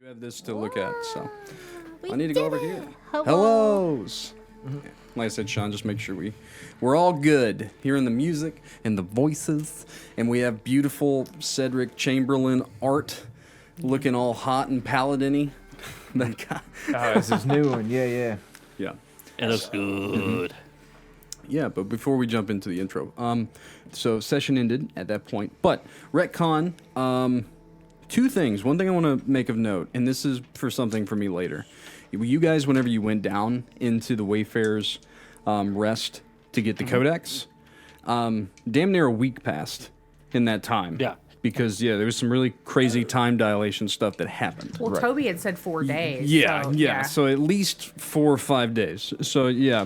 You have this to look at, so I need to did go over it. here. Hello. Hellos. Like I said, Shawn, just make sure we're all good. Hearing the music and the voices, and we have beautiful Cedric Chamberlain art, looking all hot and paladin-y. That guy. Oh, this is new one. Yeah. Yeah. It looks good. Yeah, but before we jump into the intro, so session ended at that point. But retcon, two things. One thing I want to make of note, and this is for something for me later. You guys, whenever you went down into the Wayfarer's rest to get the codex, damn near a week passed in that time. Yeah. Because, there was some really crazy time dilation stuff that happened. Well, Toby had said 4 days. Yeah. So at least 4 or 5 days. So yeah.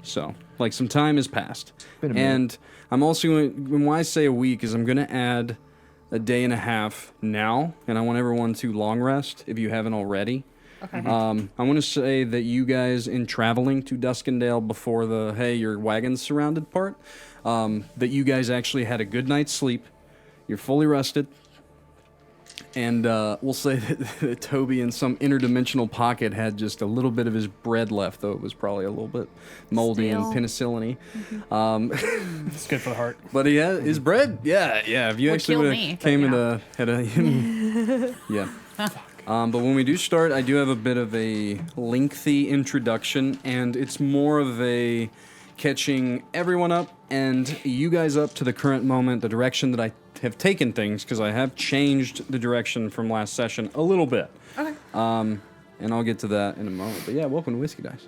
So like some time has passed, and I'm also going. When I say a week, is I'm going to add a day and a half now, and I want everyone to long rest if you haven't already. Okay. I want to say that you guys, in traveling to Duskendale before your wagon's surrounded part, that you guys actually had a good night's sleep. You're fully rested. And we'll say that Toby in some interdimensional pocket had just a little bit of his bread left, though it was probably a little bit moldy and penicillin-y. It's good for the heart. But he had his bread, yeah. If you Would actually kill would've me, came but had a yeah. But when we do start, I do have a bit of a lengthy introduction, and it's more of a catching everyone up and you guys up to the current moment, the direction that I have taken things, because I have changed the direction from last session a little bit. Okay. And I'll get to that in a moment. But yeah, welcome to Whiskey Dice.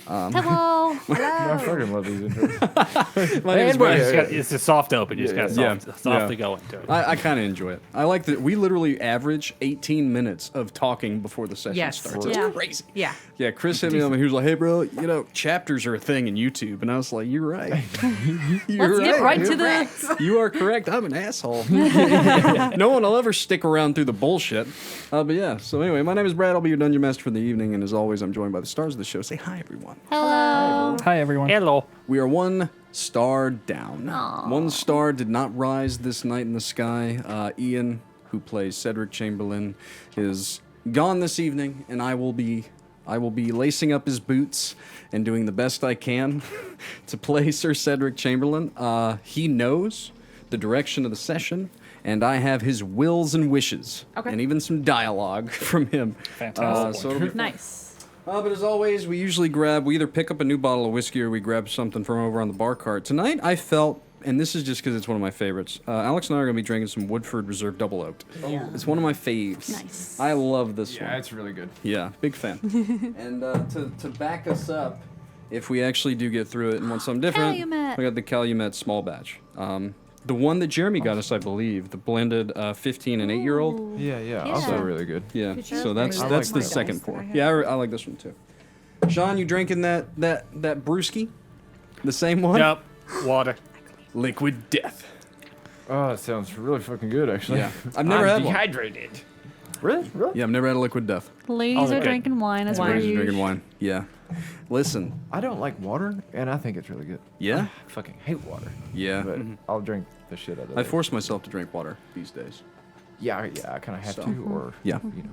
Hello. I fucking love these intros. My name is Brian. It's a soft open. You just got to softly go into it. I kind of enjoy it. I like that we literally average 18 minutes of talking before the session starts. It's Yeah. crazy. Yeah. Yeah, Chris hit me up and he was like, "Hey, bro, chapters are a thing in YouTube," and I was like, "You're right. Let's get right to Correct. You are correct. I'm an asshole. No one will ever stick around through the bullshit." But yeah. So anyway, my name is Brad. I'll be your dungeon master for the evening, and as always, I'm joined by the stars of the show. Say hi, everyone. Hello. Hi, everyone. Hello. We are 1 star down. Aw. 1 star did not rise this night in the sky. Ian, who plays Cedric Chamberlain, is gone this evening, and I will be lacing up his boots and doing the best I can to play Sir Cedric Chamberlain. He knows the direction of the session, and I have his wills and wishes, and even some dialogue from him. Fantastic. So it'll be Nice. but as always, we usually we either pick up a new bottle of whiskey or we grab something from over on the bar cart. Tonight, I felt, and this is just because it's one of my favorites, Alex and I are going to be drinking some Woodford Reserve Double Oaked. Yeah. It's one of my faves. Nice. I love this one. Yeah, it's really good. Yeah, big fan. And to back us up, if we actually do get through it and want something different, Calumet. I got the Calumet small batch. The one that Jeremy got us, I believe, the blended 15 and 8-year-old. Yeah. Also really good. Yeah, Good so job. that's I that's like the my second dice that pour. I have. Yeah, I like this one too. Shawn, you drinking that brewski? The same one? Yep. Water. Liquid Death. Oh, it sounds really fucking good, actually. Yeah, I've never had one. Dehydrated. Really? Yeah, I've never had a Liquid Death. Ladies are okay. drinking wine as per Ladies are usual. drinking wine. Yeah. Listen. I don't like water, and I think it's really good. Yeah. I fucking hate water, Yeah. but I'll drink the shit out of it. I force myself to drink water these days. Yeah, I kind of have So. to, or Yeah. you know.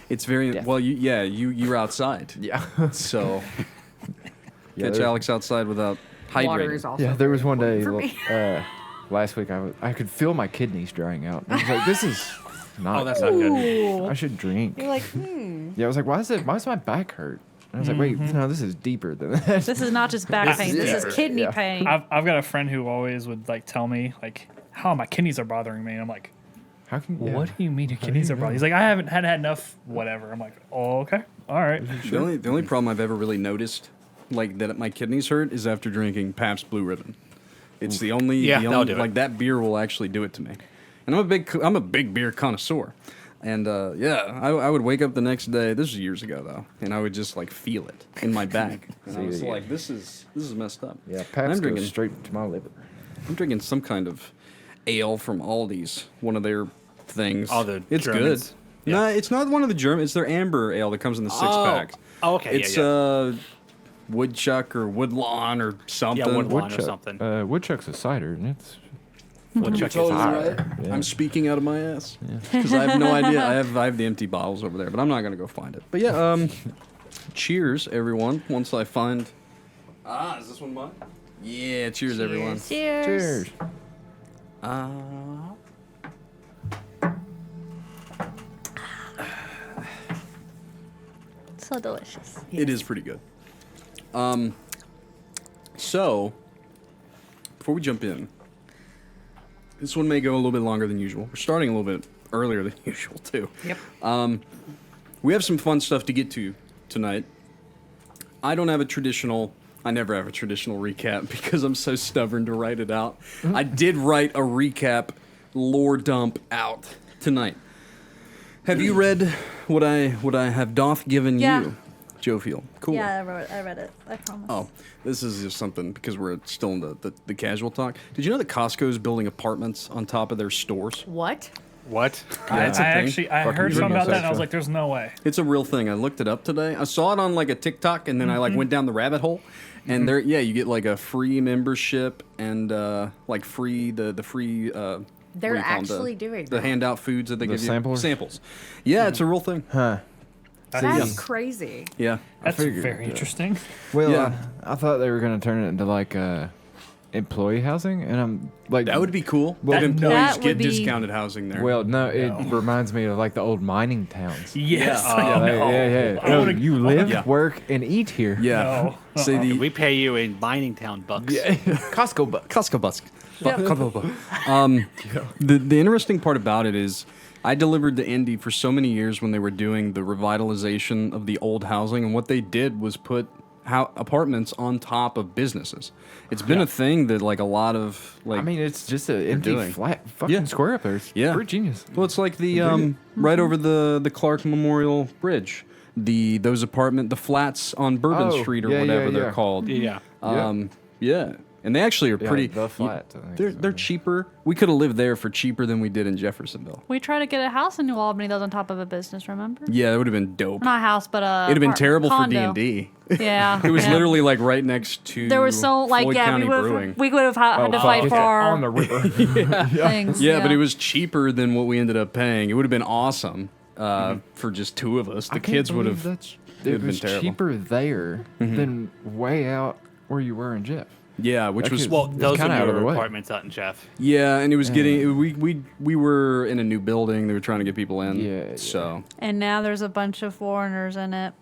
It's very Death. well. You're outside. Yeah. So Yeah, catch there's- Alex outside without Water hydrating. is also Yeah, there was one day important for me. last week I could feel my kidneys drying out. I was like, this is not. Oh, that's not good. I should drink. You're like, Yeah, I was like, why does my back hurt? And I was like, wait, no, this is deeper than that. This is not just back pain. This is kidney Yeah. pain. I've got a friend who always would tell me how my kidneys are bothering me. And I'm like, How can? what do you mean your kidneys are bothering? He's like, I haven't had enough, whatever. I'm like, oh, okay, all right. The only problem I've ever really noticed, that my kidneys hurt, is after drinking Pabst Blue Ribbon. It's the only, that'll do it. that beer will actually do it to me. And I'm a big beer connoisseur. And I would wake up the next day. This was years ago though, and I would just feel it in my back. And I was See, like, this is messed up. Yeah, I'm Pabst drinking goes straight to my liver. I'm drinking some kind of ale from Aldi's, one of their things. Oh, the it's Germans. good. Yeah. No, it's not one of the German. It's their amber ale that comes in the 6-pack. Oh, okay. It's yeah. Woodchuck or Woodlawn or something. Woodlawn. Or something. Woodchuck's a cider, and it's We'll check his eye. Yeah. I'm speaking out of my ass because I have no idea. I have the empty bottles over there, but I'm not gonna go find it. But yeah, cheers, everyone. Once I find, is this one mine? Yeah, cheers, everyone. Cheers. So delicious. It is pretty good. So before we jump in, this one may go a little bit longer than usual. We're starting a little bit earlier than usual too. Yep. We have some fun stuff to get to tonight. I never have a traditional recap because I'm so stubborn to write it out. I did write a recap lore dump out tonight. Have you read what I have doth given you, Jophiel? Cool. Yeah, I read it. I promise. Oh, this is just something because we're still in the casual talk. Did you know that Costco is building apartments on top of their stores? What? What? Yeah, it's a thing. I heard something about that, and I was so. like, "There's no way." It's a real thing. I looked it up today. I saw it on like a TikTok, and then I like went down the rabbit hole. And there, you get like a free membership and like free the free. They're what do you call them? actually doing the that. handout foods that they give samplers? you. Samples. Yeah, it's a real thing. Huh. That's crazy. Yeah. That's figured, very interesting. Well, Yeah. I thought they were going to turn it into like employee housing, and I'm like, That would be cool. Well, If employees that get would be- discounted housing there. well, no, it reminds me of like the old mining towns. Yes. Yeah. I know. Yeah. I wanna- You live, Yeah. work, and eat here. yeah. No. Say the We pay you in Mining Town bucks. Costco bucks. Costco busk. The interesting part about it is I delivered to Indy for so many years when they were doing the revitalization of the old housing, and what they did was put apartments on top of businesses. It's been a thing that like a lot of like I mean, it's just an empty, doing. flat fucking Yeah. square up there. It's Yeah. pretty genius. well, it's like the right over the Clark Memorial Bridge. Those the flats on Bourbon Oh, Street or yeah, whatever yeah, they're yeah. called. Yeah. Yeah. And they actually are Yeah, pretty. the flats, I think They're is they're what cheaper. We could have lived there for cheaper than we did in Jeffersonville. We tried to get a house in New Albany that was on top of a business, remember? Yeah, that would have been dope. Not a house, but a It'd have been terrible for condo. D&D. Yeah. It was yeah. literally like right next to There was so like Floyd yeah, County we Brewing. would have had to fight for our on the river. things. Yeah, but it was cheaper than what we ended up paying. It would have been awesome for just two of us. The kids would have. It been was terrible. cheaper there than way out where you were in Jeff. Yeah, which That was could- Well, It's those kinda are out of your the way. apartments out in Jeff. yeah, and it was getting. We were in a new building. They were trying to get people in. Yeah. So And now there's a bunch of foreigners in it.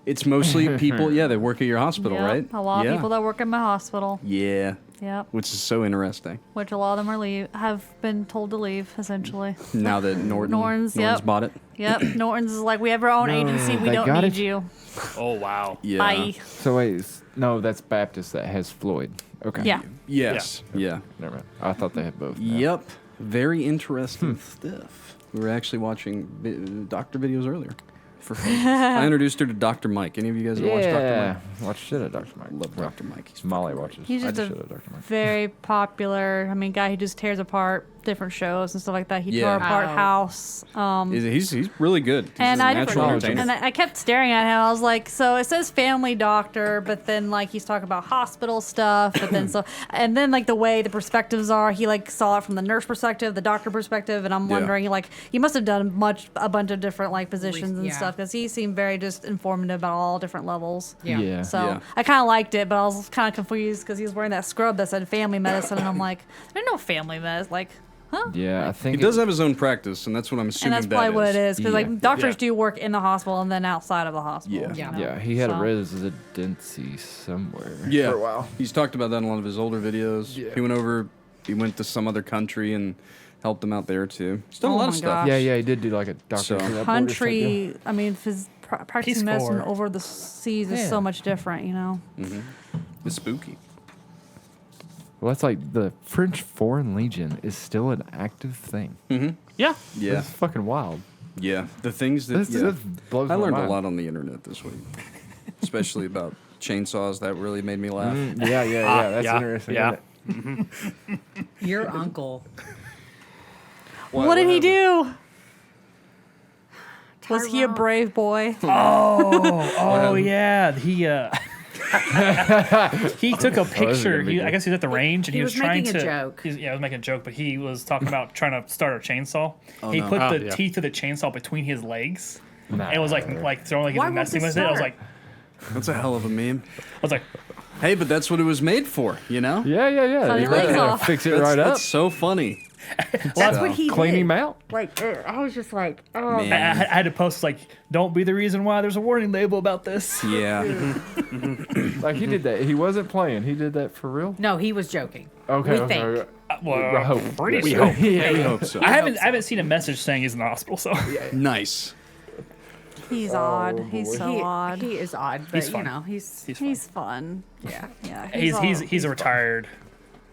it's mostly people. Yeah, that work at your hospital, Yep, right? A lot yeah. of people that work in my hospital. Yeah, Yep. which is so interesting. Which a lot of them are have been told to leave, essentially. Now that Norton's yep. bought it. Yep. Norton's is like, we have our own agency. We they don't got need it? you. Oh, wow. Yeah. Bye. So wait, no, that's Baptist that has Floyd. Okay. Yeah. Yes. Yeah. Never mind. I thought they had both. now. Yep. Very interesting stuff. We were actually watching doctor videos earlier. For fun. I introduced her to Dr. Mike. Any of you guys ever watch Dr. Yeah. Mike? Watch shit at Dr. Mike. Love Dr. Mike. He's Molly fucking watches. He's I just just a shit at Dr. Mike. very popular. I mean, guy who just tears apart different shows and stuff like that. He Yeah. tore apart Wow. House. He's really good. He's And a I natural entertainer. and I kept staring at him. I was like, so it says family doctor, but then like he's talking about hospital stuff, but then and then like the way the perspectives are, he like saw it from the nurse perspective, the doctor perspective, and I'm Yeah. wondering like he must have done a bunch of different like positions and Yeah. stuff because he seemed very just informative about all different levels. Yeah. Yeah. So Yeah. I kind of liked it, but I was kind of confused because he was wearing that scrub that said family medicine, and I'm like, there's no family medicine, like. Huh? Yeah, I think He does have his own practice, and that's what I'm And assuming that's probably what it is, because Yeah. like doctors Yeah. do work in the hospital and then outside of the hospital. Yeah. you Yeah. know? Yeah, he had So- a residency somewhere. Yeah. For a while. He's talked about that in a lot of his older videos. Yeah. He went to some other country and helped them out there too. He's done a Oh lot my of stuff. gosh. Yeah, he did do like a doctor. So- for that Borders Country, I mean, practicing Peace medicine Corps. over the seas is Yeah. so much different, you know? It's spooky. Well, that's like the French Foreign Legion is still an active thing. Yeah. Yeah. That's fucking wild. Yeah. The things that That blows I my learned mind. a lot on the internet this week, especially about chainsaws. That really made me laugh. Yeah. That's yeah, interesting. yeah. isn't it? Your uncle. What did he happened? do? Was he a Tyrone. brave boy? Oh yeah. He He took a a picture. good big I guess he was at the range and He he was trying making to. a joke. He was making a joke, but he was talking about trying to start a chainsaw. He no. put Oh, the yeah. teeth of the chainsaw between his legs. Nah. It was like throwing like he Why was won't messing this with it. I was start? like, That's a hell of a meme. hey, But that's what it was made for, you know? Yeah. Cut You his legs gotta off. fix it That's, right up. that's so funny. That's So, what he Clean did. him out. Like, I was just like, oh. Man. I had to post like, don't be the reason why there's a warning label about this. Yeah. Like he did that. He wasn't playing. He did that for real. No, he was joking. Okay. We okay. think. Well, We hope. pretty We sure. hope. Yeah, we hope so. I haven't seen a message saying he's in the hospital. So Nice. He's odd. He's so odd. He is odd, but He's fun. you know, he's He's fun. yeah. Yeah. he's a retired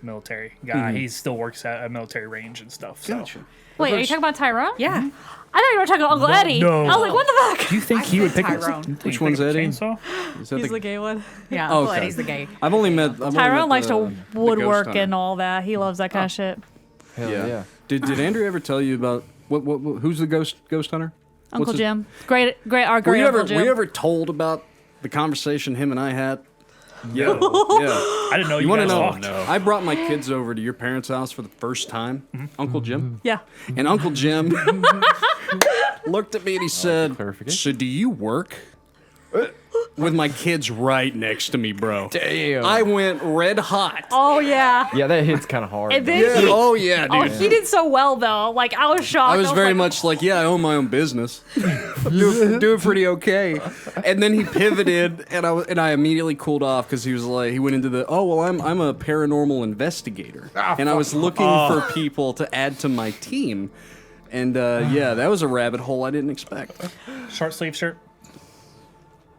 military guy. He still works at a military range and stuff. So. Gotcha. Wait, are you talking about Tyrone? Yeah. I thought you were talking about Uncle Eddie. no. I was like, what the fuck? Do you think I he would said pick Tyrone. Which one's Eddie? chainsaw? Is that He's the gay one. Yeah, Oh, Uncle okay. Eddie's the gay. I've only met Tyrone likes to the woodwork ghost and hunter. all that. He loves that kind of shit. Hell Yeah. yeah. Did Andrea ever tell you about what who's the ghost hunter? Uncle What's his- Jim. Great, our Were great you ever Uncle Jim. were you ever told about the conversation him and I had? Yeah. Yeah. I didn't know You you want to guys know? talked. I brought my kids over to your parents' house for the first time, Uncle Jim. Yeah. And Uncle Jim looked at me and he said, clarification. "So do you work?" With my kids right next to me, bro. Damn. I went red hot. Oh yeah. Yeah, that hits kind of hard. And then Yeah. he, Oh yeah, dude. oh, he did so well though. Like I was shocked. I was very like, much like, yeah, I own my own business. do it pretty okay. And then he pivoted, and I immediately cooled off because he was like, he went into the, oh well, I'm a paranormal investigator, and I was looking for people to add to my team, and yeah, that was a rabbit hole I didn't expect. Short sleeve shirt.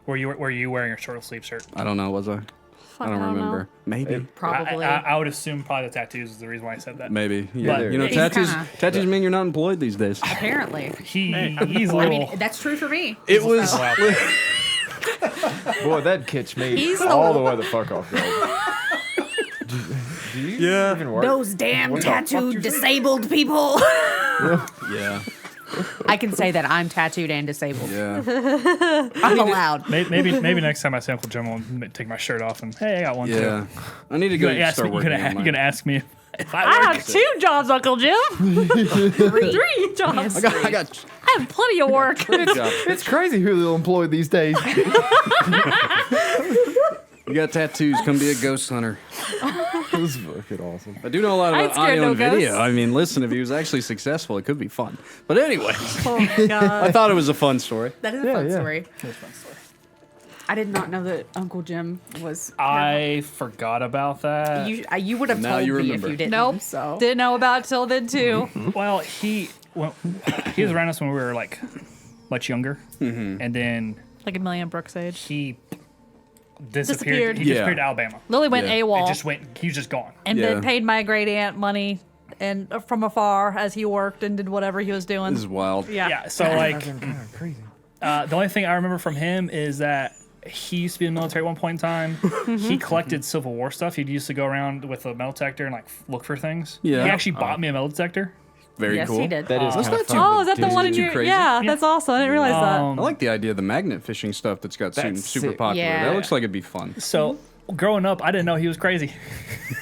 Were you wearing a short sleeve shirt? I don't know, was I? I don't remember. Maybe. Probably. I would assume probably the tattoos is the reason why I said that. Maybe. Yeah. But You know, he's tattoos mean you're not employed these days. Apparently. He's a I little. mean, that's true for me. It was. Boy, that'd catch me He's the all one- the way the fuck off guard. Do you Yeah. even work? Those damn tattooed disabled people. Yeah. I can say that I'm tattooed and disabled. Yeah. I'm allowed. Maybe maybe next time I see Uncle Jim, I'll take my shirt off and hey, I got one Yeah. too. I need to go You're gonna, start you're working gonna, on you're mine. gonna ask me if I I work. have 2 jobs, Uncle Jim. 3 jobs. I got I have plenty of work. good job. It's crazy who they'll employ these days. You got tattoos. Come be a ghost hunter. This is fucking awesome. I do know a lot I ain't about scared audio no and video. ghosts. I mean, listen, if he was actually successful, it could be fun. But anyway, Oh my god. I thought it was a fun story. That is a fun yeah. story. I did not know that Uncle Jim was. I forgot about that. You would have Now told you me remember. if you didn't. Nope. So Didn't know about it till then too. Well, he was around us when we were like much younger, and then Like a million Brooks age. he Disappeared. He Yeah. disappeared to Alabama. Lily went Yeah. AWOL. It just went. He was just gone. and Yeah. then paid my great aunt money and from afar as he worked and did whatever he was doing. This is wild. yeah. Yeah. So like, Crazy. the only thing I remember from him is that he used to be in the military at one point in time. He collected Civil War stuff. He used to go around with a metal detector and like look for things. Yeah. He actually bought me a metal detector. Very yes, cool. he did. That is That's kind not of too- fun. Oh, is that the one in Too your? crazy. Yeah, that's awesome. I didn't realize I Um, like the idea of the magnet fishing stuff that's got That's super sick. popular. Yeah. That looks like it'd be fun. So growing up, I didn't know he was crazy.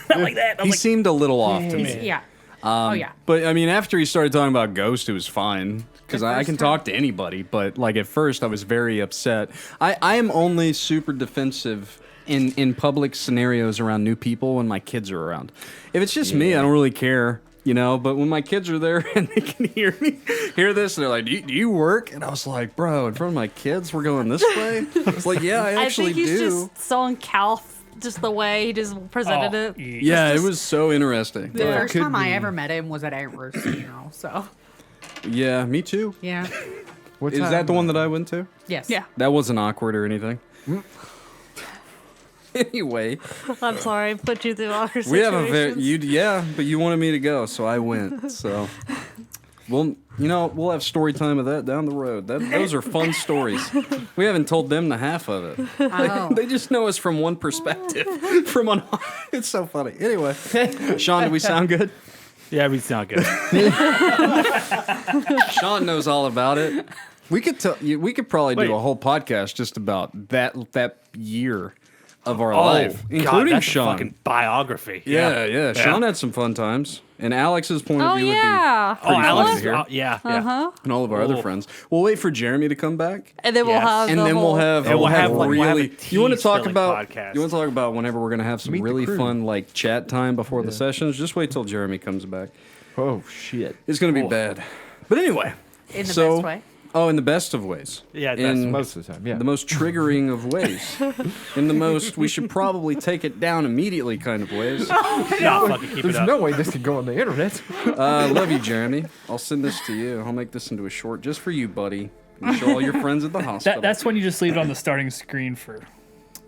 Not like that. I He was like, seemed a little off to He's- me. yeah. Oh yeah. But I mean, after he started talking about Ghost, it was fine because The I first can time. talk to anybody. But like at first, I was very upset. I am only super defensive in public scenarios around new people when my kids are around. If it's just me, I don't really care. You know, but when my kids are there and they can hear this, they're like, do you work? And I was like, bro, in front of my kids, we're going this way? It's like, yeah, I I actually think he's do. just so uncalf, just the way he just presented oh, it. Yeah, it was so interesting. The Yeah. first could time I be. ever met him was at Aunt Ruth's funeral. So Yeah, me too. yeah. What Is time? that the one that I went to? Yes. Yeah. That wasn't awkward or anything. Anyway, I'm sorry, I put you through awkward we have a situations. but you wanted me to go, so I went. So we'll have story time of that down the road. Those are fun stories. We haven't told them the half of it. Oh. They just know us from one perspective. From on, it's so funny. Anyway, Shawn, do we sound good? Yeah, we sound good. Shawn knows all about it. We could tell you. We could probably Wait. do a whole podcast just about that year of our life, God, including that's Shawn. a fucking biography. Yeah. Shawn had some fun times. And Alex's point of Oh, view yeah. would be pretty fun Alex. to hear. Yeah. And all of our other friends. We'll wait for Jeremy to come back. And then we'll Yes. have And the then whole, we'll have we'll have a really. You want to talk tea-spilling about? podcast. You want to talk about whenever we're gonna have some Meet the really crew. fun like chat time before the sessions? Just wait till Jeremy comes back. Oh shit! It's gonna be bad. But anyway, In the so, best way. Oh, in the best of ways. Yeah, in Most of the time, yeah. the most triggering of ways. In the most, we should probably take it down immediately kind of ways. No, fucking keep There's it up. no way this could go on the internet. Love you, Jeremy. I'll send this to you. I'll make this into a short just for you, buddy. And show all your friends at the hospital. That's when you just leave it on the starting screen for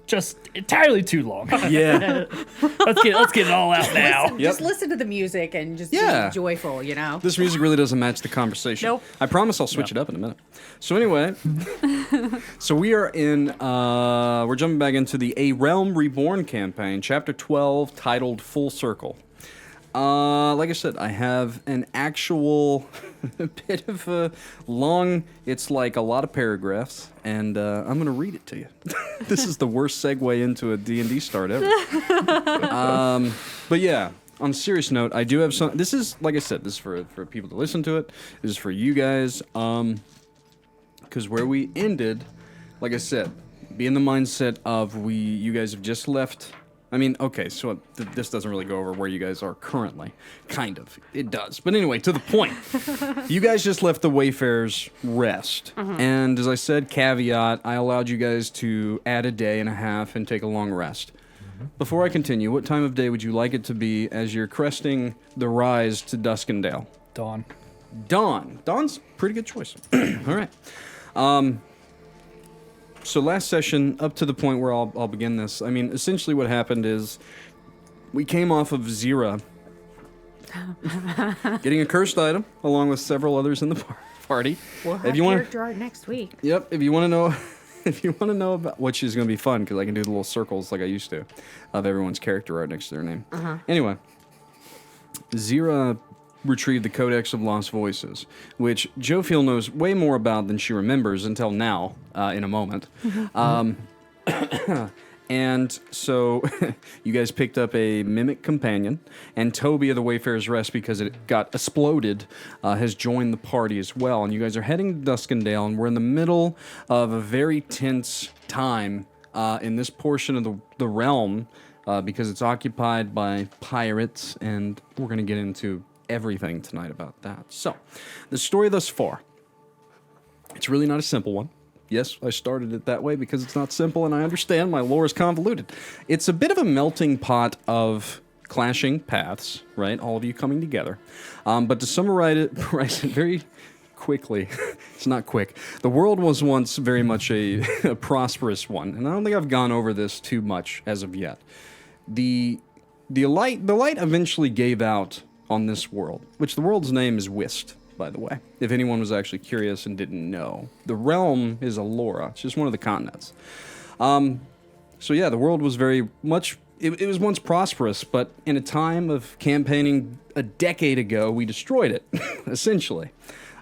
just entirely too long. yeah. let's get it all out now. Yep. Just listen to the music and just Yeah. be joyful, you know? This music really doesn't match the conversation. Nope. I promise I'll switch it up in a minute. So anyway, so we are in, we're jumping back into the A Realm Reborn campaign, chapter 12, titled Full Circle. Like I said, I have an actual bit of a long, it's like a lot of paragraphs, and I'm going to read it to you. This is the worst segue into a D&D start ever. But yeah, on a serious note, I do have some, this is, like I said, this is for people to listen to it. This is for you guys, because where we ended, like I said, be in the mindset of you guys have just left. I mean, okay, so this doesn't really go over where you guys are currently. Kind of. It does. But anyway, to the point. You guys just left the Wayfarer's Rest. And as I said, caveat, I allowed you guys to add a day and a half and take a long rest. Before I continue, what time of day would you like it to be as you're cresting the rise to Duskendale? Dawn. Dawn. Dawn's a pretty good choice. All right. So last session, up to the point where I'll begin this, I mean, essentially what happened is we came off of Xyrra getting a cursed item, along with several others in the party. We'll have If you wanna- character art next week. Yep, if you want to know... If you want to know about, which is going to be fun, because I can do the little circles like I used to, of everyone's character art next to their name. Anyway, Xyrra retrieved the Codex of Lost Voices, which Jophiel knows way more about than she remembers until now, in a moment. And so you guys picked up a mimic companion, and Toby of the Wayfarer's Rest, because it got exploded, has joined the party as well. And you guys are heading to Duskendale, and we're in the middle of a very tense time in this portion of the realm, because it's occupied by pirates, and we're going to get into everything tonight about that. So, the story thus far, it's really not a simple one. Yes, I started it that way because it's not simple, and I understand my lore is convoluted. It's a bit of a melting pot of clashing paths, right? All of you coming together. But to summarize it very quickly, it's not quick. The world was once very much a prosperous one, and I don't think I've gone over this too much as of yet. The light eventually gave out on this world, which the world's name is Wist, by the way, if anyone was actually curious and didn't know. The realm is Alora. It's just one of the continents. So yeah, the world was very much, it was once prosperous, but in a time of campaigning a decade ago, we destroyed it, essentially.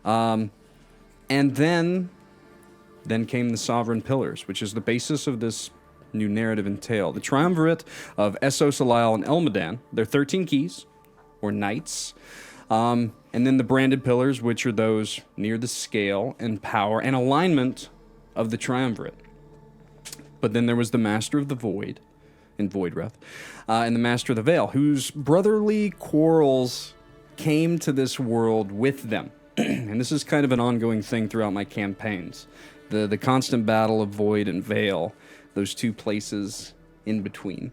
And then came the Sovereign Pillars, which is the basis of this new narrative and tale. The Triumvirate of Essos, Alile, and Elmadan, they're 13 keys, or knights. And then the branded pillars, which are those near the scale and power and alignment of the Triumvirate. But then there was the Master of the Void, in Voidwrath, and the Master of the Veil, whose brotherly quarrels came to this world with them. And this is kind of an ongoing thing throughout my campaigns. The constant battle of Void and Veil, those two places in between.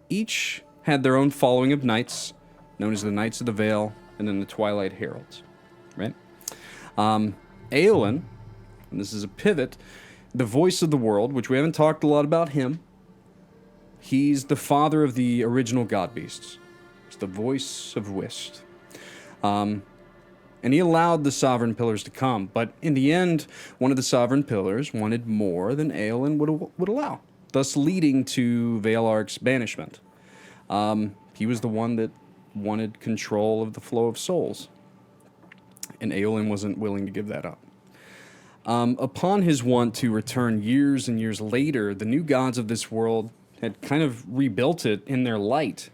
Each had their own following of knights, known as the Knights of the Veil, and then the Twilight Heralds, right? Aelin, and this is a pivot, the voice of the world, which we haven't talked a lot about him. He's the father of the original god beasts. It's the voice of Wist. And he allowed the Sovereign Pillars to come, but in the end, one of the Sovereign Pillars wanted more than Aelin would allow, thus leading to Velarch's banishment. He was the one that wanted control of the flow of souls, and Aelin wasn't willing to give that up. Upon his want to return years and years later, the new gods of this world had kind of rebuilt it in their light.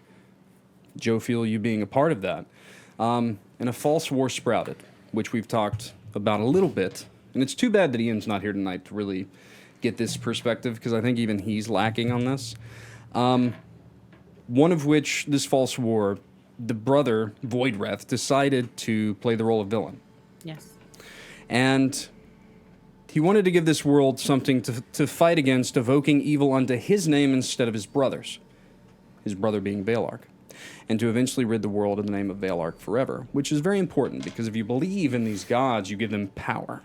Jophiel, you being a part of that. And a false war sprouted, which we've talked about a little bit. And it's too bad that Ian's not here tonight to really get this perspective, because I think even he's lacking on this. One of which, this false war, the brother, Voidreth, decided to play the role of villain. Yes. And he wanted to give this world something to fight against, evoking evil unto his name instead of his brother's. His brother being Veillark. And to eventually rid the world in the name of Veillark forever, which is very important, because if you believe in these gods, you give them power.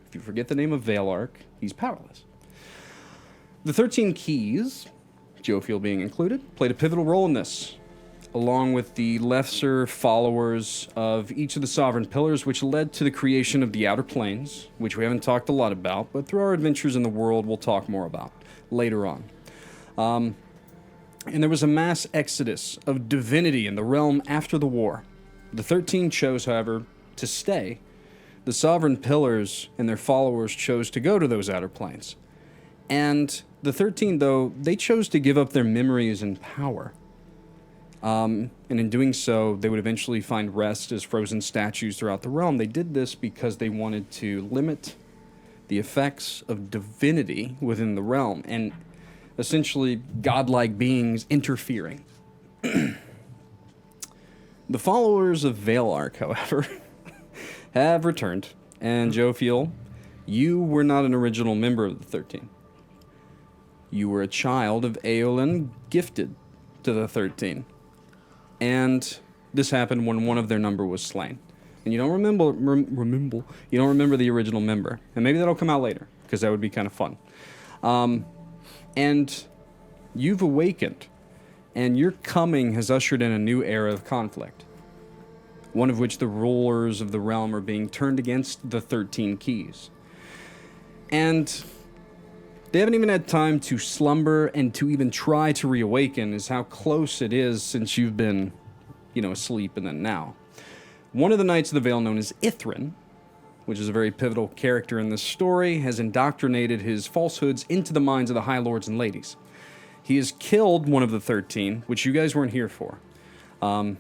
If you forget the name of Veillark, he's powerless. The 13 keys, Jophiel being included, played a pivotal role in this, along with the lesser followers of each of the sovereign pillars, which led to the creation of the Outer Planes, which we haven't talked a lot about, but through our adventures in the world, we'll talk more about later on. And there was a mass exodus of divinity in the realm after the war. The 13 chose, however, to stay. The sovereign pillars and their followers chose to go to those outer planes. And the 13, though, they chose to give up their memories and power. And in doing so, they would eventually find rest as frozen statues throughout the realm. They did this because they wanted to limit the effects of divinity within the realm, and essentially godlike beings interfering. The followers of Veillark, however, have returned, and Jophiel, you were not an original member of the 13. You were a child of Aeolin, gifted to the 13. And this happened when one of their number was slain. And you don't you don't remember the original member. And maybe that'll come out later, because that would be kind of fun. And you've awakened, and your coming has ushered in a new era of conflict, one of which the rulers of the realm are being turned against the 13 keys. And they haven't even had time to slumber and to even try to reawaken, is how close it is since you've been, asleep and then now. One of the Knights of the Veil, known as Ithran, which is a very pivotal character in this story, has indoctrinated his falsehoods into the minds of the High Lords and Ladies. He has killed one of the 13, which you guys weren't here for. And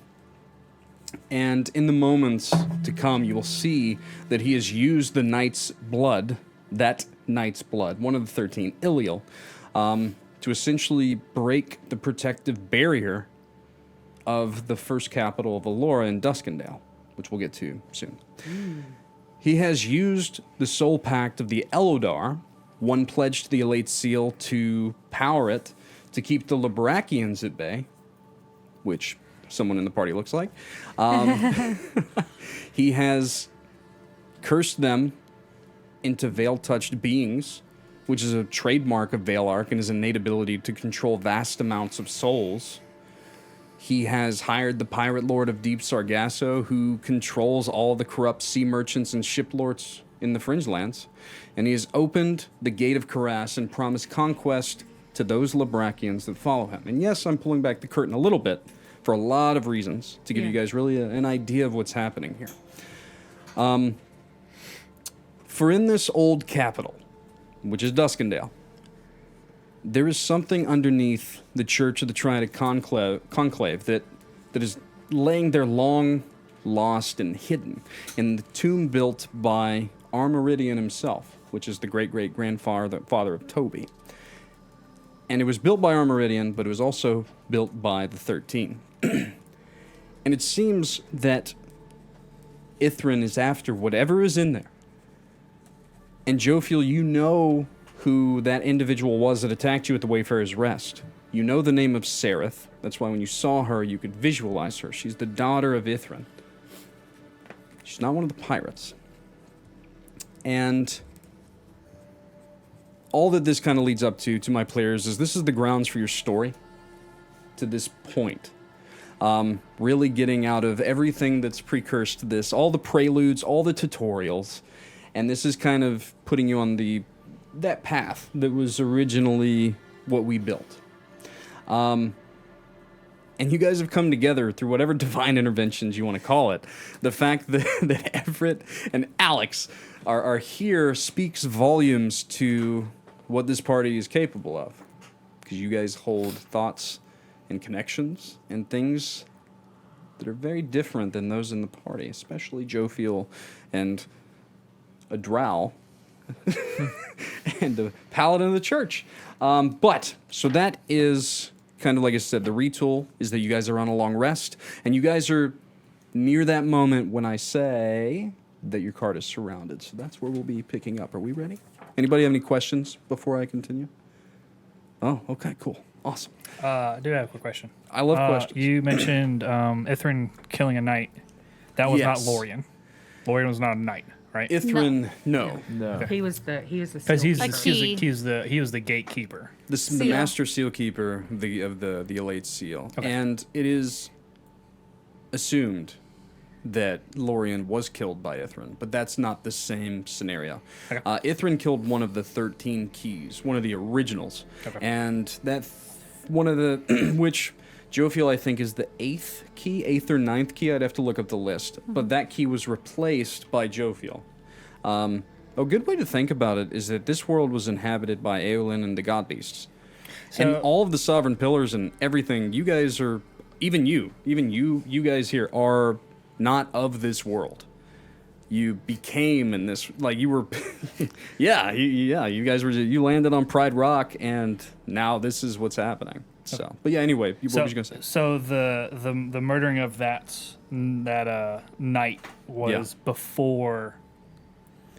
in the moments to come, you will see that he has used the Knight's blood, one of the 13, Iliel, to essentially break the protective barrier of the first capital of Alora in Duskendale, which we'll get to soon. He has used the soul pact of the Elodar, one pledged to the Elate Seal, to power it, to keep the Librachians at bay, which someone in the party looks like. He has cursed them into Veiltouched beings, which is a trademark of Veillark and his innate ability to control vast amounts of souls. He has hired the pirate lord of Deep Sargasso, who controls all the corrupt sea merchants and ship lords in the Fringe Lands. And he has opened the Gate of Karas and promised conquest to those Librachians that follow him. And yes, I'm pulling back the curtain a little bit for a lot of reasons to give you guys really an idea of what's happening here. For in this old capital, which is Duskendale, there is something underneath the Church of the Triadic Conclave that is laying there long lost and hidden in the tomb built by Armoridian himself, which is the great-great-grandfather of Toby. And it was built by Armoridian, but it was also built by the 13. And it seems that Ithran is after whatever is in there. And Jophiel, you know who that individual was that attacked you at the Wayfarer's Rest. You know the name of Serith. That's why when you saw her, you could visualize her. She's the daughter of Ithran. She's not one of the pirates. And all that this kind of leads up to my players, is this is the grounds for your story to this point. Really getting out of everything that's precursed to this, all the preludes, all the tutorials, and this is kind of putting you on that path that was originally what we built. and you guys have come together through whatever divine interventions you want to call it. The fact that Everett and Alex are here speaks volumes to what this party is capable of. Because you guys hold thoughts and connections and things that are very different than those in the party, especially Jophiel and a drow and the paladin of the church. So that is kind of like I said, the retool is that you guys are on a long rest, and you guys are near that moment when I say that your card is surrounded. So that's where we'll be picking up. Are we ready? Anybody have any questions before I continue? Oh, okay, cool. Awesome. I do have a quick question. I love questions. You mentioned Ithran killing a knight. That was Yes. not Lorien. Lorien was not a knight, right? Ithran, no. No. He was the Because seal A he was the gatekeeper. The Seal. master seal keeper of the elate seal. Okay. And it is assumed that Lorien was killed by Ithran, but that's not the same scenario. Okay. Ithran killed one of the 13 keys, one of the originals. Okay. And that one of the, which Jophiel I think is the 8th or 9th key, I'd have to look up the list. But that key was replaced by Jophiel. A good way to think about it is that this world was inhabited by Eowyn and the God Beasts. And So- all of the Sovereign Pillars and everything, you guys are, even you guys here are not of this world. You became in this, like you were, you guys were, you landed on Pride Rock, and now this is what's happening. So, but yeah, anyway, what was you gonna say? So the murdering of that knight was before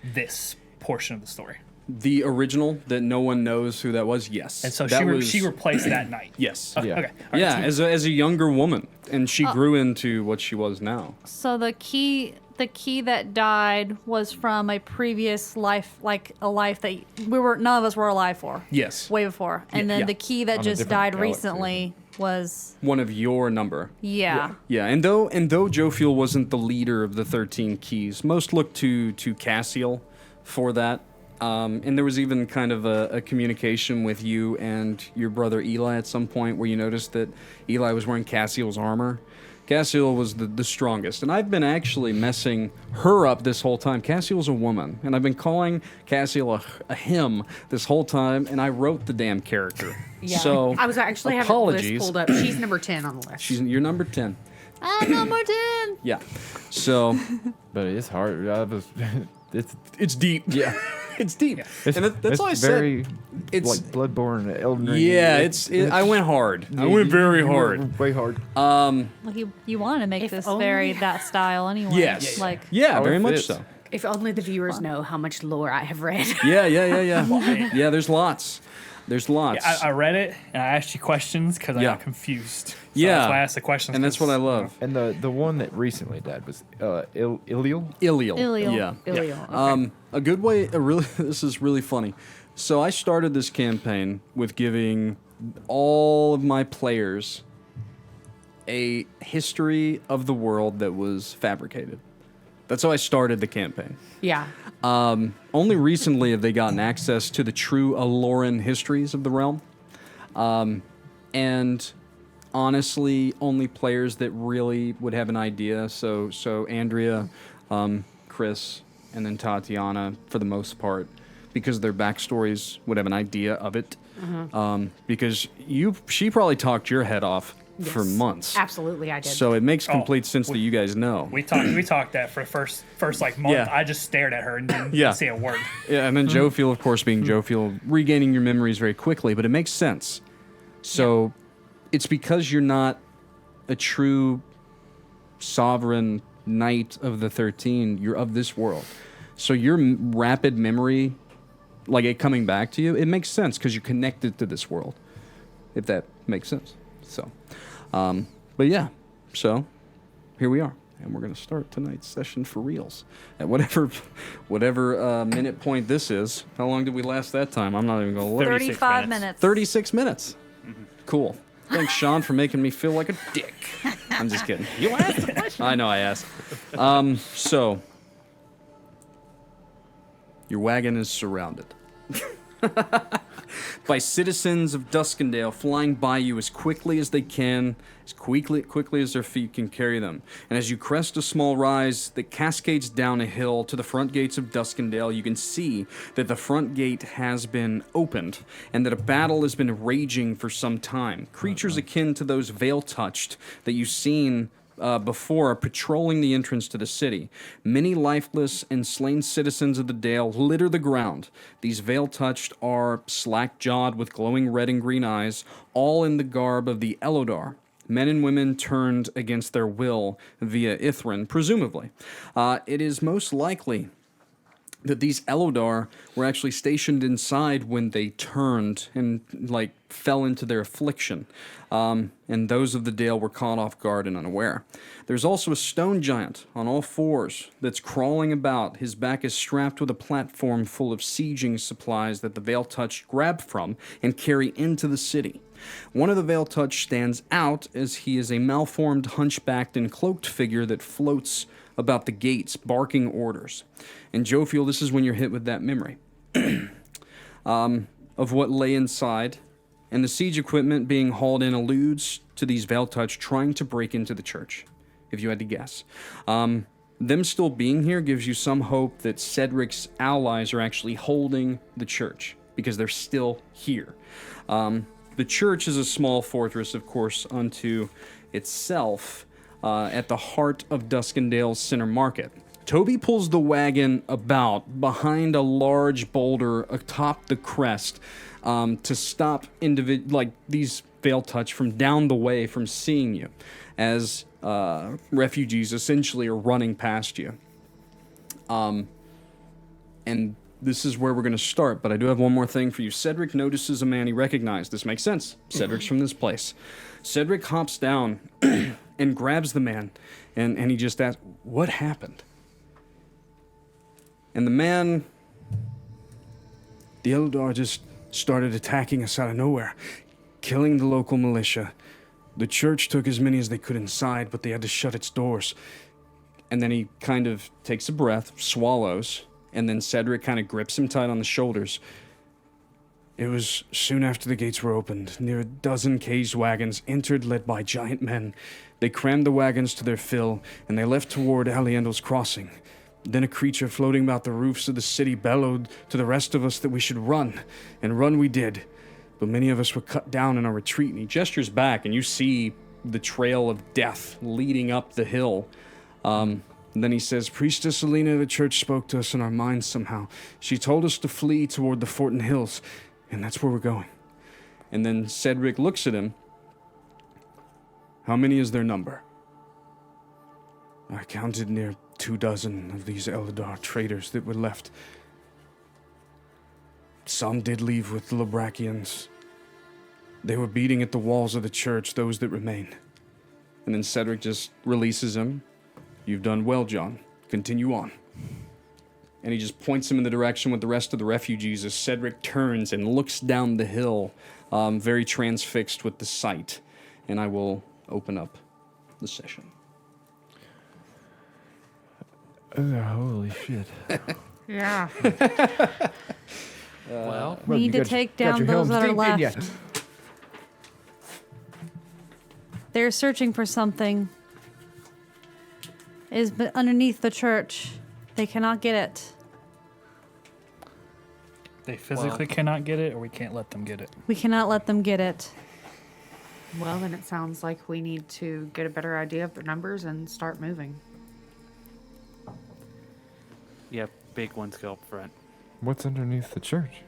this portion of the story, The original that no one knows who that was, yes. and so that she replaced that knight. yes. Okay. Yeah. Okay. All right. Yeah, as a younger woman, and she grew into what she was now. So the key that died was from a previous life, like a life that none of us were alive for. Yes. Way before. And Yeah, then yeah. the key that On a just different died galaxy. recently was One of your number. yeah. Yeah, and though Jophiel wasn't the leader of the 13 keys, most looked to Cassiel for that. And there was even kind of a communication with you and your brother Eli at some point where you noticed that Eli was wearing Cassiel's armor. Cassiel was the strongest, and I've been actually messing her up this whole time. Cassiel's a woman, and I've been calling Cassiel a him this whole time, and I wrote the damn character. Yeah. So I was actually having the list apologies. pulled up. She's number 10 on the list. You're number 10. Number 10. Yeah. So But it's hard. it's deep. Yeah. It's deep. It's, And that's it's all I very, said. It's like Bloodborne, Elden Ring. yeah. I went hard. I went very You hard. went Way hard. Like you wanted to make If this only- very that style anyway. Yes. Like Yeah, Oh, very it much fits. so. If only the viewers know how much lore I have read. Yeah. Yeah, there's lots. There's lots. I read it and I asked you questions because I Yeah. got confused. So Yeah. that's why I asked the questions. And that's what I 'cause, love. And the one that recently died was Iliel. Iliel. Iliel. Yeah. Iliel, okay. A good way, this is really funny. So I started this campaign with giving all of my players a history of the world that was fabricated. That's how I started the campaign. Yeah. Only recently have they gotten access to the true Aloran histories of the realm. And honestly, only players that really would have an idea. So Andrea, Chris, and then Tatiana, for the most part, because of their backstories, would have an idea of it. Because she probably talked your head off for Yes. months. Absolutely, I did. So it makes complete sense that you guys know. We talked that for the first like month. Yeah. I just stared at her and didn't Yeah. say a word. Yeah, and then Jophiel, of course, being Jophiel, regaining your memories very quickly, but it makes sense. So it's because you're not a true sovereign knight of the 13, you're of this world. So your rapid memory, like it coming back to you, it makes sense because you're connected to this world, if that makes sense. So, but yeah, so here we are. And we're going to start tonight's session for reals at whatever minute point this is. How long did we last that time? I'm not even going to look. 36 35 minutes. minutes. 36 minutes. Cool. Thanks, Shawn, for making me feel like a dick. I'm just kidding. You asked the question. I know I asked. So, your wagon is surrounded. by citizens of Duskendale flying by you as quickly as they can, as quickly as their feet can carry them. And as you crest a small rise that cascades down a hill to the front gates of Duskendale, you can see that the front gate has been opened and that a battle has been raging for some time. Creatures akin to those Veiltouched that you've seen before are patrolling the entrance to the city. Many lifeless and slain citizens of the Dale litter the ground. These Veiltouched are slack-jawed with glowing red and green eyes, all in the garb of the Elodar. Men and women turned against their will via Ithran, presumably. It is most likely that these Elodar were actually stationed inside when they turned and, fell into their affliction. And those of the Dale were caught off guard and unaware. There's also a stone giant on all fours that's crawling about. His back is strapped with a platform full of sieging supplies that the Veiltouched grab from and carry into the city. One of the Veiltouched stands out as he is a malformed, hunchbacked, and cloaked figure that floats about the gates, barking orders. And Jophiel, this is when you're hit with that memory of what lay inside, and the siege equipment being hauled in alludes to these Veiltouched trying to break into the church, if you had to guess. Them still being here gives you some hope that Cedric's allies are actually holding the church, because they're still here. The church is a small fortress, of course, unto itself, at the heart of Duskendale's center market. Toby pulls the wagon about behind a large boulder atop the crest to stop these Veiltouched from down the way from seeing you, as refugees essentially are running past you. And this is where we're going to start, but I do have one more thing for you. Cedric notices a man he recognized. This makes sense. Cedric's from this place. Cedric hops down and grabs the man, and he just asks, "What happened?" And the man, the Eldar just started attacking us out of nowhere, killing the local militia. The church took as many as they could inside, but they had to shut its doors. And then he kind of takes a breath, swallows, and then Cedric kind of grips him tight on the shoulders. It was soon after the gates were opened. Near a dozen caged wagons entered, led by giant men. They crammed the wagons to their fill, and they left toward Aliendel's crossing. Then a creature floating about the roofs of the city bellowed to the rest of us that we should run, and run we did. But many of us were cut down in our retreat, and he gestures back, and you see the trail of death leading up the hill. And then he says, Priestess Alina of the church spoke to us in our minds somehow. She told us to flee toward the Fortin Hills, and that's where we're going. And then Cedric looks at him. How many is their number? I counted near 24 of these Eldar traitors that were left. Some did leave with the Labrakians. They were beating at the walls of the church, those that remain. And then Cedric just releases him. You've done well, John. Continue on. And he just points him in the direction with the rest of the refugees as Cedric turns and looks down the hill, very transfixed with the sight. And I will open up the session. Holy shit. Yeah. Well, We need to take down those that are left. They're searching for something. It is underneath the church. They cannot get it. They physically cannot get it, or we can't let them get it. We cannot let them get it. Well, then it sounds like we need to get a better idea of their numbers and start moving. yeah, big ones go up front. What's underneath the church?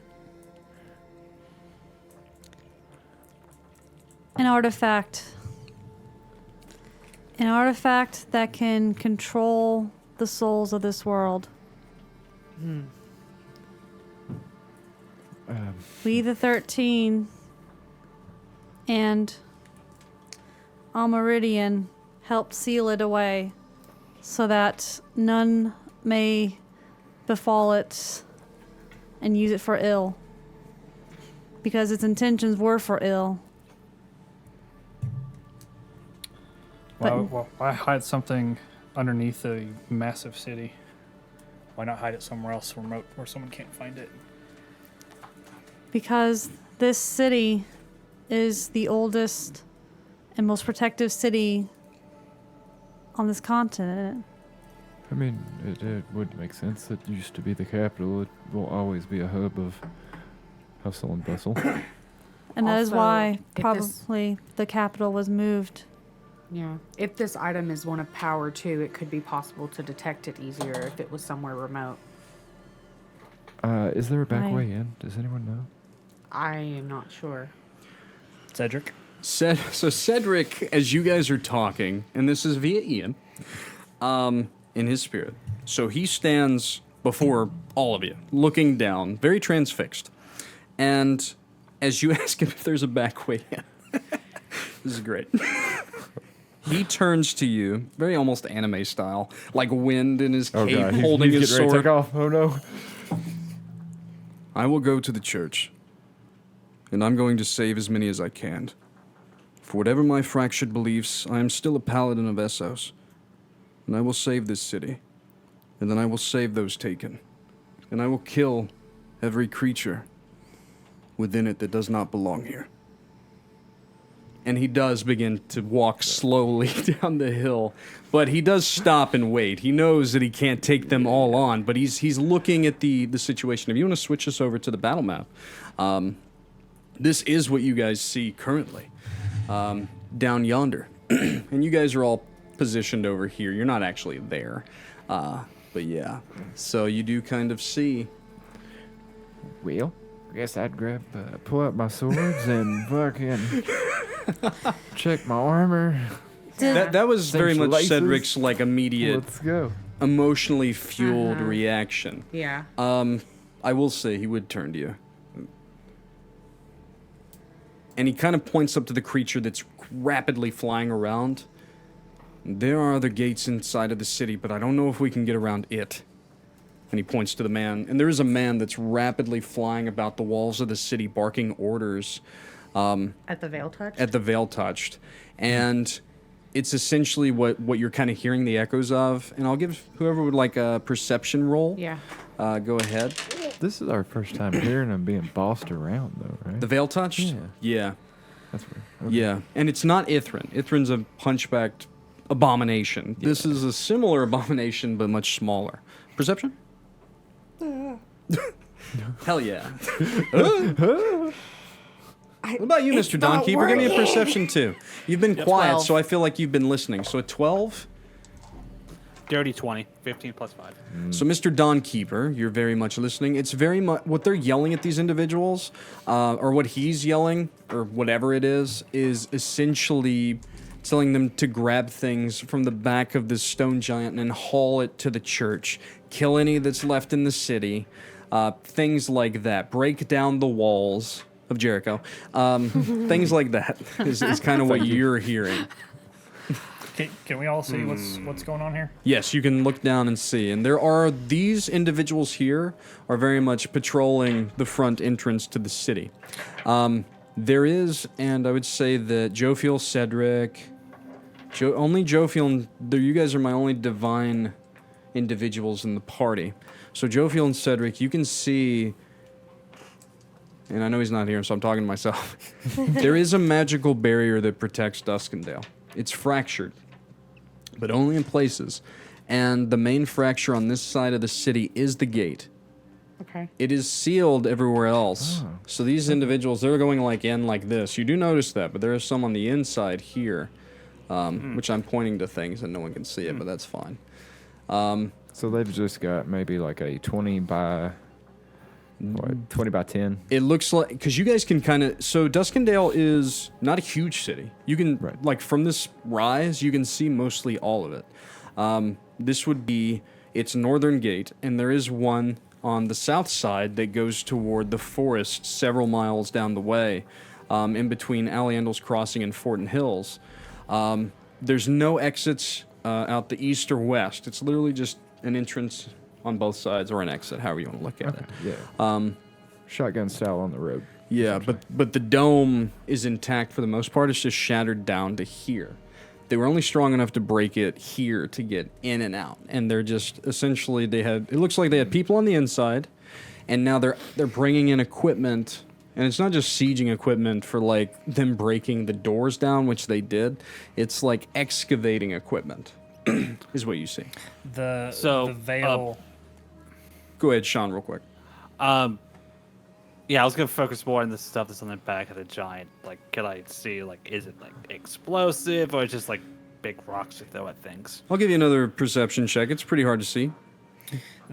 An artifact. An artifact that can control the souls of this world. We, the 13, and Almeridian helped seal it away so that none may befall it and use it for ill. Because its intentions were for ill. Why hide something underneath a massive city? Why not hide it somewhere else remote where someone can't find it? Because this city is the oldest and most protective city on this continent. I mean, it would make sense. It used to be the capital. It will always be a hub of hustle and bustle. And that is Also, why if probably the capital was moved. Yeah. If this item is one of power too, it could be possible to detect it easier if it was somewhere remote. Is there a back Right. way in? Does anyone know? I am not sure. Cedric. So Cedric, as you guys are talking, and this is via Ian, in his spirit. So he stands before all of you, looking down, very transfixed. And as you ask him if there's a back way in, this is great. He turns to you, very almost anime style, like wind in his cape, holding his getting ready to sword. take off. Oh no! I will go to the church, and I'm going to save as many as I can. For whatever my fractured beliefs, I am still a paladin of Essos, and I will save this city, and then I will save those taken, and I will kill every creature within it that does not belong here. And he does begin to walk slowly down the hill, but he does stop and wait. He knows that he can't take them all on, but he's looking at the situation. If you want to switch us over to the battle map, this is what you guys see currently down yonder. And you guys are all positioned over here. You're not actually there, but yeah. So you do kind of see. Well, I guess I'd pull out my swords and fucking check my armor. That was very Cinch much laces. Cedric's like immediate, Let's go. emotionally fueled reaction. Yeah. I will say he would turn to you. And he kind of points up to the creature that's rapidly flying around. There are other gates inside of the city, but I don't know if we can get around it. And he points to the man. And there is a man that's rapidly flying about the walls of the city, barking orders. At the Veiltouched? At the Veiltouched. And it's essentially what you're kind of hearing the echoes of. And I'll give whoever would like a perception roll. Yeah. Go ahead. This is our first time hearing him being bossed around, though, right? The Veiltouched? Yeah. Yeah. That's weird. Okay. Yeah. And it's not Ithran. Ithran's a hunchbacked abomination. This is a similar abomination, but much smaller. Perception? Hell yeah. What about you, Mr. Dawnkeeper? Give me a perception, too. You've been quiet, 12. so I feel like you've been listening. So a 12? Dirty 20. 15 plus 5. So, Mr. Dawnkeeper, you're very much listening. It's very much what they're yelling at these individuals, or what he's yelling, or whatever it is essentially telling them to grab things from the back of this stone giant and haul it to the church, kill any that's left in the city, things like that. Break down the walls of Jericho. Things like that is kind of what you're hearing. Can we all see what's going on here? Yes, you can look down and see. And there are these individuals here are very much patrolling the front entrance to the city. There is, and I would say that Jophiel, Cedric, only Jophiel, and you guys are my only divine individuals in the party. So Jophiel and Cedric, you can see, and I know he's not here, so I'm talking to myself. There is a magical barrier that protects Duskendale. It's fractured, but only in places. And the main fracture on this side of the city is the gate. Okay. It is sealed everywhere else. Oh. So these individuals, they're going like in like this. You do notice that, but there is some on the inside here, which I'm pointing to things and no one can see it, but that's fine. So they've just got maybe like a 20 by 10. It looks like, because you guys can kind of, so Duskendale is not a huge city. You can, Right. like from this rise, you can see mostly all of it. This would be its northern gate, and there is one on the south side that goes toward the forest several miles down the way, in between Aliandal's Crossing and Fortin Hills. There's no exits out the east or west. It's literally just an entrance on both sides, or an exit, however you want to look at it. Yeah. Shotgun style on the road. Yeah, but the dome is intact for the most part. It's just shattered down to here. They were only strong enough to break it here to get in and out, and they're just essentially it looks like they had people on the inside, and now they're bringing in equipment And it's not just sieging equipment for, like, them breaking the doors down, which they did. It's, like, excavating equipment is what you see. The veil... Go ahead, Shawn, real quick. Yeah, I was going to focus more on the stuff that's on the back of the giant. Like, can I see, like, is it, like, explosive or just, like, big rocks to throw at things? I'll give you another perception check. It's pretty hard to see.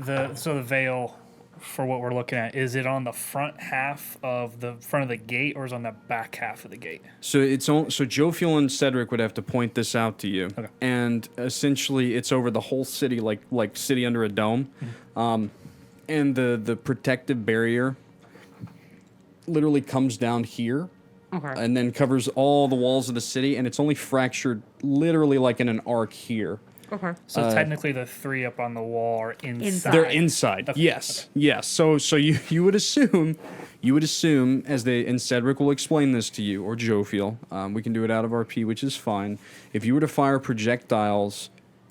So the veil, for what we're looking at, is it on the front half of the front of the gate, or is it on the back half of the gate? So Jophiel and Cedric would have to point this out to you, Okay. and essentially it's over the whole city, like city under a dome, and the protective barrier literally comes down here, and then covers all the walls of the city, and it's only fractured literally like in an arc here. Okay. So technically, the three up on the wall are inside. They're inside. Okay. Yes. Yes. So you would assume, and Cedric will explain this to you, or Jophiel. We can do it out of RP, which is fine. If you were to fire projectiles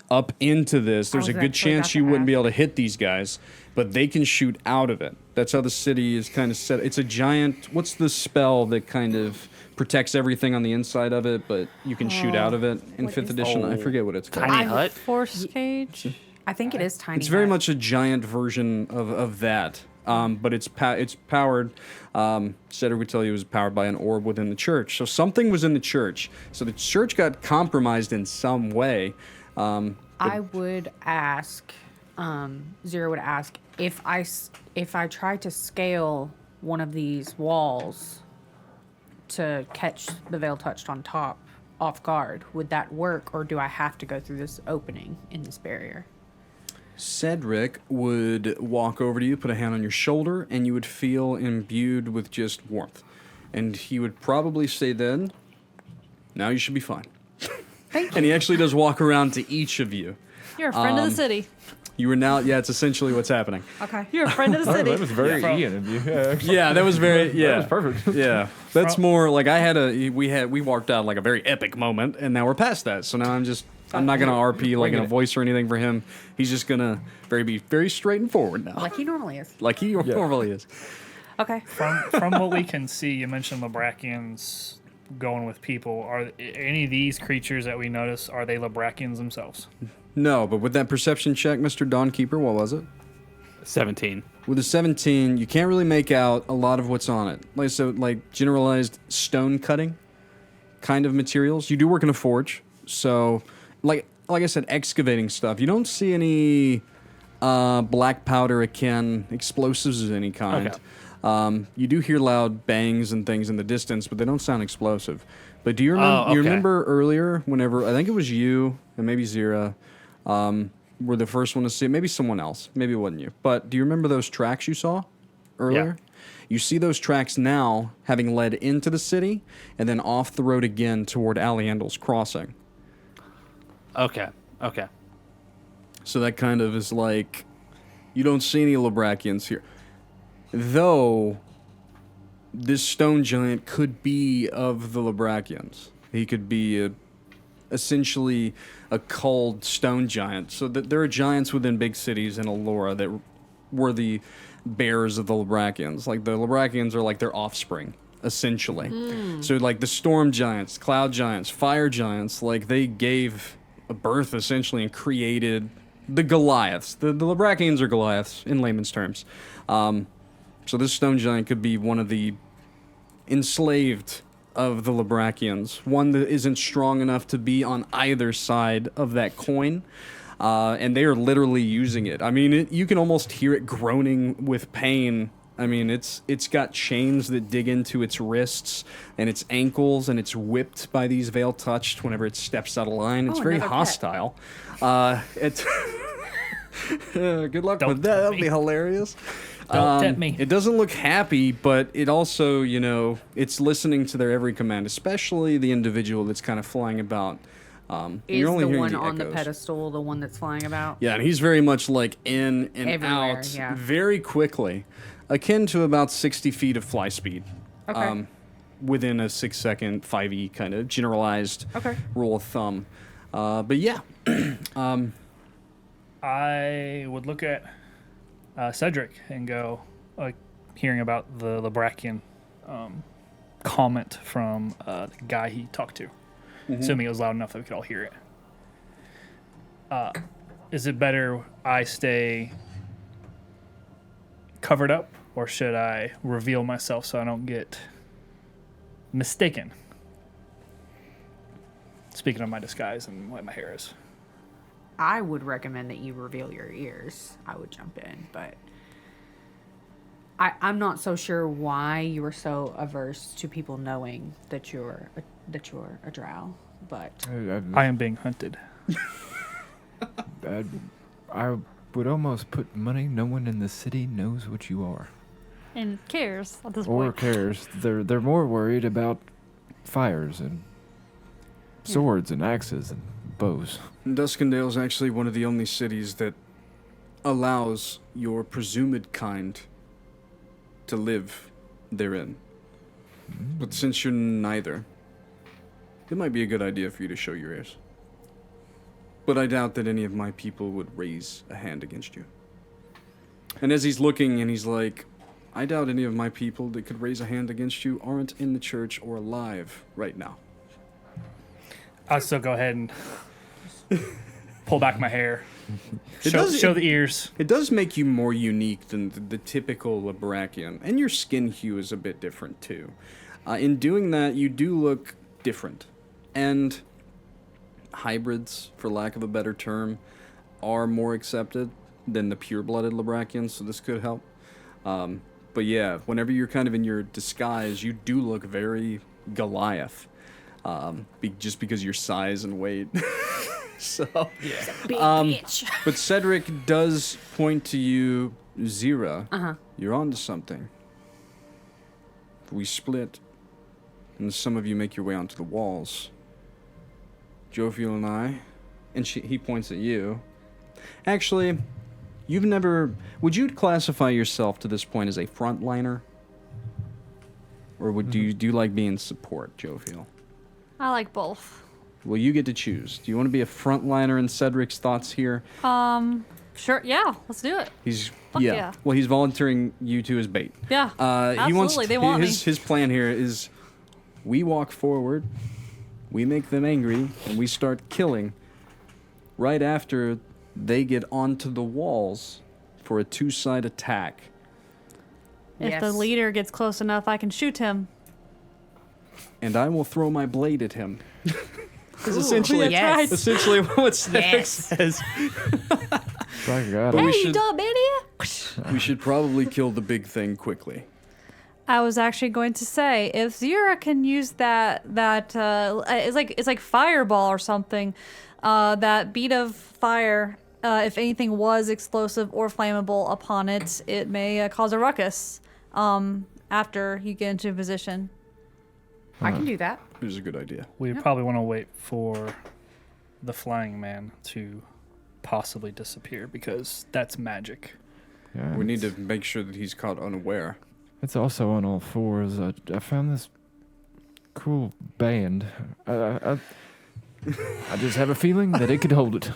up into this, there's a good chance you wouldn't be able to hit these guys, but they can shoot out of it. That's how the city is kind of set. It's a giant. What's the spell that kind of protects everything on the inside of it, but you can shoot out of it in 5th edition? I forget what it's called. Tiny hut? Force cage. I think it is tiny. It's very hut. much a giant version of that, but it's powered. Cedric would tell you it was powered by an orb within the church. So something was in the church. So the church got compromised in some way. I would ask, Xyrra would ask, if I try to scale one of these walls to catch the Veiltouched on top off guard, would that work, or do I have to go through this opening in this barrier? Cedric would walk over to you, put a hand on your shoulder, and you would feel imbued with just warmth. And he would probably say then, now you should be fine. Thank you. And he actually does walk around to each of you. You're a friend of the city. You are now, it's essentially what's happening. Okay. You're a friend of the Oh, city. that was very Ian of you. Yeah, Yeah, that was very, that was perfect. Yeah, that's more like we walked out like a very epic moment, and now we're past that. So now I'm not gonna RP like in a voice or anything for him. He's just gonna be very straight and forward now, Like he normally is. like he normally is. Okay. From what we can see, you mentioned Labrakians going with people. Are any of these creatures that we notice, are they Labrakians themselves? No, but with that perception check, Mr. Dawnkeeper, what was it? 17. With a 17, you can't really make out a lot of what's on it. Like generalized stone cutting kind of materials. You do work in a forge, so like I said, excavating stuff. You don't see any black powder akin explosives of any kind. Okay. You do hear loud bangs and things in the distance, but they don't sound explosive. But do you remember? Oh, okay. You remember earlier, whenever I think it was you and maybe Xyrra, were the first one to see it. Maybe someone else. Maybe it wasn't you. But do you remember those tracks you saw earlier? Yeah. You see those tracks now having led into the city and then off the road again toward Aliandal's Crossing. Okay. So that kind of is like, you don't see any Labrakians here. Though, this stone giant could be of the Labrakians. He could be essentially a culled stone giant. So there are giants within big cities in Alora that were the bearers of the Labrakians. Like, the Labrakians are like their offspring, essentially. So, like, the storm giants, cloud giants, fire giants, like, they gave a birth, essentially, and created the Goliaths. The Labrakians are Goliaths, in layman's terms. So this stone giant could be one of the enslaved of the Labrakians, one that isn't strong enough to be on either side of that coin, and they are literally using it. I mean, you can almost hear it groaning with pain. I mean, it's got chains that dig into its wrists and its ankles, and it's whipped by these Veiltouched whenever it steps out of line. It's very another pet. hostile. It's good luck Don't with that. tempt That'll me. be hilarious. Don't tempt me. It doesn't look happy, but it also, it's listening to their every command, especially the individual that's kind of flying about. Is you're only the hearing one the on the echoes. pedestal the one that's flying about? Yeah, and he's very much like in and Everywhere, out yeah. very quickly, akin to about 60 feet of fly speed. Okay. Within a 6-second 5e kind of generalized rule of thumb. But yeah. I would look at Cedric and go, hearing about the Labrakian comment from the guy he talked to. Assuming it was loud enough that we could all hear it. Is it better I stay covered up, or should I reveal myself so I don't get mistaken? Speaking of my disguise and what my hair is. I would recommend that you reveal your ears. I would jump in, but I'm not so sure why you were so averse to people knowing that you're a drow. But I am being hunted. I would almost put money no one in the city knows what you are. And cares at this Or point. cares. They're more worried about fires and swords and axes and bows. Duskendale is actually one of the only cities that allows your presumed kind to live therein. But since you're neither, it might be a good idea for you to show your ears. But I doubt that any of my people would raise a hand against you. And as he's looking and he's like, I doubt any of my people that could raise a hand against you aren't in the church or alive right now. I'll still go ahead and pull back my hair. It Show the ears. It does make you more unique than the typical Librakian, and your skin hue is a bit different too. In doing that, you do look different. And hybrids, for lack of a better term, are more accepted than the pure-blooded Librakians, so this could help. But yeah, whenever you're kind of in your disguise, you do look very Goliath, just because of your size and weight. So, big bitch. but Cedric does point to you, Xyrra. You're onto something. If we split, and some of you make your way onto the walls, Jophiel and I, and he points at you. Actually, you've never... Would you classify yourself to this point as a frontliner? Or do you like being support, Jophiel? I like both. Well, you get to choose. Do you want to be a frontliner in Cedric's thoughts here? Sure. Yeah, let's do it. He's yeah. Well, he's volunteering you to as bait. Yeah. He wants absolutely. They want me. his plan here is we walk forward, we make them angry, and we start killing right after they get onto the walls for a two-side attack. If the leader gets close enough, I can shoot him. And I will throw my blade at him. Is essentially yes. essentially what Cedric Yes. says. My God. Hey, we you should- dumb idiot! We should probably kill the big thing quickly. I was actually going to say, if Xyrra can use that it's like fireball or something, that bead of fire. If anything was explosive or flammable upon it, it may cause a ruckus. After you get into a position. I can do that. It was a good idea. We probably want to wait for the flying man to possibly disappear because that's magic. Yeah, We need to make sure that he's caught unaware. It's also on all fours. I found this cool band. I just have a feeling that it could hold it.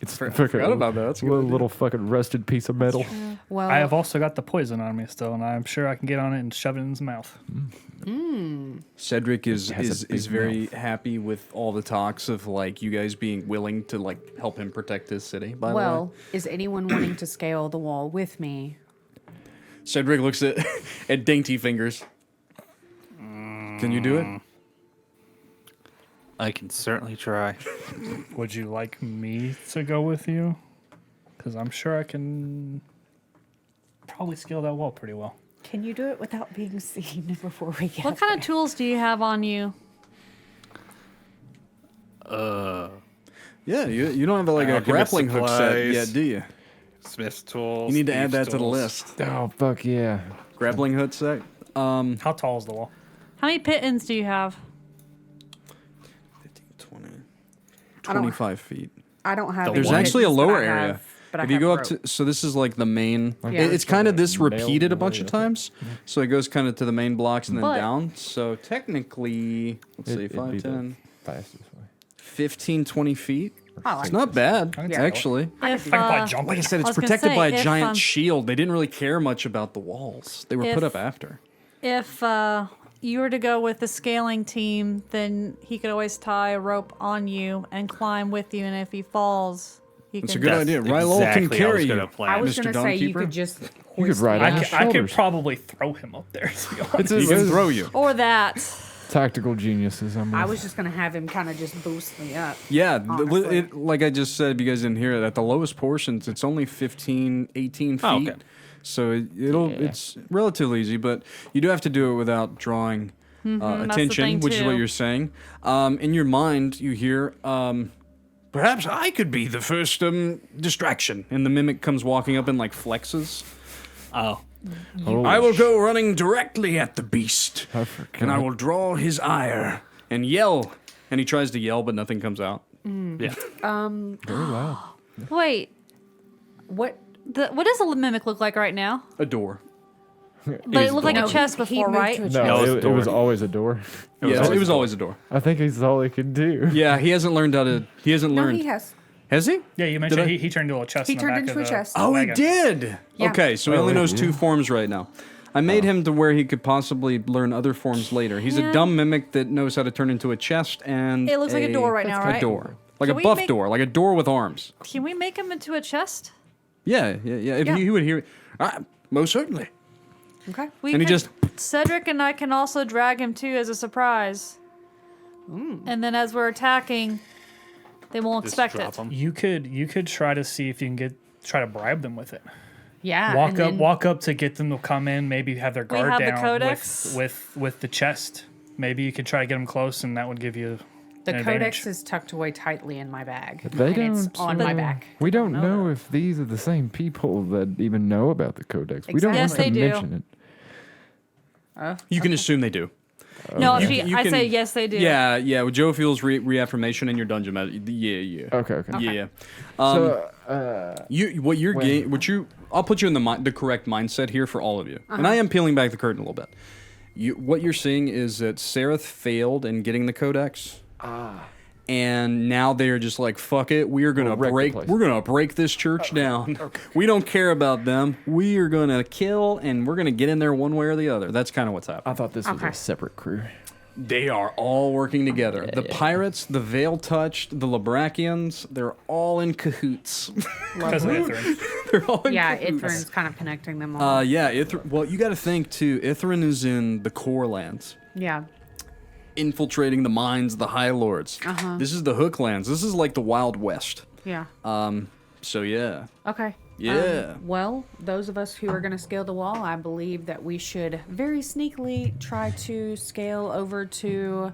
It's forgot about that. That's a good idea. little fucking rusted piece of metal. Well, I have also got the poison on me still, and I'm sure I can get on it and shove it in his mouth. Cedric is has a big very mouth. happy with all the talks of like you guys being willing to like help him protect his city. By the way, is anyone wanting to scale the wall with me? Cedric looks at dainty fingers. Can you do it? I can certainly try. Would you like me to go with you? Because I'm sure I can probably scale that wall pretty well. Can you do it without being seen before we get What kind of tools do you have on you? Yeah, you don't have like a Alchemist grappling hook set supplies. yet, do you? Smith's tools. You need to add thieves' that to the tools. list. Oh, fuck yeah. Grappling hook set. How tall is the wall? How many pit-ins do you have? 15, 20, I don't- 25 feet. I don't have. There's any actually a hits, but lower I have- area. but I If you have go rope. up to, so this is like the main. Yeah. It's kind of this Nailed repeated a the bunch way of up. times, so it goes kind of to the main blocks and then But- down. So technically, let's see, It'd 5, be the 10, fastest way. 15, 20 feet. I like It's not bad, can Yeah. actually. If, I can probably jump. Like I said, I it's was gonna protected say, by a if, giant shield. They didn't really care much about the walls. They were put if- up after. if you were to go with the scaling team, then he could always tie a rope on you and climb with you, and if he falls, you It's can. a good idea. Rylal can carry you. I was Mr. going to say you Dawnkeeper? could just You could hoist ride me on up. his I could shoulders. probably throw him up there. To be honest. He can throw you. Or that. Tactical geniuses. I was just going to have him kind of just boost me up. Yeah, Honestly. like I just said, if you guys didn't hear it, at the lowest portions, it's only 15, 18 feet. Oh, okay. So it's relatively easy, but you do have to do it without drawing the attention, thing, which is what too. you're saying. In your mind, you hear, perhaps I could be the first distraction. And the mimic comes walking up and like flexes. Oh. I will go running directly at the beast, I forgot. and I will draw his ire and yell. And he tries to yell, but nothing comes out. Yeah. Very loud. Wait, What? what does a mimic look like right now? A door. But it looked like No, a chest he before, moved right? to a No, No, it's a it was door. always a door. It was always a door. I think he's all he could do. Yeah, he hasn't learned how to. He hasn't No, learned. he has. Has he? Yeah, you mentioned Did I- he turned into a chest. He in the turned back into of a the chest. Oh, he wagon. did. Yeah. Okay, so he Oh, only wait, knows two yeah. forms right now. I made him to where he could possibly learn other forms later. He's a Yeah. dumb mimic that knows how to turn into a chest and. It looks like a door right now, A right? door, like Can a we buff make- door, like a door with arms. Can we make him into a chest? Yeah. If Yeah. he would hear, most certainly. Okay. We And he could- just- Cedric and I can also drag him too as a surprise. And then as we're attacking, they won't Just expect drop it. 'em. You could try to see if you can try to bribe them with it. Yeah. Walk and up, then- walk up to get them to come in. Maybe have their guard have the down codex. with the chest. Maybe you could try to get them close, and that would give you The an codex advantage. is tucked away tightly in my bag. They and it's don't. on my back. We don't know if these are the same people that even know about the codex. We don't Yes, want to they do. mention it. You can assume they do. No, You- she, you I can- say yes, they do. Yeah. With Jophiel's reaffirmation in your dungeon. Yeah. Okay. Yeah. So, I'll put you in the correct mindset here for all of you. And I am peeling back the curtain a little bit. What you're seeing is that Serith failed in getting the codex. And now they're just like, fuck it, we're gonna We'll wreck the place. we're gonna break this church down. We don't care about them. We are gonna kill, and we're gonna get in there one way or the other. That's kind of what's happening. I thought this was Okay. a separate crew. They are all working together. The pirates, the Veiltouched, the Labrakians, they're all in cahoots. because of Ithran. They're all in Yeah, cahoots. Ithran's kind of connecting them all. Well, you got to think too. Ithran is in the core lands, Yeah. infiltrating the mines of the High Lords. This is the Hook lands. This is like the Wild West. Yeah. So yeah, Okay. Yeah. Well, those of us who are going to scale the wall, I believe that we should very sneakily try to scale over to,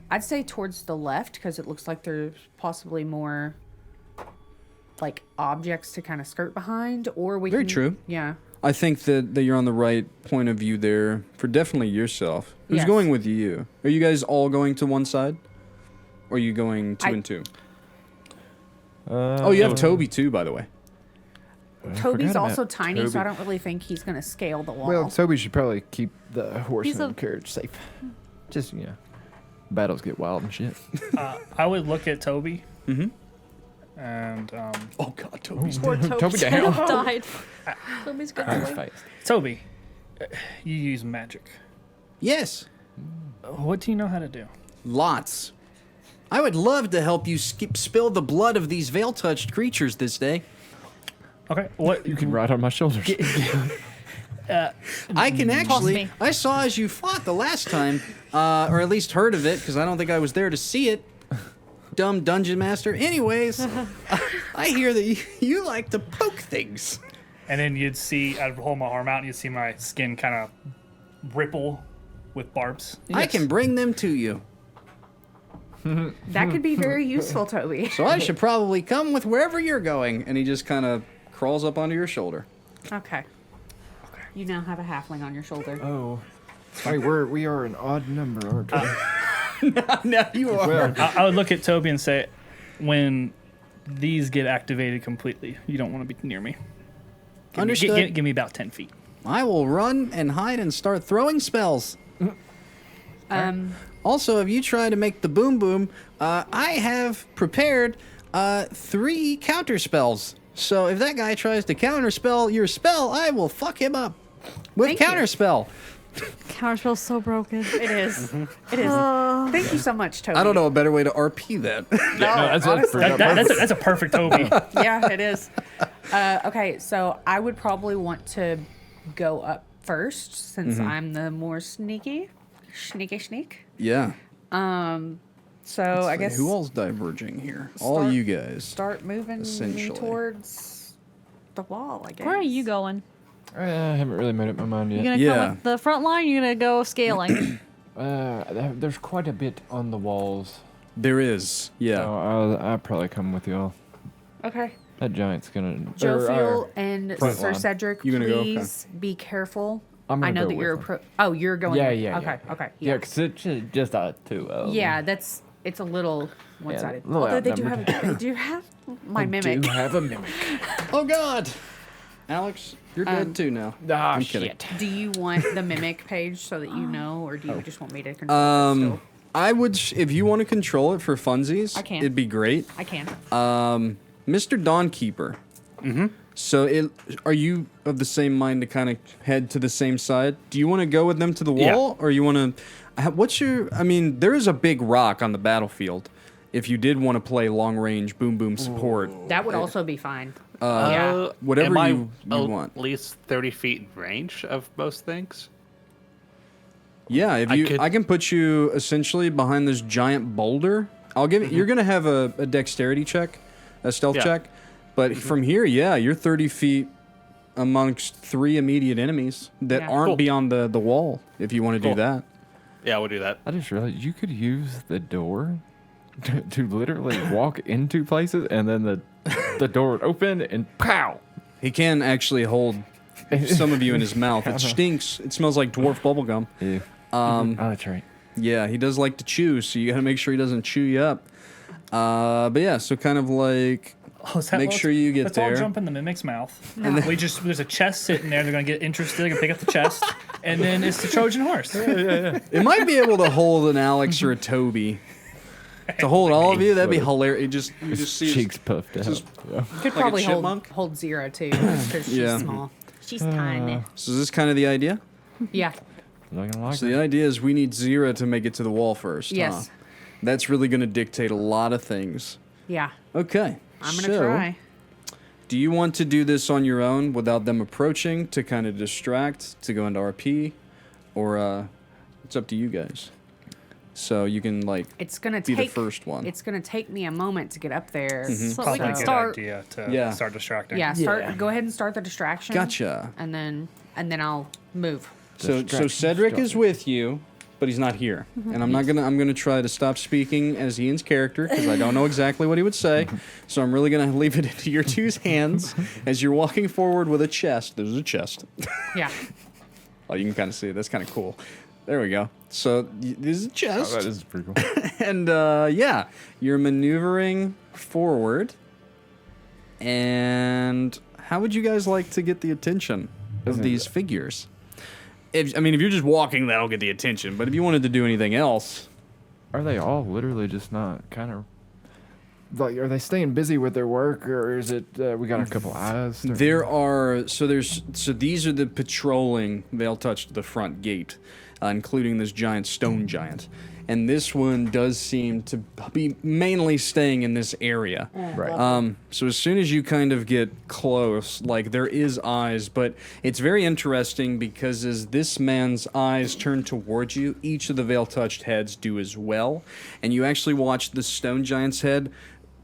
I'd say towards the left, because it looks like there's possibly more like objects to kind of skirt behind, or we Very can, true. Yeah. I think that you're on the right point of view there for definitely yourself. Who's Yes. going with you? Are you guys all going to one side? Or are you going two and two? Oh, you have Toby too, by the way. Toby's forgot also about tiny, so Toby. I don't really think he's going to scale the wall. Well, Toby should probably keep the horse He's and a- carriage safe. Just, battles get wild and shit. I would look at Toby. Mhm. And Oh God, Toby's Poor Toby Toby should down. have died. Toby's good He's away. fast. Toby, you use magic. Yes, What do you know how to do? lots. I would love to help you spill the blood of these veil-touched creatures this day. Okay, what You can ride on my shoulders. I can actually. me. I saw as you fought the last time, or at least heard of it, because I don't think I was there to see it. Dumb dungeon master. Anyways, I hear that you like to poke things. And then you'd see, I'd hold my arm out and you'd see my skin kind of ripple with barbs. I can bring them to you. that could be very useful, Toby. So I should probably come with wherever you're going. And he just kind of crawls up onto your shoulder. Okay. You now have a halfling on your shoulder. Oh. Wait, we are an odd number, aren't we? Now you are. Well, I would look at Toby and say, when these get activated completely, you don't want to be near me. Understood. Give me about 10 feet. I will run and hide and start throwing spells. Also, if you try to make the boom boom, I have prepared 3 counter spells. So if that guy tries to counterspell your spell, I will fuck him up with Thank you. counterspell. Counterspell's so broken. It is. It is. Thank you so much, Toby. I don't know a better way to RP that. That's a perfect Toby. Yeah, it is. Okay, so I would probably want to go up first since I'm the more sneak. Yeah. So I guess Who all's diverging here? All you guys. start moving Essentially. towards the wall. I guess. Where are you going? I haven't really made up my mind You yet. gonna Yeah. come with the front line? You gonna go scaling? There's quite a bit on the walls. There is. Yeah. So I'll probably come with y'all. Okay. That giant's gonna. Jophiel and front Sir line. Cedric, You gonna go? Okay. please be careful. I'm gonna I know go that you're with them. Oh, you're going. Yeah, with- yeah, Okay, yeah. okay. Yeah, because it's just two. Yeah, it's a little one-sided. a little Although they do outnumbered. have my mimic. Do have a mimic. Oh God. Alex, you're dead too now. Ah, I'm kidding. shit. Do you want the mimic page so that you know, or do you just want me to control it still? I would, if you want to control it for funsies, I can. it'd be great. I can. Mr. Dawnkeeper. Mm-hmm. So, are you of the same mind to kind of head to the same side? Do you want to go with them to the wall, or you want to? What's your? I mean, there is a big rock on the battlefield. If you did want to play long range boom boom support, That would also be fine. Yeah. whatever am I you at want. least 30 feet in range of most things? Yeah, if you, I can put you essentially behind this giant boulder. I'll give it. You're gonna have a dexterity check, a stealth check, but from here, yeah, you're 30 feet amongst 3 immediate enemies that Yeah. aren't Cool. beyond the wall. If you want to do Cool. that, Yeah, we'll do that. I just realized you could use the door to literally walk into places, and then the door would open and pow. he can actually hold some of you in his mouth. It stinks. It smells like dwarf bubblegum. Yeah. Oh, that's right. Yeah, he does like to chew, so you gotta make sure he doesn't chew you up. But yeah, so kind of like make sure you get let's there. all jump in the mimic's mouth. And there's a chest sitting there. They're gonna get interested. They're gonna pick up the chest, and then it's the Trojan horse. It might be able to hold an Alex or a Toby. To hold all of you, that'd be hilarious. You just see his- Cheeks puffed out. Yeah. Could Like a probably chipmunk? hold Xyrra too, because she's Yeah. small. She's tiny. So is this kind of the idea? Yeah. Not gonna like So the idea is we need Xyrra to make it to the wall first. Yes. Huh? That's really going to dictate a lot of things. Yeah. Okay. I'm gonna so, try. Do you want to do this on your own without them approaching to kind of distract, to go into RP? Or it's up to you guys. So you can like It's gonna be take the first one. It's gonna take me a moment to get up there. So we Probably a can good start. idea to Yeah. start distracting. Yeah. Start. Yeah. Go ahead and start the distraction. Gotcha. And then I'll move. So Distraction, Cedric is distraction. with you, but he's not here. And I'm gonna try to stop speaking as Ian's character because I don't know exactly what he would say. So I'm really gonna leave it into your two's hands as you're walking forward with a chest. There's a chest. Yeah. Oh, you can kind of see it. That's kind of cool. There we go. So there's a Oh, chest, that is pretty cool. and yeah, you're maneuvering forward. And how would you guys like to get the attention of these figures? If you're just walking, that'll get the attention. But if you wanted to do anything else, Are they all literally just not kind of like? Are they staying busy with their work, or is it we got a couple eyes? these are the patrolling Veiltouched the front gate, including this giant stone giant. And this one does seem to be mainly staying in this area. Right. So as soon as you kind of get close, like there is eyes, but it's very interesting because as this man's eyes turn towards you, each of the Veiltouched heads do as well. And you actually watch the stone giant's head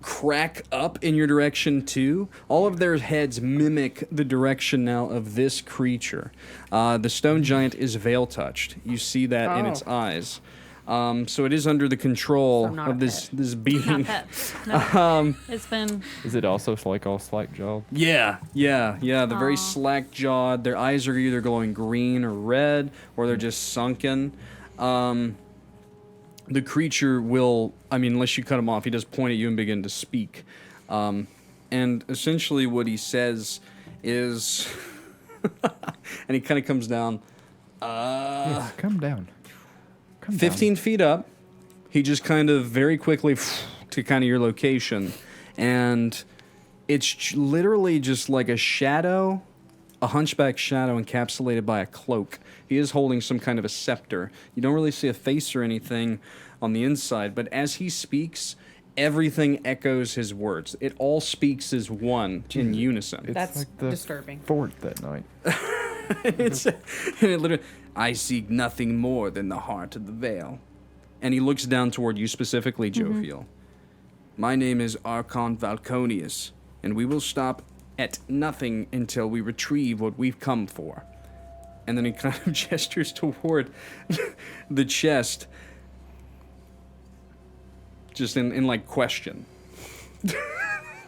crack up in your direction too. All of their heads mimic the direction now of this creature. The stone giant is Veiltouched. You see that in its eyes. So it is under the control So not of a this Not being. pets. No. It's been. Is it also like all slack jawed? Yeah. They're very slack jawed. Their eyes are either glowing green or red, or they're just sunken. The creature will, unless you cut him off, he does point at you and begin to speak. And essentially what he says is, and he kind of comes down. Yes, come down. Come 15 feet up, he just kind of very quickly to kind of your location. And it's literally just like a shadow a hunchback shadow encapsulated by a cloak. He is holding some kind of a scepter. You don't really see a face or anything on the inside, but as he speaks, everything echoes his words. It all speaks as one in unison. It's That's like the disturbing. fort that night. And it literally, I seek nothing more than the heart of the veil. And he looks down toward you specifically, Jophiel. My name is Archon Valconious, and we will stop at nothing until we retrieve what we've come for. And then he kind of gestures toward the chest, just in like question.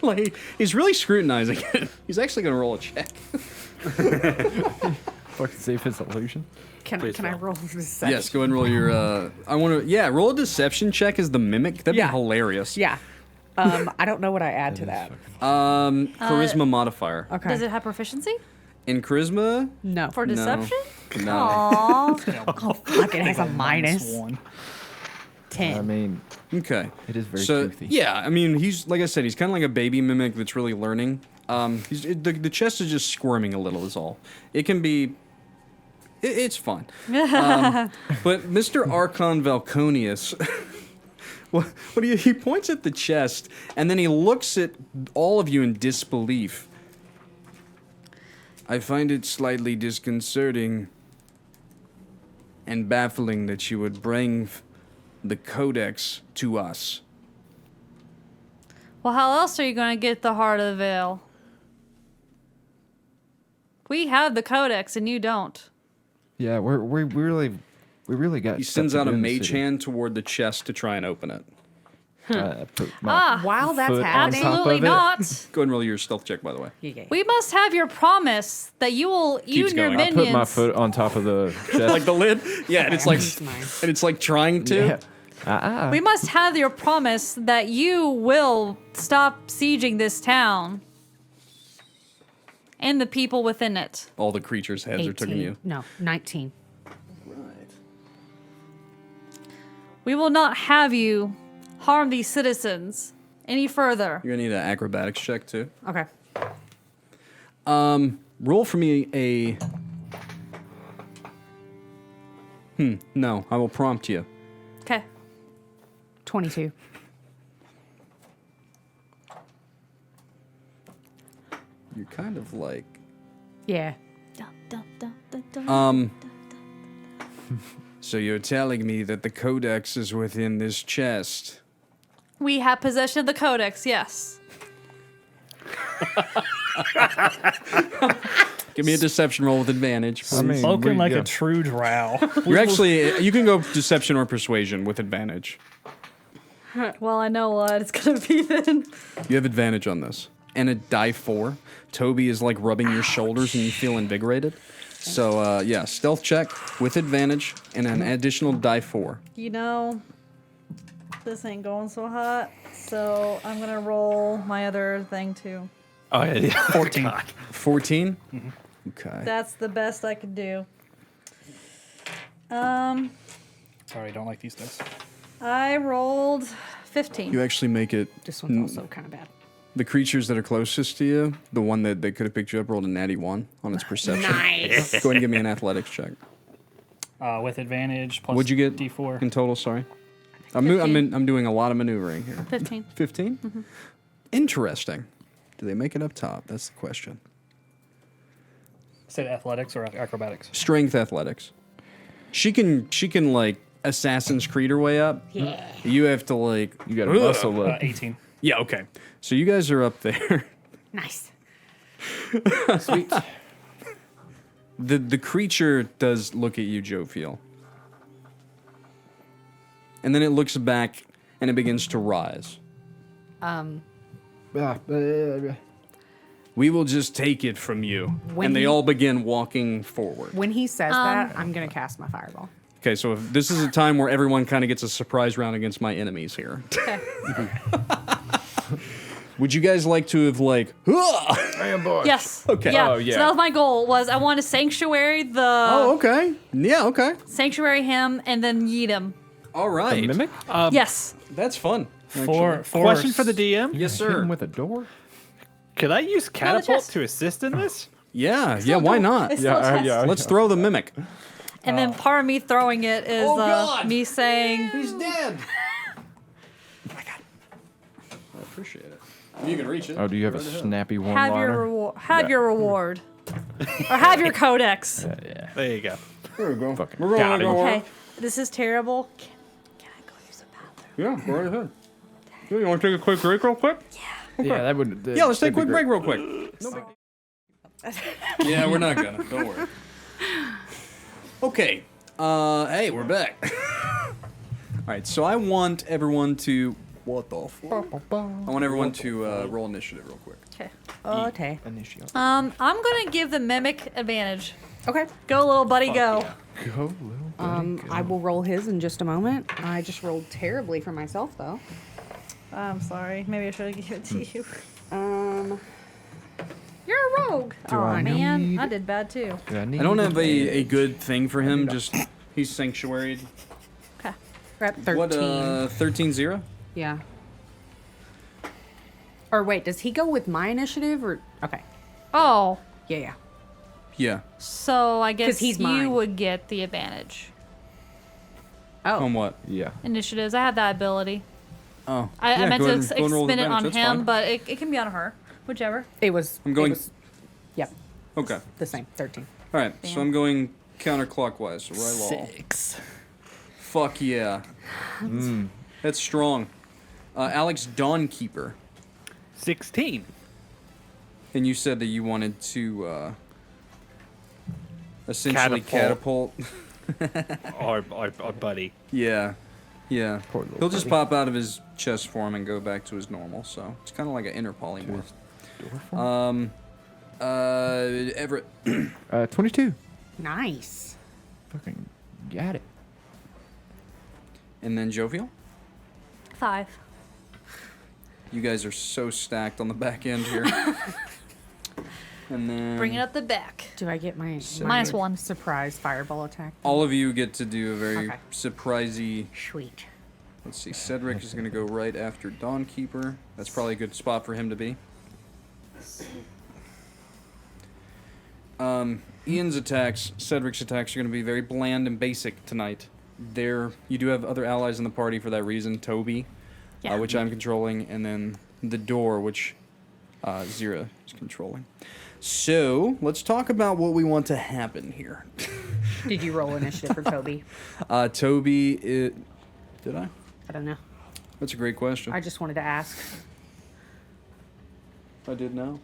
Like, he's really scrutinizing it. He's actually going to roll a check. Fucking see if it's illusion. Can Please I roll. roll deception? Yes, go ahead and roll your. Roll a deception check as the mimic. That'd Yeah. be hilarious. Yeah. I don't know what I add to that. Charisma modifier. Okay. Does it have proficiency In charisma, No. for No. deception? no. Aww. Oh, fuck, it has a minus -1. 10. I mean, Okay. it is very So toothy. yeah, I mean, he's like I said, he's kind of like a baby mimic that's really learning. The chest is just squirming a little, is all. It can be. It's fine. But Mr. Archon Valconious, he points at the chest and then he looks at all of you in disbelief. I find it slightly disconcerting and baffling that you would bring the codex to us. Well, how else are you going to get the heart of the veil? We have the codex and you don't. Yeah, we really got. He stuff sends to out do a in the mage city. hand toward the chest to try and open it. Put my While that's foot on happening, top Absolutely of it. not. Go ahead and roll your stealth check, by the way. We must have your promise that you will, you Keeps and your going. I minions. put my foot on top of the chest. Like the lid? Yeah, and it's like Nice. and it's like trying to. Yeah. We must have your promise that you will stop sieging this town and the people within it. All the creatures' heads are taking you. No, 19. Right. We will not have you harm these citizens any further. You're gonna need an acrobatics check too. Okay. Roll for me a. No, I will prompt you. Okay. 22. You're kind of like. Yeah. So you're telling me that the codex is within this chest? We have possession of the codex, yes. Give me a deception roll with advantage. I mean, Spoken like yeah. a true drow. You're actually. You can go deception or persuasion with advantage. Well, I know what it's going to be then. You have advantage on this. And a die 4. Toby is like rubbing your shoulders and you feel invigorated. So, yeah, stealth check with advantage and an additional die 4. You know, this ain't going so hot, so I'm going to roll my other thing too. Oh yeah, 14. 14? Okay. That's the best I could do. Sorry, I don't like these dice. I rolled 15. You actually make it. This one's also kind of bad. The creatures that are closest to you, the one that could have picked you up, rolled a natty 1 on its perception. Nice. Go ahead and give me an athletics check. With advantage plus What'd you get D4. in total? Sorry. 15. I'm doing a lot of maneuvering here. 15. 15? Interesting. Do they make it up top? That's the question. Say athletics or acrobatics. Strength athletics. She can like Assassin's Creed her way up. Yeah. You have to like You got to muscle up. 18. Yeah, okay. So you guys are up there. Nice. Sweet. The creature does look at you, Jophiel. And then it looks back and it begins to rise. We will just take it from you. When And they he- all begin walking forward. When he says that, I'm going to cast my fireball. Okay, so if this is a time where everyone kind of gets a surprise round against my enemies here. Okay. Would you guys like to have like, Ambush. Yes. Okay. Yeah. Oh, yeah. So that was my goal. Was I want to sanctuary the oh, okay. Yeah, okay. sanctuary him and then yeet him. All right. Mimic? Yes. That's fun. Four. Question for the DM: Yes, Hit him sir. with a door? Could I use the catapult chest. to assist in this? Yeah, why not? It's still a test. Let's throw the mimic. And then part of me throwing it is me saying, He's dead. I appreciate it. You can reach it. Oh, do you have a snappy "Have one-liner? your reward, have your reward, or have your codex." Yeah. There you go. There we go. Fucking We're got going him. to Okay, this is terrible. Can I go use the bathroom? Yeah, go right ahead. You want to take a quick break real quick? Yeah, that would. Yeah, let's take a that'd be quick break great. real quick. Yeah, we're not gonna. Don't worry. Okay. Hey, we're back. All right, so I want everyone to. What the fuck? I want everyone to roll initiative real quick. Okay. Okay. Initial. I'm gonna give the mimic advantage. Okay. Go, little buddy, go. Go, little buddy, go. I will roll his in just a moment. I just rolled terribly for myself, though. I'm sorry. Maybe I should have given it to you. Um, You're a rogue. Do Oh I man, need- I did bad too. Do I don't have a good thing for him. Just he's sanctuaried. Okay. we're at 13. What? 13-0. Yeah. Or wait, does he go with my initiative or? Okay. Oh, Yeah. Yeah. so I guess he's you mine. would get the advantage. Oh. On what? Yeah. Initiatives. I had that ability. Oh. I yeah, meant go to ahead and- go and roll spin it advantage, on that's him, fine. but it can be on her. Whichever. It was. I'm going- It was, yep. Okay. The same. 13. All right. So Bam. I'm going counterclockwise. So Rylal. 6. Fuck yeah. That's strong. Alex Dawnkeeper. 16. And you said that you wanted to essentially catapult. Our buddy. Yeah. Yeah. Poor little He'll just buddy. pop out of his chest form and go back to his normal. So it's kind of like an inner polymorph. Everett. 22. Nice. Fucking got it. And then Jophiel. 5. You guys are so stacked on the back end here. And then Bring it up the back. Do I get my Minus 1. surprise fireball attack? all of you get to do a very Okay. surprisey. Sweet. Let's see. Cedric is going to go right after Dawnkeeper. That's probably a good spot for him to be. Ian's attacks, Cedric's attacks are going to be very bland and basic tonight. You do have other allies in the party for that reason. Toby, Yeah. which I'm controlling, and then the door, which Xyrra is controlling. So let's talk about what we want to happen here. Did you roll initiative for Toby? Toby, did I? I don't know. That's a great question. I just wanted to ask. I did know.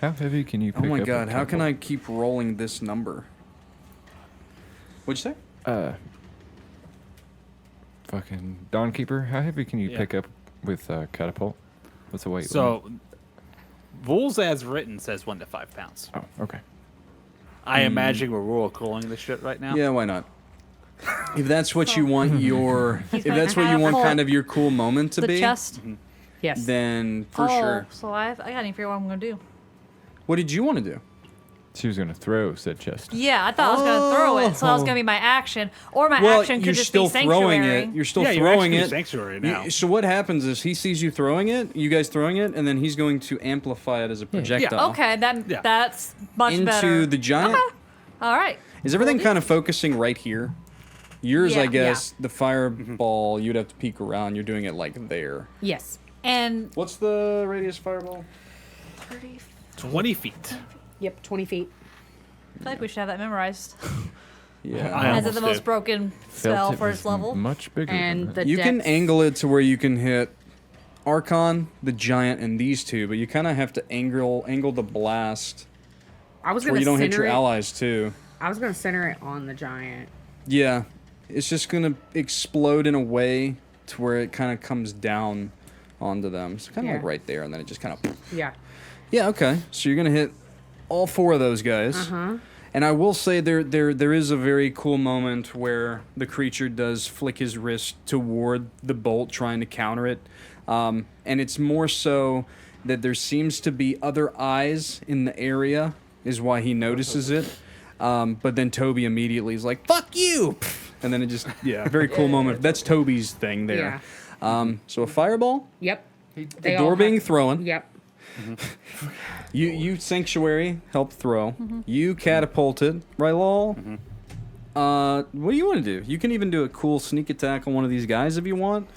How heavy can you pick Oh my up a god, how can catapult? I keep rolling this number? What'd you say? Fucking Dawnkeeper, how heavy can you Yeah. pick up with catapult? What's the weight limit? So, rules as written says 1 to 5 pounds. Oh, okay. I imagine we're rule calling this shit right now. Yeah, why not? If that's what you want your, if gonna that's what you want catapult kind of your cool moment to The be, chest. Yes. then for sure. So I gotta figure out what I'm gonna do. What did you want to do? She was gonna throw said chest. Yeah, I thought I was gonna throw it, so that was gonna be my action, or my action you're could just still be sanctuary. throwing it. You're still Yeah, you're throwing actually it. sanctuary now. So what happens is he sees you throwing it, you guys throwing it, and then he's going to amplify it as a projectile Okay, Yeah. that's much into better. the giant. All right. Is everything kind of focusing right here? Yours, Yeah. I guess, the fireball, you'd have to peek around. You're doing it like there. Yes. And What's the radius fireball? 20 feet. Yep. 20 feet. I feel like we should have that memorized. Yeah. I As it the almost most did. broken Felt spell it for was its level. much bigger. And than the You can dex- angle it to where you can hit Archon, the giant, and these two, but you kind of have to angle the blast I was where gonna you don't hit center your it. allies too. I was gonna center it on the giant. Yeah, it's just gonna explode in a way to where it kind of comes down onto them. It's kind of Yeah. like right there, and then it just kind of. Yeah. Yeah. Okay. So you're gonna hit all 4 of those guys. And I will say there is a very cool moment where the creature does flick his wrist toward the bolt, trying to counter it. And it's more so that there seems to be other eyes in the area, is why he notices it. But then Toby immediately is like, "Fuck you!" And then it just, very cool moment. That's Toby's thing there. So a fireball, Yep. the door being thrown. Yep. You sanctuary help throw. You catapulted. Rylal. What do you want to do? You can even do a cool sneak attack on one of these guys if you want.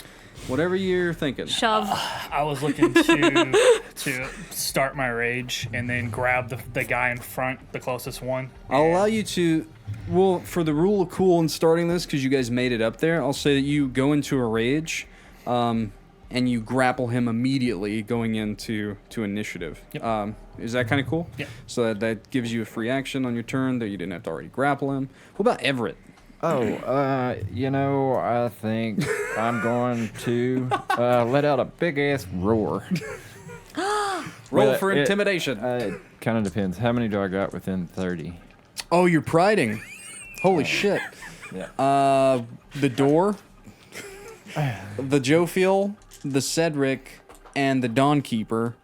Whatever you're thinking. Shove. I was looking to start my rage and then grab the guy in front, the closest one. I'll allow you to. Well, for the rule of cool in starting this, because you guys made it up there, I'll say that you go into a rage, and you grapple him immediately going into initiative. Yep. Is that kind of cool? Yeah. So that gives you a free action on your turn that you didn't have to already grapple him. What about Everett? I think I'm going to let out a big ass roar. Roll Well, for intimidation. It kind of depends. How many do I got within 30? Oh, you're priding. Holy shit. Yeah. The door, the Jophiel, the Cedric, and the Dawnkeeper.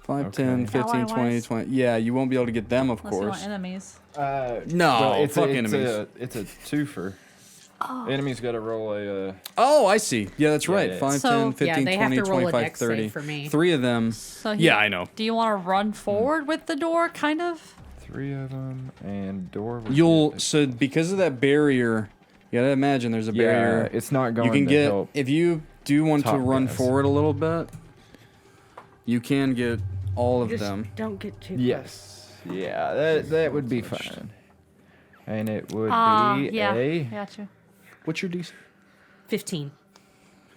5, 10, 15, 20, Ally-wise? 20. Yeah, you won't be able to get them, of Unless you want course. enemies. No, fuck enemies. It's a twofer. Enemies got to roll a. Oh, I see. Yeah, that's right. yeah. 5, So- 10, 15, they have 20, to roll a 25, dex save 30. for me. 3 of them. So Yeah, I know. Do you want to run forward with the door, kind of? 3 of them and door. would be You'll a- so because of that barrier, you gotta imagine there's a Yeah, barrier. it's not going You can to get help. if you do want to top run guys. forward a little bit, you can get all of them. Don't get too Yes. Yeah, that would be fine. And it would be Yeah. a Got you. What's your DC? 15.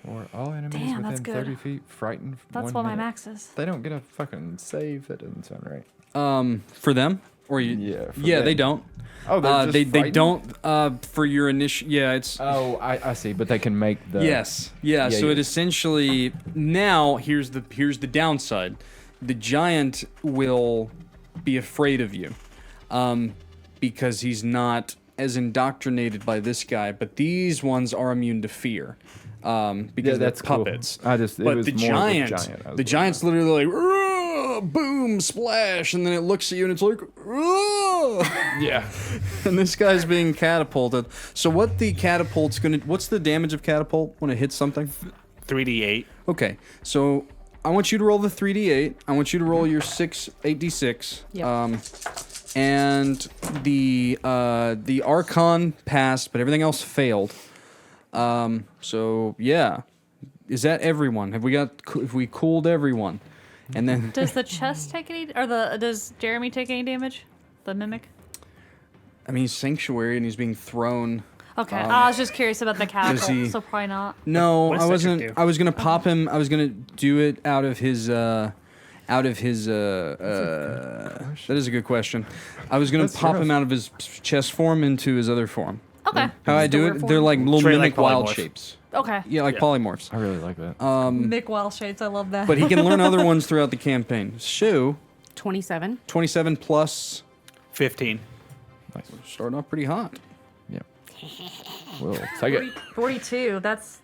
for all enemies Damn, that's within good. 30 feet, frightened. That's 1 what my minute. max is. They don't get a fucking save. That doesn't sound right. For them or you? Yeah, for Yeah, they them. don't. Oh, they're just they frightened? don't. For your initial. Yeah, it's. Oh, I see. But they can make the. Yes. Yeah. So yeah. it essentially now here's the downside. The giant will be afraid of you, because he's not as indoctrinated by this guy. But these ones are immune to fear, because Yeah, that's they're cool. puppets. I just. It But was the more giant, of a giant. I was the giant's literally like, "Rah!" Boom, splash, and then it looks at you and it's like, "Rah!" Yeah. And this guy's being catapulted. So what the catapult's gonna? What's the damage of catapult when it hits something? 3d8. Okay, so I want you to roll the 3d8. I want you to roll your 8d6. Yep. And the Archon passed, but everything else failed. So yeah, is that everyone? Have we cooled everyone? And then Does the chest take any, or does Jeremy take any damage? The mimic. I mean, he's sanctuary and he's being thrown. Okay, I was just curious about the he- catapult, so probably not. No, What does I Cedric wasn't. do? I was gonna pop him. I was gonna do it out of his. That is a good question. I was gonna That's pop rough. him out of his chest form into his other form. Okay. How I His do door it? form? They're like little Straight mimic like wild polymorph. shapes. Okay. Yeah, like Yeah. polymorphs. I really like that. Mick Wild Shades, I love that. But he can learn other ones throughout the campaign. Shu, 27. 27 plus, 15. starting off pretty hot. Yeah. We'll take it. 42. That's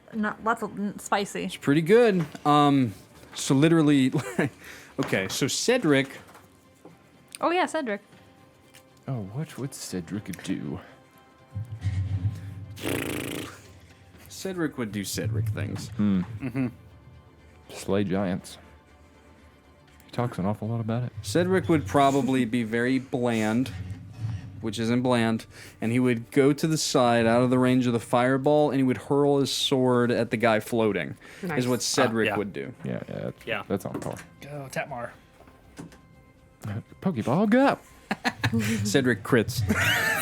spicy. It's pretty good. So literally, okay. So Cedric, Oh yeah, Cedric. Oh, what would Cedric do? Cedric would do Cedric things. Slay giants. He talks an awful lot about it. Cedric would probably be very bland, which isn't bland, and he would go to the side out of the range of the fireball, and he would hurl his sword at the guy floating. Is Nice. what Cedric yeah. would do. Yeah, Yeah. That's on par. Go, Tatmar. Pokeball, go! Cedric crits.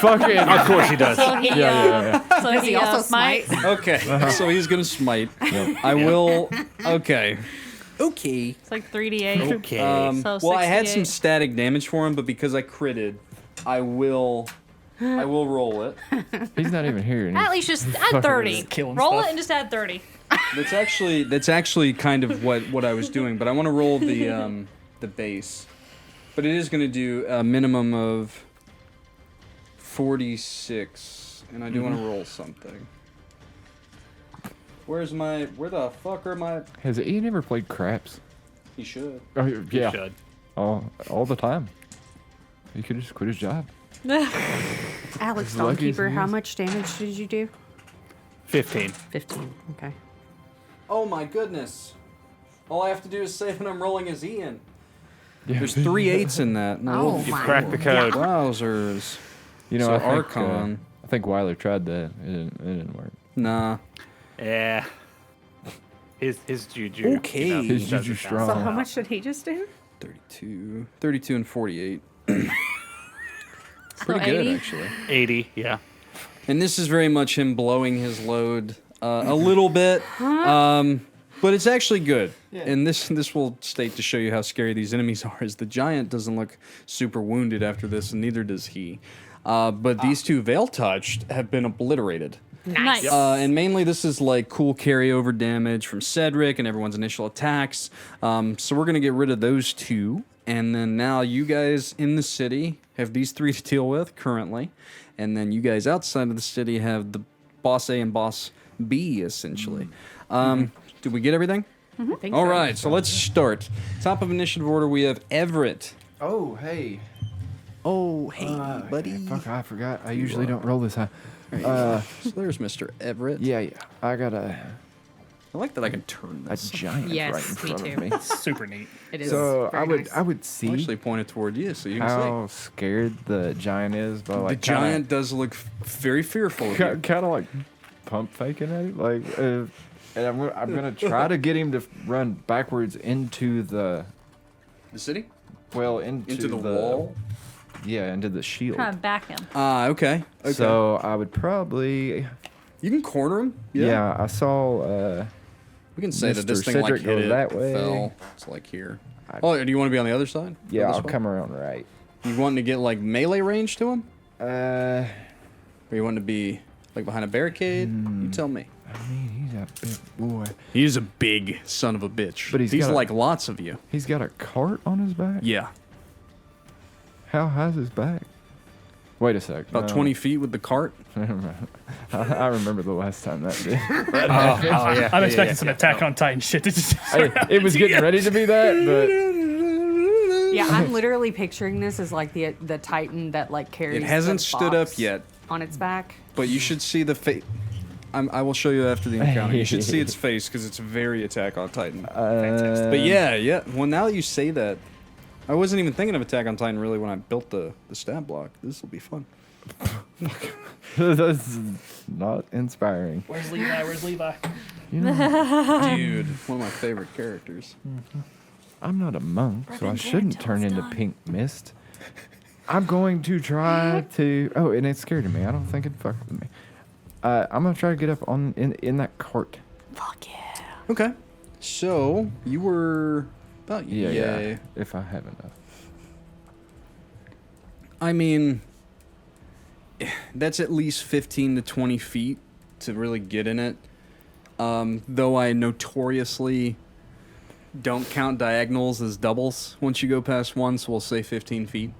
Fucking. Of course he does. So he, Yeah. so Does he he also smite. smite? Okay, so he's gonna smite. I will. Okay. Okay. It's like 3d8. Okay. So Well, I had some 68. static damage for him, but because I critted, I will roll it. He's not even here. and At he's least just fucking add 30. just killing Roll stuff. it and just add 30. That's actually kind of what I was doing, but I want to roll the base. But it is going to do a minimum of 46, and I do want to roll something. Where the fuck are my? Has Ian ever played craps? He should. Oh, yeah. Should. All the time. He could just quit his job. Alex lucky as Dawnkeeper, he how is. much damage did you do? 15. 15. Okay. Oh my goodness! All I have to do is say that I'm rolling as Ian. There's 3 8s in that. No, Oh, my. Crack the code. wowzers. You know, So I think, Archon. I think Weiler tried that. It didn't work. Nah. Yeah. His juju. Okay. His doesn't juju sound strong. So so how well. much did he just do? 32 and 48. Pretty good, 80? actually. 80. Yeah. And this is very much him blowing his load a little bit, but it's actually good. And this will state to show you how scary these enemies are. Is the giant doesn't look super wounded after this, and neither does he. But these two Veiltouched have been obliterated. Nice. And mainly this is like cool carryover damage from Cedric and everyone's initial attacks. So we're going to get rid of those two. And then now you guys in the city have these 3 to deal with currently. And then you guys outside of the city have the boss A and boss B, essentially. Did we get everything? I think All so. right, so let's start. Top of initiative order, we have Everett. Oh, hey. Oh, hey, buddy. Fuck, I forgot. I usually don't roll this high. So there's Mr. Everett. Yeah. I got a I like that I can turn this. giant Yes, right in me front too. of me. Super neat. It is. So very I would nice. I would I'll see actually point it toward you so you can how scared the giant is, but see. like The giant does look very fearful of you. kind of like pump faking at it, like. And I'm gonna try to get him to run backwards into the The city? into the wall? Yeah, into the shield. Trying to back him. Okay. So I would probably You can corner him. yeah. I saw We can say that this Mr. thing Cedric like hit goes it, that way. fell. It's like here. I- Oh, do you want to be on the other side? yeah. Or this I'll one? come around right. You wanting to get like melee range to him? Uh, Or you want to be like behind a barricade? You tell me. I mean he's a big boy. He's a big son of a bitch. But he's he's got a- like lots of you. He's got a cart on his back. Yeah. How high's his back? Wait a sec. About no. 20 feet with the cart. I remember the last time that did. Oh, yeah. I'm expecting some Attack on Titan shit to just. It was getting ready to be that, but Yeah, I'm literally picturing this as like the Titan that like carries. It hasn't the stood up box yet, on its back. but you should see the face. I will show you after the encounter. You should see its face because it's very Attack on Titan. But yeah. Well, now that you say that, I wasn't even thinking of Attack on Titan really when I built the stat block. This will be fun. That's not inspiring. Where's Levi? Where's Levi? You know, Dude, one of my favorite characters. I'm not a monk, so I Brother shouldn't Jared, turn till it's into done. pink mist. I'm going to try to. Oh, and it's scared of me. I don't think it fucked with me. I'm gonna try to get up on in that cart. Fuck yeah. Okay. So you were about Yeah. If I have enough. I mean, that's at least 15 to 20 feet to really get in it. Though I notoriously don't count diagonals as doubles once you go past one, so we'll say 15 feet.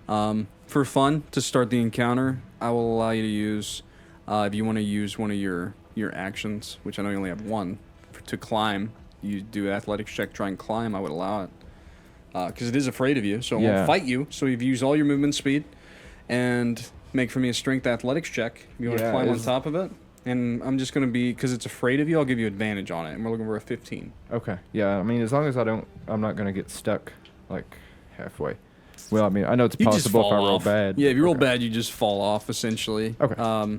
For fun, to start the encounter, I will allow you to use, if you want to use one of your actions, which I know you only have one, to climb. You do athletics check, try and climb, I would allow it. Because it is afraid of you, so it Yeah. won't fight you. So you've used all your movement speed, and make for me a strength athletics check. You want to Yeah, climb on is- top of it, and I'm just gonna be because it's afraid of you. I'll give you advantage on it, and we're looking for a 15. Okay. Yeah. I mean, as long as I'm not gonna get stuck like halfway. Well, I mean, I know it's You just possible if fall I roll off. bad. Yeah, if you roll Okay. bad, you just fall off essentially. Okay.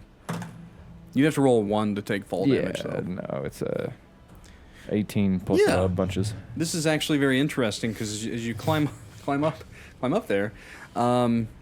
You have to roll 1 to take fall damage. Yeah. Though. No, it's 18 plus Yeah. bunches. This is actually very interesting because as you climb up there,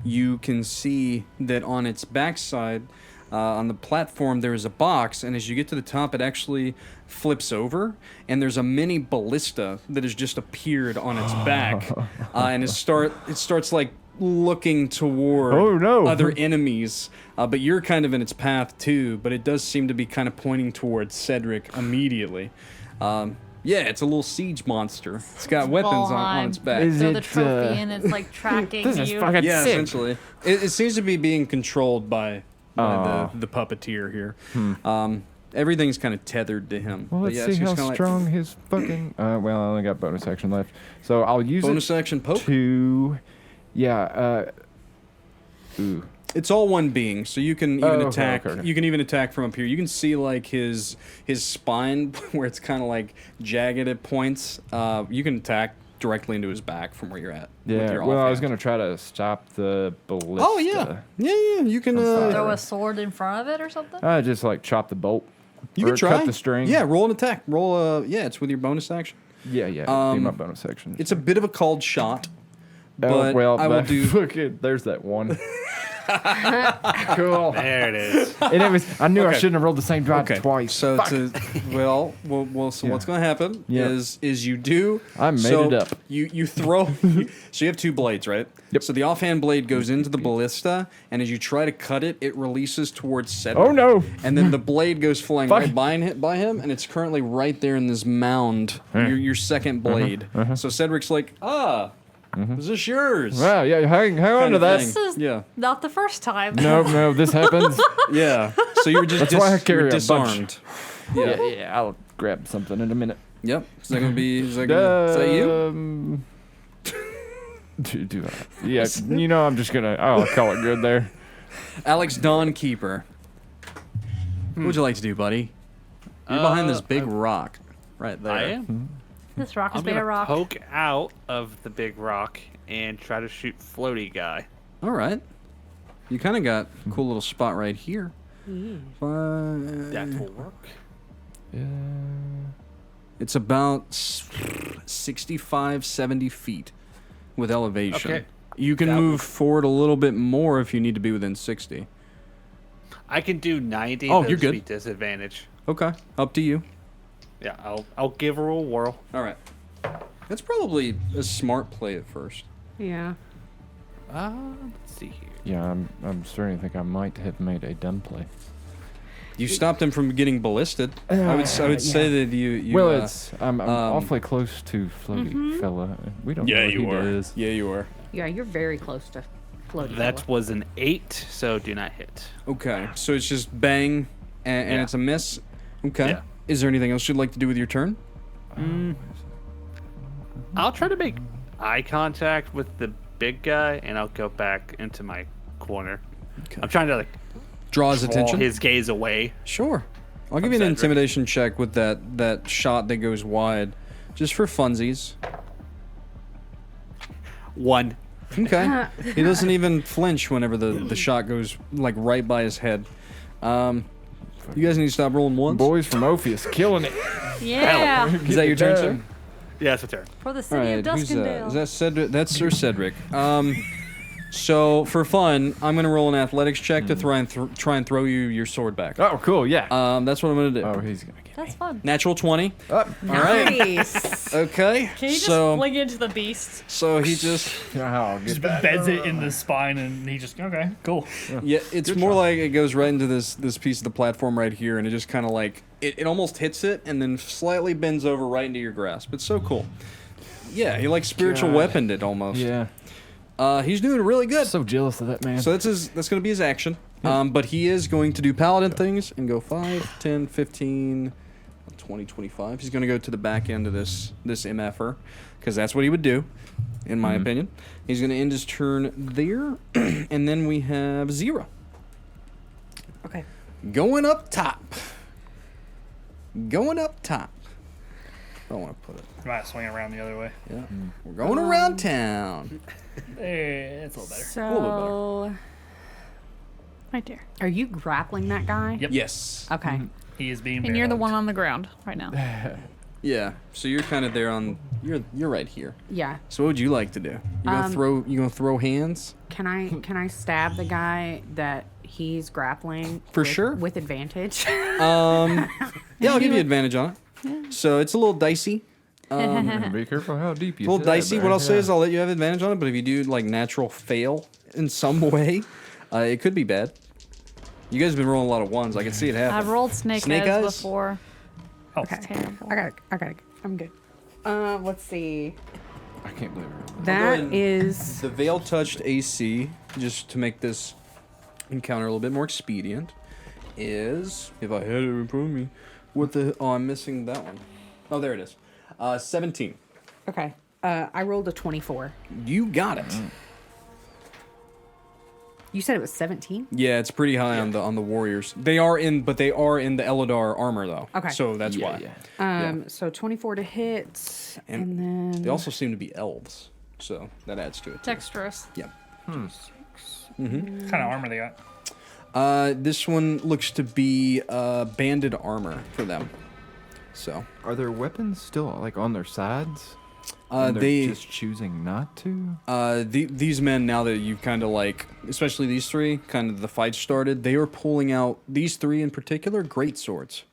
you can see that on its backside, on the platform, there is a box, and as you get to the top, it actually flips over, and there's a mini ballista that has just appeared on its back, and it starts like looking toward Oh, no. other enemies, but you're kind of in its path too. But it does seem to be kind of pointing towards Cedric immediately. Yeah, it's a little siege monster. It's got weapons on its back. Is Throw the it, trophy in, it's like tracking This is you. fucking Yeah, sick. essentially. It seems to be being controlled by the puppeteer here. Everything's kind of tethered to him. Well, But let's yeah, see it's how just kinda strong his fucking. Well, I only got bonus action left, so I'll use bonus it action poke. to. Yeah. Ooh. It's all one being, so you can even Oh, okay, attack. okay. You can even attack from up here. You can see like his spine where it's kind of like jagged at points. You can attack directly into his back from where you're at. with Yeah. your Well, I was offhand. gonna try to stop the ballista. Oh yeah. You can. Throw a sword in front of it or something? I just like chop the bolt. You or can try. cut the string. Yeah, roll an attack. Roll. Yeah, it's with your bonus action. Yeah. Be my bonus section. It's a bit of a called shot, Oh, but well, I will that- do. fucking- there's that one. Cool. There it is. And it was. I knew I Okay. shouldn't have rolled the same die Okay, twice. so Fuck. so what's going to happen Yeah. is you do. I made so it up. You throw. So you have two blades, right? Yep. So the offhand blade goes into the ballista, and as you try to cut it, it releases towards Cedric. Oh no! And then the blade goes flying Fuck. right by him, and it's currently right there in this mound. Your second blade. So Cedric's like, is this yours? Wow. Yeah. Hang on Kind to of that. thing. This is Yeah. not the first time. No. This happens. Yeah. So you're just That's why I carry you're a bunch. disarmed. Yeah. I'll grab something in a minute. Yep. Is that gonna be? Is that you? Do I? Yeah. You know, I'm just gonna. I'll call it good there. Alex Dawnkeeper. What would you like to do, buddy? You're behind this big rock, right there. I am. This rock is I'm made gonna of rock. poke out of the big rock and try to shoot floaty guy. All right. You kind of got a cool little spot right here. That will work. Yeah. It's about 65, 70 feet with elevation. Okay. You can That move forward a little bit more if you need to be within 60. I can do 90. Oh, but you're it'll good. be disadvantage. Okay. Up to you. Yeah, I'll give her a whirl. All right. That's probably a smart play at first. Yeah. Let's see here. Yeah. I'm starting to think I might have made a dumb play. You stopped him from getting ballisted. I would say that you Well, I'm awfully close to floaty fella. We don't know what he does. Yeah, you are. Yeah, you're very close to floating. That was an 8, so do not hit. Okay, so it's just bang, and Yeah. it's a miss. Okay. Yeah. Is there anything else you'd like to do with your turn? I'll try to make eye contact with the big guy, and I'll go back into my corner. Okay. I'm trying to like Draw his draw attention. his gaze away. Sure. I'll give you an Cedric. intimidation check with that shot that goes wide, just for funsies. 1. Okay. He doesn't even flinch whenever the shot goes like right by his head. You guys need to stop rolling ones. Boys from Ophius killing it. Yeah. Is that your turn, sir? Yeah, it's a turn. For the All city of right. Who's that? Duskendale. Is that Cedric? That's Sir Cedric. So for fun, I'm gonna roll an athletics check to try and throw you your sword back. Oh, cool. Yeah. That's what I'm gonna do. Oh, he's gonna get That's fun. Natural 20. up. Nice. Okay. Can you just so fling into the beast? so he just I'll get Just that. beds it in the spine, and he just okay, cool. yeah. It's more like it goes right into this piece of the platform right here, and it just kind of like it almost hits it and then slightly bends over right into your grasp. It's so cool. Yeah, he like spiritual God. weaponed it almost. Yeah. He's doing really good. So jealous of that man. So that's going to be his action. But he is going to do paladin things and go 5, 10, 15, 20, 25. He's going to go to the back end of this MFer because that's what he would do, in my opinion. He's going to end his turn there. And then we have Xyrra. Okay. Going up top. Going up top. I don't want to put it. I might swing around the other way. Yeah. We're going around town. There, it's a little better. So, Right there. are you grappling that guy? Yep. Yes. Okay. He is being. And you're the hugged. one on the ground right now. Yeah. So you're kind of there on. You're right here. Yeah. So what would you like to do? You gonna throw hands? Can I stab the guy that he's grappling? For sure. With advantage. Yeah, I'll give you advantage on it. So it's a little dicey. Be careful how deep you. A little dicey. What I'll say is I'll let you have advantage on it, but if you do like natural fail in some way, it could be bad. You guys have been rolling a lot of ones. I can see it happen. I've rolled snake Snake eyes eyes? before. Oh, Okay. Terrible. I got it. I'm good. Let's see. I can't believe it. That and- is The Veiltouched AC, just to make this encounter a little bit more expedient, is if I had it in front of me. What the? Oh, I'm missing that one. Oh, there it is. 17. okay. I rolled a 24. You got it. You said it was 17? Yeah, it's pretty high on the warriors. They are in the Eldar armor though. Okay. So that's why. Yeah. So 24 to hit, And and then They also seem to be elves, so that adds to it. Too. Dexterous. Yeah. What kind of armor they got? This one looks to be banded armor for them. So Are their weapons still like on their sides? And they're they just choosing not to. these men, now that you've kind of like, especially these three, kind of the fight started, they are pulling out, these three in particular, great swords.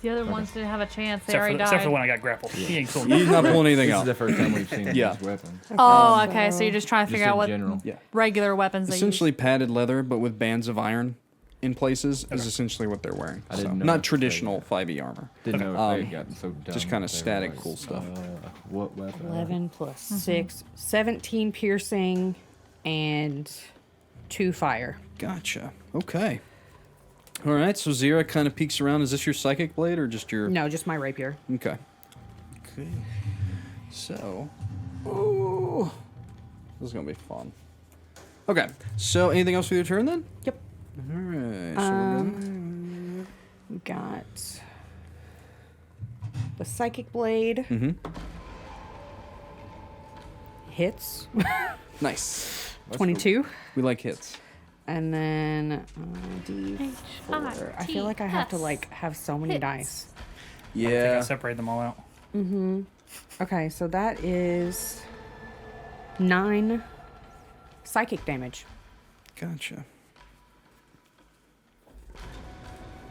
The other ones didn't have a chance. They Except already for, died. except for when I got grappled. He ain't cool. He's not pulling anything This is out. the first time we've seen Yeah. these weapons. Oh, okay. So you're just trying to Just figure out in what general. Yeah. regular weapons they use. Essentially padded leather, but with bands of iron in places, is essentially what they're wearing. I So, didn't know not if traditional 5e armor. Didn't know if Um, they had gotten so dumb. just kinda that they were static like, cool stuff. What weapon? 11 plus 6, 17 piercing, and 2 fire. Gotcha. Okay. All right, so Xyrra kind of peeks around. Is this your psychic blade or just your... No, just my rapier. Okay. Okay. So... Ooh. This is going to be fun. Okay, so anything else for your turn then? Yep. All right, so we're gonna... Got the psychic blade. Mm-hmm. Hits. Nice. 22. We like hits. And then D4. I feel like I have to like have so many Hits. dice. I think I Yeah. separated them all out. Okay, so that is 9 psychic damage. Gotcha.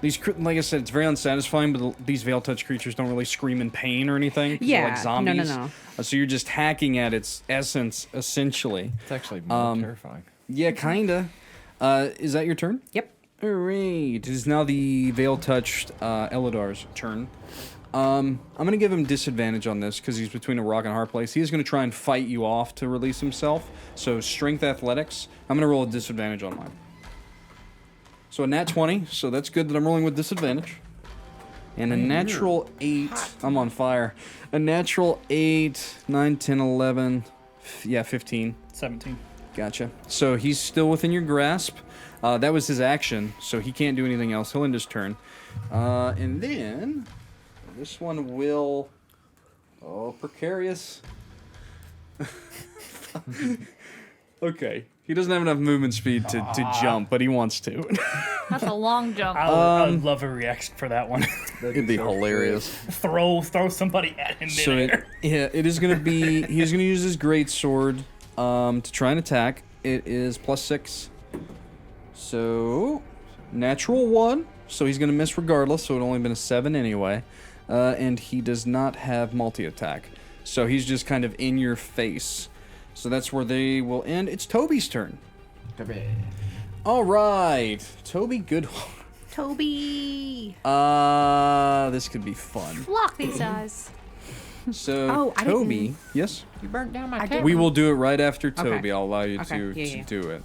These, like I said, it's very unsatisfying, but these Veiltouched creatures don't really scream in pain or anything. 'Cause they're Yeah, like zombies. no. So you're just hacking at its essence, essentially. It's actually more terrifying. Yeah, kinda. Is that your turn? Yep. Alright. It is now the Veiltouched Elidar's turn. I'm gonna give him disadvantage on this because he's between a rock and a hard place. He is gonna try and fight you off to release himself. So strength athletics. I'm gonna roll a disadvantage on mine. So a nat 20, so that's good that I'm rolling with disadvantage. And a natural 8, I'm on fire. A natural 8, 9, 10, 11, yeah, 15. 17. Gotcha. So he's still within your grasp. That was his action, so he can't do anything else. He'll end his turn. And then this one will... Oh, precarious. Okay. He doesn't have enough movement speed to jump, but he wants to. That's a long jump. I would love a reaction for that one. It'd be hilarious. throw somebody at him So midair. it is going to be... He's going to use his great sword to try and attack. It is +6. So, natural 1. So he's going to miss regardless, so it only been a 7 anyway. And he does not have multi-attack. So he's just kind of in your face. So that's where they will end. It's Toby's turn. All right. Toby Goodhart. Toby. This could be fun. Block these eyes. So, Oh, I Toby... didn't- Yes? You burnt down my table. We will do it right after Toby. Okay. I'll allow you Okay, to yeah. do it.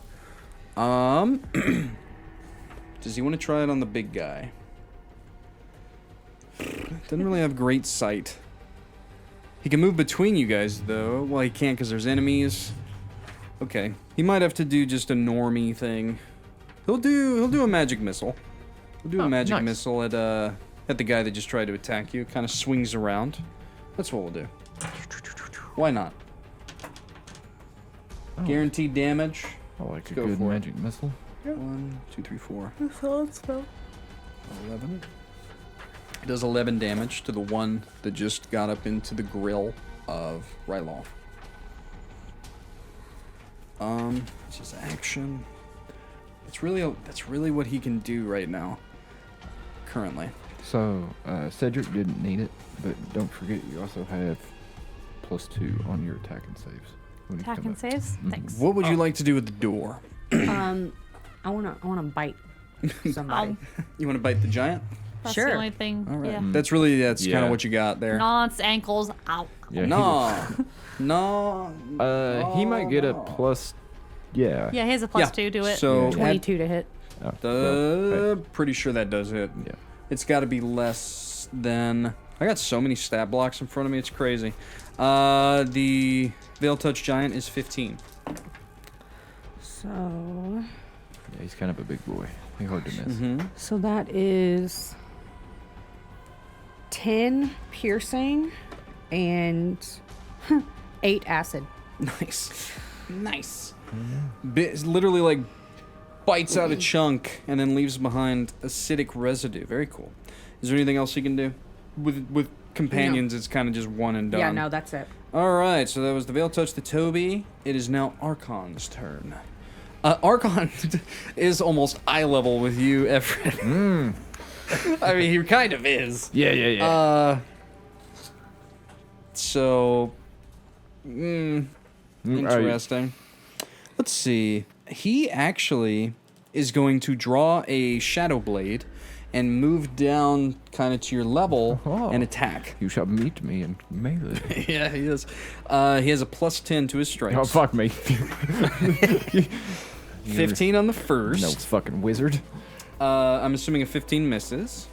Does he want to try it on the big guy? Doesn't really have great sight. He can move between you guys, though. Well, he can't because there's enemies. Okay. He might have to do just a normie thing. He'll do a magic missile. He'll do a magic nice. missile at the guy that just tried to attack you. Kind of swings around. That's what we'll do. Why not? Oh. Guaranteed damage. I like a go good for it. magic missile. 1, 2, 3, 4. 11. It does 11 damage to the one that just got up into the grill of Rylal. It's his action. That's really what he can do right now. Currently. So, Cedric didn't need it, but don't forget you also have +2 on your attack and saves. when you Attack come and up. saves. Thanks. What would you like to do with the door? I wanna bite somebody. You want to bite the giant? That's Sure. the only thing. All right. Yeah. That's kind Yeah. of what you got there. Nonce ankles. Ow. Yeah, No. he might get a plus. Yeah. Yeah, he has a +2 to it. So, 22 to hit. Oh, okay. pretty sure that does hit. Yeah. It's got to be less than... I got so many stat blocks in front of me, it's crazy. The Veiltouched Giant is 15. So, Yeah, he's kind of a big boy. He's hard to miss. so that is 10 piercing and 8 acid. Nice. Literally like bites out a chunk and then leaves behind acidic residue. Very cool. Is there anything else you can do? With companions, it's kind of just one and done. Yeah, no, that's it. All right, so that was the Veiltouched, the Toby. It is now Archon's turn. Archon is almost eye level with you, Everett. I mean, he kind of is. Yeah. So, interesting. Let's see. He actually is going to draw a Shadow Blade and move down kind of to your level and attack. You shall meet me in melee. Yeah, he is. He has a +10 to his strikes. Oh, fuck me. 15 on the first. No fucking wizard. I'm assuming a 15 misses.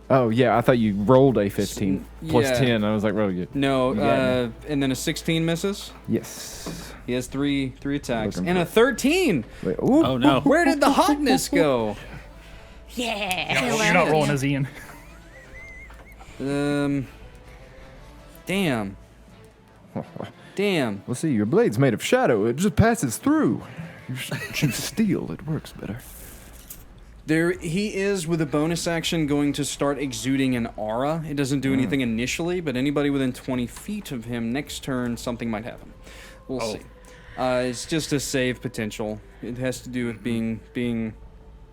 Oh, yeah, I thought you rolled a 15 plus yeah. 10. I was like, well, good. No, Yeah, and then a 16 misses. Yes. He has three attacks. Looking And a for- 13! Wait, ooh. Oh no. Where did the hotness go? You're not rolling as Ian. Damn. Damn. Well, see, your blade's made of shadow. It just passes through. You choose steel. It works better. He is, with a bonus action, going to start exuding an aura. It doesn't do anything initially, but anybody within 20 feet of him, next turn, something might happen. We'll see. It's just a save potential. It has to do with being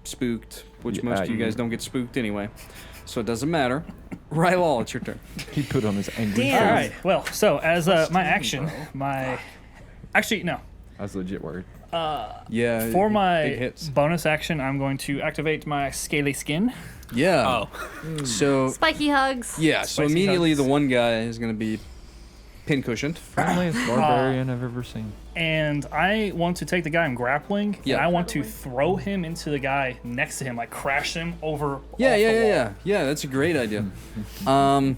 spooked, which most of you guys don't get spooked anyway. So it doesn't matter. Rylal, it's your turn. He put on his angry All face. right. Well, so as my action, actually no. I was legit worried. Yeah. For big my hits. bonus action, I'm going to activate my scaly skin. Yeah. So Spiky hugs. yeah. So Spicy immediately hugs. the one guy is going to be pincushioned. Friendliest barbarian I've ever seen. And I want to take the guy I'm grappling, Yeah. and I want to throw him into the guy next to him, like crash him over. Yeah, off the wall. yeah. That's a great idea. I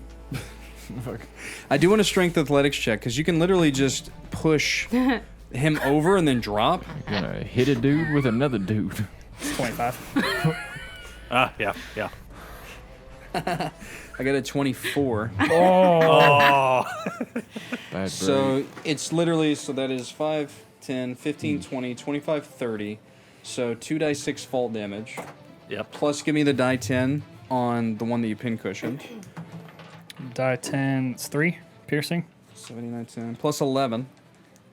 do want a strength athletics check because you can literally just push him over and then drop. You're gonna hit a dude with another dude. 25. Yeah. I got a 24. Oh. Bad So it's literally, so that is 5, 10, 15, 20, 25, 30. So 2d6 fall damage. Yep. Plus give me the die 10 on the one that you pincushioned. Die 10, it's 3 piercing. 79, 10. Plus 11.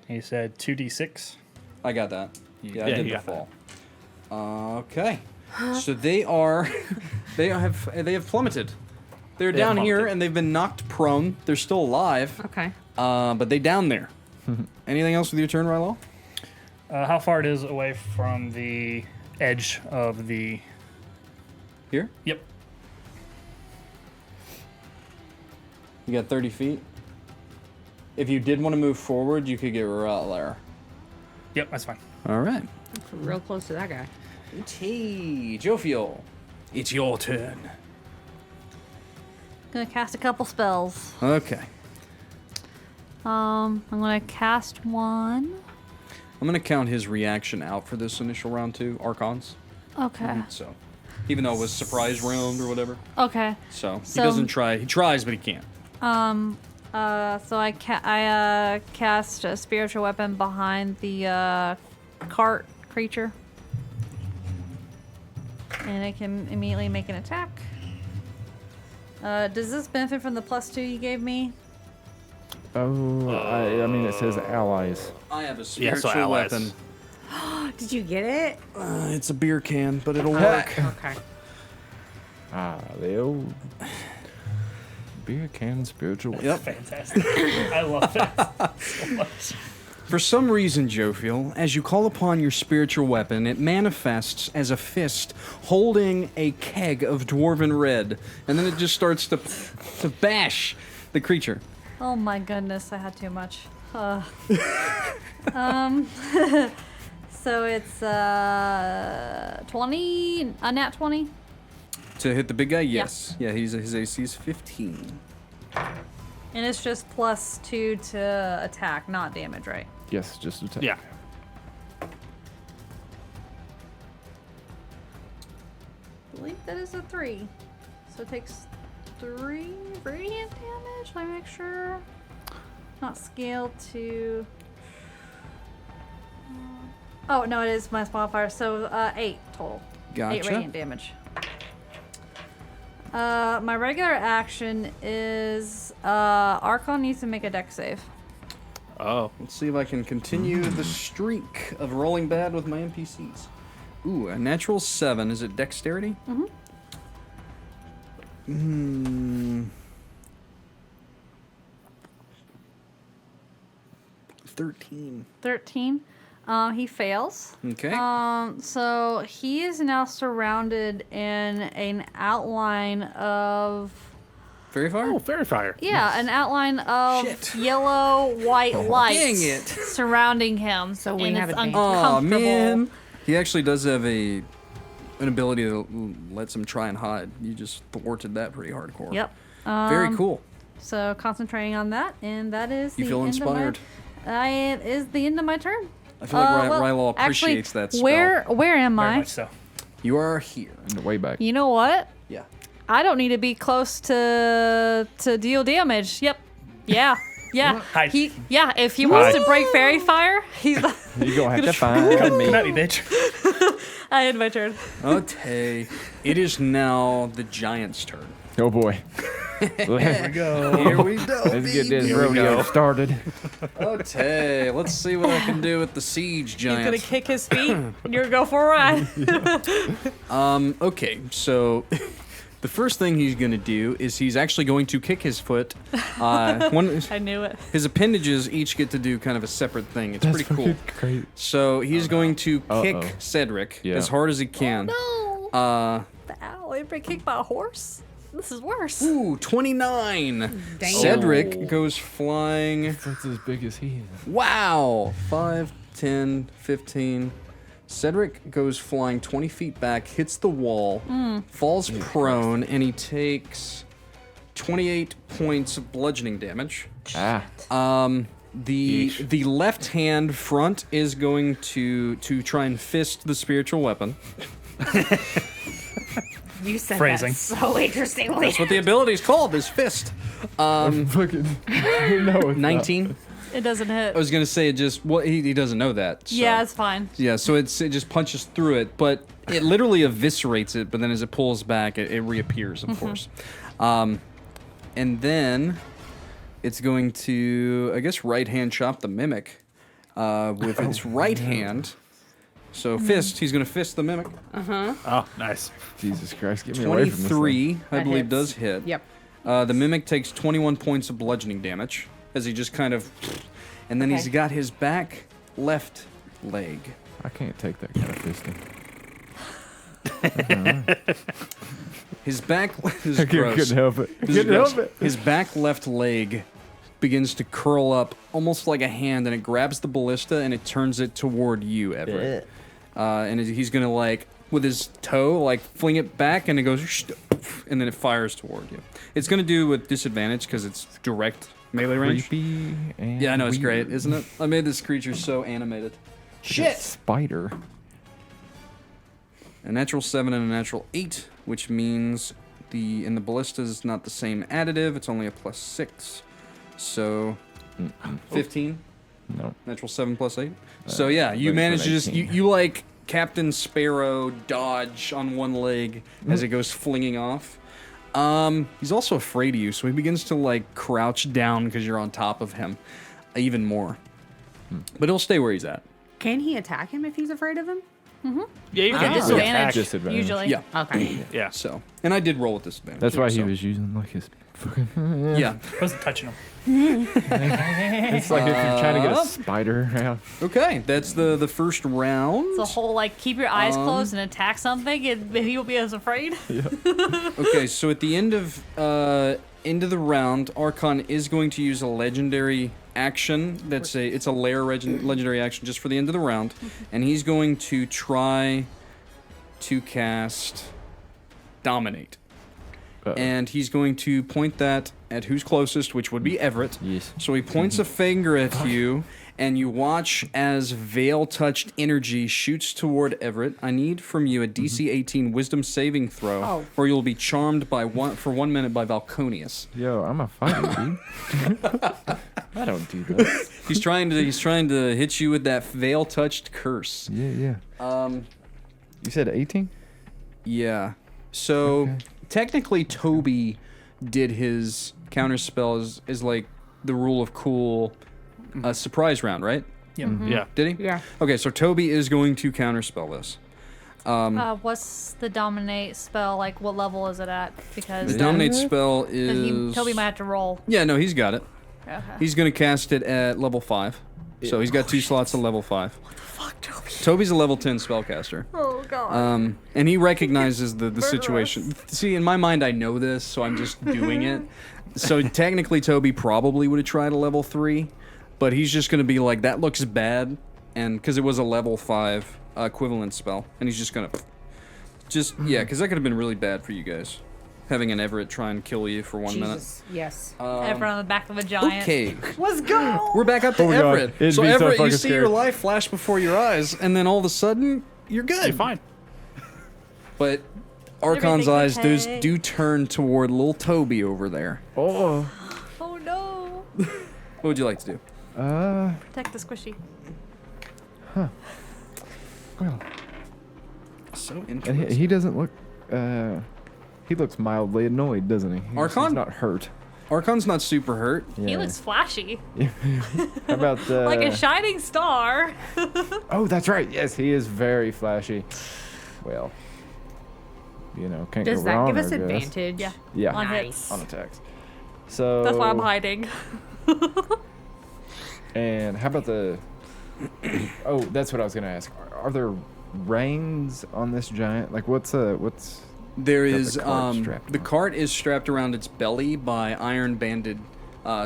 He said 2d6. I got that. Yeah, I Yeah, did you the got fall. Okay. So they have plummeted. They're They have down here plummeted. and they've been knocked prone. They're still alive. Okay. But they down there. Anything else with your turn, Rylal? How far it is away from the edge of the... Here? Yep. You got 30 feet. If you did want to move forward, you could get Rylal there. Yep, that's fine. All right. Real close to that guy. Hey, Jophiel. It's your turn. Gonna cast a couple spells. Okay. I'm gonna cast one. I'm going to count his reaction out for this initial round too, Archons. Okay. So, even though it was surprise round or whatever. Okay. So, he So- doesn't try. He tries, but he can't. So I cast a spiritual weapon behind the cart creature, and it can immediately make an attack. Does this benefit from the +2 you gave me? Oh, I mean, it says allies. I have a Yeah, so spiritual allies. weapon. Did you get it? It's a beer can, but it'll work. Okay. Ah, the old beer can spiritual weapon. Yep. Fantastic. I love that so much. For some reason, Jophiel, as you call upon your spiritual weapon, it manifests as a fist holding a keg of dwarven red, and then it just starts to bash the creature. Oh my goodness, I had too much. So it's 20, a nat 20. To hit the big guy, yes. Yeah, his AC is 15. And it's just +2 to attack, not damage, right? Yes, just attack. Yeah. believe that is a 3. So it takes 3 radiant damage. Let me make sure. Not scaled to. Oh, no, it is minus modifier. So 8 total. 8 Gotcha. radiant damage. My regular action is Archon needs to make a dex save. Oh. Let's see if I can continue the streak of rolling bad with my NPCs. Ooh, a natural 7. Is it dexterity? Mm-hmm. 13. 13. He fails. Okay. So he is now surrounded in an outline of Fairy fire? Oh, fairy fire. an outline of Shit. yellow white light dang it. surrounding him. So we and have it's advantage. Oh uncomfortable. man. He actually does have an ability that lets him try and hide. You just thwarted that pretty hardcore. Yep. Very cool. So concentrating on that, and that is You the feel end inspired. Of my, it is the end of my turn. I feel like well, Rylal actually, appreciates that spell. Where am Very I? much so. You are here. Way back. You know what? Yeah. I don't need to be close to deal damage. Yep. Yeah. Yeah. Hide. If he wants to break fairy fire, he's You gonna have to find me. Come at me, bitch. I end my turn. Okay. It is now the giant's turn. Oh boy. Here we go. Here we go. Let's get this Here we rodeo go. started. Okay, let's see what I can do with the siege He's gonna giant. kick his feet, and you're gonna go for a ride. Okay, so the first thing he's gonna do is he's actually going to kick his foot. I knew it. His appendages each get to do kind of a separate thing. It's pretty cool. Great. So he's going to kick Uh-oh. Cedric Yeah. as hard as he can. No. Uh, Ow! I've been kicked by a horse. This is worse. ooh, 29. Dang. Cedric goes flying. That's as big as he is. Wow! 5, 10, 15. Cedric goes flying 20 feet back, hits the wall, falls prone, and he takes 28 points of bludgeoning damage. Ah. The left hand front is going to try and fist the spiritual weapon. You said Phrasing. that so interestingly. That's what the ability is called, is fist. Fucking. No. 19. It doesn't hit. I was gonna say it just he doesn't know that. So. Yeah, it's fine. Yeah, so it just punches through it, but it literally eviscerates it. But then as it pulls back, it reappears, of course. And then it's going to, I guess, right hand chop the mimic with its right hand. So fist, he's gonna fist the mimic. Oh, nice. Jesus Christ, get me away from this. 23, I That believe, hits. does hit. Yep. The mimic takes 21 points of bludgeoning damage as he just kind of, and then he's Okay. got his back left leg. I can't take that kind of fisting. His back is I gross. couldn't help it. This is Couldn't gross. help it. His back left leg begins to curl up almost like a hand, and it grabs the ballista and it turns it toward you, Everett. And he's gonna like with his toe like fling it back, and it goes, and then it fires toward you. It's gonna do with disadvantage because it's direct melee range. Creepy and Yeah, I know it's great, weird. isn't it? I made this creature so animated. Shit. Spider. A natural 7 and a natural 8, which means the ballista is not the same additive. It's only a +6. So 15. No. Natural 7 + 8. So yeah, you ready for manage an to just 18. you like Captain Sparrow dodge on one leg as it goes flinging off. He's also afraid of you, so he begins to like crouch down because you're on top of him, even more. But he'll stay where he's at. Can he attack him if he's afraid of him? Yeah, you You can get just attack. disadvantage, Disadvantage. usually. Yeah. Okay. Yeah. So, and I did roll with disadvantage. That's why he so- was using like his fucking. Yeah. I wasn't touching him. It's like if you're trying to get a spider out. Okay, that's the first round. It's a whole like keep your eyes closed and attack something, and he won't be as afraid. Okay, so at the end of the round, Archon is going to use a legendary action. It's a legendary action just for the end of the round, and he's going to try to cast Dominate. Uh-oh. And he's going to point that at who's closest, which would be Everett. Yes. So he points a finger at you, and you watch as Veiltouched energy shoots toward Everett. I need from you a DC 18 Wisdom saving throw, or you'll be charmed for 1 minute by Valconious. Yo, I'm a fighter, dude. I don't do that. He's trying to hit you with that Veiltouched curse. Yeah. You said 18? Yeah. So technically, Toby did his counterspell is like the rule of cool surprise round, right? Yeah. Yeah. Did he? Yeah. Okay, so Toby is going to counterspell this. What's the dominate spell? Like, what level is it at? Because The dominate spell is. Toby might have to roll. Yeah, no, he's got it. Okay. He's going to cast it at level 5. So he's got 2 slots at level 5. What the fuck, Toby? Toby's a level 10 spellcaster. Oh god. And he recognizes the situation. See, in my mind, I know this, so I'm just doing it. So technically, Toby probably would have tried a level 3, but he's just going to be like, that looks bad, and because it was a level 5 equivalent spell, and he's just going to yeah, because that could have been really bad for you guys, having an Everett try and kill you for 1 minute. Jesus. Yes. Everett on the back of a giant. Okay, Let's go. we're back up to Oh my God. Everett. It'd So be so Everett, you fucking see your scary. life flash before your eyes, and then all of a sudden, you're good. You're fine. But Archon's Everything's eyes okay. do turn toward little Toby over there. Oh. Oh no. What would you like to do? Protect the squishy. Well, So and interesting. he doesn't look. He looks mildly annoyed, doesn't he? Archon? He's not hurt. Archon's not super hurt. Yeah. He looks flashy. How about Like a shining star. Oh, that's right. Yes, he is very flashy. Well, can't Does go that wrong. give us I guess. advantage? Yeah. Yeah. On Nice. hits. On attacks. So. That's why I'm hiding. And how about the? Oh, that's what I was gonna ask. Are there reins on this giant? Like, what's There Got is the cart strapped the on. cart is strapped around its belly by iron banded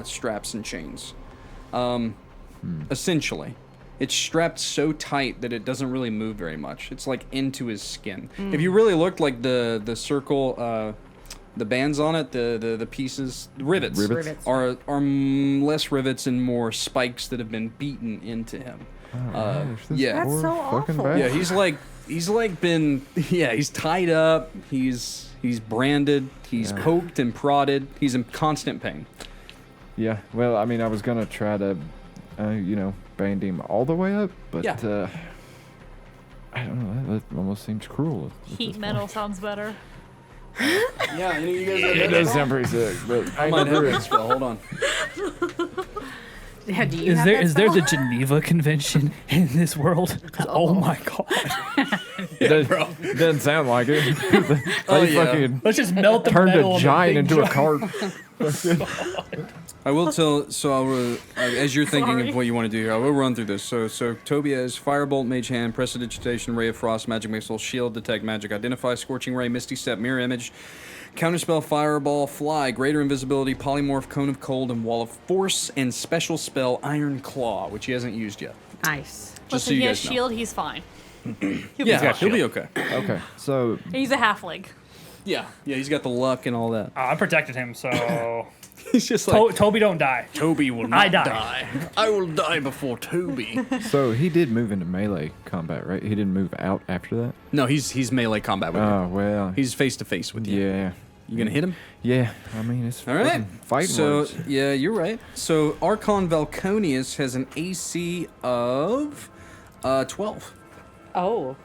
straps and chains. Essentially, it's strapped so tight that it doesn't really move very much. It's like into his skin. If you really looked, like the circle, the bands on it, the pieces, rivets, Rivets. are less rivets and more spikes that have been beaten into him. Yeah. That's so fucking awful. bad. Yeah, he's tied up, he's branded, he's poked and prodded, he's in constant pain. Yeah. Well, I mean, I was gonna try to, band him all the way up, but Yeah. I don't know. That almost seems cruel. at Heat this metal point. sounds better. Yeah, any of you guys It does sound pretty sick, but I might have that spell, hold on. Yeah, do you Is have there that is there spell? the Geneva Convention in this world? Oh my god! it doesn't sound like it. They fucking Let's just melt the turned metal a on the giant big into a giant. cart. I will tell. So as you're thinking Sorry. of what you want to do here, I will run through this. So Toby has Firebolt, Mage Hand, Prestidigitation, Ray of Frost, Magic Missile, Shield, Detect Magic, Identify, Scorching Ray, Misty Step, Mirror Image, Counterspell, Fireball, Fly, Greater Invisibility, Polymorph, Cone of Cold, and Wall of Force, and Special Spell Iron Claw, which he hasn't used yet. Nice. Just so Listen, you he has guys know. shield, he's fine. Yeah, he'll be okay. Okay, so He's a halfling. Yeah, he's got the luck and all that. I protected him, so He's just like Toby don't die. Toby will not I die. I will die before Toby. he did move into melee combat, right? He didn't move out after that. No, he's melee combat with you. Oh well. He's face to face with you. yeah. You gonna hit him? Yeah. I mean, it's All right. fucking fighting So words. yeah, you're right. So Archon Valconious has an AC of 12. Oh.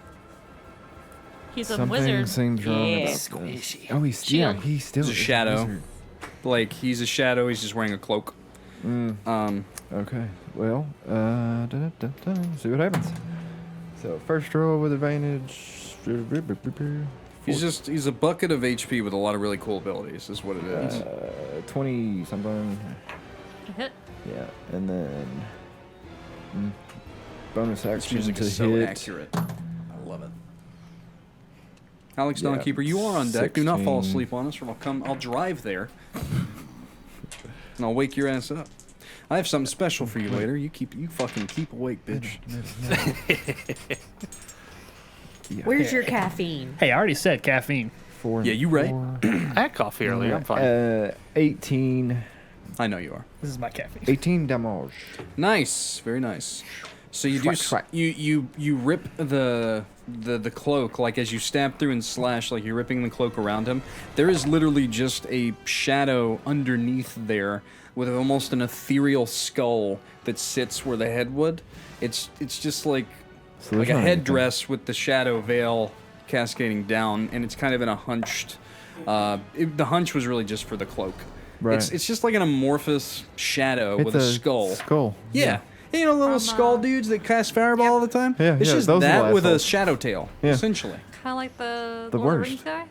He's a Something wizard. seems wrong Yeah. about this. Oh, he's Shield. he's still He's a is shadow. wizard. Like he's a shadow. He's just wearing a cloak. Okay. Well, see what happens. So first roll with advantage. He's a bucket of HP with a lot of really cool abilities. Is what it is. 20 something. Hit. Yeah, and then bonus This action music to is so hit. accurate. I love it. Alex Yeah, Dawnkeeper, you are on deck. Do not fall 16. asleep on us, or I'll drive there, and I'll wake your ass up. I have something special for you later. You fucking keep awake, bitch. Yeah, Where's your caffeine? Hey, I already said caffeine. 4 Yeah, and you right. 4. I had coffee earlier. I'm fine. 18 I know you are. This is my caffeine. 18 damage. Nice, very nice. So you do Swat, swat. you rip the cloak, like as you stab through and slash, like you're ripping the cloak around him. There is literally just a shadow underneath there with almost an ethereal skull that sits where the head would. It's just like So there's a not headdress with the shadow veil cascading down, and it's kind of in a hunched. The hunch was really just for the cloak. Right. It's just like an amorphous shadow with a skull. Skull. Yeah. You know, little skull dudes that cast fireball all the time? Yeah, it's yeah, just those are that the with a assholes. shadow tail, Yeah. essentially. Kind of like the The Lord of the worst. Rings guy.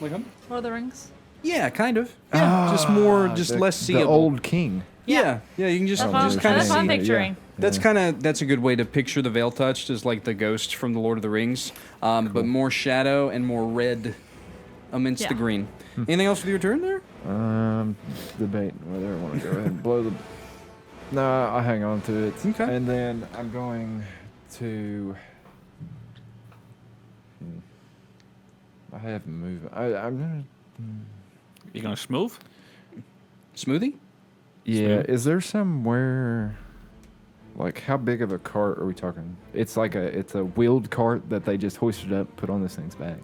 Like him? Lord of the Rings. Yeah, kind of. Yeah, just more, just less The seeable. old king. Yeah, you can just, That's what I'm, just kind of that's what I'm see. picturing. That's a good way to picture the Veiltouched as like the ghost from the Lord of the Rings, but more shadow and more red amidst the Yeah. green. Anything else with your turn there? Debating whether I want to go ahead and blow the. No, I'll hang on to it. Okay. And then I'm going to. I have movement. I'm gonna. You gonna smooth? Smoothie? Yeah. Is there somewhere? Like, how big of a cart are we talking? It's like it's a wheeled cart that they just hoisted up, put on this thing's back.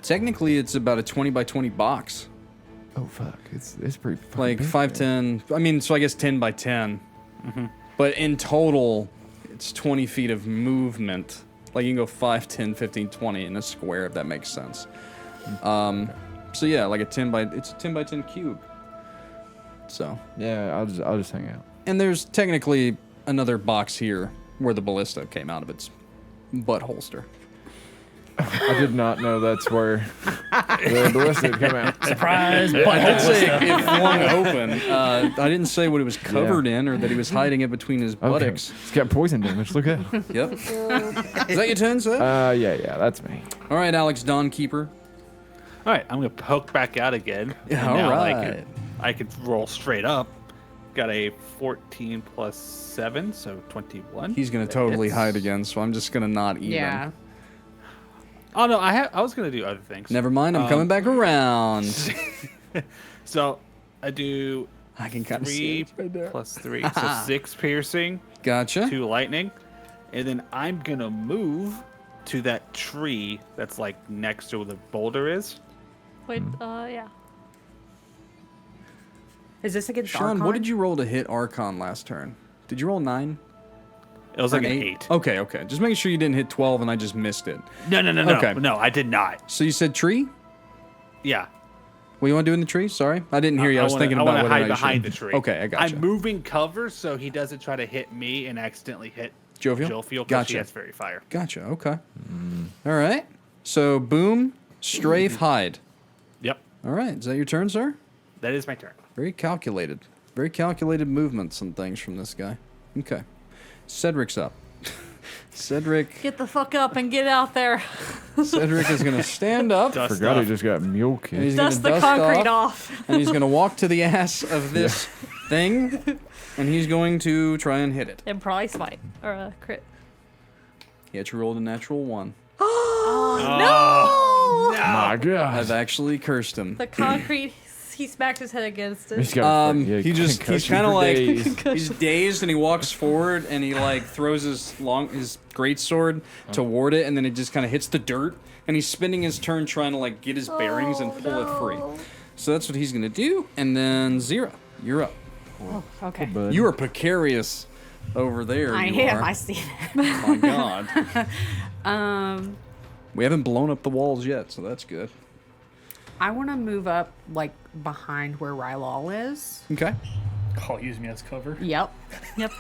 Technically, it's about a 20 by 20 box. Oh fuck! It's pretty. fucking Like big, 5'10". I mean, so I guess 10 by 10. But in total, it's 20 feet of movement. Like you can go 5, 10, 15, 20 in a square, if that makes sense. So yeah, like it's a 10 by 10 cube. So, Yeah, I'll just hang out. and there's technically another box here where the ballista came out of its butt holster. I did not know that's where the ballista had come out. Surprise! I did butthole say stuff. it flung open. I didn't say what it was covered in or that he was hiding it between his Okay. buttocks. It's got poison damage. Look at it. Yep. Is that your turn, sir? Yeah, that's me. All right, Alex Dawnkeeper. All right, I'm gonna poke back out again. Yeah, And now alright. I could roll straight up. Got a 14 plus 7, so 21. He's gonna That totally hits. hide again, so I'm just gonna not even. Yeah. Oh no, I was gonna do other things. Never mind, I'm coming back around. So I do I can kind of see 3 it right there. plus 3, so 6 piercing, Gotcha. 2 lightning, and then I'm gonna move to that tree that's like next to where the boulder is. Wait, yeah. Is this against Shawn, Archon? what did you roll to hit Archon last turn? Did you roll 9? It was Or like an 8. Okay. Just making sure you didn't hit 12 and I just missed it. No, Okay. no, I did not. So you said tree? Yeah. What do you want to do in the tree? Sorry, I didn't hear you. I was thinking I about wanna whether or hide not you behind should. the tree. Okay, I gotcha. I'm moving cover so he doesn't try to hit me and accidentally hit Jophiel? Jophiel because Gotcha. he has fairy fire. Gotcha. Okay. All right. So boom, strafe, hide. Yep, All right. Is that your turn, sir? that is my turn. Very calculated. Very calculated movements and things from this guy. Okay. Cedric's up. Cedric Get the fuck up and get out there. Cedric is going to stand up. Dust Forgot off. he just got mule And kicked. he's Dust the gonna concrete off, off. and he's going to walk to the ass of this thing, and he's going to try and hit it. And probably smite. Or a crit. He actually rolled a natural 1. Oh, No! My God. I've actually cursed him. The concrete, he smacked his head against He's it. got He's concussion kind of for like days. he's dazed, and he walks forward, and he like throws his great sword toward it, and then it just kind of hits the dirt, and he's spending his turn trying to like get his bearings and pull it free. So that's what he's gonna do, and then Xyrra, you're up. Okay. Bud. You are precarious over there. I you am. are. I see that. My God. We haven't blown up the walls yet, so that's good. I want to move up like behind where Rylal is. Okay. Oh, use me as cover. Yep. Yep.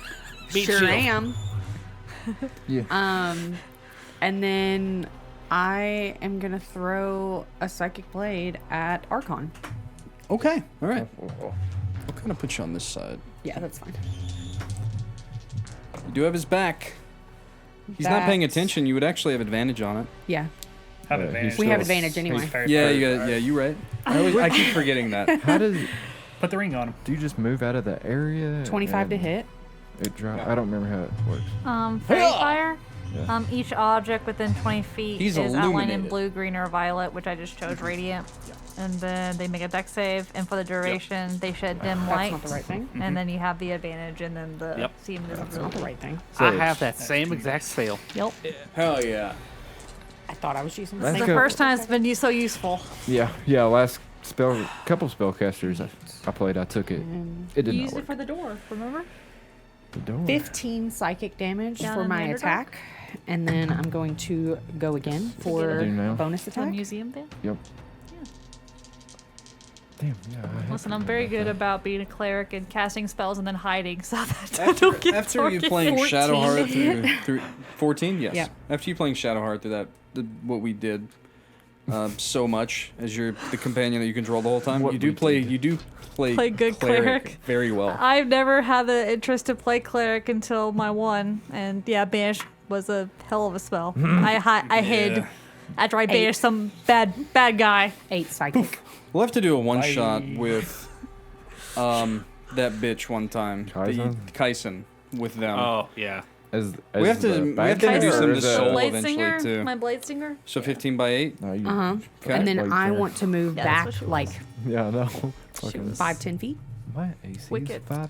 Beat Sure shield. am. Yeah. And then I am gonna throw a psychic blade at Archon. Okay. All right. I'll kind of put you on this side. Yeah, that's fine. You do have his back. He's not paying That's- attention. You would actually have advantage on it. Yeah. Have Yeah, advantage. he's We have still- advantage anyway. He's very Yeah, far. you got. Yeah, you right. I keep forgetting that. How does Put the ring on him. do you just move out of the area? 25 to and hit. It drop. I don't remember how it works. Fairy fire. Each object within 20 feet He's is outlined in illuminated. blue, green, or violet, which I just chose radiant. And then they make a dex save, and for the duration, they shed dim That's light. not the right thing. And then you have the advantage, and then the Yep. see That's not the invisibility. right thing. I have that same exact spell. Yep. Hell yeah. I thought I was using the That's The same. good. first time it's been so useful. Yeah. Last couple spellcasters I played, I took it. It did You not used work. it for the door, remember? The door. 15 psychic damage Down for in the my Underdark? attack, and then I'm going to go again for Do now? bonus The attack. museum thing? Yep. Damn. Yeah. I had Listen, I'm forgotten very about good that. about being a cleric and casting spells and then hiding so that I don't get After you targeted. playing 14 Shadowheart to through 14, yes. Yep. After you playing Shadowheart through what we did so much as you're the companion that you control the whole time, What you do we play did. Play good cleric. very well. I've never had the interest to play cleric until my one, and yeah, banish was a hell of a spell. I hid after I banished some bad guy. 8 psychic. We'll have to do a one shot with that bitch one time. Kaisen with them. Oh yeah. As we have to the introduce them backer, to or is it- Soul Blade eventually singer, too. my blade singer. So 15 by 8. No, you, Uh-huh. Okay. And then Blade I singer. want to move Yeah, that's back what she was. like Yeah, I know. She Fucking was 5-10 feet. my AC Wicked. is 500.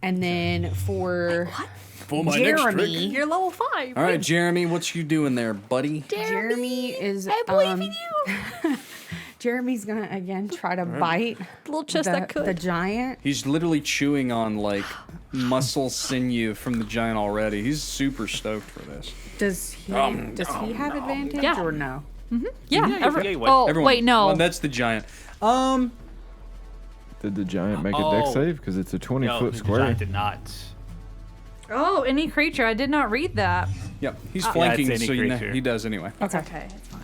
And then for For Jeremy, You're level 5. All right, Jeremy, what you doing there, buddy? Jeremy is I believe in you. Jeremy's gonna again try to bite Little chest that could. the giant. He's literally chewing on like muscle sinew from the giant already. He's super stoked for this. Does he have advantage Yeah. or no? Yeah. yeah, you would. Oh, Everyone, wait, no. well, that's the giant. Did the giant make a Oh. deck save? Because it's a 20-foot the square. giant did not. Oh, any creature. I did not read that. Yep, he's Yeah, flanking, it's any so creature. he does anyway. Okay. Okay, it's fine.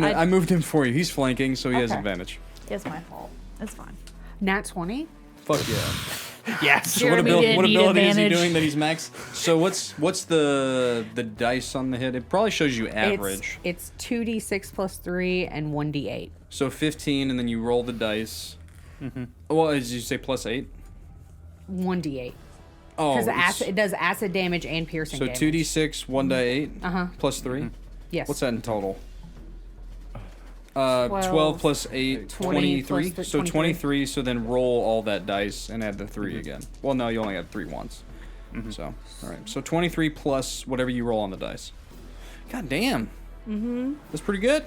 I moved him for you. He's flanking, so he has Okay. advantage. It's my fault. It's fine. Nat 20. Fuck yeah. Yes. So what, Jeremy didn't what need ability is he advantage. doing that he's max? So what's the dice on the hit? It probably shows you average. It's 2d6 plus 3 and 1d8. So 15, and then you roll the dice. Well, did you say plus 8? 1d8. Oh, Because it does acid damage and piercing so damage. 2d6, 1d8, Uh-huh. plus 3. Yes. What's that in total? 12 plus 8, 20 23. plus So 23. 23, so then roll all that dice and add the 3 again. Well, no, you only had 3 once. So, all right. So 23 plus whatever you roll on the dice. God damn. That's pretty good.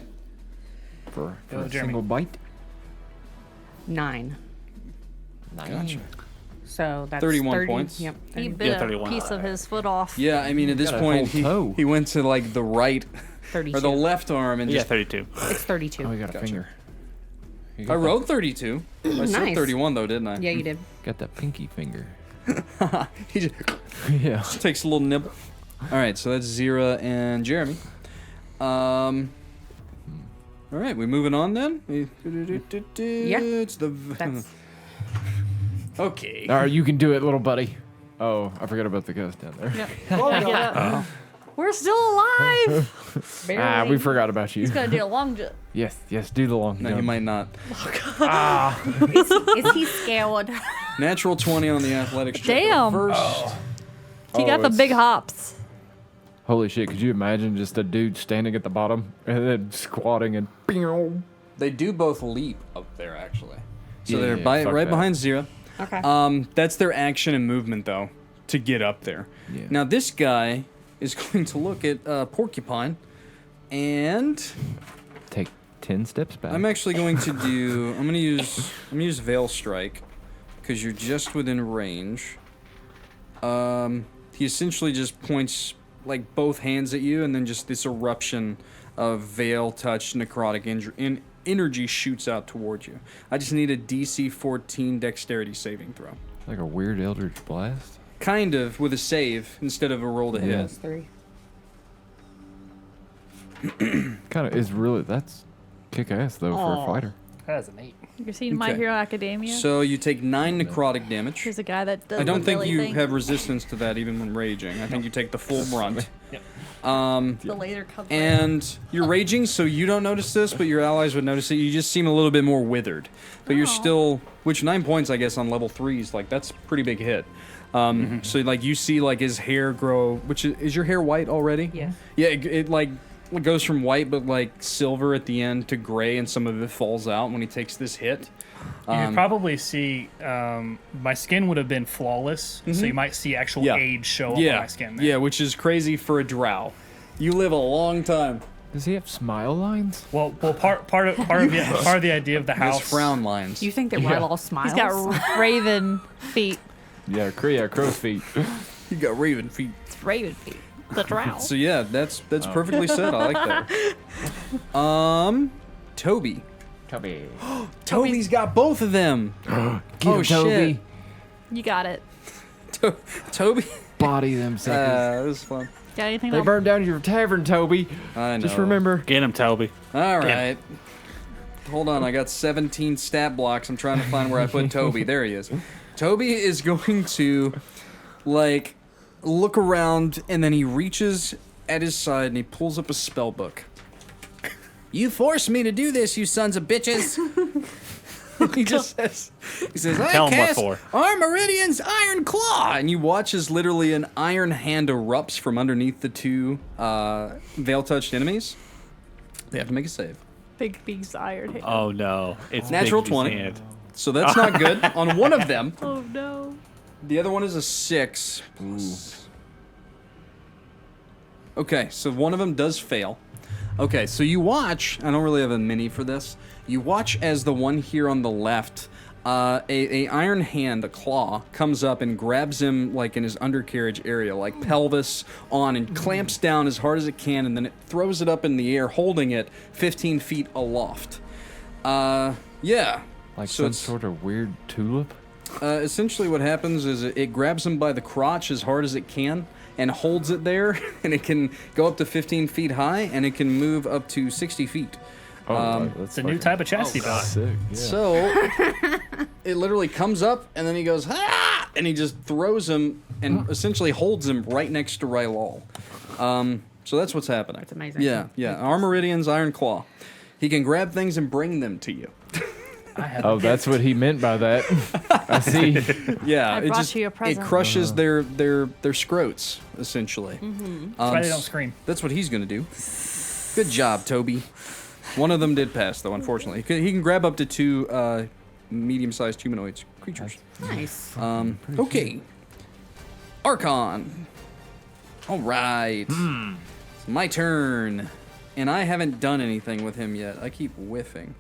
For Go, a Jeremy. single bite. 9. Gotcha. So that's 31 30, points. Yep. He 30, bit a 31. piece of his foot off. Yeah, I mean, at this Got a point, whole toe. he went to like the right 32. or the left arm and Yeah, just. 32. It's 32. Oh, you got a Gotcha. finger. You I got wrote 32. I said Nice. 31 though, didn't I? Yeah, you did. Got that pinky finger. He just Yeah. takes a little nibble. All right, so that's Xyrra and Jeremy. All right, we moving on then. Yeah. It's the. That's Okay. All right, you can do it, little buddy. Oh, I forgot about the ghost down there. Yep. Yeah. We're still alive. barely. We forgot about you. He's gonna do a long jump. Yes, do the long No, jump. you might not. Is he scared? Natural 20 on the athletics check. Damn. First. He got the it's- big hops. Holy shit, could you imagine just a dude standing at the bottom and then squatting and pew? They do both leap up there, actually. So Yeah, they're yeah, right fuck that. behind Xyrra. Okay. That's their action and movement, though, to get up there. Yeah. Now, this guy is going to look at Porcupine, and Take 10 steps back. I'm actually going to do. I'm gonna use Veil Strike, because you're just within range. He essentially just points like both hands at you, and then just this eruption of veil touch necrotic energy shoots out towards you. I just need a DC 14 Dexterity saving throw. Like a weird Eldritch Blast. Kind of with a save instead of a roll to hit. Yeah. That's 3. Kind of is really, that's kick ass though for a fighter. That is an 8. You seen My Okay. Hero Academia? So you take 9 necrotic damage. Here's a guy that does. I don't the think Billy you thing. have resistance to that even when raging. I think you take the full brunt. Yep. the laser comes. And you're raging, so you don't notice this, but your allies would notice it. You just seem a little bit more withered. But you're Oh. still, which 9 points, I guess, on level 3 is like, that's a pretty big hit. So like you see like his hair grow, which is your hair white already? Yeah. Yeah, it like it goes from white but like silver at the end to gray, and some of it falls out when he takes this hit. You could probably see my skin would have been flawless, so you might see actual Yeah. age show up on Yeah, my skin. There. yeah, which is crazy for a drow. You live a long time. Does he have smile lines? Well, part of the idea of the Has house. frown lines. You think that Yeah. Rylal smiles? He's got raven feet. Yeah, crow's feet. You got raven feet. It's raven feet. The drow. So yeah, that's perfectly said. I like that. Toby. Toby's got both of them. Get him, Toby. You got it. Toby. Body them suckers. This is fun. Got anything They else? burned down your tavern, Toby. I know. Just remember. Get him, Toby. All right. Hold on, I got 17 stat blocks. I'm trying to find where I put Toby. There he is. Toby is going to, like, look around, and then he reaches at his side and he pulls up a spell book. You forced me to do this, you sons of bitches. He says, I Tell him what cast for. Armoridian's Iron Claw, and you watch as literally an iron hand erupts from underneath the two Veiltouched enemies. They have to make a save. Big beast iron hand. Oh no, it's Natural Bigby's 20. hand. So that's not good on one of them. Oh no. The other one is a 6. Okay, so one of them does fail. Okay, so you watch. I don't really have a mini for this. You watch as the one here on the left, a iron hand, a claw, comes up and grabs him like in his undercarriage area, like pelvis on, and clamps down as hard as it can, and then it throws it up in the air, holding it 15 feet aloft. Yeah. Like So some it's- sort of weird tulip. Essentially what happens is it grabs him by the crotch as hard as it can and holds it there, and it can go up to 15 feet high, and it can move up to 60 feet. That's It's a new type of chastity belt. Sick. Yeah. So it literally comes up, and then he goes, ah! And he just throws him and essentially holds him right next to Rylal. So that's what's happening. That's amazing. Yeah, yeah. Armoridian's Iron Claw. He can grab things and bring them to you. Oh, that's what he meant by that. I see. Yeah, I it brought just you a it present. crushes their scrotes essentially. That's why they don't scream. That's what he's gonna do. Good job, Toby. One of them did pass, though. Unfortunately, he can grab up to 2 medium-sized humanoid creatures. Nice. Okay, Archon. All right, it's my turn, and I haven't done anything with him yet. I keep whiffing.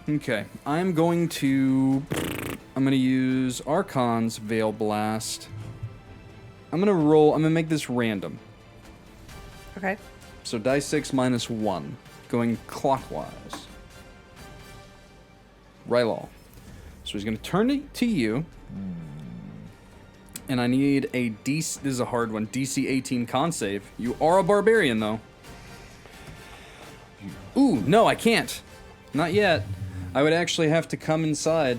Okay, I'm going to use Archon's Veil Blast. I'm gonna make this random. Okay. So die 6 minus 1, going clockwise. Rylal. So he's gonna turn it to you. And I need a DC, this is a hard one, DC 18 con save. You are a barbarian, though. Ooh, no, I can't. Not yet. I would actually have to come inside.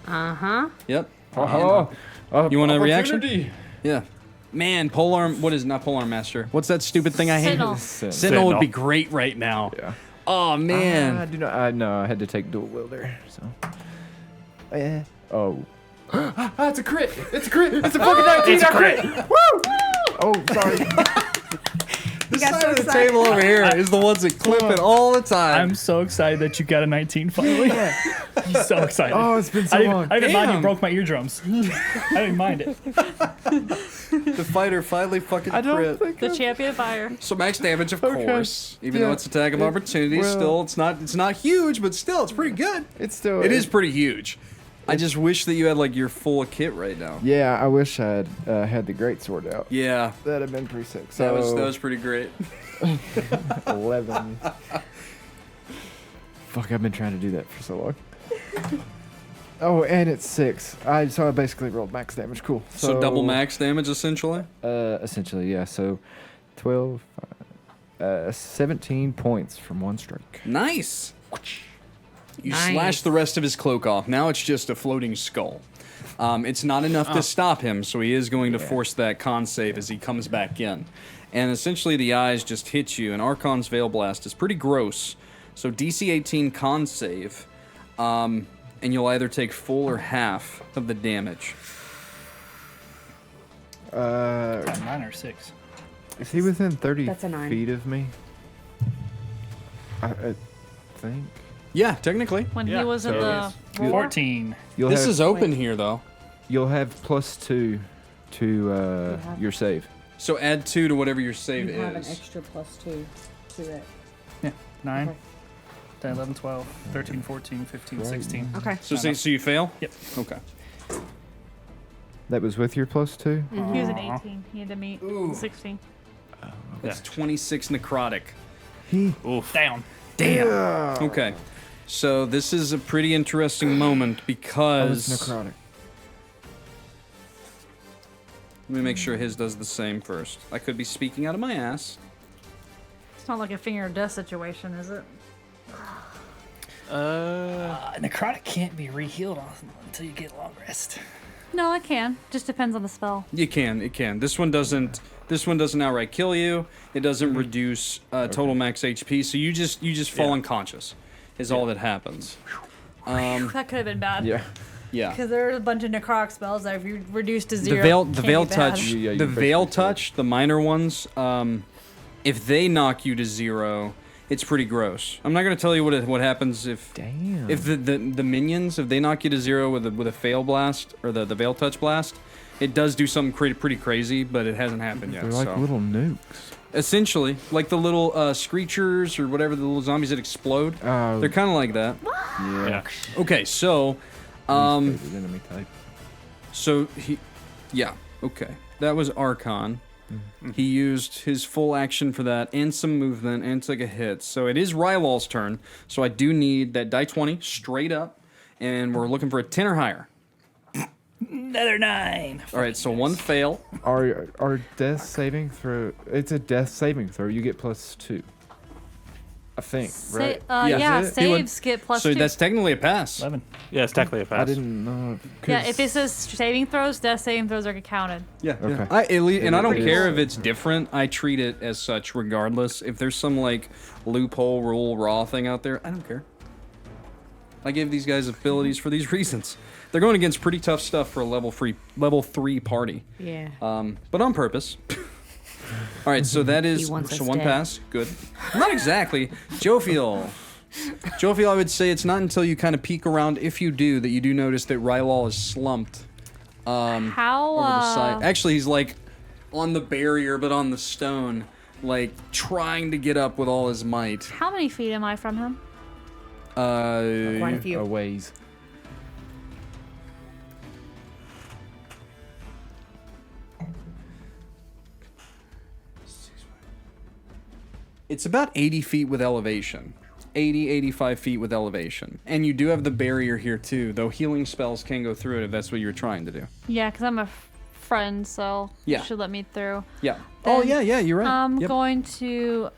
Uh-huh. Yep. You want a reaction? Yeah. Man, polearm, what is not polearm master? What's that stupid thing I hate? Sentinel. Sentinel would be great right now. Yeah. Oh, man. I do not. I had to take dual wielder. So. Yeah. Oh. That's a crit. It's a crit. It's a fucking 19. It's a crit. Woo! Oh, sorry. This got side so of the excited. table over here is the ones that clip it all the time. I'm so excited that you got a 19 finally. I'm so excited. Oh, it's been so I didn't, long. I didn't mind you Damn. broke my eardrums. I didn't mind it. The fighter finally fucking I don't crit. think. The champion of fire. So max damage, of Okay. course. Even Yeah. though it's attack of opportunity, well- still it's not huge, but still it's pretty good. It's still. It is pretty huge. I just wish that you had like your full kit right now. Yeah, I wish I had the great sword out. Yeah, That'd have been pretty sick. that So was pretty great. 11. Fuck, I've been trying to do that for so long. Oh, and it's 6. So I basically rolled max damage. Cool. So double max damage essentially. Essentially, yeah. So 12, 17 points from one strike. Nice. You Nice. slash the rest of his cloak off. Now it's just a floating skull. It's not enough to stop him, so he is going to force that con save as he comes back in. And essentially the eyes just hit you, and Archon's Veil Blast is pretty gross. So DC 18 con save. and you'll either take full or half of the damage. 9 or 6. Is he within 30 That's a 9. feet of me? I think. Yeah, technically. When Yeah, he was in so the you- war. 14. This is open here, though. You'll have +2 to your save. So add 2 to whatever your save You have an is. extra +2 to it. 9, Okay. 10, 11, 12, 13, 14, 15, Right. 16. Okay. So you fail? Yep. Okay. That was with your +2? He was an Aw. 18. He had to meet 16. That's 26 necrotic. He. Oof. Down. Damn. Okay. So this is a pretty interesting moment I was because necrotic. let me make sure his does the same first. I could be speaking out of my ass. It's not like a finger of death situation, is it? Necrotic can't be re-healed until you get long rest. No, it can. Just depends on the spell. You can. It can. This one doesn't. This one doesn't outright kill you. It doesn't reduce total max HP. So you just fall unconscious. Is all that happens. That could have been bad. Yeah. Yeah. Because there are a bunch of necrotic spells that if you reduce to The 0. veil can veil be bad. touch. Yeah, you The veil basically touch. The minor ones. If they knock you to 0, it's pretty gross. I'm not gonna tell you what happens if. Damn. If the minions, if they knock you to 0 with a fail blast or the veil touch blast, it does do something pretty crazy, but it hasn't happened yet. They're like so. little nukes. Essentially, like the little screechers or whatever, the little zombies that explode. They're kind of like that. Yeah. Okay, so, Favorite enemy type. so yeah, okay, that was Archon. He used his full action for that, and some movement, and took a hit. So it is Rylal's turn. So I do need that die 20 straight up, and we're looking for a 10 or higher. Another 9. All right, so one fail. Our death saving throw. It's a death saving throw. You get +2. I think, right? Yeah. Yeah, He would- saves get plus So 2. that's technically a pass. 11. Yeah, it's technically a pass. I didn't know. Yeah, if it says saving throws, death saving throws are counted. Yeah. Okay. And I don't It care is. if it's different. I treat it as such regardless. If there's some like loophole rule raw thing out there, I don't care. I give these guys abilities for these reasons. They're going against pretty tough stuff for a level 3 party. Yeah. But on purpose. All right, so that is He wants so us one dead. pass. Good. Not exactly. Jophiel. Jophiel, I would say it's not until you kind of peek around, if you do, that you do notice that Rylal is slumped How, over the side. Actually, he's like on the barrier, but on the stone, like trying to get up with all his might. how many feet am I from him? Quite a few. A ways. It's about 80 feet with elevation. 80, 85 feet with elevation. And you do have the barrier here too, though healing spells can go through it if that's what you're trying to do. Yeah, because I'm a friend, so Yeah. you should let me through. Yeah. Oh, Then yeah, you're right. I'm Yep. going to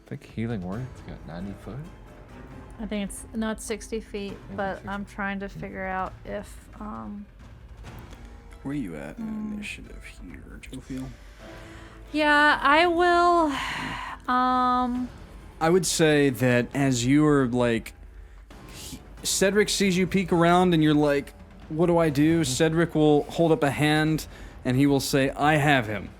I think healing word's got 90 foot. I think it's not 60 feet, but I'm trying to figure out if Where are you at in initiative here, Jophiel? yeah, I will I would say that as you are like, Cedric sees you peek around and you're like, what do I do? Cedric will hold up a hand and he will say, I have him.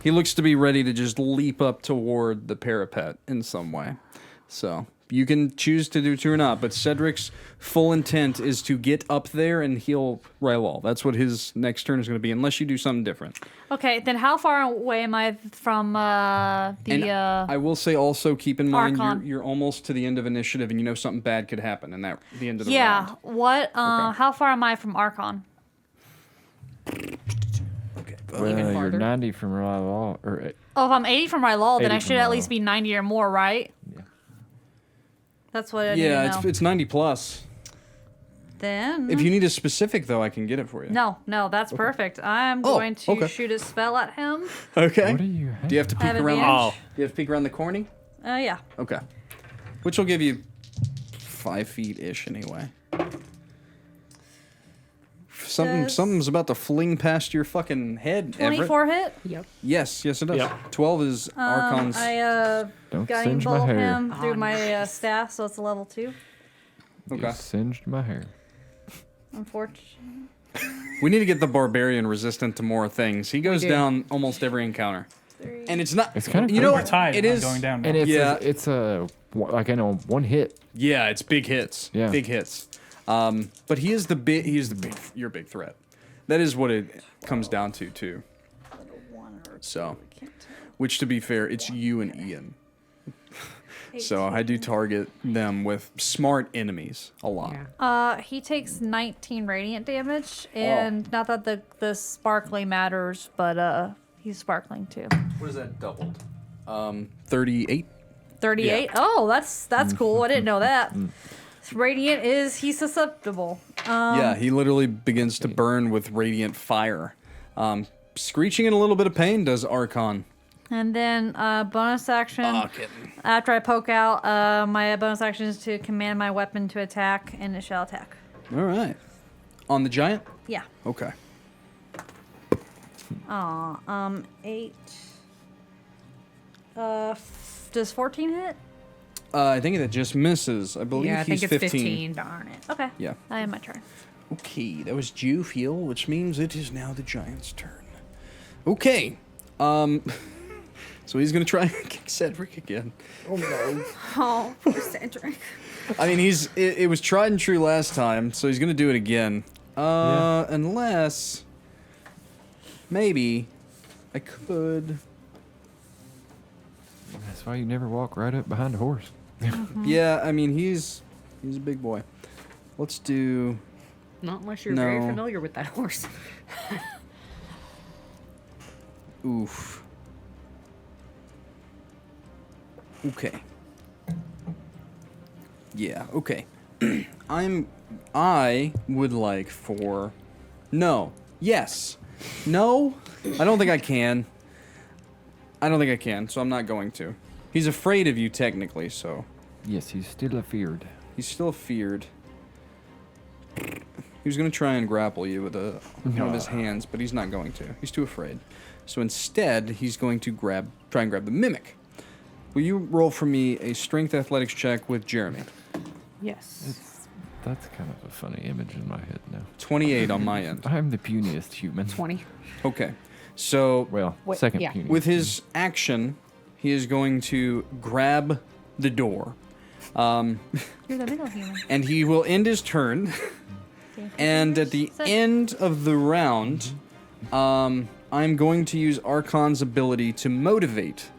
He looks to be ready to just leap up toward the parapet in some way. So you can choose to do two or not, but Cedric's full intent is to get up there and heal Rylal. That's what his next turn is going to be, unless you do something different. Okay, then how far away am I from the I will say also keep in mind Archon. you're almost to the end of initiative and you know something bad could happen in that the end of the yeah, round. what how far am I from Archon? Okay. Well, you're farther. 90 from Rylal, or Oh, if I'm 80 from Rylal, then 80 I from should at Rylal. least be 90 or more, right? yeah. That's what I need Yeah, to know. it's 90 plus. Then If you need a specific though, I can get it for you. no, that's perfect. I'm Oh, going to okay. shoot a spell at him. Okay. What do you have? Do you have to peek Have around? advantage? Do you have to peek around the corny? Yeah. Okay. Which will give you 5 feet ish anyway. Something's about to fling past your fucking head, Everett. 24 hit. Yep. Yes, it does. Yep. 12 is Archon's. I Don't guiding singe my bolt hair. him through Oh, my nice. staff, so it's a level 2. Okay. You singed my hair. Unfortunately. We need to get the barbarian resistant to more things. He goes do. down almost every encounter, and it's not. It's kind of you know We're what? tied. It I'm is going down. And now. it's like one hit. Yeah, it's big hits. Yeah. Big hits. But he is the big. Your big threat. That is what it comes down to too. So, which to be fair, it's you and Ian. So I do target them with smart enemies a lot. Yeah. He takes 19 radiant damage, and not that the sparkling matters, but he's sparkling too. What is that doubled? 38. 38. Yeah. Oh, that's cool. I didn't know that. Radiant he's susceptible. Yeah, he literally begins to burn with radiant fire. Screeching in a little bit of pain does Archon. And then bonus action. Kidding. After I poke out, my bonus action is to command my weapon to attack, and it shall attack. All right. On the giant? Yeah. Okay. 8. Does 14 hit? I think that just misses. I believe Yeah, I he's think it's 15. 15. Darn it. Okay. Yeah. I have my turn. Okay, that was Jophiel, which means it is now the giant's turn. Okay. So he's gonna try and kick Cedric again. Oh, poor Cedric. I mean, it was tried and true last time, so he's gonna do it again. Unless maybe I could. That's why you never walk right up behind a horse. Yeah, I mean he's a big boy. Let's do. Not unless you're very No. familiar with that horse. Oof. Okay. Yeah, okay. I would like for. No. Yes. No? I don't think I can. So I'm not going to. He's afraid of you, technically, so. Yes, he's still afeared. He's still feared. He was going to try and grapple you with one of his hands, but he's not going to. He's too afraid. So instead, he's going to try and grab the mimic. Will you roll for me a strength athletics check with Jeremy? Yes. That's kind of a funny image in my head now. 28 on my end. I'm the puniest human. 20. Okay. So Well, Wait, second yeah. puniest. with his action, he is going to grab the door. You're the middle human. And he will end his turn. And at the end of the round, I'm going to use Archon's ability to motivate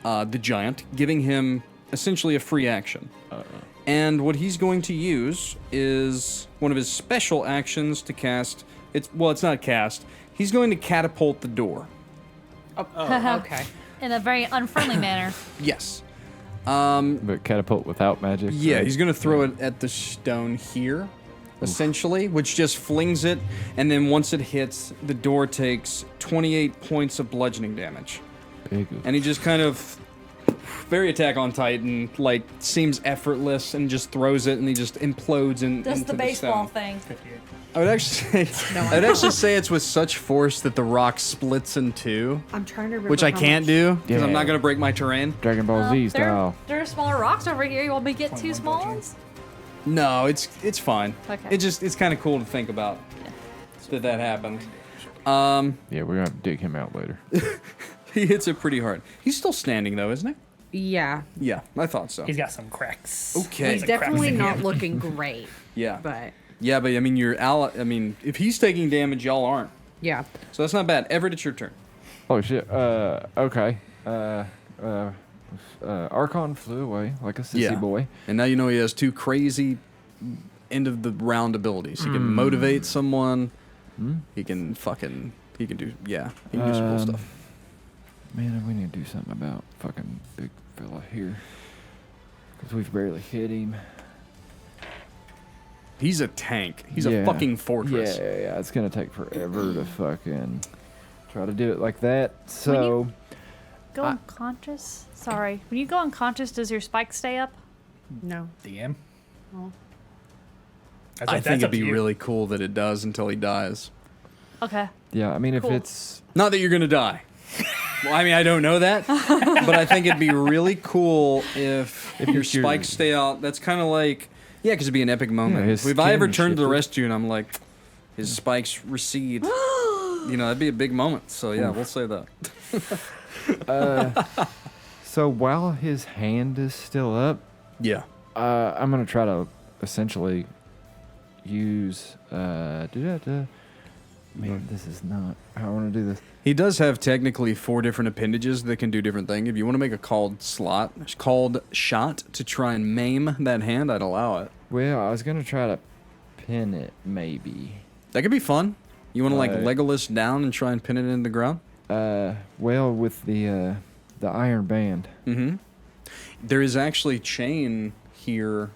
the giant, giving him essentially a free action. And what he's going to use is one of his special actions to cast. It's not cast. He's going to catapult the door. Oh, okay. In a very unfriendly manner. Yes. But catapult without magic. Yeah, right? he's going to throw it at the stone here, essentially, which just flings it, and then once it hits, the door takes 28 points of bludgeoning damage. Big. And he just kind of, very Attack on Titan, like, seems effortless and just throws it, and he just implodes into Just the baseball stone. thing. 58. I would actually say, it's with such force that the rock splits in two, I'm trying to remember. which I how can't much- do because I'm Yeah. not going to break my terrain. Dragon Ball Z There, style. there are smaller rocks over here. You want me to get 2 small ones? No, it's fine. Okay. It's kind of cool to think about that happened. Yeah, we're gonna have to dig him out later. He hits it pretty hard. He's still standing though, isn't he? Yeah. Yeah, I thought so. He's got some cracks. Okay. He's Like cracks definitely in not him. looking great, Yeah. but Yeah, but I mean, if he's taking damage, y'all aren't. yeah. So that's not bad. Everett, it's your turn. Oh shit. Okay. Archon flew away like a sissy boy. And now you know he has 2 crazy end of the round abilities. He can motivate someone. He can do he can do some cool stuff. Man, we need to do something about fucking big fella here. Because we've barely hit him. He's a tank. He's a Yeah. fucking fortress. Yeah. It's gonna take forever to fucking try to do it like that. So, Go unconscious? Sorry. When you go unconscious, does your spike stay up? No. DM. Oh. I think it'd be really cool that it does until he dies. Okay. Yeah, I mean, if Cool. it's Not that you're gonna die. Well, I mean, I don't know that, but I think it'd be really cool if your spikes stay out. That's kind of like, because it'd be an epic moment. his If I ever skin turned to the shifted. rescue and I'm like, his spikes recede, that'd be a big moment. So yeah, we'll say that. so while his hand is still up, Yeah. I'm gonna try to essentially use. Man, this is not how I want to do this. He does have technically 4 different appendages that can do different things. If you want to make a called shot to try and maim that hand, I'd allow it. Well, I was gonna try to pin it, maybe. That could be fun. You want to like Right. Legolas down and try and pin it into the ground? Well, with the iron band. Mm-hmm. There is actually chain here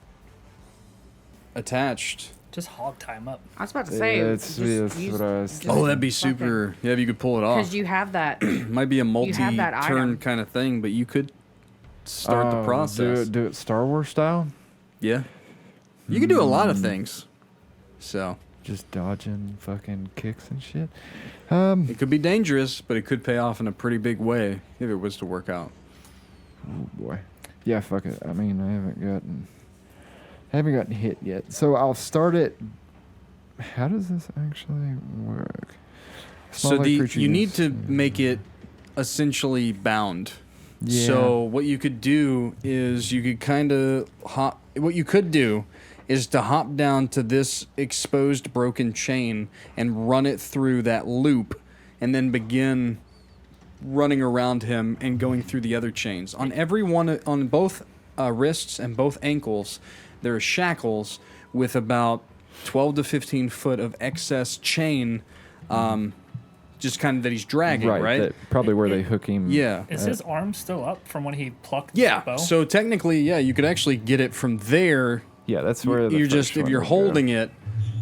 attached. Just hog tie him up. I was about to say. That's what I was. Oh, that'd be super. Yeah, if you could pull it off. Because you have that. Might be a have that multi-turn item. kind of thing, but you could start the process. Do it Star Wars style. Yeah. You can do a lot of things. So Just dodging fucking kicks and shit. it could be dangerous, but it could pay off in a pretty big way if it was to work out. Oh boy. Yeah, fuck it. I mean, I haven't gotten hit yet. So I'll start it. How does this actually work? So Smaller you creature need use- to make it essentially bound. Yeah. So what you could do is you could kind of hop. What you could do is to hop down to this exposed broken chain and run it through that loop, and then begin running around him and going through the other chains. On every one, on both wrists and both ankles, there are shackles with about 12 to 15 foot of excess chain, just kind of that he's dragging, right? That, probably where they hook him. Yeah. Is his arm still up from when he plucked Yeah. the bow? So technically, you could actually get it from there. Yeah, that's where You're just, if you're holding it,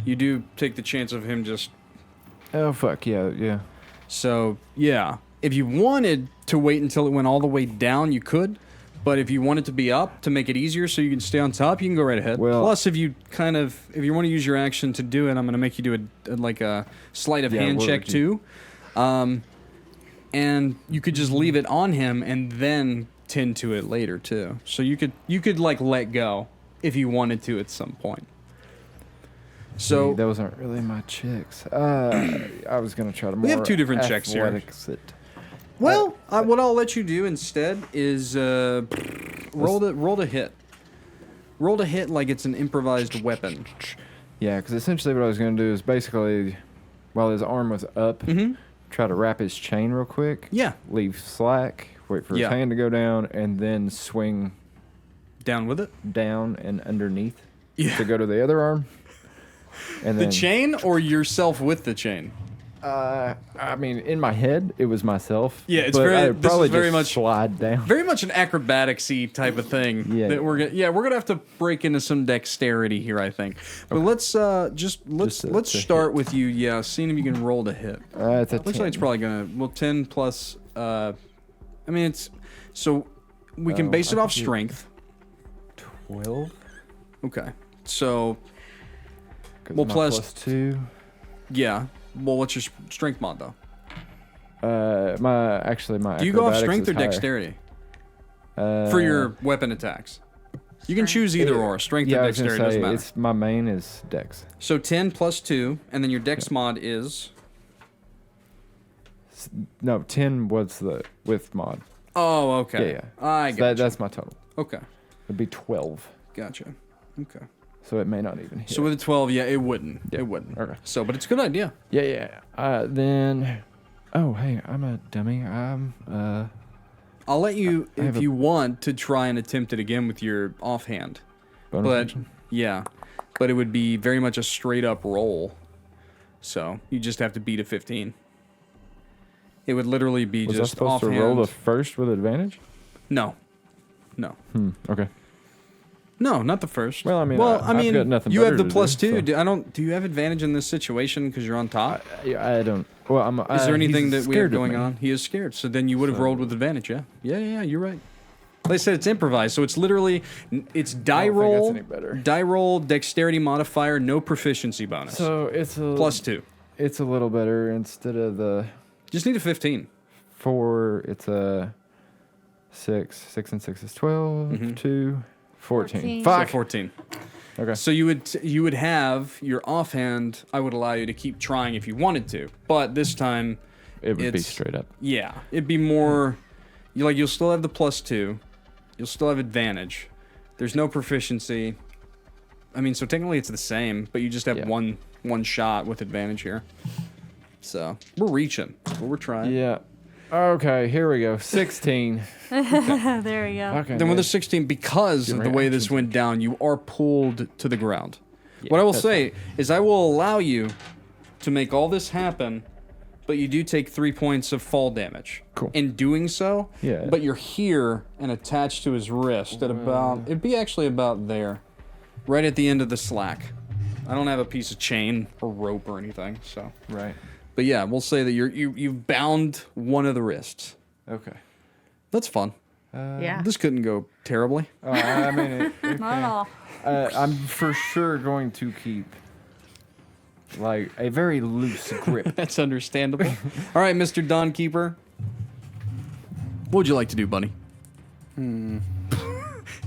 you do take the chance of him just. Oh fuck yeah. So yeah, if you wanted to wait until it went all the way down, you could. But if you want it to be up to make it easier, so you can stay on top, you can go right ahead. Well- Plus, if you want to use your action to do it, I'm going to make you do a sleight of hand what check would you- too. And you could just leave it on him and then tend to it later too. So you could like let go if you wanted to at some point. So those aren't really my checks. I was gonna try to. We have more 2 different checks here. athletics it. Well, what I'll let you do instead is roll to hit. Roll to hit like it's an improvised weapon. Yeah, because essentially what I was gonna do is basically, while his arm was up, try to wrap his chain real quick. Yeah. Leave slack. Wait for his Yeah. hand to go down, and then swing Down with it. down and underneath Yeah. to go to the other arm. And The then, chain or yourself with the chain? I mean, in my head, it was myself. Yeah, it's but very- I'd this is probably very just much- slide down. Very much an acrobatics-y type of thing. Yeah. That we're gonna have to break into some dexterity here, I think. But let's to start with you. Yeah, seeing if you can roll to hit. It's a Looks 10. like it's probably gonna 10 plus. I mean, it's so we can base it I off could do- strength. 12. Okay, so 'Cause Well, my plus- 2. yeah. Well, what's your strength mod though? My Do you go off acrobatics strength or is higher. dexterity for your weapon attacks? You can choose either or. Strength Yeah, or I was gonna dexterity doesn't say matter. it's my main is dex. So 10 plus 2, and then your dex mod is. No, 10 was the with mod. Oh, okay. Yeah. I So got that's my total. Okay, It'd be 12. gotcha. Okay. So it may not even hit. So with a 12, yeah, it wouldn't. Yeah. It wouldn't. Okay. So, but it's a good idea. Yeah. Then, oh hey, I'm a dummy. I'll let you, I have if a- you want, to try and attempt it again with your offhand. bonus But action. yeah, but it would be very much a straight up roll. So you just have to beat a 15. It would literally be Was I just supposed offhand. to roll the first with advantage? No. Okay. No, not the first. Well, I mean, I I've got nothing you have better the to plus do, 2. so- Do you have advantage in this situation because you're on top? I don't. Well, I'm. Is there anything he's that we have scared of going me. on? He is scared. So then you would have So- rolled with advantage, yeah? Yeah, you're right. Like I said, it's improvised, so it's literally it's die don't think that's roll, any better. die roll, dexterity modifier, no proficiency bonus. So it's a +2. It's a little better instead of the Just need a 15. 4. It's a 6. 6 and 6 is 12. 2, 14. 14. So Fuck. 14. Okay. So you would have your offhand. I would allow you to keep trying if you wanted to, but this time, It would be it's- straight up. yeah, it'd be more. You'll still have the +2. You'll still have advantage. There's no proficiency. I mean, so technically it's the same, but you just have Yeah. one shot with advantage here. So we're reaching. That's what we're trying. Yeah. Okay, here we go. 16. There we go. Okay. Then with good. a 16, because of the way this went down, you are pulled to the ground. Yeah, What I will that's say is I will allow you to make all this happen, but you do take 3 points of fall damage. Cool. In doing so, Yeah. but you're here and attached to his wrist at about, it'd be actually about there, right at the end of the slack. I don't have a piece of chain or rope or anything, so. Right. But yeah, we'll say that you've bound one of the wrists. Okay. That's fun. Yeah. This couldn't go terribly. I mean, it Not at all. I'm for sure going to keep like a very loose grip. That's understandable. All right, Mr. Dawnkeeper. What would you like to do, buddy?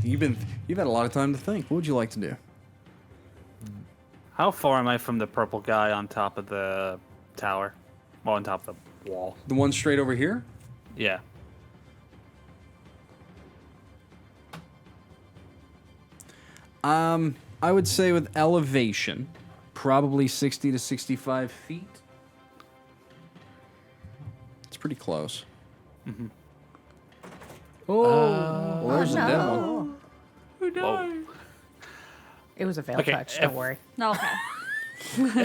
You've had a lot of time to think. What would you like to do? How far am I from the purple guy on top of the tower? Well, on top of the wall. The one straight over here? Yeah. I would say with elevation, probably 60 to 65 feet. It's pretty close. Oh, well, there's a dead one. Whoa. It was a veil Okay, touch. Don't if- worry. Okay.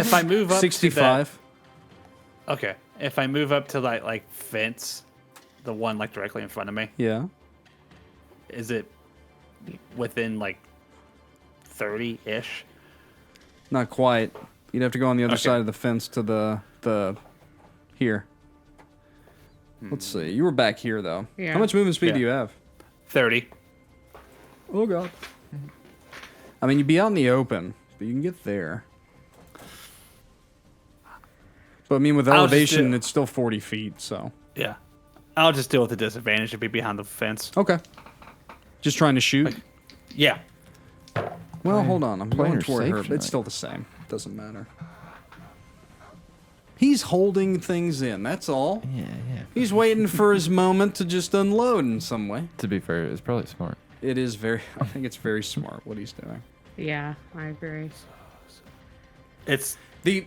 If I move up 65. to that, okay. If I move up to like fence, the one like directly in front of me, Yeah. is it within like 30-ish? Not quite. You'd have to go on the other Okay. side of the fence to the here. Let's see. You were back here though. Yeah. How much movement speed Yeah. do you have? 30. Oh god. I mean, you'd be out in the open, but you can get there. But I mean, with I'll just elevation, do- it's still 40 feet. So Yeah. I'll just deal with the disadvantage to be behind the fence. okay. Just trying to shoot. Yeah. Well, hold on. I'm playing going her toward safe her, but tonight. it's still the same. Doesn't matter. He's holding things in. That's all. Yeah. He's waiting for his moment to just unload in some way. To be fair, it's probably smart. It is very. I think it's very smart what he's doing. Yeah, I agree. It's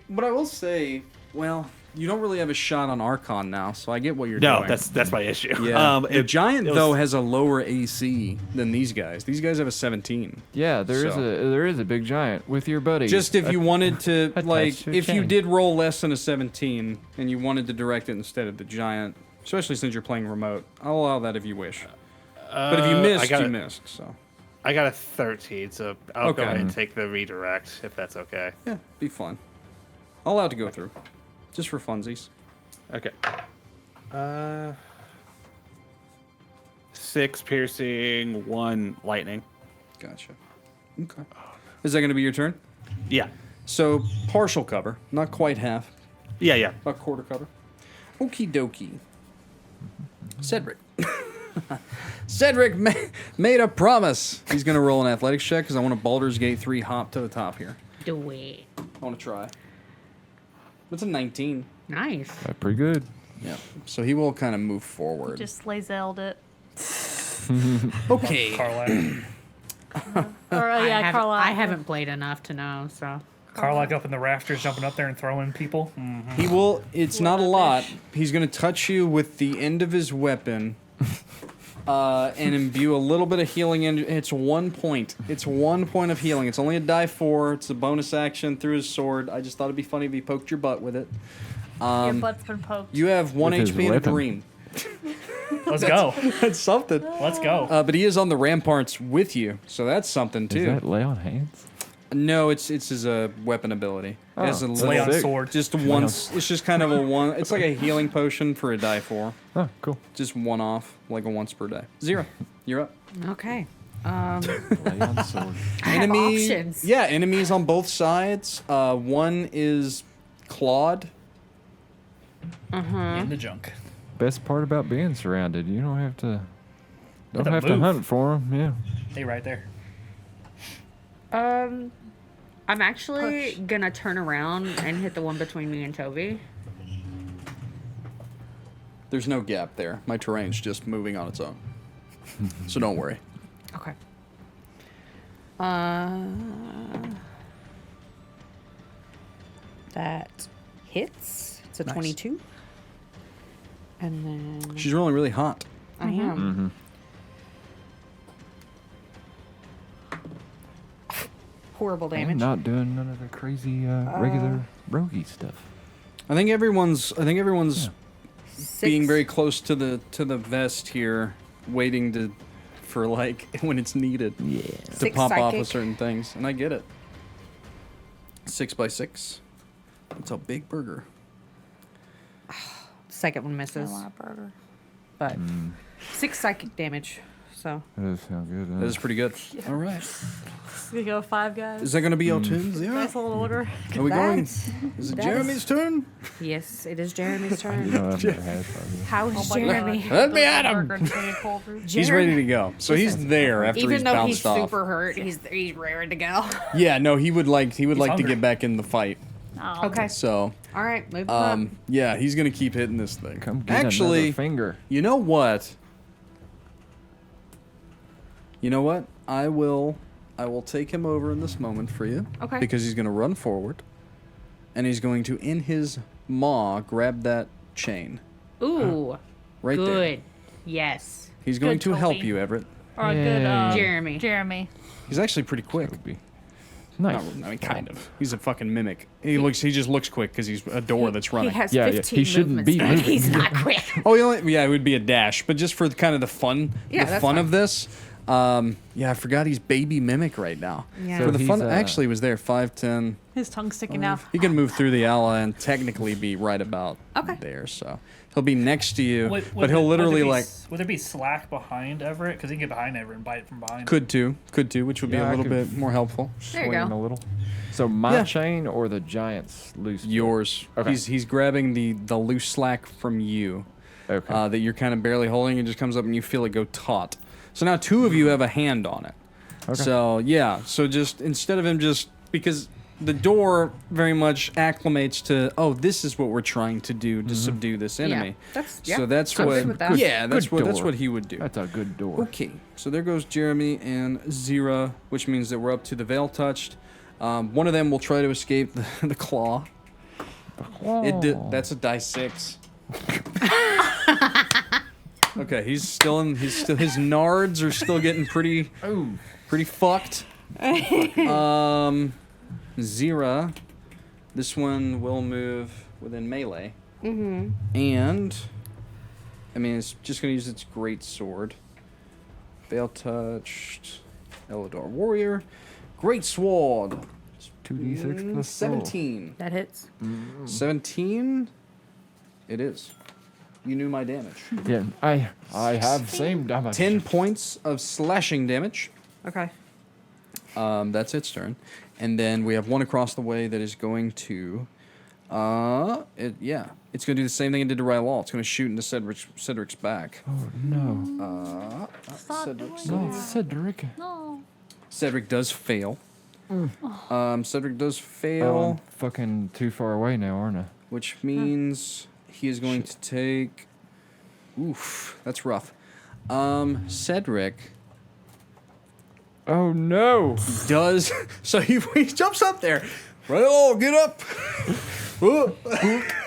What I will say, well, you don't really have a shot on Archon now, so I get what you're doing. no, that's my issue. Yeah. The giant it was- though has a lower AC than these guys. These guys have a 17. Yeah, there is a big giant with your buddy. Just if you wanted to, attached like, to a if you chain. did roll less than a 17 and you wanted to direct it instead of the giant, especially since you're playing remote, I'll allow that if you wish. But if you missed, you missed. So I got a 13, so I'll go Okay. ahead and take the redirect if that's okay. yeah, be fun. I'll allow it to go through, just for funsies. Okay. 6 piercing, 1 lightning. Gotcha. Okay. Is that going to be your turn? Yeah. So partial cover, not quite half. Yeah. About quarter cover. Okie dokie. Cedric. Cedric made a promise. He's going to roll an athletics check because I want a Baldur's Gate 3 hop to the top here. Do it. I want to try. It's a 19. Nice. pretty good. Yeah. So he will kind of move forward. Just lazelled it. Okay. Carlac. Or yeah, Carlisle. I haven't played enough to know, so. Carlac up in the rafters, jumping up there and throwing people. He will. It's not a lot. He's going to touch you with the end of his weapon and imbue a little bit of healing. It's 1 point. It's 1 point of healing. It's only a die 4. It's a bonus action through his sword. I just thought it'd be funny if he poked your butt with it. Your butt's been poked. You have 1 With his HP and a weapon. green. Let's go. That's something. Let's go. But he is on the ramparts with you, so that's something Is too. that lay on hands? No, it's his weapon ability. It has a that's Lay on sick. sword. just once. It's just kind of a one. It's like a healing potion for a die 4. Oh, cool. Just one off, like a once per day. Xyrra, you're up. Okay. Lay on sword. I have options. Yeah, enemies on both sides. One is clawed. In the junk. Best part about being surrounded, you don't have to. Don't to have to move. hunt for them. Yeah. Hey, right there. I'm actually gonna turn around and hit the one between me and Toby. There's no gap there. My terrain's just moving on its own. So don't worry. Okay. That hits. It's a Nice. 22. And then She's rolling really hot. I am. Horrible I'm damage. not doing none of the crazy regular roguey stuff. I think everyone's being Six. very close to the vest here, waiting for like when it's needed to Six pop off psychic. with certain things, and I get it. 6 by 6. It's a big burger. Second one I misses, want a burger. but 6 psychic damage. So That does sound good. That is pretty good. All right. We go 5 guys. Is that going to be your turn? Nice Zero? little order. Are we going? That's- Is it that Jeremy's turn? yes, it is Jeremy's You turn. know, I've never had fun. How is Oh my Jeremy? God. Let me at Burger him. until you pull through. He's ready to go. So he's there after Even he's though bounced he's off. super hurt, he's raring to go. Yeah, no, he would like to hungry. get back in the fight. Oh. Okay. So, All right, move up. yeah, he's gonna keep hitting this thing. Come get Actually, another finger. you know what? I will take him over in this moment for you. Okay. Because he's gonna run forward, and he's going to, in his maw, grab that chain Ooh, right there. good. Yes. He's going Good, to help Toby. you, Everett. Or a good Jeremy. Jeremy. He's actually pretty quick. Would be Not, nice. I mean, kind of. He's a fucking mimic. He just looks quick because he's a door that's He running. has Yeah, yeah, 15 he shouldn't movements, be but moving. he's not quick. Oh, yeah, it would be a dash, but just for kind of the fun, Yeah, the that's fun fine. of this. Yeah, I forgot he's baby mimic right now. Yeah. For So the he's, fun, actually, he was there 5'10". His tongue's sticking out. He can move through the ally and technically be right about Okay. there. So he'll be next to you, Would but he'll literally Would there be slack behind Everett? Because he can get behind Everett and bite it from behind. could do, which would be Yeah, a I little could bit more helpful. There you Swing him go. a little. So my Yeah. chain or the giant's loose? Yours. Okay. He's grabbing the loose slack from you. Okay. That you're kind of barely holding. It just comes up and you feel it go taut. So now 2 of you have a hand on it. Okay. So yeah, so just instead of him just because the door very much acclimates to, oh, this is what we're trying to do to subdue this enemy. That's that's I'm what good with that. that's Good what door. he would do. That's a good door. Okay, so there goes Jeremy and Xyrra, which means that we're up to the Veiltouched. One of them will try to escape the claw. That's a die 6. Okay, his nards are still getting pretty fucked. Xyrra, this one will move within melee. Mm-hmm. And I mean, it's just gonna use its great sword. Veiltouched Eladar warrior, great sword. 2d6 plus 17. That hits. 17. It is. You knew my damage. Yeah, I have the same damage. 10 points of slashing damage. Okay. That's its turn. And then we have one across the way that is going to... It's going to do the same thing it did to Rylal. It's going to shoot into Cedric's back. Oh no. Stop Cedric's doing No, that. Cedric. No. Cedric does fail. Cedric does Oh, fail, I'm fucking too far away now, aren't I? which means he is going to take... Oof, that's rough. Cedric Oh no. does... So he jumps up there. Rylal, get up!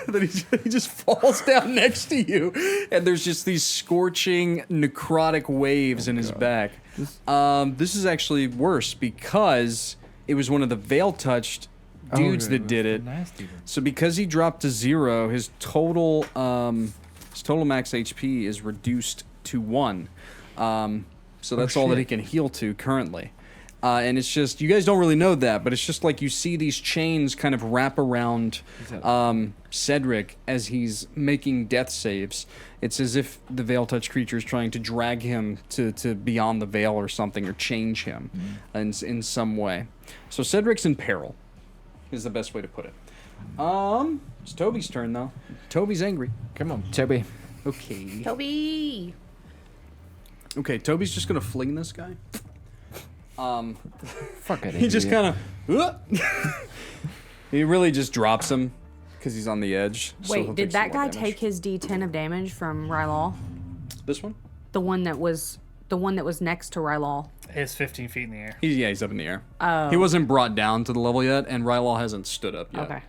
Then he just falls down next to you, and there's just these scorching, necrotic waves in his back. This is actually worse because it was one of the Veiltouched dudes that did it. Nasty. So because he dropped to 0, his total max HP is reduced to 1. So that's all that he can heal to currently. And it's just, you guys don't really know that, but it's just like you see these chains kind of wrap around Cedric as he's making death saves. It's as if the Veiltouched creature is trying to drag him to beyond the veil or something, or change him in some way. So Cedric's in peril, is the best way to put it. It's Toby's turn, though. Toby's angry. Come on, Toby. Okay. Toby. Okay, Toby's just gonna fling this guy. Fuck it. He just kind of... he really just drops him because he's on the edge. So he'll Wait, take did some that more guy damage. take his D10 of damage from Rylal? This one? The one that was next to Rylal. It's 15 feet in the air. He's up in the air. Oh. He wasn't brought down to the level yet, and Rylal hasn't stood up yet. Okay.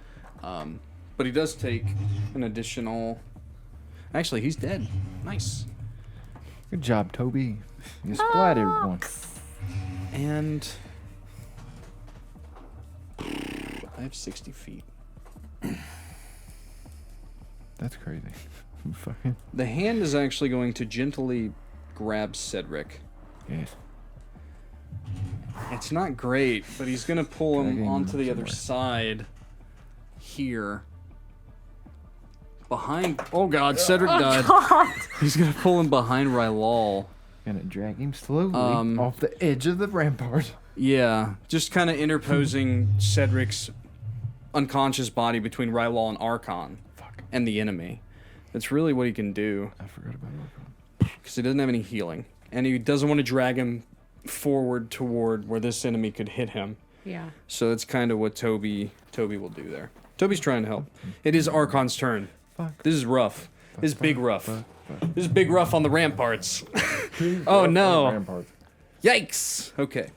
But he does take an additional... Actually, he's dead. Nice. Good job, Toby. You splattered one. And... I have 60 feet. That's crazy. Fucking The hand is actually going to gently grab Cedric. yes. It's not great, but he's going to pull him Dragging onto the other somewhere. side here. Behind... Oh god, Cedric died. He's going to pull him behind Rylal. Gonna drag him slowly Um, off the edge of the rampart. Yeah, just kind of interposing Cedric's unconscious body between Rylal and Archon and the enemy. That's really what he can do, I forgot about Archon. because he doesn't have any healing. And he doesn't want to drag him forward toward where this enemy could hit him. Yeah. So that's kind of what Toby will do there. Toby's trying to help. It is Archon's turn. Fuck. This is rough. This is big rough. Fuck. This is big rough on the ramparts. Oh no. Rampart. Yikes! Okay.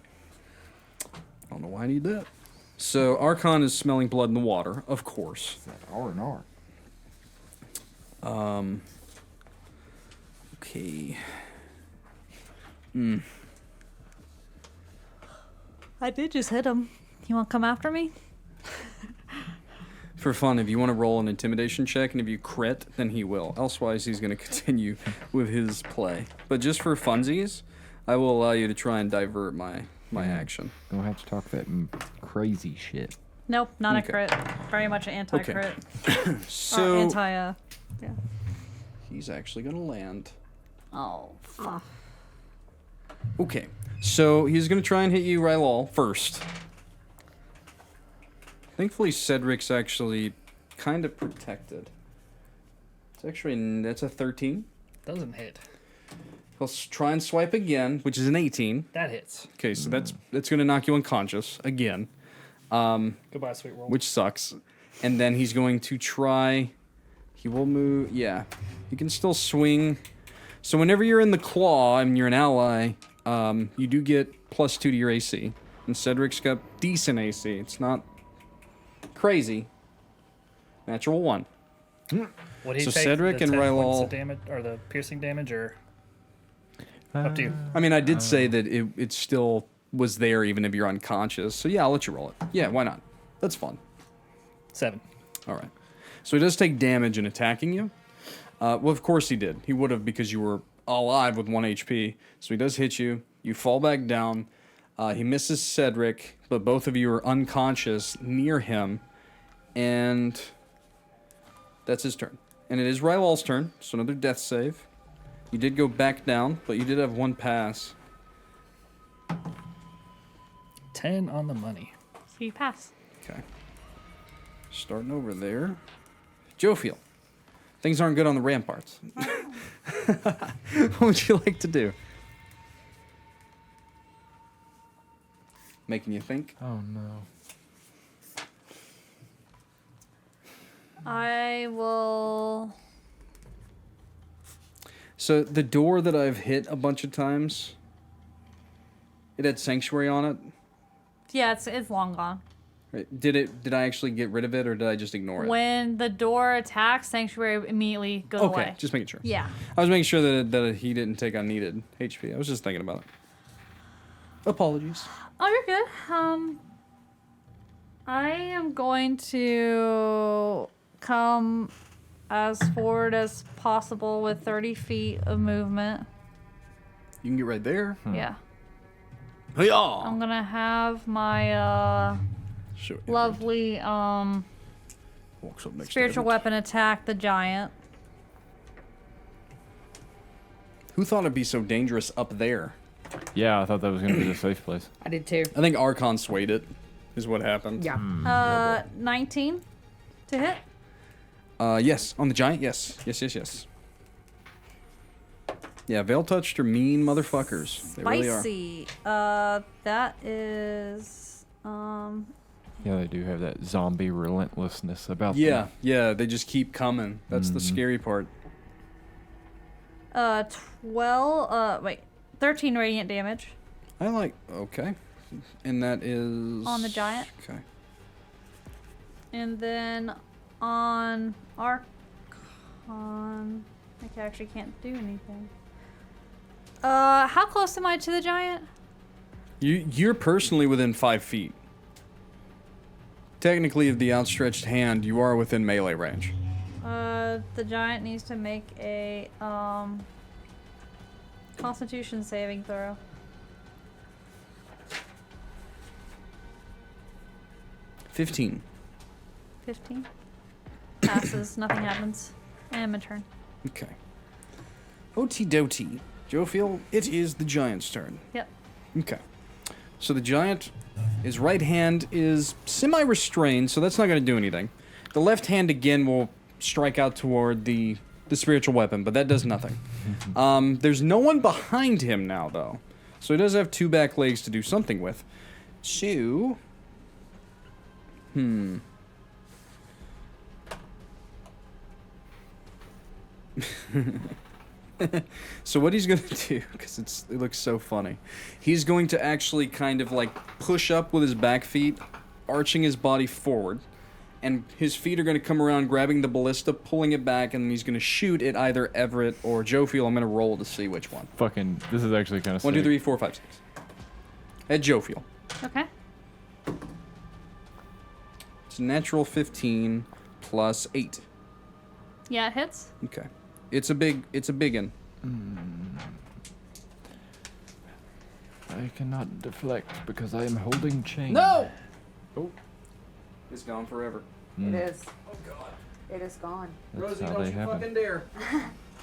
I don't know why I need that. So Archon is smelling blood in the water, of course. That R&R. Okay. I did just hit him. You want to come after me? For fun, if you want to roll an intimidation check, and if you crit, then he will. Elsewise, he's going to continue with his play. But just for funsies, I will allow you to try and divert my action. Gonna have to talk that crazy shit. Nope, not Okay. a crit. Very much an anti-crit. So Or anti, yeah. he's actually going to land. Oh, fuck. Okay, so he's going to try and hit you, Rylal, first. Thankfully, Cedric's actually kind of protected. That's a 13. Doesn't hit. He'll try and swipe again, which is an 18. That hits. Okay, so that's going to knock you unconscious again, Goodbye, sweet roll. which sucks. And then he's going to try... He will move... Yeah. He can still swing. So whenever you're in the claw and you're an ally, you do get +2 to your AC. And Cedric's got decent AC. It's not crazy. Natural 1. Would he so take Cedric the and 10 points Rylal- of damage, or the piercing damage, or up to you? I mean, I did say that it still was there even if you're unconscious. So yeah, I'll let you roll it. Yeah, why not? That's fun. 7. All right. So he does take damage in attacking you. Well, of course he did. He would have because you were alive with 1 HP. So he does hit you. You fall back down. He misses Cedric, but both of you are unconscious near him. And that's his turn. And it is Rylal's turn, so another death save. You did go back down, but you did have 1 pass. 10 on the money. So you pass. Okay. Starting over there. Jophiel. Things aren't good on the ramparts. What would you like to do? Making you think? Oh no. I will. So the door that I've hit a bunch of times, it had sanctuary on it. Yeah, it's long gone. Right? Did I actually get rid of it, or did I just ignore it? When the door attacks, sanctuary immediately goes Okay, away. just making sure. Yeah. I was making sure that he didn't take unneeded HP. I was just thinking about it. Apologies. Oh, you're good. I am going to come as forward as possible with 30 feet of movement. You can get right there. Yeah. I'm gonna have my Sure. lovely Walks up next to spiritual Everett. weapon attack the giant. Who thought it'd be so dangerous up there? Yeah, I thought that was gonna be the safe place. I did too. I think Archon swayed it, is what happened. Yeah. 19 to hit. Yes, on the giant, yes. Yes. Yeah, Veiltouched are mean motherfuckers. They really are. Spicy. That is Yeah, they do have that zombie relentlessness about Yeah, them. yeah, they just keep coming. That's the scary part. 13 radiant damage I like, okay. And that is... on the giant. Okay. And then on Archon, I actually can't do anything. How close am I to the giant? You're personally within 5 feet. Technically, of the outstretched hand, you are within melee range. The giant needs to make a Constitution saving throw. 15. 15. Passes. Nothing happens. And my turn. Okay. Oti-doti. Jophiel, it is the giant's turn. Yep. Okay. So the giant, his right hand is semi-restrained, so that's not going to do anything. The left hand again will strike out toward the spiritual weapon, but that does nothing. There's no one behind him now, though. So he does have 2 back legs to do something with. So... So what he's going to do, because it looks so funny, he's going to actually kind of like push up with his back feet, arching his body forward, and his feet are going to come around grabbing the ballista, pulling it back, and he's going to shoot at either Everett or Jophiel. I'm going to roll to see which one. Fucking, this is actually kind of 1, sick. 2, 3, 4, 5, 6. At Jophiel. Okay. It's a natural 15 plus 8. Yeah, it hits. Okay. It's a biggin. I cannot deflect because I am holding chain. No! Oh. It's gone forever. It is. Oh god. It is gone. That's Rosie, how don't they you happen. fucking dare.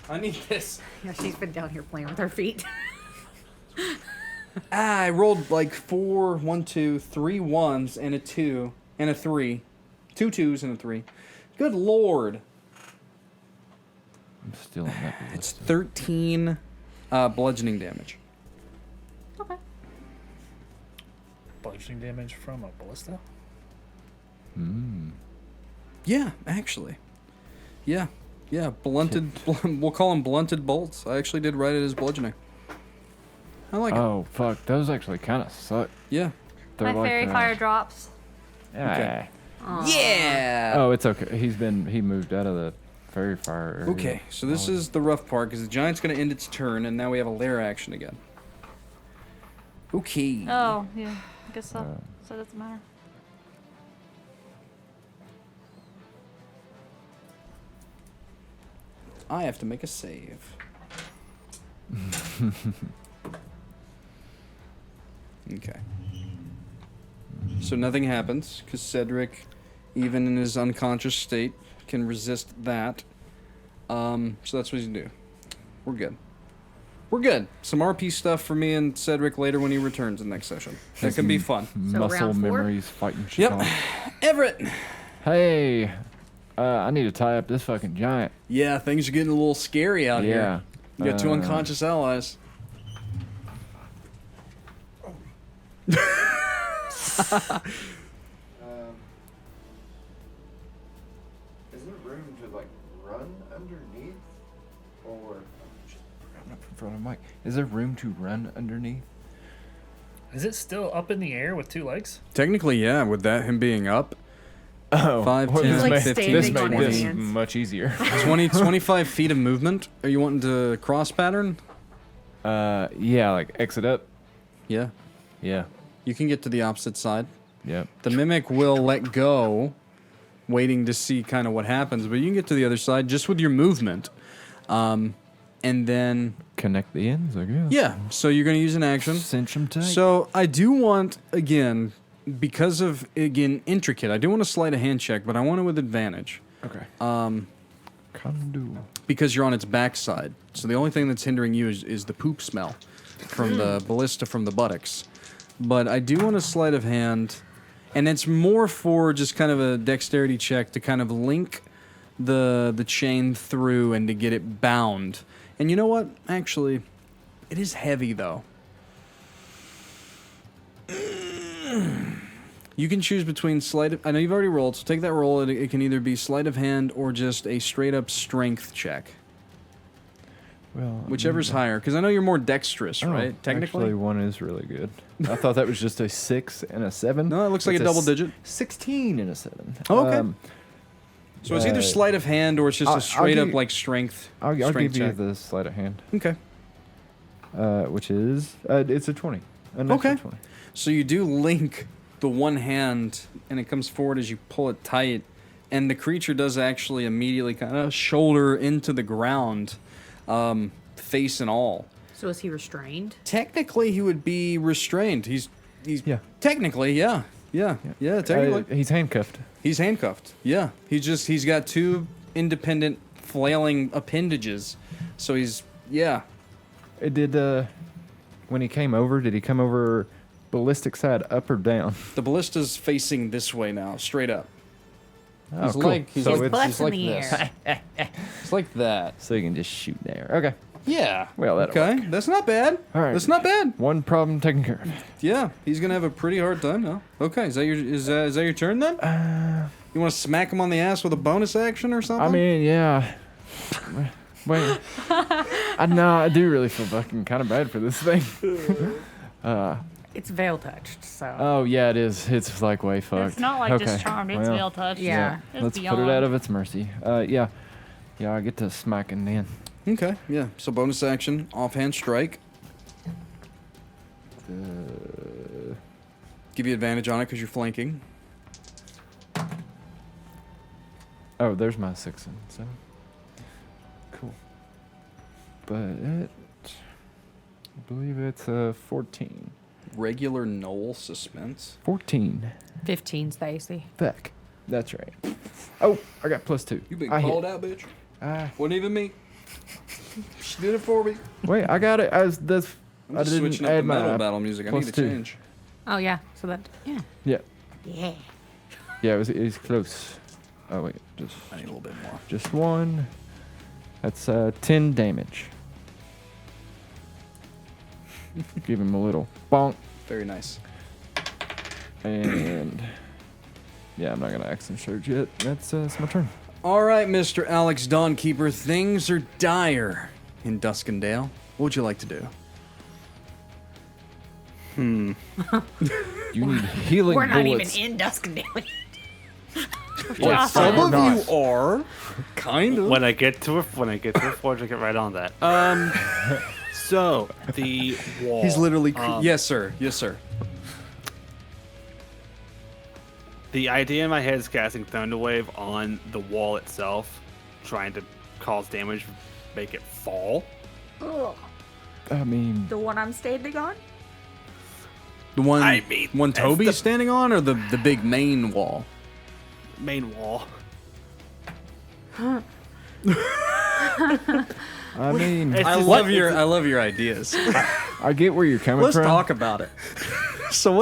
I need this. Yeah, she's been down here playing with her feet. I rolled like 4, 1, 2, 3 1s and a 2 and a 3. 2 2s and a 3. Good lord. I'm still in that It's ballista. 13 bludgeoning damage. Okay. Bludgeoning damage from a ballista. Yeah, actually. Yeah. Yeah, blunted. We'll call them blunted bolts. I actually did write it as bludgeoning. I like it. Oh, fuck. Those actually kind of suck. Yeah. They're My fairy fire drops. Yeah. Yeah! Oh, it's okay. He moved out of the fairy fire area. Okay, so this is the rough part, because the giant's going to end its turn, and now we have a lair action again. Okay. Oh, yeah. I guess so. So it doesn't matter. I have to make a save. Okay. So nothing happens, because Cedric, even in his unconscious state, can resist that. So that's what he's gonna do. We're good. We're good. Some RP stuff for me and Cedric later when he returns in next session. That can be fun. Muscle round 4? memories fighting shit Yep. on. Everett! Hey, I need to tie up this fucking giant. Yeah, things are getting a little scary out Yeah. here. You got 2 unconscious allies. Is there room to like run underneath, or I'm up in front of Mike. Is there room to run underneath? Is it still up in the air with 2 legs? Technically, yeah, with that him being up. Oh, 5, well, 10, this like makes- 15, this standing on makes his this hands. much easier. 20, 25 feet of movement. Are you wanting to cross pattern? Yeah, like exit up. Yeah. Yeah. You can get to the opposite side. Yep. The mimic will let go, waiting to see kind of what happens, but you can get to the other side just with your movement. and then Connect the ends, I guess. yeah. So you're going to use an action. Cinch them tight. So I do want, again, because of, again, intricate, I do want to sleight a hand check, but I want it with advantage. Okay. Can do. Because you're on its backside. So the only thing that's hindering you is the poop smell from the ballista from the buttocks. But I do want a sleight of hand, and it's more for just kind of a dexterity check to kind of link the chain through and to get it bound. And you know what? Actually, it is heavy, though. You can choose between sleight of... I know you've already rolled, so take that roll. It can either be sleight of hand or just a straight-up strength check. Well, Whichever's higher, because I know you're more dexterous, right? Technically? Actually, one is really good. I thought that was just a 6 and a 7. No, it looks like It's a double digit. 16 and a 7. Oh, okay. So it's either sleight of hand or it's just I'll a straight-up, give- like, strength I'll strength give you check. the sleight of hand, Okay. which is it's a 20. A natural Okay. 20. So you do link the one hand, and it comes forward as you pull it tight, and the creature does actually immediately kind of shoulder into the ground, face and all. So is he restrained? Technically, he would be restrained. He's Yeah. technically, yeah, technically. He's handcuffed. He's handcuffed. Yeah. He's got two independent flailing appendages. So he's It did when he came over. Did he come over ballistic side up or down? the ballista's facing this way now, straight up. Oh, He's cool. like he's So like, it's- he's like in the this. air. It's like that. So you can just shoot there. Okay. Yeah. Well, that'll okay. That's not bad. All right. That's not bad. One problem taken care of. Yeah. He's gonna have a pretty hard time now. Okay. Is that your turn then? You want to smack him on the ass with a bonus action or something? I mean, yeah. Wait. I do really feel fucking kind of bad for this thing. It's veil touched, so. Oh, yeah, it is. It's like way fucked. It's not like okay. just charmed. It's well, veil touched. Yeah. It's Let's beyond. put it out of its mercy. Yeah. Yeah, I get to smacking then. Okay. Yeah. So bonus action, offhand strike. Give you advantage on it because you're flanking. Oh, there's my 6 and 7. Cool. But I believe it's 14. Regular Knoll suspense. 14. 15's the AC. Fuck. That's right. Oh, I got +2. You been I hit. called out, bitch. Ah. Wasn't even me. She did it for me. Wait, I got it. I'm I just didn't switching up add the my metal battle music. I need to +2. change. Oh, yeah. So that, yeah. Yeah. Yeah. Yeah, it was close. Oh wait, I need a little bit more. just one. That's 10 damage. Give him a little bonk, Very nice. and yeah, I'm not gonna action surge yet. That's my turn. All right, Mr. Alex Dawnkeeper, things are dire in Duskendale. What would you like to do? You need healing We're not bullets. even in Duskendale. Well, some we're of not. you are. Kind of. When I get to a forge, I get right on that. So the wall. He's literally... yes, sir. Yes, sir. The idea in my head is casting Thunderwave on the wall itself, trying to cause damage, make it fall. I mean, The one I'm standing on? The one, I mean, one that's Toby's the- standing on, or the big main wall? Main wall. I mean, It's I just- love your ideas. I get where you're coming Let's from. talk about it. So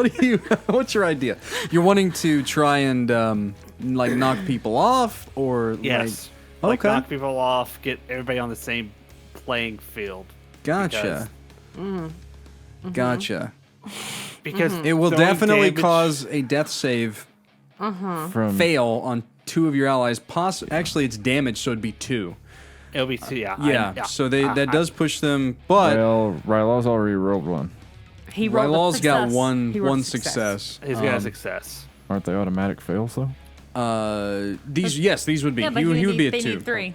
what's your idea? You're wanting to try and like knock people off, or Yes. like okay, knock people off, get everybody on the same playing field. gotcha, gotcha. Because It will throwing definitely damage- cause a death save From fail on two of your allies. Actually, it's damage, so it'd be 2. It'll be two. Yeah. Yeah, so that does push them, but well, Rylal's already rolled one. He rolled a Rylal's got success. one He rolled one a success. He's got a success. Aren't they automatic fails though? These would be. Yeah, but he would be a they 2. need 3.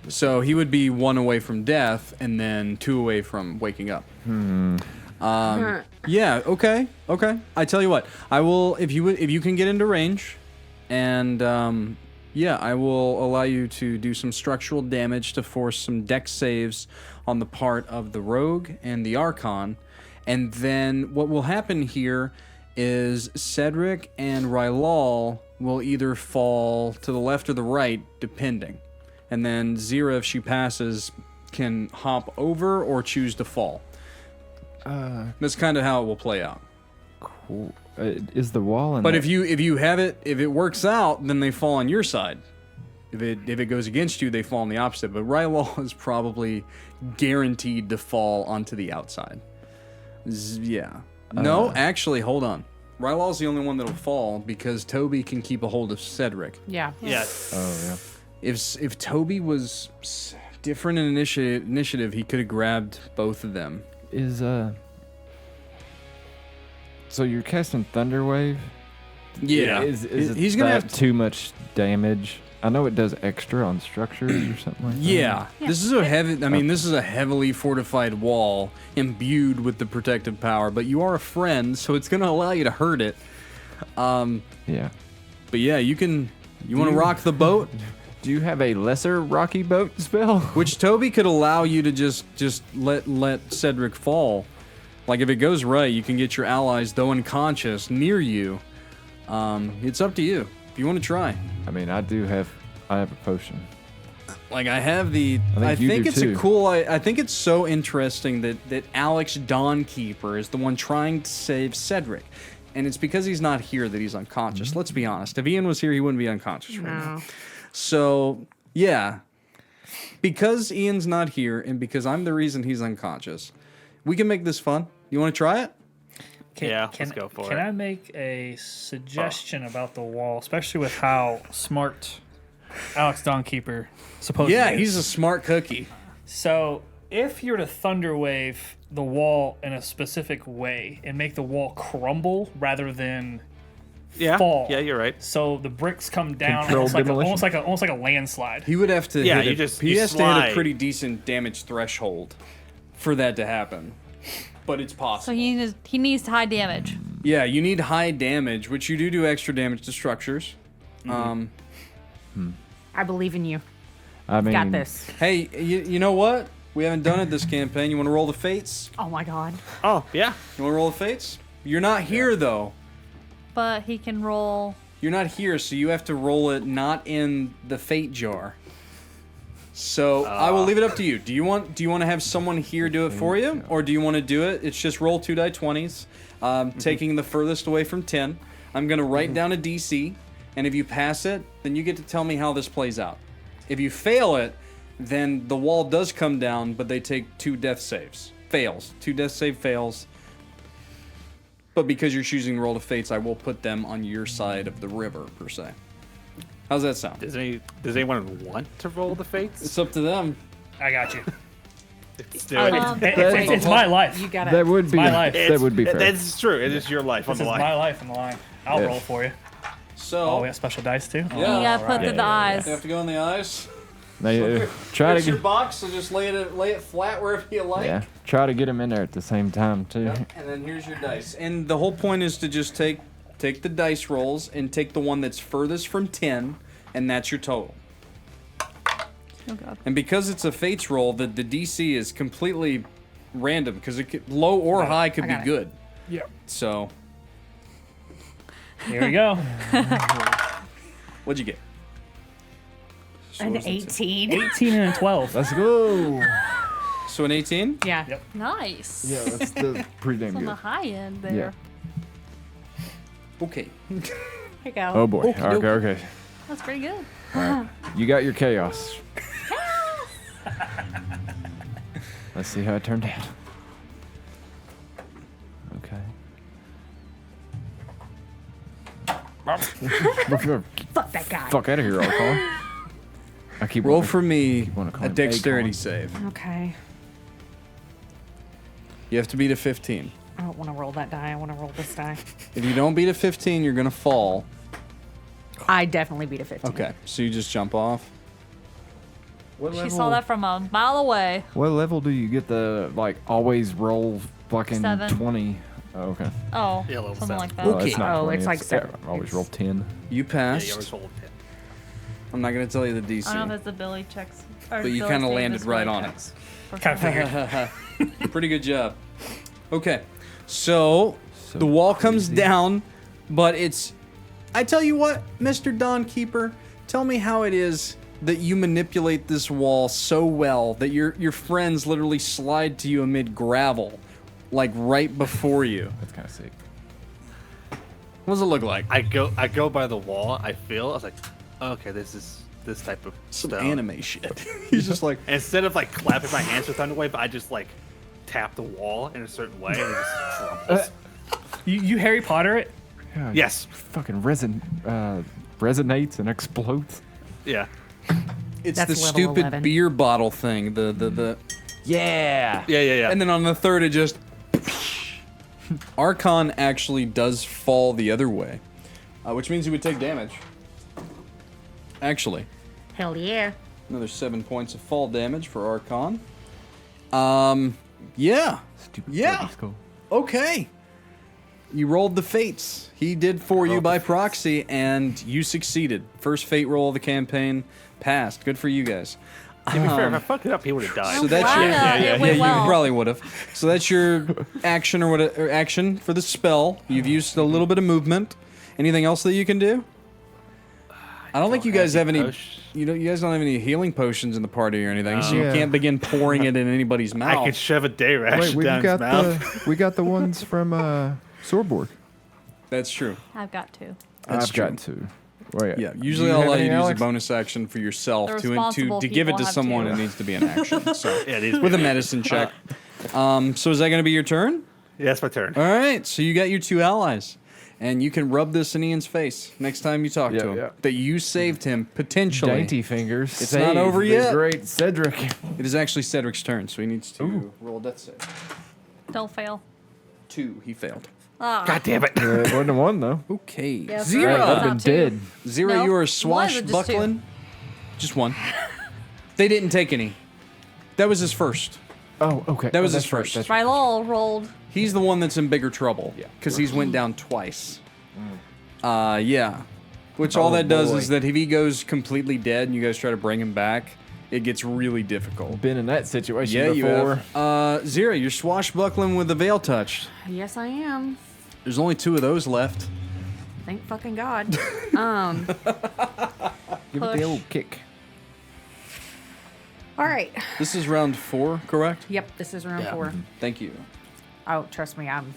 So he would be 1 away from death, and then 2 away from waking up. Yeah. Okay. I tell you what. I will if you can get into range, and Yeah, I will allow you to do some structural damage to force some dex saves on the part of the rogue and the Archon. And then what will happen here is Cedric and Rylal will either fall to the left or the right, depending. And then Xyrra, if she passes, can hop over or choose to fall. That's kind of how it will play out. Cool. Is the wall in But that- if you have it, if it works out, then they fall on your side. If it goes against you, they fall on the opposite. But Rylal is probably guaranteed to fall onto the outside. Yeah. No, actually, hold on. Rylal's the only one that'll fall because Toby can keep a hold of Cedric. Yeah. Yeah. Oh, yeah. If Toby was different in initiative, he could have grabbed both of them. Is, So you're casting Thunderwave? Yeah. Is he's it gonna that have to. too much damage? I know it does extra on structures or something like that. Yeah, this is a heavy. I mean, this is a heavily fortified wall imbued with the protective power. But you are a friend, so it's going to allow you to hurt it. Yeah. But yeah, you can. You want to rock the boat, Do you have a lesser rocky boat spell? which Toby could allow you to just let Cedric fall. Like if it goes right, you can get your allies, though unconscious, near you. It's up to you if you want to try. I mean, I have a potion. Like I have the. I think you do it's too. a cool. I think it's so interesting that Alex Dawnkeeper is the one trying to save Cedric, and it's because he's not here that he's unconscious. Mm-hmm. Let's be honest. If Ian was here, he wouldn't be unconscious right now. No. So yeah, because Ian's not here, and because I'm the reason he's unconscious, we can make this fun. You want to try it? Let's go for it. Can I make a suggestion about the wall, especially with how smart Alex Dawnkeeper supposedly Yeah, is? he's a smart cookie. So if you were to thunderwave the wall in a specific way and make the wall crumble rather than fall. Yeah, you're right. So the bricks come down Controlled almost like demolition. almost like a landslide. He would have to. Yeah, hit you a- just- He you has to hit a slide. pretty decent damage threshold for that to happen. But it's possible. So he needs high damage. Yeah, you need high damage, which you do extra damage to structures. Mm-hmm. I believe in you. I mean, Got this. Hey, you know what? We haven't done it this campaign. You want to roll the fates? Oh my god. Oh, yeah. You want to roll the fates? You're not here though. But he can roll. You're not here, so you have to roll it not in the fate jar. So I will leave it up to you. Do you want to have someone here do it for you, or do you want to do it? It's just roll 2 die 20s, taking the furthest away from 10. I'm gonna write down a DC, and if you pass it, then you get to tell me how this plays out. If you fail it, then the wall does come down, but they take 2 death saves. Fails. 2 death save fails. But because you're choosing roll to fates, I will put them on your side of the river, per se. How's that sound? Does anyone want to roll the fates? It's up to them. I got you. Let's do it. It's my life. You got that it. would be my life. that would be fair. That's true. It is your life on This the is line. my life on the line. I'll Yeah. roll for you. So Oh, we have special dice too. Yeah. You gotta put alright. the eyes. you have to go on the eyes. Now, try to Fix your get box, so just lay it flat wherever you like. try to get him in there at the same time too. Yep. And then here's your dice. And the whole point is to just take the dice rolls and take the one that's furthest from 10, and that's your total. Oh god. And because it's a fates roll, the DC is completely random because it could, low or high could I be got it. good. Yep. So Here we go. what'd you get? An 18. 18 and a 12. Let's go. So an 18? Yeah. Yep. Nice. Yeah, that's pretty damn It's on the good. high end there. Okay. Here you go. Oh boy. Okey doke. Okay. That's pretty good. You got your chaos. Let's see how it turned out. Okay. Fuck that guy. Fuck out of here, Archon. I keep Roll wanting- for me wanna call a him dexterity Akon. save. Okay. You have to beat a 15. I don't want to roll that die. I want to roll this die. If you don't beat a 15, you're going to fall. I definitely beat a 15. Okay, so you just jump off. What She saw that from a mile away. What level do you get the always roll fucking 7. 20? Oh, okay. Oh, Yeah, level something 7. like that. Okay. Oh, it's not Oh, 20, it's like 7. Always It's- roll 10. You Yeah, passed. you always roll 10. I'm not going to tell you the DC. I don't know if it's ability checks. But you kind of landed right on it. Kind of figured. Pretty good job. Okay, so the wall comes down, but it's... I tell you what, Mr. Dawnkeeper, tell me how it is that you manipulate this wall so well that your friends literally slide to you amid gravel, like right before you. That's kind of sick. What does it look like? I go by the wall. I was like, okay, this is this type of Some stone. anime shit. He's just like... And instead of like clapping my hands with Thunderwave, I just like tap the wall in a certain way and it just crumbles. You Harry Potter it? Yeah, Yes. Fucking resonates and explodes. Yeah. It's That's the level stupid 11. beer bottle thing. The Yeah. Yeah. And then on the third, it just... Archon actually does fall the other way, which means he would take damage. Actually, Hell yeah. another 7 points of fall damage for Archon. Yeah. Stupid Yeah. bloody skull. Okay. You rolled the fates. He did for you by proxy, and you succeeded. First fate roll of the campaign passed. Good for you guys. To be fair, if I fucked it up, he would have died. So that's glad your it went you well. probably would have. So that's your action or action for the spell. You've used a little bit of movement. Anything else that you can do? I don't think you guys have any. You guys don't have any healing potions in the party or anything, so you Yeah. can't begin pouring it in anybody's mouth. I could shove a day rash Wait, we down got his mouth. we got the ones from Swordborg. That's true. I've got two. That's I've true. got two. Wait, Yeah, do usually you I'll have allow you any, to use a Alex? bonus action for yourself The to responsible give it people to have someone. two. It needs to be an action. So Yeah, it is with a weird. medicine check. So is that going to be your turn? Yeah, that's my turn. All right. So you got your two allies, and you can rub this in Ian's face next time you talk to him. Yeah. That you saved him potentially. Dainty fingers. It's not saved over the yet. Great Cedric. It is actually Cedric's turn, so he needs to roll a death save. Don't fail. 2. He failed. Ah. God damn it. It wasn't a one though. Okay. Yeah, Right, Xyrra. that'd have been Not two. dead. Xyrra, No. you are One or just swashbuckling. Just one. They didn't take any. That was his first. Oh, okay. That was Oh, his that's right, first. that's right. Rylal rolled. He's the one that's in bigger trouble. Yeah. Because he's went down twice. Yeah. Which all Oh, that does boy. is that if he goes completely dead and you guys try to bring him back, it gets really difficult. Been in that situation Yeah, you before. have. Xyrra, you're swashbuckling with the Veiltouched. Yes, I am. There's only 2 of those left. Thank fucking God. Give it Push. the old kick. All right. This is round 4, correct? Yep, this is round 4. Thank you. Oh, trust me, I'm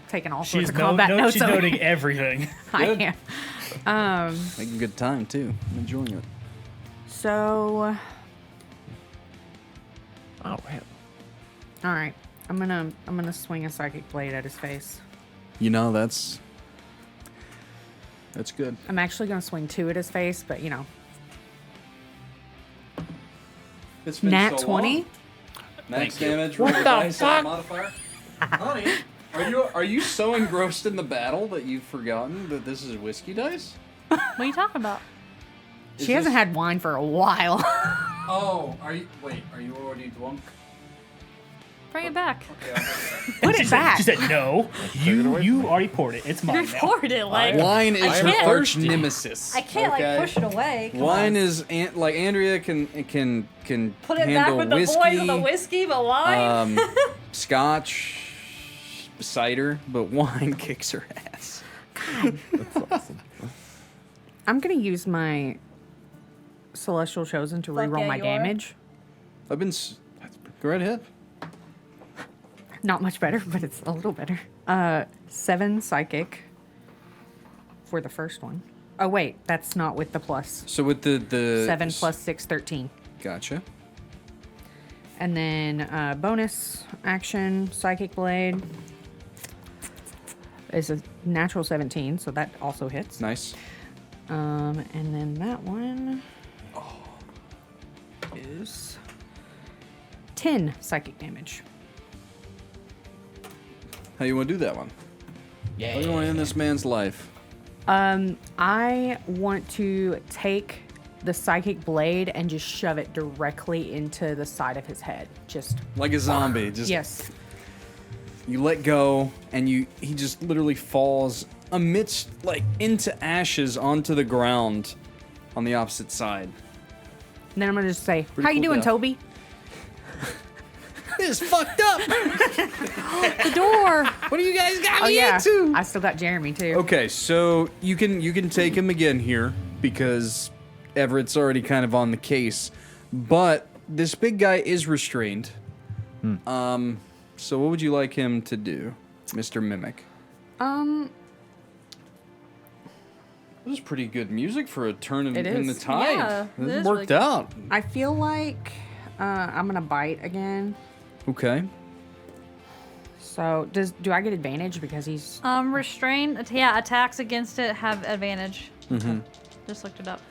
taking all sorts She's, of combat notes. she's noting everything. I am. Making good time, too. I'm enjoying it. So, Oh, hell. all right. I'm gonna swing a psychic blade at his face. You know, that's good. I'm actually gonna swing 2 at his face, but It's been Nat so 20. long. Max Thank you. damage. What roll the dice, add fuck? Modifier. Honey, are you so engrossed in the battle that you've forgotten that this is whiskey dice? What are you talking about? Is She hasn't this- had wine for a while. Oh, are you already drunk? Bring it back. Okay, Put it back. She said, no, you already poured it. It's mine now. Poured it like Wine is I her can't- arch nemesis. I can't okay? like push it away. Come Wine on. is like Andrea can Put it back handle with the whiskey, boys with the whiskey, but wine. scotch, cider, but wine kicks her ass. That's awesome. I'm gonna use my Celestial Chosen to Fuck reroll yeah, my you are. damage. Go right ahead. Not much better, but it's a little better. 7 psychic for the first one. Oh wait, that's not with the plus. So with the 7 plus 6, 13. Gotcha. And then bonus action, Psychic Blade is a natural 17, so that also hits. Nice. And then that one is 10 psychic damage. How you want to do that one? Yeah. How do you want to end this man's life? I want to take the Psychic Blade and just shove it directly into the side of his head. Just Like a zombie. Just yes. You let go, and he just literally falls amidst, like, into ashes onto the ground. on the opposite side. And then I'm gonna just say, Pretty "How you cool doing, death. Toby?" This is fucked up. The door. What do you guys got Oh me yeah, into? I still got Jeremy too. Okay, so you can take him again here because Everett's already kind of on the case, but this big guy is restrained. So what would you like him to do, Mr. Mimic? This is pretty good music for a turn in It the is. tide. Yeah, it This is worked really out. I feel like I'm gonna bite again. Okay. So do I get advantage because he's? Restrained. Yeah, attacks against it have advantage. Just looked it up.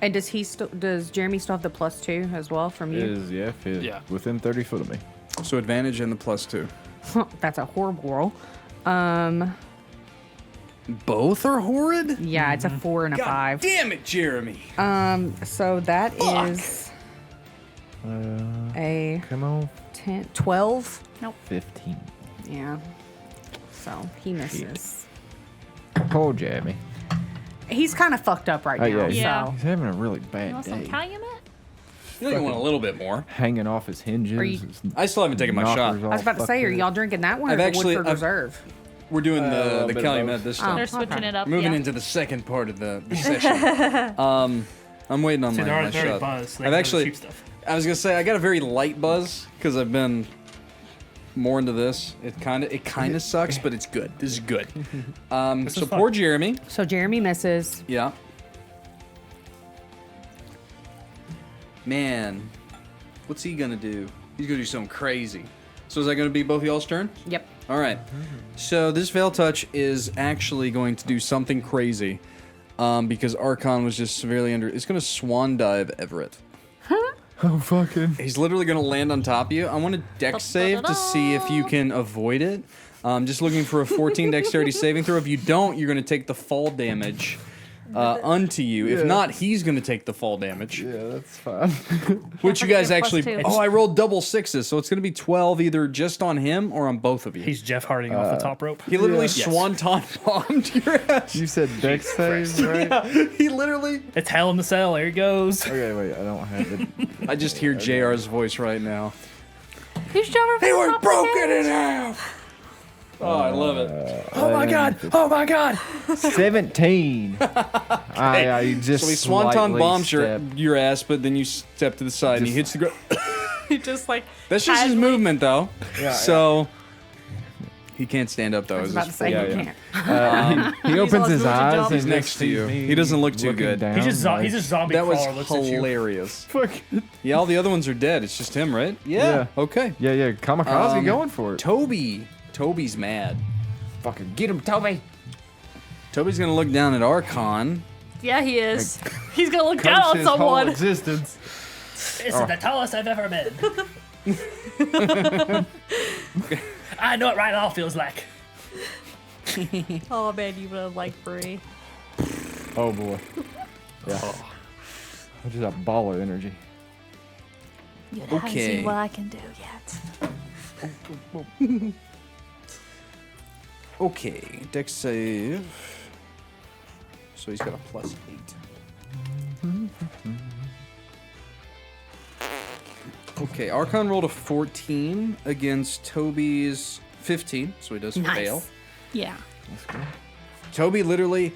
And does Jeremy still have the +2 as well from you? Is if it's Yeah. within 30 foot of me. So advantage and the +2. That's a horrible roll. Both are horrid? Yeah, it's a 4 and a God 5. damn it, Jeremy. So that is a Come on. 10, 12. 15. Yeah. So he misses. Poor Jeremy. He's kind of fucked up right now. Yeah, Yeah. he's having a really You bad want some day. Calumet? You know you want a little bit more. Hanging off his hinges. Are you- his I still haven't taken my shot. knockers all I was about to say, are fucked y'all up. drinking that one or I've the actually- Woodford I've- Reserve? We're doing a the bit of Calumet both. this time. They're switching it up. Moving yeah. into the second part of the session. I'm waiting on See, my they're shot. already buzzed. So they I've can have actually, cheap stuff. I was gonna say I got a very light buzz because I've been more into this. It kind of sucks, but it's good. This is good. So is fun. poor Jeremy. So Jeremy misses. Yeah. Man, what's he gonna do? He's gonna do something crazy. So is that gonna be both of y'all's turn? Yep. All right. So this Veil Touch is actually going to do something crazy, because Archon was just severely under. It's going to swan dive Everett. Oh, fucking. He's literally going to land on top of you. I want a dex save to see if you can avoid it. Just looking for a 14 dexterity saving throw. If you don't, you're going to take the fall damage unto you. If not, he's going to take the fall damage. Yeah, that's fine. Which you guys Plus actually. 2. Oh, I rolled double sixes, so it's going to be 12 either just on him or on both of you. He's Jeff Harding off the top rope. He literally Yes. swanton bombed your ass. You said dex saves, right? He literally. It's hell in the cell. There he goes. Okay, wait, I don't have it. I just hear JR's voice right now. Who's Jophiel? He was broken in half. Oh, I love it. Oh my god! Oh my god! 17. I just So he swanton slightly bombs stepped. your ass, but then you step to the side and he hits the ground. He just like. That's just his movement, though. Yeah, So he can't stand up, though. I was It's about to just say full- you yeah. can't. He He's opens on his his eyes jump. and He's next to you. He doesn't look too good. He's just zombie That was crawler looks at you. hilarious. Fuck. Yeah, all the other ones are dead. It's just him, right? Yeah. Okay. Yeah, kamikaze going for it. Toby's mad. Fucking get him, Toby. Toby's gonna look down at Archon. Yeah, he is. He's gonna look down on His whole someone. existence. This is the tallest I've ever been. I know what Rylal feels like. Oh man, you would have liked Bree. Oh boy. Yeah. Just a ball of energy. You haven't Okay. seen what I can do yet. Okay, dex save. So he's got a +8. Okay, Archon rolled a 14 against Toby's 15, so he does fail. Yeah. Toby literally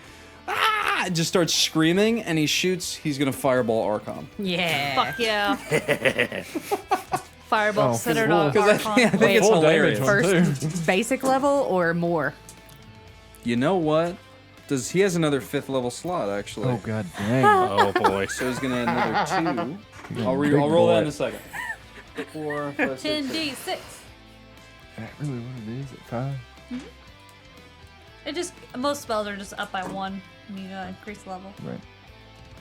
just starts screaming and he shoots. He's gonna fireball Archon. Yeah. Fuck yeah. Fireball Oh, centered full- on 'Cause I Archon. think it's Full hilarious. damage. First basic level or more? You know what? He has another 5th level slot actually. Oh god dang. Oh boy. So he's gonna add another 2. I'll Big roll that boy. in a second. 4, 5, 6. 10d6. That really what it is at 5? It just most spells are just up by 1 when you increase the level. Right.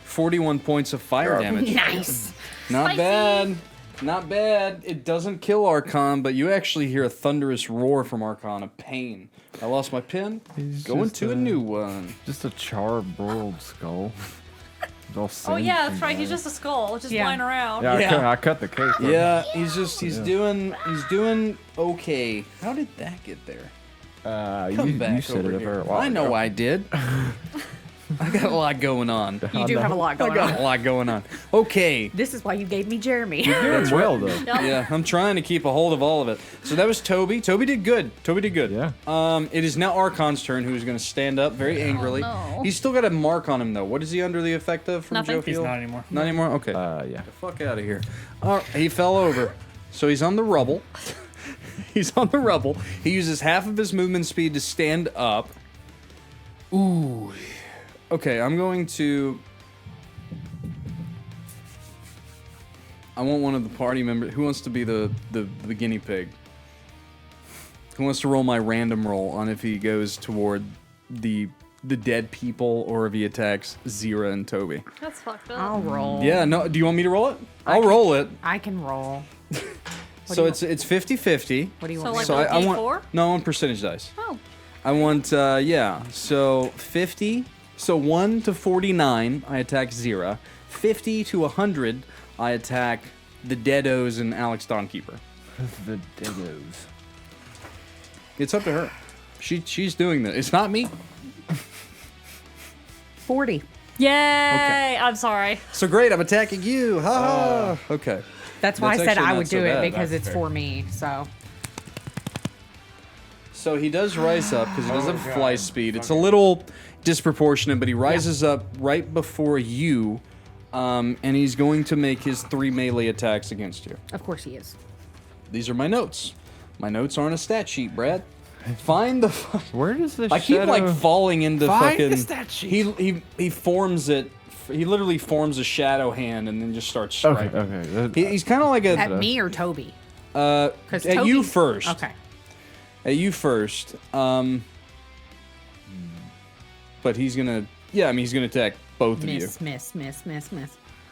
41 points of fire damage. Nice. Not Spicy. bad. Not bad. It doesn't kill Archon, but you actually hear a thunderous roar from Archon of pain. I lost my pin. He's Going just to a new one. Just a char-broiled skull. It's all Oh singed yeah, that's and right. He's bad. just a skull, just Yeah. flying around. Yeah, Yeah. I cut the cake. Yeah, he's doing okay. How did that get there? Come you back said over it here. a while I know ago. I did. I got a lot going on. You do have a lot I going got on. a lot going on. Okay. This is why you gave me Jeremy. Doing well though. Yeah, I'm trying to keep a hold of all of it. So that was Toby. Toby did good. Yeah. It is now Archon's turn, who's going to stand up very angrily. no. He's still got a mark on him, though. What is he under the effect of from Nothing. Jophiel? He's not anymore. Not anymore? Okay. Yeah. The fuck out of here. He fell over. So he's on the rubble. He's on the rubble. He uses half of his movement speed to stand up. Ooh. Okay, I'm going to... I want one of the party members... Who wants to be the guinea pig? Who wants to roll my random roll on if he goes toward the dead people or if he attacks Xyrra and Toby? That's fucked up. I'll roll. Yeah, no. Do you want me to roll it? I'll roll it. I can roll. So it's 50-50. What do you So, want? like, So a I D4? want no, I want percentage dice. Oh. I want yeah. So 50. So 1 to 49, I attack Xyrra. 50 to 100, I attack the Deados and Alex Dawnkeeper. The Deados. It's up to her. She's doing this. It's not me. 40. Yay! I'm sorry. So great, I'm attacking you. Ha ha. Okay. That's why That's I said actually I not would so do it bad. because That's it's fair. for me. So he does rise up because he does have fly speed. It's a little disproportionate, but he rises up right before you, and he's going to make his 3 melee attacks against you. Of course he is. These are my notes. My notes aren't a stat sheet, Brad. Find the. Where does the I keep shadow... like falling into Find fucking. the stat sheet. He forms it. He literally forms a shadow hand and then just starts Okay, striking. okay. He's kind of like a. At me or Toby? At 'Cause you Toby's- first. Okay. At you first. But he's gonna. Yeah, I mean he's gonna attack both of you. Miss.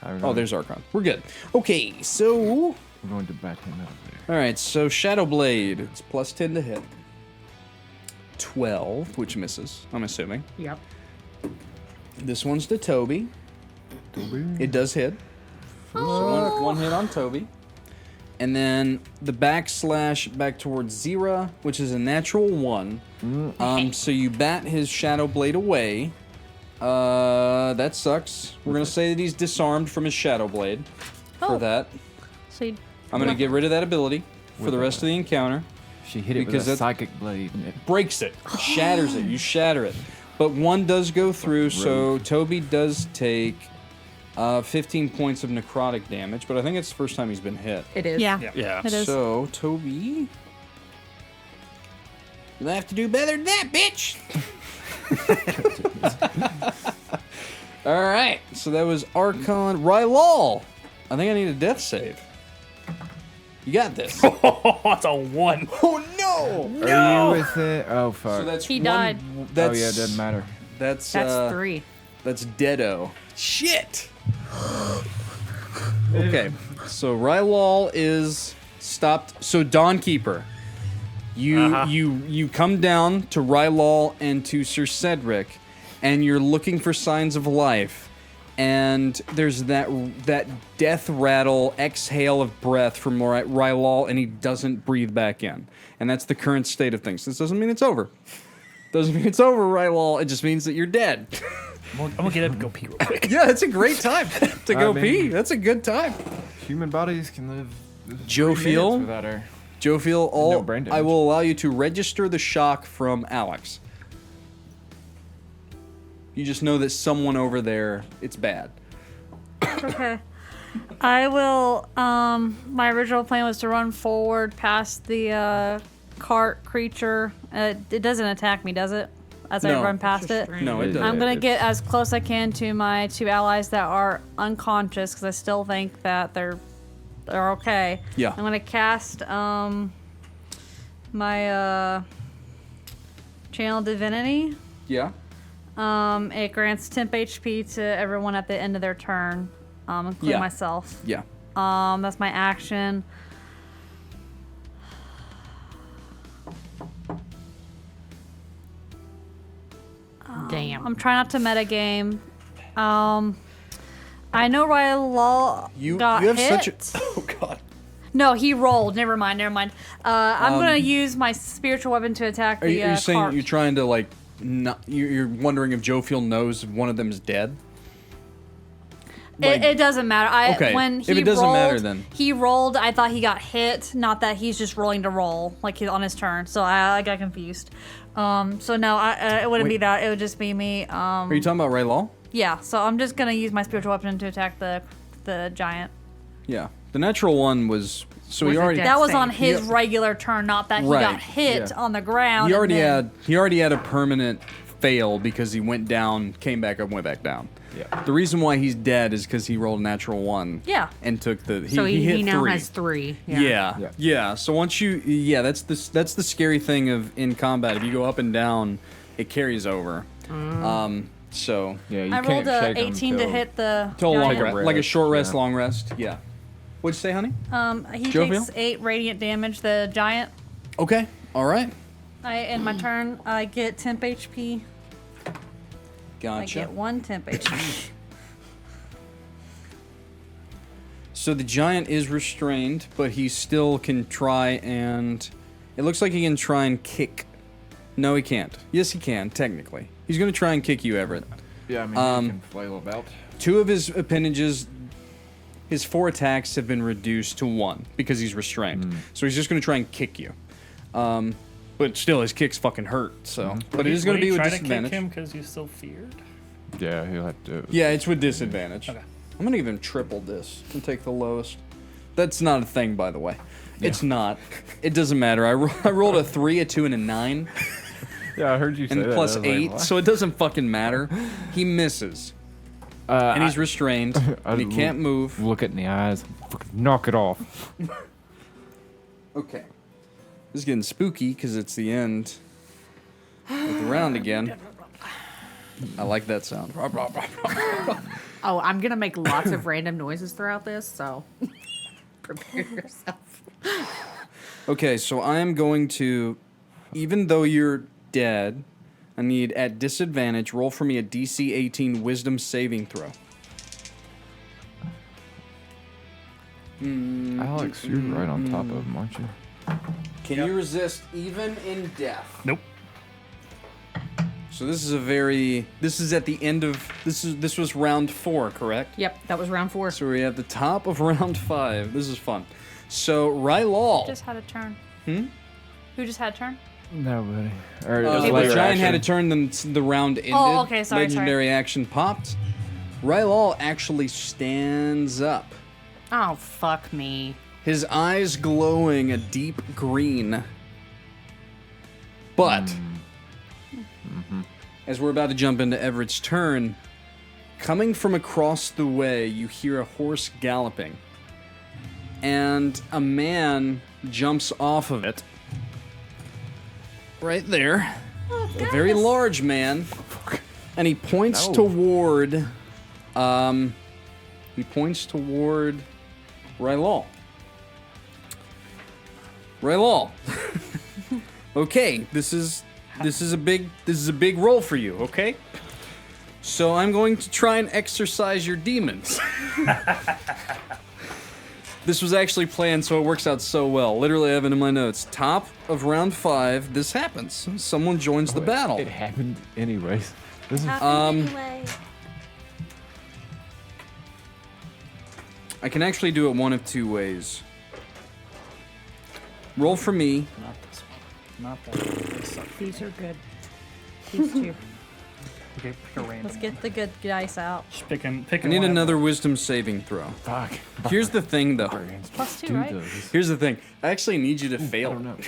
Oh, there's Archon. We're good. Okay, so. We're going to bat him out there. All right, so Shadow Blade. It's plus 10 to hit. 12, which misses. I'm assuming. Yep. This one's to Toby. It does hit. So one hit on Toby. And then the backslash back towards Xyrra, which is a natural 1. So you bat his Shadow Blade away. That sucks. We're going to say that he's disarmed from his Shadow Blade for that. So you, I'm going to get rid of that ability for the rest of the encounter. She hit it Because with a that's- psychic blade. And it Breaks it, shatters it, you shatter it. But one does go through, so Toby does take 15 points of necrotic damage, but I think it's the first time he's been hit. It is. yeah, Yeah. it is. So, Toby, you'll have to do better than that, bitch! All right, so that was Archon. Rylal, I think I need a death save. You got this. Oh, that's a 1. Oh, no! Are you with it? Oh, fuck. So that's He one- died. That's, oh, yeah, it doesn't matter. That's, That's 3. That's Deado. Shit! Okay, so Rylal is stopped. So Dawnkeeper, you come down to Rylal and to Sir Cedric, and you're looking for signs of life. And there's that death rattle exhale of breath from Rylal, and he doesn't breathe back in. And that's the current state of things. This doesn't mean it's over. Doesn't mean it's over, Rylal. It just means that you're dead. I'm gonna get up and go pee real quick. Yeah, it's a great time to go mean- pee. That's a good time. Human bodies can live Jophiel? 3 minutes without air. Jophiel, No brain damage. I will allow you to register the shock from Alex. You just know that someone over there, it's bad. Okay. I will. My original plan was to run forward past the cart creature. It doesn't attack me, does it? As I No. run past it. No, it doesn't. I'm gonna get as close I can to my 2 allies that are unconscious because I still think that they're okay. Yeah. I'm gonna cast my channel divinity. Yeah? It grants temp HP to everyone at the end of their turn, including Yeah. myself. Yeah. That's my action. Damn. I'm trying not to metagame. I know Rylal You got have hit. such a... Oh, God. No, he rolled. Never mind. I'm gonna use my spiritual weapon to attack Are the you saying cart. you're trying to, like, you're wondering if Jophiel knows if one of them is dead. It doesn't matter. Okay, When if he it doesn't rolled, matter, then- he rolled. I thought he got hit, not that he's just rolling to roll, like he's on his turn. So I got confused. So no, it wouldn't be that. It would just be me. Are you talking about Rylal? Yeah. So I'm just gonna use my spiritual weapon to attack the giant. Yeah. The natural one was. So Was he it already. dead? That was save. on his regular turn, not that he Right, got hit on the ground. He and already then- had a permanent fail because he went down, came back up, went back down. Yeah. The reason why he's dead is because he rolled a natural 1. Yeah. And took the. So he hit he now 3. has 3. Yeah. So once you, that's the scary thing of in combat. If you go up and down, it carries over. So Yeah, you I can't rolled a shake 'em 18 to till- hit the till long giant. rest, like a short rest, yeah. long rest. Yeah. What'd you say, honey? He Jophiel? takes 8 radiant damage. The giant. Okay. All right. I end my turn. I get temp HP. I Gotcha. get 1 temp HP. So the giant is restrained, but he still can try and. It looks like he can try and kick. No, he can't. Yes, he can, technically. He's going to try and kick you, Everett. Yeah, I mean, you can flail about. 2 of his appendages, his 4 attacks have been reduced to 1 because he's restrained. So he's just going to try and kick you. But still, his kicks fucking hurt. So, but it is going to be with try disadvantage. to kick him because you still feared. Yeah, he'll have to. Yeah, it's with disadvantage. Okay. I'm gonna give him triple this and take the lowest. That's not a thing, by the way. It's not. It doesn't matter. I rolled a 3, a 2, and a 9, Yeah, I heard you say and that. plus I was like, 8, what? so it doesn't fucking matter. He misses, and he's restrained, and he can't move. Look it in the eyes. Fucking knock it off. Okay. This is getting spooky because it's the end of the round again. I like that sound. Oh, I'm going to make lots of random noises throughout this, so prepare yourself. Okay, so I am going to, even though you're dead, I need at disadvantage, roll for me a DC 18 Wisdom saving throw. Alex, you're right on top of him, aren't you? Can you resist even in death? Nope. So this is at the end of, this was round 4, correct? Yep, that was round 4. So we're at the top of round 5. This is fun. So Rylal. Just had a turn. Who just had a turn? Nobody. Or The later giant had a action. turn, then the round ended. Oh, okay, sorry, Legendary action popped. Rylal actually stands up. Oh, fuck me. His eyes glowing a deep green. But, as we're about to jump into Everett's turn, coming from across the way, you hear a horse galloping. And a man jumps off of it. Right there. A very large man. And he points toward... he points toward Rylal. Rylal. Okay, this is a big roll for you, okay? So I'm going to try and exorcise your demons. This was actually planned, so it works out so well. Literally, I have it in my notes. Top of round 5, this happens. Someone joins the battle. It happened anyways. This is Anyway. I can actually do it one of 2 ways. Roll for me. Not this one. Not that one. This one. These are good. These two. Okay, pick a random. Let's get the good dice out. Just pick I one need of them. another wisdom saving throw. fuck. Here's the thing, though. Plus 2, Do right? those. Here's the thing. I actually need you to I fail. don't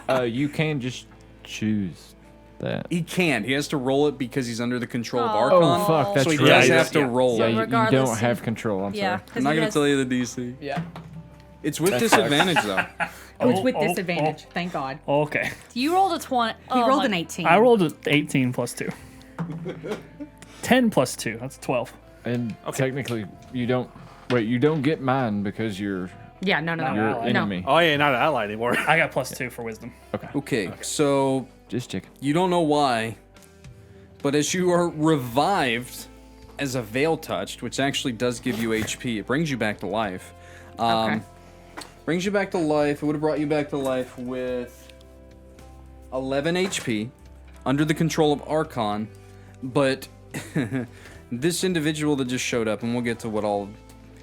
know. You can just choose that. He can't. He has to roll it because he's under the control of Oh. Archon. Oh, fuck, that's so he right. does Yeah, have to yeah. roll Yeah, it. you regardless, don't have control. I'm Yeah. sorry. I'm not going to tell you the DC. Yeah. It's with disadvantage, though. Oh, it's with oh, disadvantage. Thank God. Okay. You rolled a 20. He rolled an 18. I rolled an 18 plus 2. 10 plus 2. That's 12. And technically, you don't. Wait, you don't get mine because you're Yeah, no. your ally. enemy. Oh yeah, not an ally anymore. I got plus 2 for wisdom. Okay, so Just checking. you don't know why, but as you are revived as a Veiltouched, which actually does give you HP, it brings you back to life. Okay. Brings you back to life. It would have brought you back to life with 11 HP. under the control of Archon, but this individual that just showed up, and we'll get to what all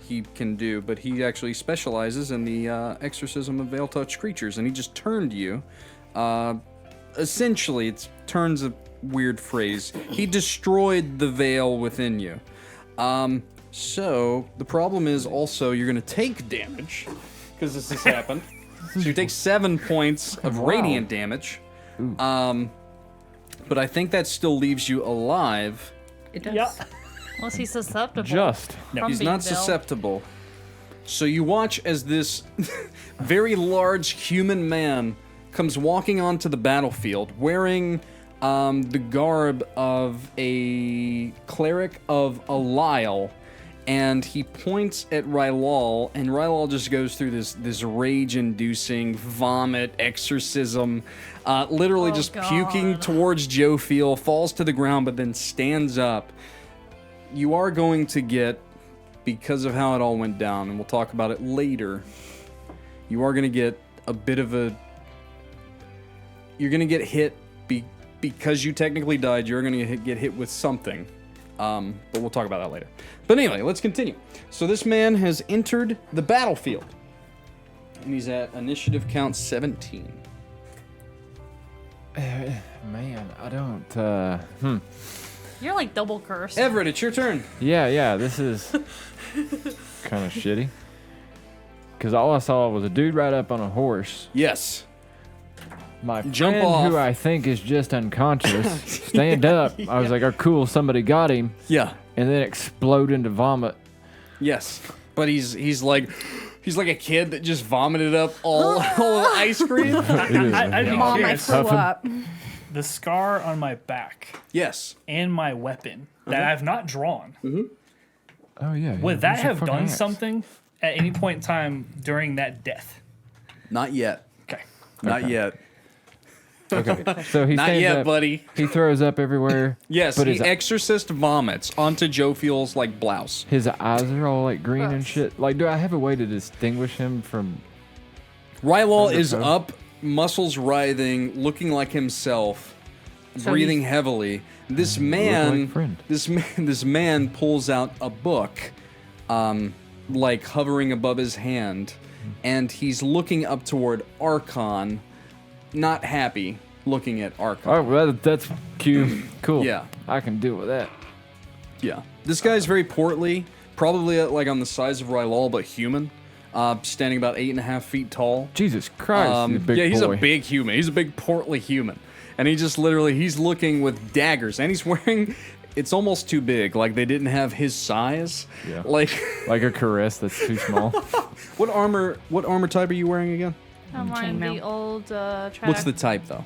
he can do, but he actually specializes in the exorcism of Veiltouched creatures, and he just turned you. Essentially, it's turns a weird phrase. He destroyed the veil within you. So the problem is also you're going to take damage because this has happened. So you take 7 points of radiant damage. But I think that still leaves you alive. It does. Yeah. Was he susceptible? Just. from He's being not veiled? susceptible. So you watch as this very large human man comes walking onto the battlefield wearing the garb of a cleric of Alile, and he points at Rylal, and Rylal just goes through this rage-inducing vomit exorcism, literally just puking towards Jophiel, falls to the ground, but then stands up. You are going to get, because of how it all went down, and we'll talk about it later, you are going to get a bit of a... You're going to get hit because you technically died. You're going to get hit with something. But we'll talk about that later. But anyway, let's continue. So this man has entered the battlefield. And he's at initiative count 17. Man, I don't. You're like double cursed. Everett, it's your turn. Yeah, this is kind of shitty. Because all I saw was a dude ride up on a horse. Yes. My Jump friend, off. who I think is just unconscious, stand up. I was like, oh, cool, somebody got him. Yeah. And then explode into vomit. Yes. But he's like a kid that just vomited up all the ice cream. I'd be Mom, I curious. threw Huffing. up. The scar on my back Yes. and my weapon that I've not drawn. Oh, yeah. Would yeah, that where's your have fucking done axe? something at any point in time during that death? Not yet. Okay. Not yet. Okay. So he Not stands yet, up, buddy. He throws up everywhere. Yes, but he his, exorcist vomits onto Jophiel's like blouse. his eyes are all like green and Gross. shit. Like, do I have a way to distinguish him from... Rylal is Understood. up, muscles writhing, looking like himself, So breathing heavily. This man, like friend. this man pulls out a book, like hovering above his hand, and he's looking up toward Archon, not happy, looking at Archon. Oh, well, that's cute. Cool. Yeah. I can deal with that. Yeah, this guy's very portly, probably like on the size of Rylal, but human. Standing about 8.5 feet tall. Jesus Christ, he's a big he's boy. a big human. He's a big portly human, and he just literally he's looking with daggers, and he's wearing. It's almost too big. Like they didn't have his size. Yeah. Like Like a caress that's too small. what armor type are you wearing again? I'm wearing Chainmail. the old track. What's the type though?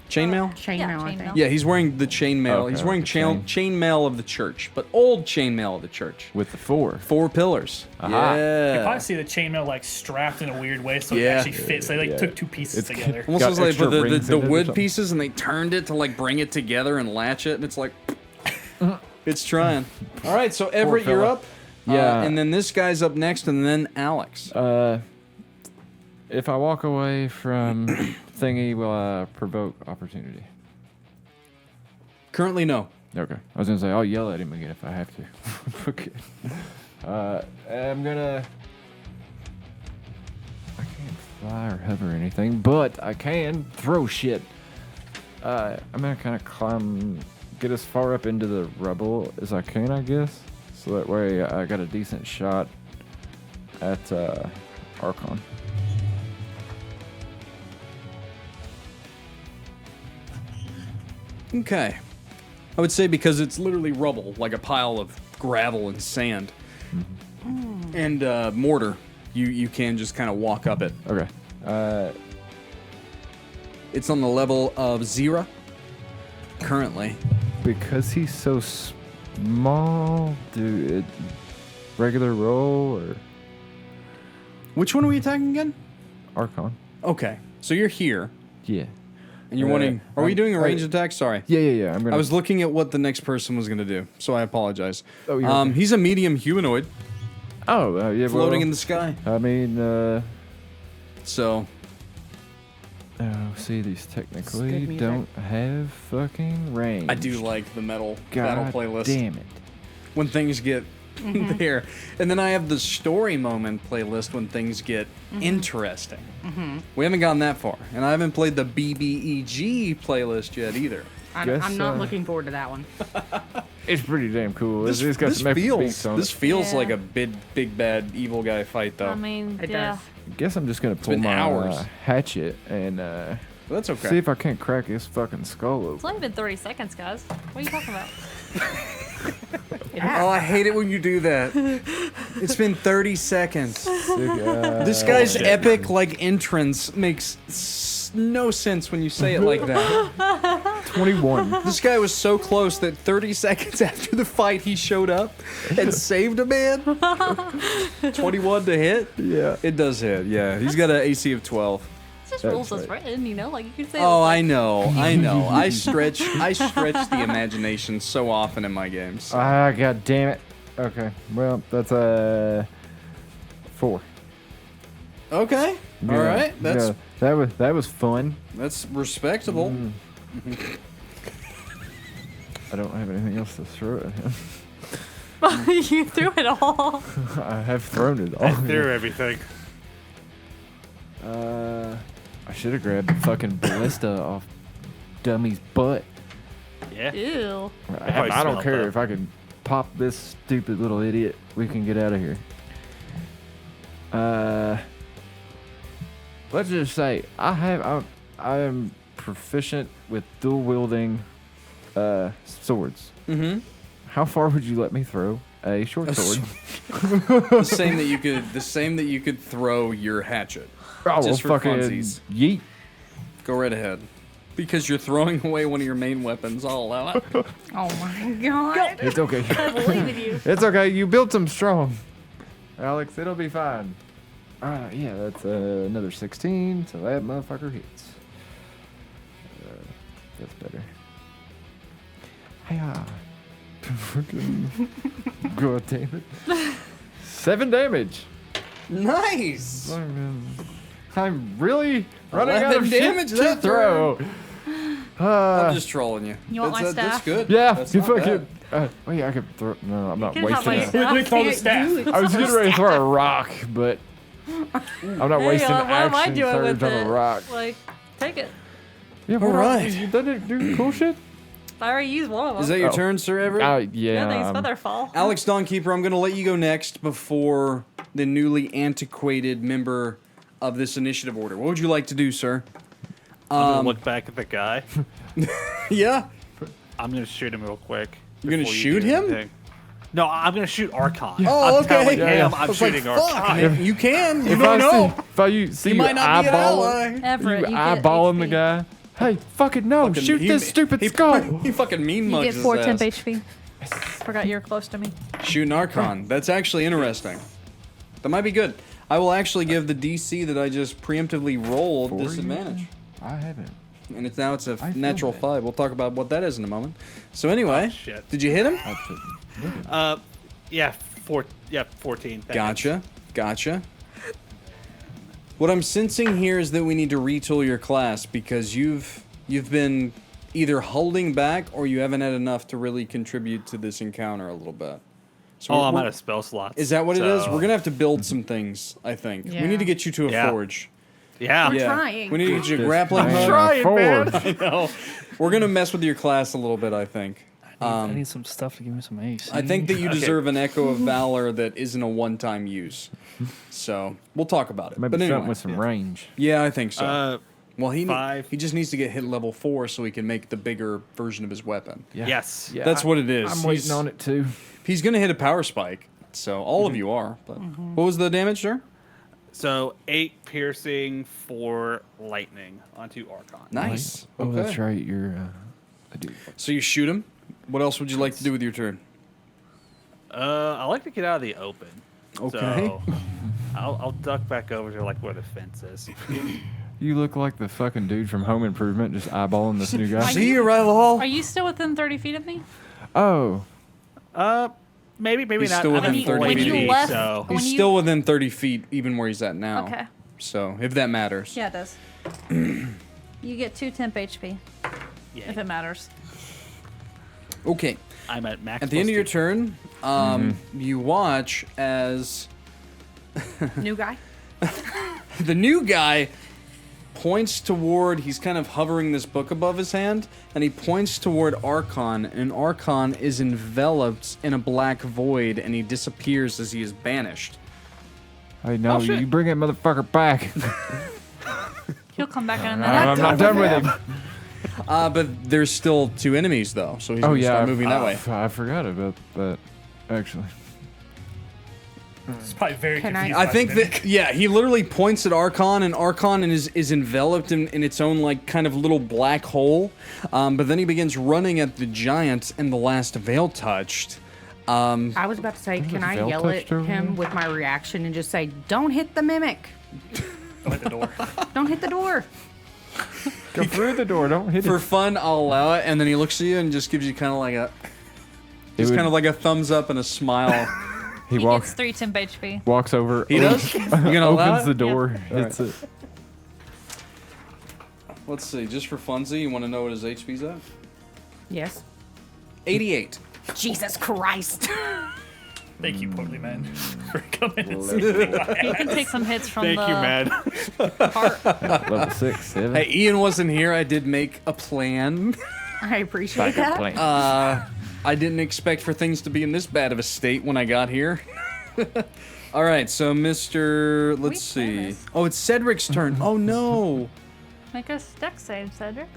Chainmail. Chainmail, Yeah, I think. chainmail. Yeah, he's wearing the chainmail. Okay, He's wearing the chain. chainmail of the church, but old chainmail of the church. With the 4. 4 pillars. Aha. You Yeah. probably see the chainmail like strapped in a weird way so Yeah. it actually fits. They like Yeah. took two pieces It's- together. Almost Got as like extra with rings the in it or wood something. pieces, and they turned it to like bring it together and latch it, and it's like it's trying. All right, so Everett, you're fella. up. Yeah. And then this guy's up next, and then Alex. If I walk away from thingy, will I provoke opportunity? Currently, no. Okay. I was gonna say I'll yell at him again if I have to. Okay. I'm gonna. I can't fly or hover or anything, but I can throw shit. I'm gonna kind of climb, get as far up into the rubble as I can, I guess, so that way I got a decent shot at Archon. Okay. I would say because it's literally rubble, like a pile of gravel and sand, and mortar. You can just kind of walk up it. Okay. It's on the level of Xyrra. Currently. Because he's so small, do it regular roll or Which one are we attacking again? Archon? Okay. So you're here, Yeah. and you're wanting. Are we doing a ranged I- attack? Sorry. Yeah. I'm gonna. I was looking at what the next person was going to do, so I apologize. Oh, you're okay. He's a medium humanoid Oh, yeah. floating well, in the sky. I mean, So Oh, see, these technically good music. don't have fucking range. I do like the metal battle God playlist. damn it. When things get there. And then I have the story moment playlist when things get interesting. We haven't gotten that far. And I haven't played the BBEG playlist yet either. Guess, I'm not looking forward to that one. It's pretty damn cool. It's got some epic beats on this it. feels Yeah. like a big bad evil guy fight though. I mean, It yeah. does. Guess I'm just gonna pull been my hours. hatchet and But that's okay. see if I can't crack his fucking skull It's open. only been 30 seconds, guys. What are you talking about? Oh, I hate it when you do that. It's been 30 seconds. This This guy's epic like entrance makes no sense when you say it like that. 21. This guy was so close that 30 seconds after the fight he showed up and saved a man. 21 to hit? Yeah. It does hit, yeah. He's got an AC of 12. It's just That's rules as right. written, you know? Like, you can say Oh, like, I know. I stretch the imagination so often in my games. Ah, god damn it. Okay. Well, that's a 4. Okay. All Yeah, right. That's yeah, that was fun. that's respectable. I don't have anything else to throw at him. you threw it all. I have thrown it all. I threw everything. I should have grabbed the fucking ballista off Dummy's butt. Yeah. Ew. probably I don't smell care that. if I can pop this stupid little idiot. We can get out of here. Let's just say I am proficient with dual wielding swords. Mm-hmm. How far would you let me throw a short sword? The same that you could throw your hatchet. Oh, Just for well, fucking funsies. yeet. Go right ahead. Because you're throwing away one of your main weapons, I'll allow it. Oh my god. It's okay. I believe in you. It's okay. You built them strong, Alex. It'll be fine. Yeah, that's another 16, so that motherfucker hits. That's better. Hiya. God damn it. 7 damage. Nice. I'm really running out 11 of damage shit to that throw. I'm just trolling you. You want my That's staff? good. Yeah, That's you not fucking. Wait, I could throw. No, I'm not can have wasting my it. staff. Quickly throw the Can't staff. do it. I was getting ready to throw a rock, but I'm not Hey, wasting what am I action doing surge with on it? a rock. Like, take it. Yeah, All right. Doesn't it do cool shit? I already used one of them. Is that your Oh. turn, Sir Everett? yeah, thanks, yeah. Featherfall. Alex Dawnkeeper, I'm going to let you go next before the newly antiquated member of this initiative order. What would you like to do, sir? I'm gonna look back at the guy. Yeah? I'm gonna shoot him real quick. You're gonna before you shoot do him? anything. No, I'm gonna shoot Archon. Oh, I'm telling okay. him Yeah. I'm was like, shooting fuck, Archon. man, you can. You If don't know. If I see You you might not be an eyeballing, ally. Everett, you you get eyeballing the HP. guy. Hey, fucking no! Fucking- Shoot he- this stupid he- skull! He fucking mean You mugs get 4 his temp ass. HP. Forgot you're close to me. Shoot an Archon. That's actually interesting. That might be good. I will actually give the DC that I just preemptively rolled For you? disadvantage. I haven't. And it's now it's a I feel natural that. 5. We'll talk about what that is in a moment. So anyway, shit. did you hit him? Yeah, 14. Thanks. Gotcha. What I'm sensing here is that we need to retool your class because you've been either holding back or you haven't had enough to really contribute to this encounter a little bit. So Oh, I'm out of spell slots. Is that what it is? so- We're gonna have to build some things, I think. We Yeah. need to get you to a Yeah. forge. Yeah. We're trying. We need to get you a This grappling man hook. trying, man. forged. No. We're gonna mess with your class a little bit, I think. I need some stuff to give me some AC. I think that you Okay. deserve an Echo of Valor that isn't a one-time use. So we'll talk about it. Maybe but anyway, something with some range. yeah, I think so. Well, he 5. he just needs to get hit level 4 so he can make the bigger version of his weapon. Yeah. Yes. Yeah, That's what it is. I'm waiting on it too. He's gonna hit a power spike. So all of you are. But what was the damage, sir? So 8 piercing, 4 lightning onto Archon. Nice. Oh, Okay. that's right. You're. I do. So you shoot him. What else would you like to do with your turn? I like to get out of the open. Okay. So I'll duck back over to like where the fence is. You look like the fucking dude from Home Improvement, just eyeballing this new guy. See you, Rylal. Are you still within 30 feet of me? Oh, Maybe He's not. still I'm within at 30 40 feet. feet, left- so when He's you- still within 30 feet, even where he's at now. Okay. So if that matters. Yeah, it does. You get 2 temp HP, Yeah. if it matters. Okay. I'm at max. At the end of your +2. turn, you watch as New guy. the new guy points toward, he's kind of hovering this book above his hand, and he points toward Archon, and Archon is enveloped in a black void, and he disappears as he is banished. Hey, no, shit. you bring that motherfucker back. He'll come back in a minute. I'm not done with him. But there's still 2 enemies, though, so he's Oh, going to yeah. start moving that way. I forgot about that, actually. It's probably very Can I- confused. I by think the that, yeah, he literally points at Archon, and Archon is enveloped in its own, like, kind of little black hole. But then he begins running at the giant and the last Veiltouched. I was about to say, can I Veil yell at touched over him there? with my reaction and just say, "Don't hit the mimic. Don't hit the door. Don't hit the door." Go through the door, don't hit For it. fun, I'll allow it, and then he looks at you and just gives you kind of like a... Just kind of like a thumbs up and a smile. He He walks gets 3 temp HP. walks over. He does? You gonna allow Opens the it? door. Yep. Hits it. Let's see, just for funsies, you want to know what his HP's at? Yes. 88. Jesus Christ. Thank you, Portly Man, for coming and You can take some hits from Thank the you, man. heart. Level 6, 7. Hey, Ian wasn't here. I did make a plan. I appreciate Backup that. plan. I didn't expect for things to be in this bad of a state when I got here. All right, so Mr. Let's see. promised. Oh, it's Cedric's turn. Oh no. Make a dex save, Cedric.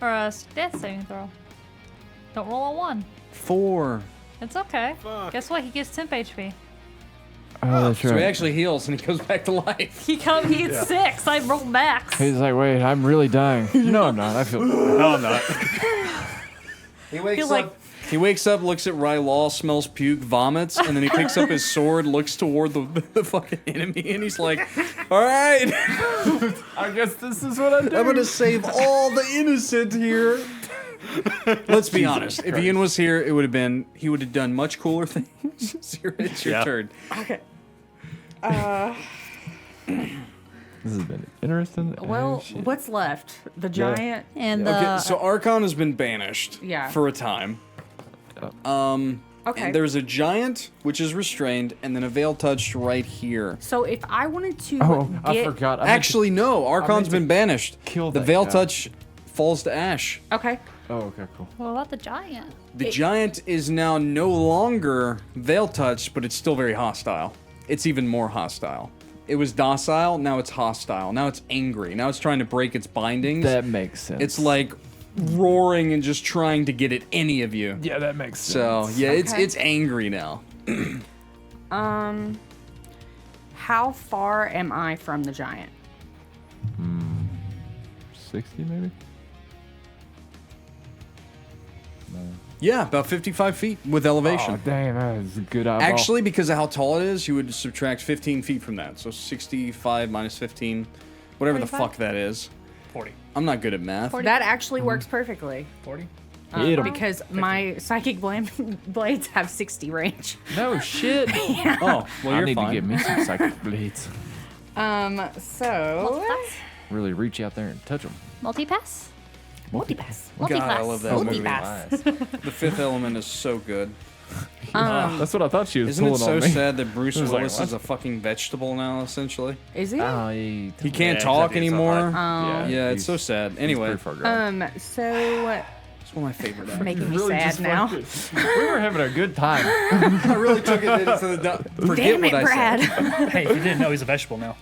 Or a death saving throw. Don't roll a 1. 4. It's okay. Guess what? He gets temp HP. Oh, that's So he right. actually heals and he goes back to life. He gets 6. I rolled max. He's like, wait, I'm really dying. No, I'm not. I feel. No, I'm not. He wakes Feel up. like- He wakes up, looks at Rylal, smells puke, vomits, and then he picks up his sword, looks toward the fucking enemy, and he's like, "All right, I guess this is what I do. I'm gonna save all the innocent here." Let's be honest. If Ian was here, it would have been. He would have done much cooler things. Zero, it's your Yeah. turn. This has been interesting. Well, shit. what's left? The giant. And Okay, so Archon has been banished. Yeah. For a time. Okay. And there's a giant, which is restrained, and then a Veiltouched right here. So if I wanted to Oh, get, I forgot. I meant to- Actually, no. Archon's to been banished. kill the that Veiltouch falls to ash. Okay. Oh, okay, cool. what about the giant? The giant is now no longer Veiltouched, but it's still very hostile. It's even more hostile. It was docile, now it's hostile. Now it's angry. Now it's trying to break its bindings. That makes sense. It's like roaring and just trying to get at any of you. yeah, that makes sense. So, yeah, Okay. it's angry now. How far am I from the giant? 60 maybe. Yeah, about 55 feet with elevation. Oh, damn, that is a good eyeball. Actually, because of how tall it is, you would subtract 15 feet from that. So 65 minus 15, whatever the 45? fuck that is. 40. I'm not good at math. 40. That actually works perfectly. 40? Hit 'em. Because my psychic blades have 60 range. No shit. Oh, well, I you're need fine. to get me some psychic blades. So Multipass? Really reach out there and touch them. Multipass? multipass. God, I love that movie. Multipass. The Fifth Element is so good. That's what I thought she was Isn't it pulling so on me. sad that Bruce I was like, Willis what? is a fucking vegetable now, essentially? Is it? Oh, He can't Yeah, talk exactly, it's so anymore. hard. Yeah, it's he's- so sad. he's Anyway, pretty far gone. So it's one of my favorite actors. making me sad now. We were having a good time. I really took it into the... Forget Damn it, what I Brad. said. Hey, if you didn't know, he's a vegetable now.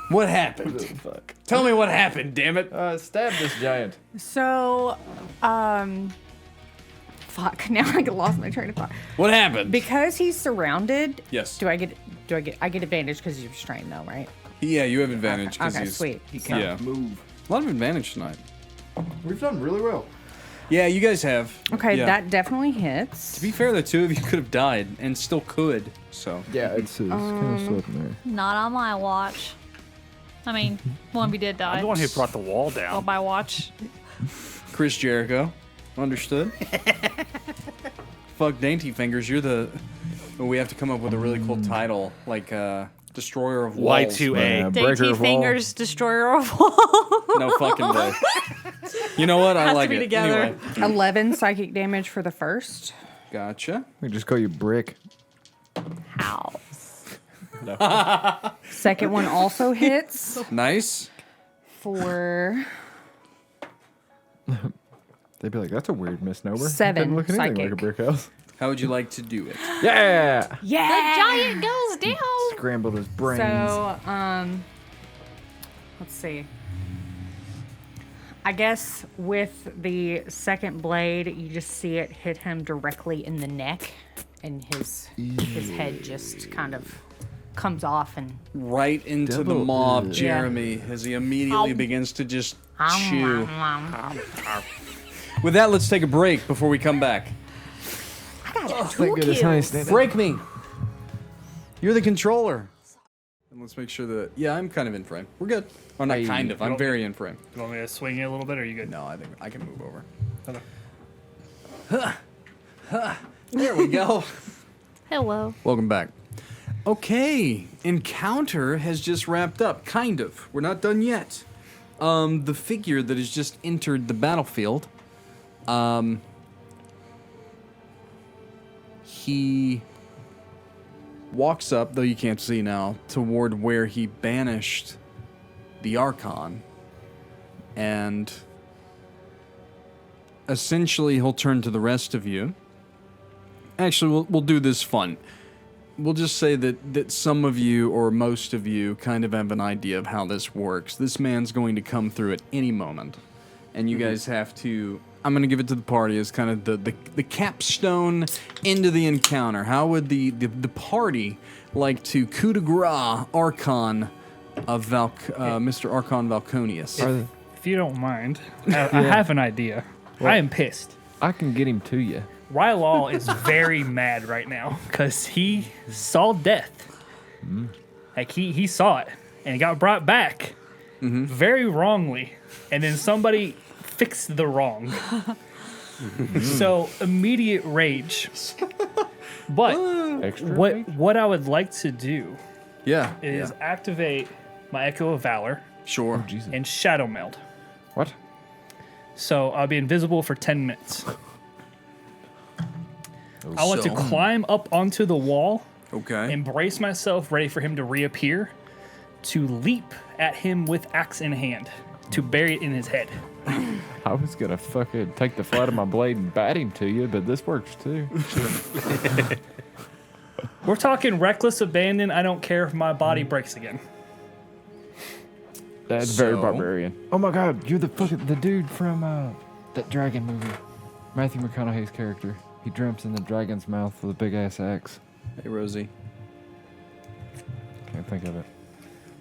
What happened? Fuck. Tell me what happened, damn it. Stab this giant. So, fuck. Now I lost my train of thought. What happened? Because he's surrounded. Yes. I get advantage because he's restrained though, right? Yeah, you have advantage because Okay, he's... sweet. He can't Yeah. move. A lot of advantage tonight. We've done really well. Yeah, you guys have. Okay, Yeah. that definitely hits. To be fair, the two of you could have died and still could. So Yeah, it's kind of slow in there. Not on my watch. I mean, one of you did die. I'm the one who brought the wall On down. my watch. Chris Jericho, understood. Fuck Dainty Fingers, you're the. Well, we have to come up with a really cool title, like Destroyer of walls. Y2A. Breaker Dainty of wall. Fingers, Destroyer of Walls. No fucking way. You know what? I Has to like be it. together. Anyway. 11 psychic damage for the first. Gotcha. We just call you Brick. House. Second one also hits Nice. for They'd be like, that's a weird misnomer. 7 Doesn't look anything like a psychic. brick house. How would you like to do it? Yeah! yeah. Giant goes down. Scrambled his brains. So, let's see. I guess with the second blade, you just see it hit him directly in the neck, and his head just kind of comes off and Right into the Double- mob, Yeah. Jeremy, as he immediately Ow. begins to just chew. With that, let's take a break before we come back. Thank goodness I ain't standing. Break me. You're the controller. And let's make sure that I'm kind of in frame. We're good. Or not Hey. kind of. I'm very in frame. You want me to swing you a little bit, or are you good? No, I think I can move over. Okay. There we go. Hello. Welcome back. Okay, encounter has just wrapped up. Kind of. We're not done yet. The figure that has just entered the battlefield. He walks up, though you can't see now, toward where he banished the Archon. And essentially he'll turn to the rest of you. Actually, we'll do this fun. We'll just say that some of you, or most of you, kind of have an idea of how this works. This man's going to come through at any moment. And you guys have to... I'm going to give it to the party as kind of the capstone into the encounter. How would the party like to coup de grace Archon of Mr. Archon Valconious? If you don't mind, I have an idea. I am pissed. I can get him to you. Rylal is very mad right now because he saw death. Like he saw it and it got brought back very wrongly, and then somebody fixed the wrong. So immediate rage. But Extra what I would like to do Yeah. is activate my Echo of Valor Sure. Jesus. and Shadow Meld. What? So I'll be invisible for 10 minutes. I want to So- climb up onto the wall, Okay. embrace myself, ready for him to reappear, to leap at him with axe in hand, to bury it in his head. I was gonna fucking take the flat of my blade and bat him to you, but this works too. We're talking reckless abandon. I don't care if my body breaks again. That's very So- barbarian. Oh my god, you're the dude from that dragon movie. Matthew McConaughey's character. He jumps in the dragon's mouth with a big ass axe. Hey, Rosie. Can't think of it.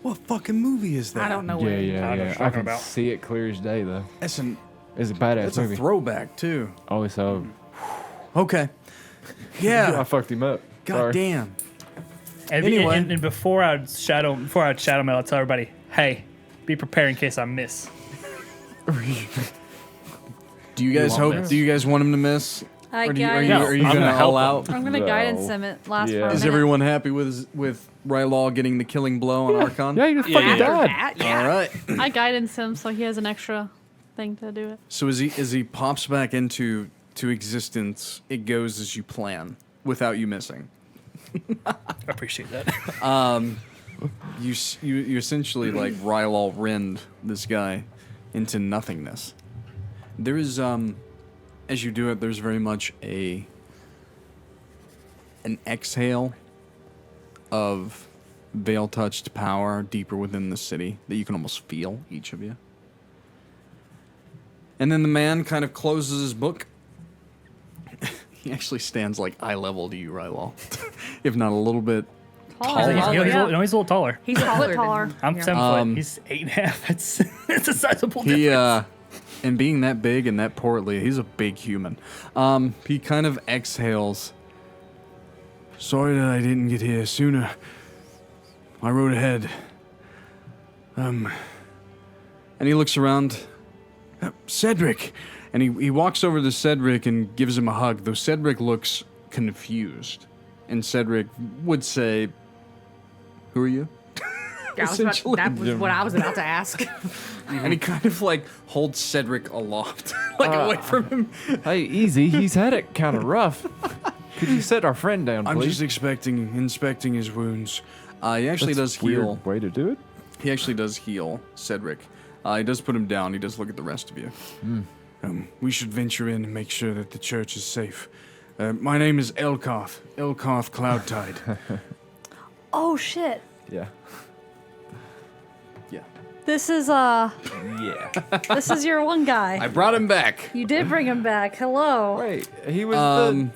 What fucking movie is that? I don't know Yeah, what it is. yeah, I know what yeah. you're I talking can about. see it clear as day though. That's It's a badass that's a movie. throwback too. Oh, so Okay. I Yeah. fucked him up. God Sorry. damn. And, Anyway. and before I'd shadow meld, I'll tell everybody, hey, be prepared in case I miss. Do you guys won't hope? miss. Do you guys want him to miss? I Or are you guidance. No, gonna I'm gonna help all him. out? I'm gonna No. guidance him. It lasts Yeah. for a Is minute. everyone happy with Rylal getting the killing blow on Archon? Yeah, you just Yeah, fucking yeah. died. That, yeah. All right. I guidance him so he has an extra thing to do it. So as he pops back into existence, it goes as you plan without you missing. I appreciate that. You essentially like Rylal rend this guy into nothingness. There is as you do it, there's very much an exhale of veil-touched power deeper within the city that you can almost feel, each of you. And then the man kind of closes his book. He actually stands like eye level to you, Rylal, if not a little bit. Taller. he's, Oh, he's, yeah. a little, he's a little taller. He's Foot taller. taller. Than, I'm yeah. 7 foot. He's 8.5. It's a sizable difference. He and being that big and that portly, he's a big human. He kind of exhales. Sorry that I didn't get here sooner. I rode ahead. And he looks around. Cedric! And he walks over to Cedric and gives him a hug, though Cedric looks confused. And Cedric would say, Who are you? Essentially. That was what I was about to ask. And he kind of like holds Cedric aloft, like away from him. Hey, easy. He's had it kind of rough. Could you set our friend down, please? I'm just inspecting his wounds. He actually That's does a weird heal. way to do it. He actually does heal Cedric. He does put him down. He does look at the rest of you. We should venture in and make sure that the church is safe. My name is Elkoth Cloudtide. Oh shit. Yeah. Yeah. This is Yeah. this is your one guy. I brought him back. You did bring him back. Hello. Wait, he was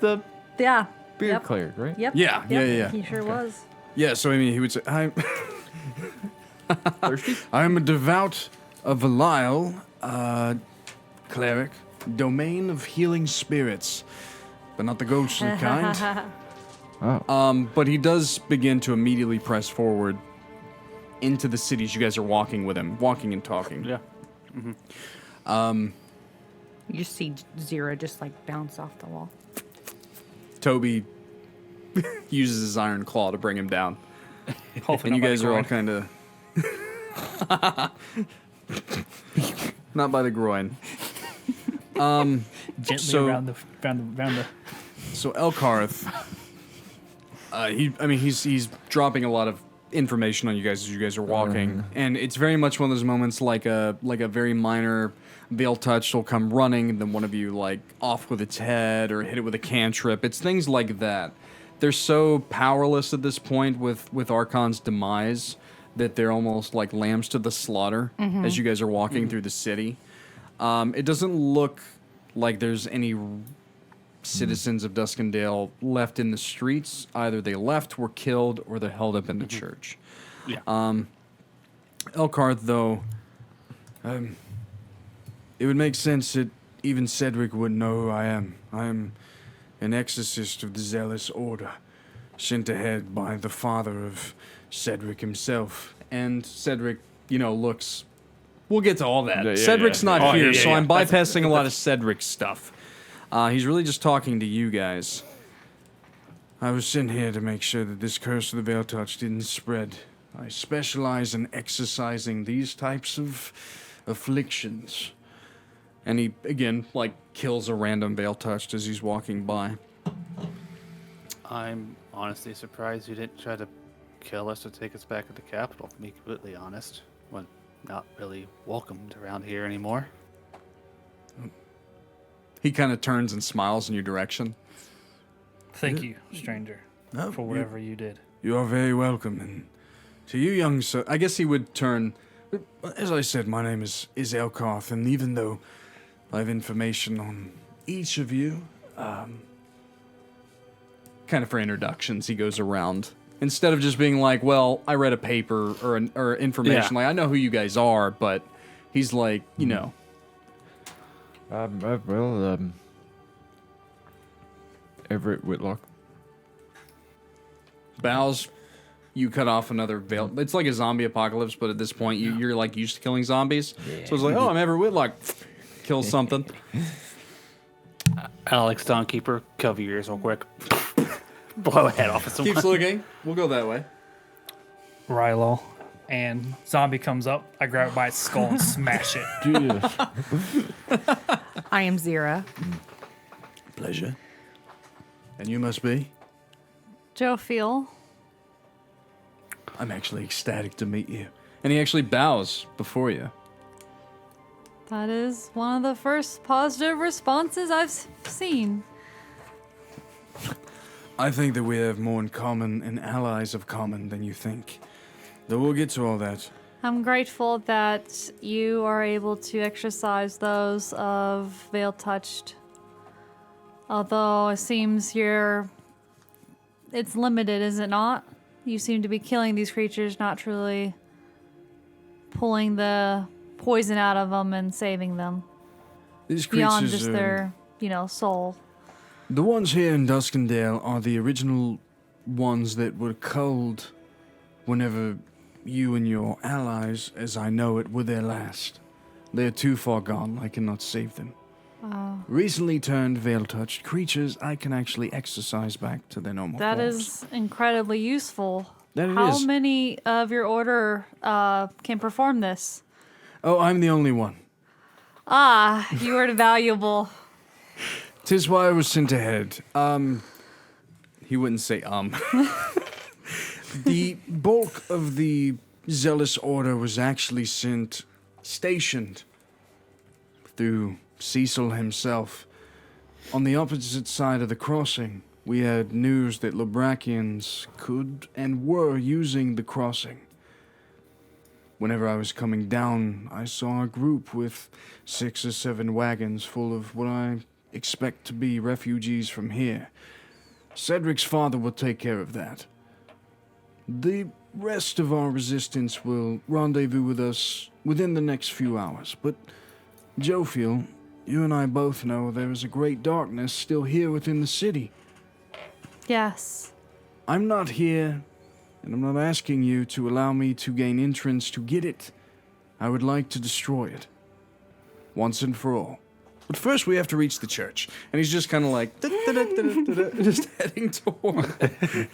the Yeah. beard Yep. cleric, right? Yep. Yeah, yeah. He sure was. Yeah, so I mean, he would say, Thirsty? I'm a devout of Veiltouched cleric, domain of healing spirits, but not the ghostly kind. Oh. But he does begin to immediately press forward into the cities. You guys are walking with him, walking and talking. Yeah. You just see Xyrra just like bounce off the wall. Toby uses his iron claw to bring him down. Hopefully And you not by guys the are all groin. kind of... Not by the groin. Gently so- around the So Elkarth, he's dropping a lot of information on you guys as you guys are walking, and it's very much one of those moments like a very minor Veiltouched will come running, and then one of you like off with its head or hit it with a cantrip. It's things like that. They're so powerless at this point with Archon's demise that they're almost like lambs to the slaughter as you guys are walking through the city. It doesn't look like there's any citizens of Duskendale left in the streets. Either they left, were killed, or they're held up in the church. Yeah. Elkarth, though, it would make sense that even Cedric would know who I am. I am an exorcist of the Zealous Order, sent ahead by the father of Cedric himself. And Cedric, looks... We'll get to all that. Yeah, Cedric's not Oh, here, yeah, so yeah. I'm bypassing a lot of Cedric stuff. He's really just talking to you guys. I was sent here to make sure that this curse of the Veiltouched didn't spread. I specialize in exorcising these types of afflictions. And he, again, kills a random Veiltouched as he's walking by. I'm honestly surprised you didn't try to kill us or take us back to the capital, to be completely honest. We're not really welcomed around here anymore. He kind of turns and smiles in your direction. Thank you, stranger, No, for whatever you did. You are very welcome. And to you, young sir, I guess he would turn. As I said, my name is Elkarth, and even though I have information on each of you, kind of for introductions, he goes around. Instead of just being like, well, I read a paper or information, Yeah. I know who you guys are, but he's like, Everett Whitlock. bows. You cut off another veil. It's like a zombie apocalypse, but at this point, you're like used to killing zombies. So it's like, oh, I'm Everett Whitlock. Kill something. Alex Dawnkeeper, cover your ears real quick. Blow a head off of someone. Keeps looking. We'll go that way. Rylal. And zombie comes up. I grab it by its skull and smash it. I am Xyrra. Pleasure. And you must be? Jophiel. I'm actually ecstatic to meet you. And he actually bows before you. That is one of the first positive responses I've seen. I think that we have more in common and allies of common than you think. Though we'll get to all that. I'm grateful that you are able to exercise those of Veiltouched. Although it seems it's limited, is it not? You seem to be killing these creatures, not truly pulling the poison out of them and saving them. These creatures Beyond just are... their, soul. The ones here in Duskendale are the original ones that were culled whenever you and your allies, as I know it, were their last. They're too far gone. I cannot save them. Recently turned Veiltouched creatures, I can actually exorcise back to their normal That forms. is incredibly useful. That it How is. many of your order can perform this? Oh, I'm the only one. Ah, you are valuable. 'Tis why I was sent ahead. He wouldn't say The bulk of the zealous order was actually stationed through Cecil himself. On the opposite side of the crossing, we had news that Labrakians could and were using the crossing. Whenever I was coming down, I saw a group with 6 or 7 wagons full of what I expect to be refugees from here. Cedric's father will take care of that. The rest of our resistance will rendezvous with us within the next few hours. But, Jophiel, you and I both know there is a great darkness still here within the city. Yes. I'm not here, and I'm not asking you to allow me to gain entrance to get it. I would like to destroy it. Once and for all. But first we have to reach the church. And he's just kind of like, just heading toward it.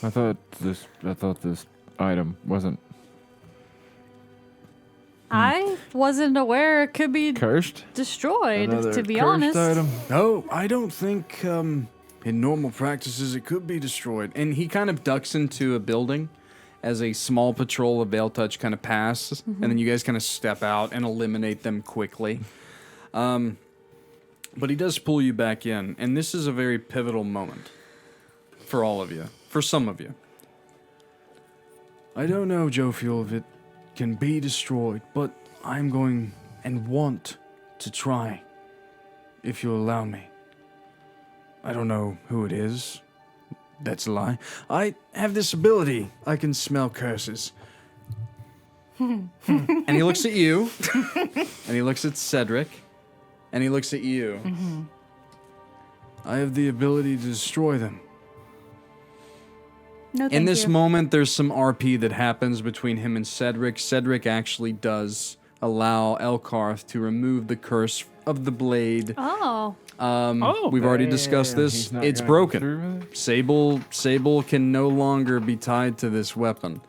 I thought this item wasn't I wasn't aware it could be cursed. destroyed, Another to be cursed honest. item. No, I don't think in normal practices it could be destroyed. And he kind of ducks into a building as a small patrol of Veiltouched kind of passes, and then you guys kind of step out and eliminate them quickly. But he does pull you back in, and this is a very pivotal moment for all of you, for some of you. I don't know, Jophiel, if it can be destroyed, but I'm going and want to try, if you'll allow me. I don't know who it is. That's a lie. I have this ability. I can smell curses. And he looks at you, and he looks at Cedric, and he looks at you. I have the ability to destroy them. No, thank In this you. moment, there's some RP that happens between him and Cedric. Cedric actually does allow Elkarth to remove the curse of the blade. Oh. We've already discussed Damn, this. he's not It's gonna go broken. through with it? Sable can no longer be tied to this weapon.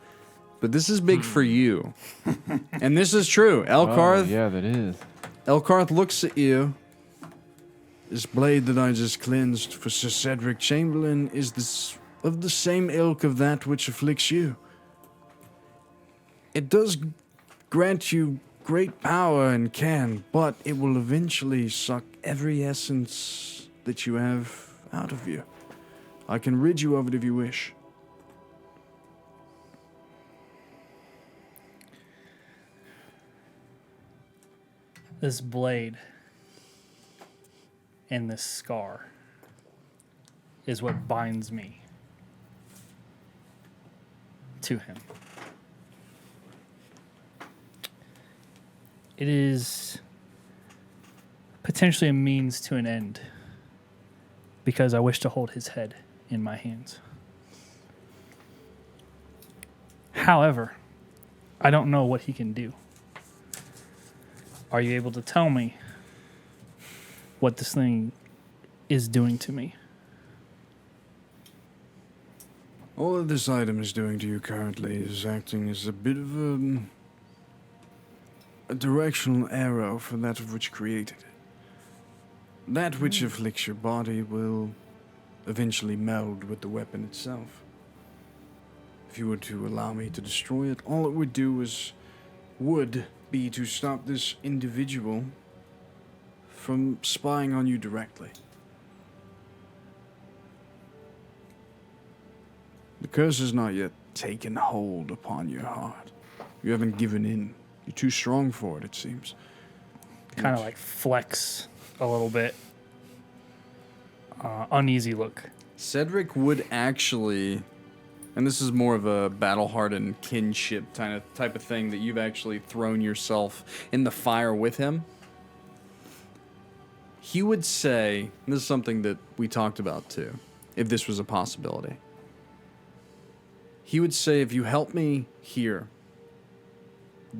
But this is big for you. And this is true. Elkarth, Oh, yeah, that is. Elkarth looks at you. This blade that I just cleansed for Sir Cedric Chamberlain is this of the same ilk of that which afflicts you. It does grant you great power and can, but it will eventually suck every essence that you have out of you. I can rid you of it if you wish. This blade and this scar is what binds me to him. It is potentially a means to an end because I wish to hold his head in my hands. However, I don't know what he can do. Are you able to tell me what this thing is doing to me? All that this item is doing to you currently is acting as a bit of a directional arrow for that of which created it. That which afflicts your body will eventually meld with the weapon itself. If you were to allow me to destroy it, all it would do would be to stop this individual from spying on you directly. The curse has not yet taken hold upon your heart. You haven't given in. You're too strong for it, it seems. Kind of like flex a little bit. Uneasy look. Cedric would actually, and this is more of a battle-hardened kinship type of thing, that you've actually thrown yourself in the fire with him. He would say, and this is something that we talked about too, if this was a possibility. He would say, if you help me here,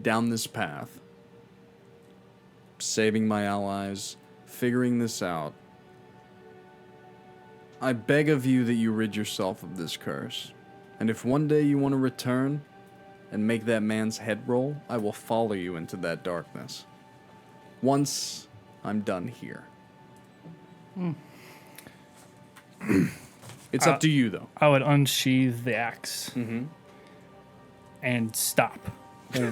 down this path, saving my allies, figuring this out, I beg of you that you rid yourself of this curse. And if one day you want to return and make that man's head roll, I will follow you into that darkness. Once I'm done here. It's up to you, though. I would unsheathe the axe and stop.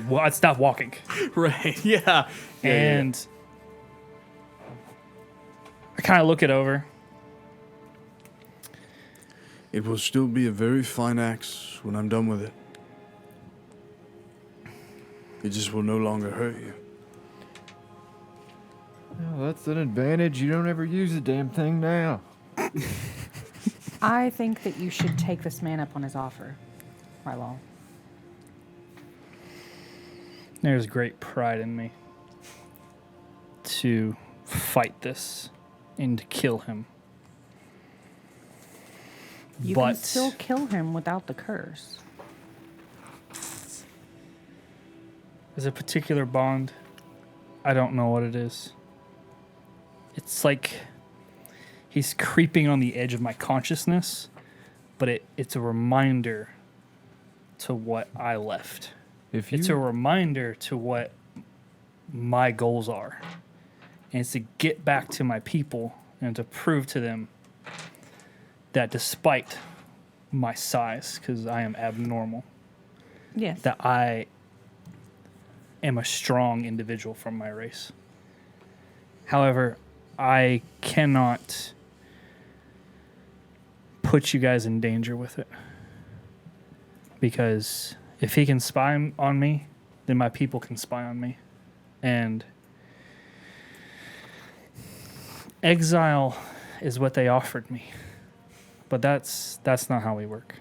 Well, I'd stop walking. Right, yeah. And I kind of look it over. It will still be a very fine axe when I'm done with it. It just will no longer hurt you. Well, that's an advantage. You don't ever use the damn thing now. I think that you should take this man up on his offer, Rylal. There's great pride in me to fight this and to kill him. You But can still kill him without the curse. there's a particular bond. I don't know what it is. It's like he's creeping on the edge of my consciousness, but it's a reminder to what I left. It's a reminder to what my goals are. And it's to get back to my people and to prove to them that despite my size, because I am abnormal, Yes. that I am a strong individual from my race. However, I cannot put you guys in danger with it. Because if he can spy on me, then my people can spy on me. And exile is what they offered me. But that's not how we work.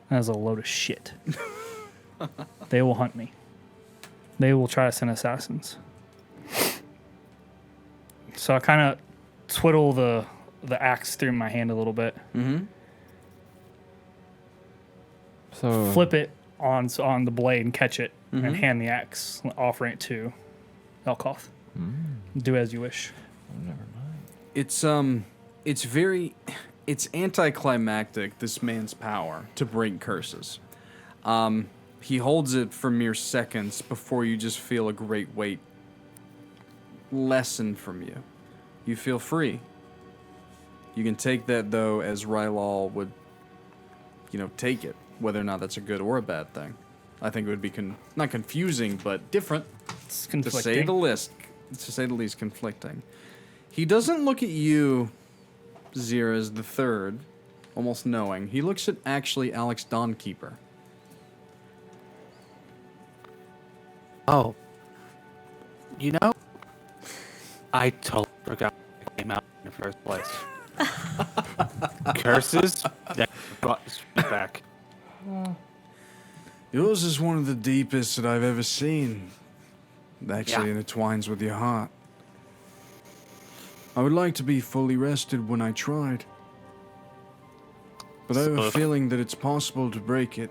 That is a load of shit. They will hunt me. They will try to send assassins. So I kind of twiddle the axe through my hand a little bit. Mm-hmm. So Flip it on the blade and catch it, Mhm. and hand the axe, offering it to Elkoth. Do as you wish. Never mind. It's anticlimactic, this man's power to break curses. He holds it for mere seconds before you just feel a great weight lessen from you. You feel free. You can take that, though, as Rylal would, take it, whether or not that's a good or a bad thing. I think it would be not confusing, but different, It's to conflicting. say the least, conflicting. He doesn't look at you, Xyrra, as the third, almost knowing. He looks at actually Alex Dawnkeeper. Oh. I totally forgot I came out in the first place. Curses? That brought us back. Yours is one of the deepest that I've ever seen. It actually intertwines with your heart. I would like to be fully rested when I tried. But I have a feeling that it's possible to break it.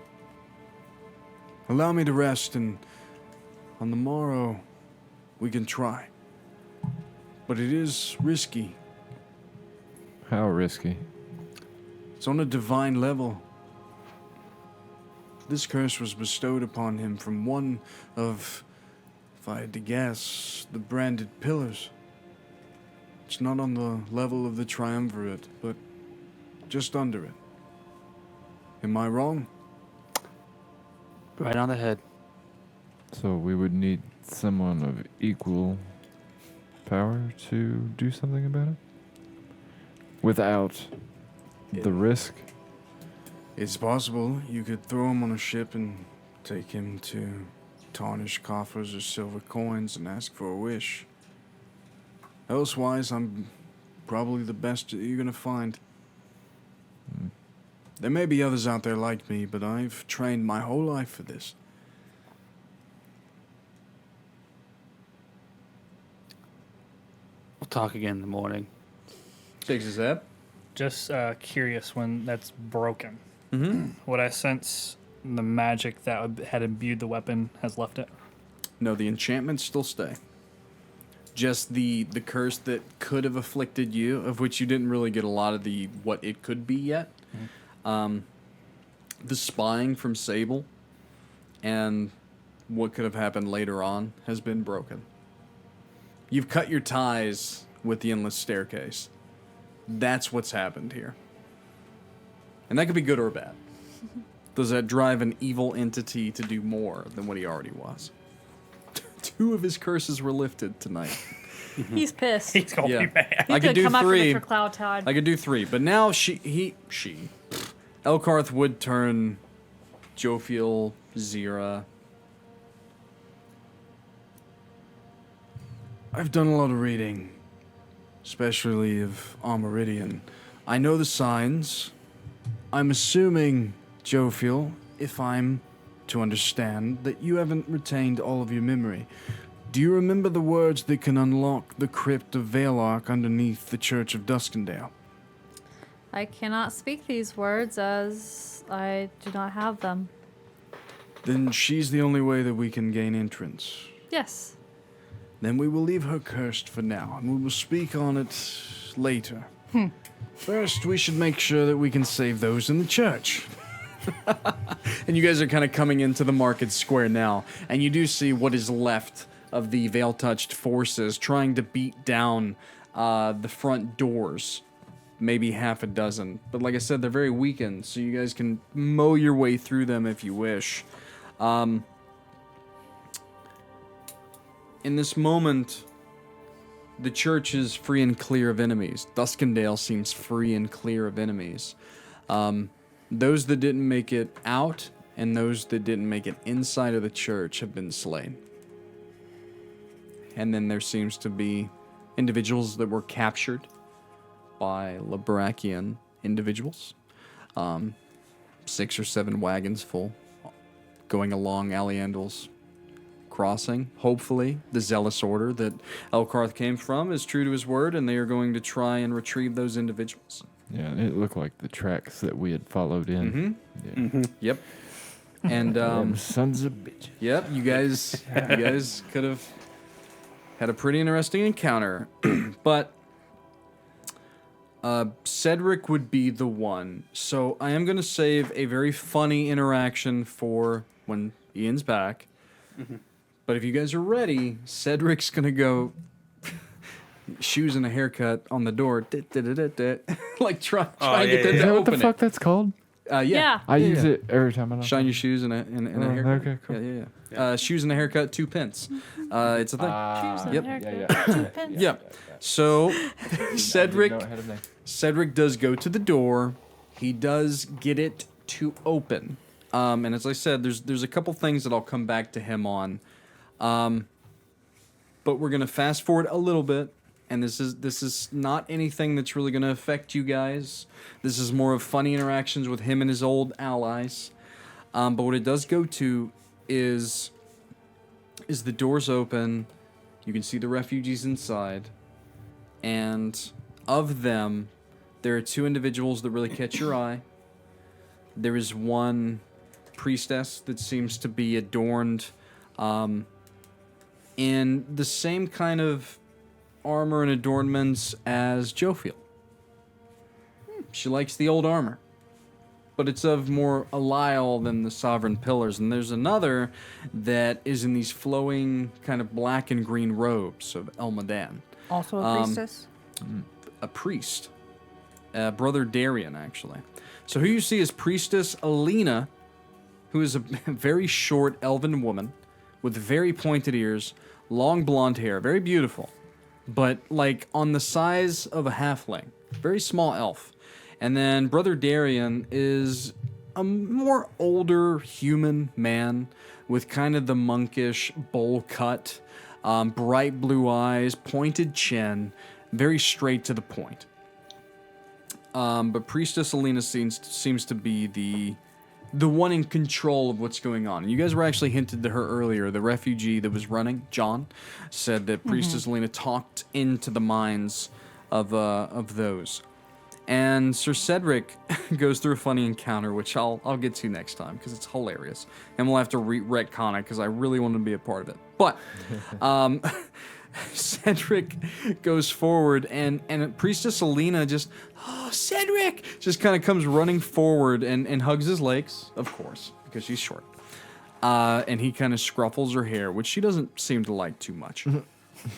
Allow me to rest, and on the morrow, we can try. But it is risky. How risky? It's on a divine level. This curse was bestowed upon him from one of, if I had to guess, the branded pillars. It's not on the level of the triumvirate, but just under it. Am I wrong? Right on the head. So we would need someone of equal power to do something about it? Without the risk? It's possible you could throw him on a ship and take him to tarnished coffers or silver coins and ask for a wish. Elsewise, I'm probably the best that you're going to find. There may be others out there like me, but I've trained my whole life for this. We'll talk again in the morning. Takes his head. Just curious, when that's broken, Mm-hmm. would I sense the magic that had imbued the weapon has left it? No, the enchantments still stay. just the curse that could have afflicted you, of which you didn't really get a lot of the what it could be yet. The spying from Sable and what could have happened later on has been broken. You've cut your ties with the Endless Staircase. That's what's happened here. And that could be good or bad. Does that drive an evil entity to do more than what he already was? 2 of his curses were lifted tonight. He's pissed. He's gonna Yeah. be mad. He I could could do come after 3. Mr. Cloud Tide. I could do 3, but now Elkarth would turn Jophiel, Xyrra. I've done a lot of reading, especially of Armoridian. I know the signs. I'm assuming, Jophiel, if I'm to understand, that you haven't retained all of your memory. Do you remember the words that can unlock the crypt of Veiltouched underneath the Church of Duskendale? I cannot speak these words as I do not have them. Then she's the only way that we can gain entrance. Yes. Then we will leave her cursed for now, and we will speak on it later. First, we should make sure that we can save those in the church. And you guys are kind of coming into the market square now, and you do see what is left of the Veiltouched forces trying to beat down the front doors. Maybe half a dozen. But like I said, they're very weakened, so you guys can mow your way through them if you wish. In this moment, the church is free and clear of enemies. Duskendale seems free and clear of enemies. Those that didn't make it out and those that didn't make it inside of the church have been slain. And then there seems to be individuals that were captured by Labrakian individuals. 6 or 7 wagons full, going along Aliandal's crossing. Hopefully, the zealous order that Elkarth came from is true to his word, and they are going to try and retrieve those individuals. Yeah, it looked like the tracks that we had followed in. Yeah. Yep. And Them sons of bitches. yep, you guys could have had a pretty interesting encounter. But Cedric would be the one. So I am going to save a very funny interaction for when Ian's back. But if you guys are ready, Cedric's going to go shoes and a haircut on the door. Like try and get them Is to that what the open fuck that's called? it. Yeah. I use it every time I know. Shine your shoes and a Oh, haircut. okay, cool. Yeah. Shoes and a haircut, 2 pence. It's a thing. Yep. Yeah. So Cedric No, I had a name. Cedric does go to the door. He does get it to open. And as I said, there's a couple things that I'll come back to him on. But we're gonna fast forward a little bit, and this is not anything that's really gonna affect you guys. This is more of funny interactions with him and his old allies. But what it does go to is the doors open. You can see the refugees inside, and of them, there are 2 individuals that really catch your eye. There is one priestess that seems to be adorned in the same kind of armor and adornments as Jophiel. She likes the old armor, but it's of more Alile than the Sovereign Pillars. And there's another that is in these flowing kind of black and green robes of Elmadan. Also a priestess? A priest. Brother Darian, actually. So who you see is Priestess Alina, who is a very short elven woman with very pointed ears, long blonde hair, very beautiful, but like on the size of a halfling, very small elf. And then Brother Darian is a more older human man with kind of the monkish bowl cut, bright blue eyes, pointed chin, very straight to the point. But Priestess Alina seems to be the one in control of what's going on. You guys were actually hinted to her earlier. The refugee that was running, John, said that Priestess Alina talked into the minds of those. And Sir Cedric goes through a funny encounter, which I'll get to next time because it's hilarious, and we'll have to retcon it because I really want to be a part of it. But Cedric goes forward, and Priestess Alina just, oh, Cedric, just kind of comes running forward and hugs his legs, of course, because she's short. And he kind of scruffles her hair, which she doesn't seem to like too much.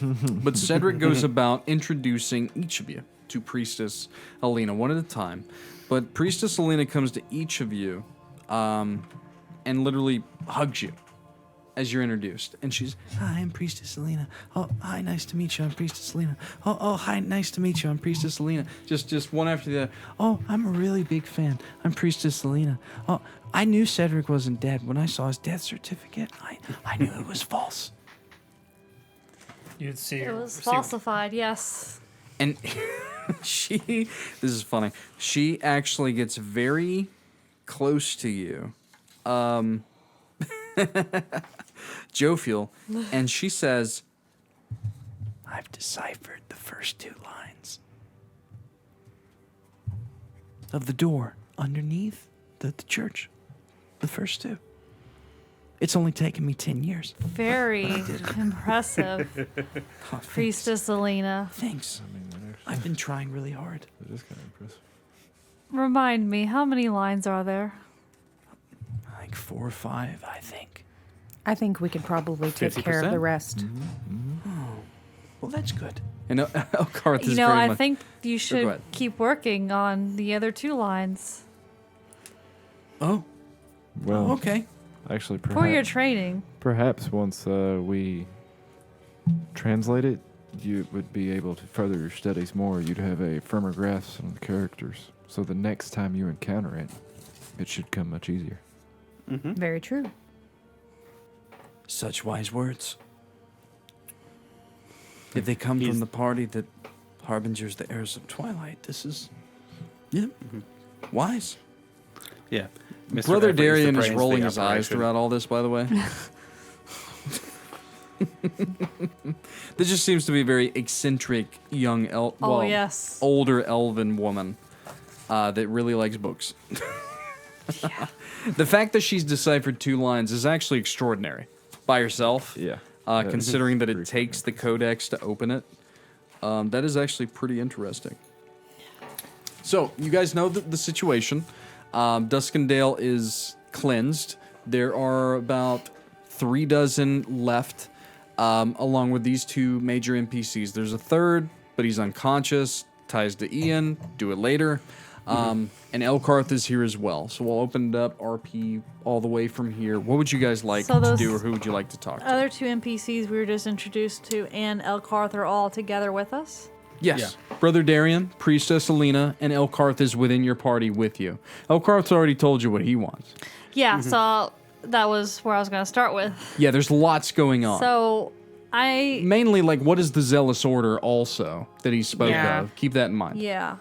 But Cedric goes about introducing each of you to Priestess Alina, one at a time. But Priestess Alina comes to each of you and literally hugs you as you're introduced. And she's, hi, I'm Priestess Alina. Oh, hi, nice to meet you. I'm Priestess Alina. Oh, hi, nice to meet you. I'm Priestess Alina. Just one after the other. Oh, I'm a really big fan. I'm Priestess Alina. Oh, I knew Cedric wasn't dead. When I saw his death certificate, I knew it was false. You'd see. It was falsified, yes. And this is funny. She actually gets very close to you, Jophiel, and she says, I've deciphered the first 2 lines of the door underneath the church. The first 2. It's only taken me 10 years. Very impressive. Oh, Priestess Alina. Thanks. I've been trying really hard. It is kind of impressive. Remind me, how many lines are there? Like 4 or 5, I think. I think we could probably take care of 50%? the rest. Well, that's good. And Elkarth is You know, very I much... think you go should ahead. keep working on the other 2 lines Oh, Well, okay. actually, for your perhaps, training. perhaps once we translate it, you would be able to further your studies more. You'd have a firmer grasp on the characters. So the next time you encounter it, it should come much easier. Very true. Such wise words. If they come from the party that harbingers the heirs of Twilight, this is... Yeah. Wise. Yeah. Mr. Brother Everett Darian the is brains rolling of his the eyes operation. throughout all this, by the way. This just seems to be a very eccentric young Oh, yes. older elven woman that really likes books. The fact that she's deciphered 2 lines is actually extraordinary by herself. Yeah. Considering that it Pretty takes the codex to open it. That is actually pretty interesting. So, you guys know the situation. Duskendale is cleansed. There are about 3 dozen left, along with these 2 major NPCs. There's a third, but he's unconscious. Ties to Ian. Do it later. And Elkarth is here as well. So we'll open it up, RP all the way from here. What would you guys like So to those do, or who would you like to talk to? Other 2 NPCs we were just introduced to and Elkarth are all together with us? Yes. Brother Darian, Priestess Alina, and Elkarth is within your party with you. Elkarth's already told you what he wants. Yeah, so that was where I was going to start with. Yeah, there's lots going on. So I... Mainly, like, what is the Zealous Order also that he spoke Yeah. of? Keep that in mind. Yeah.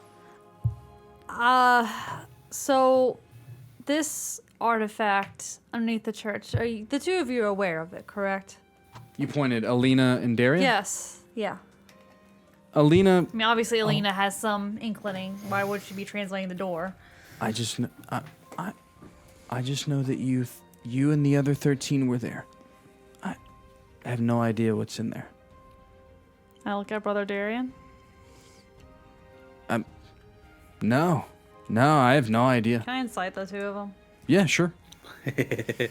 So this artifact underneath the church, the 2 of you are aware of it, correct? You pointed Alina and Darian? Yes. Yeah. Alina, I mean, obviously, Alina has some inkling. Why would she be translating the door? I just know that you and the other 13 were there. I have no idea what's in there. I look at Brother Darian. No, I have no idea. Can I incite the 2 of them? Yeah, sure. Do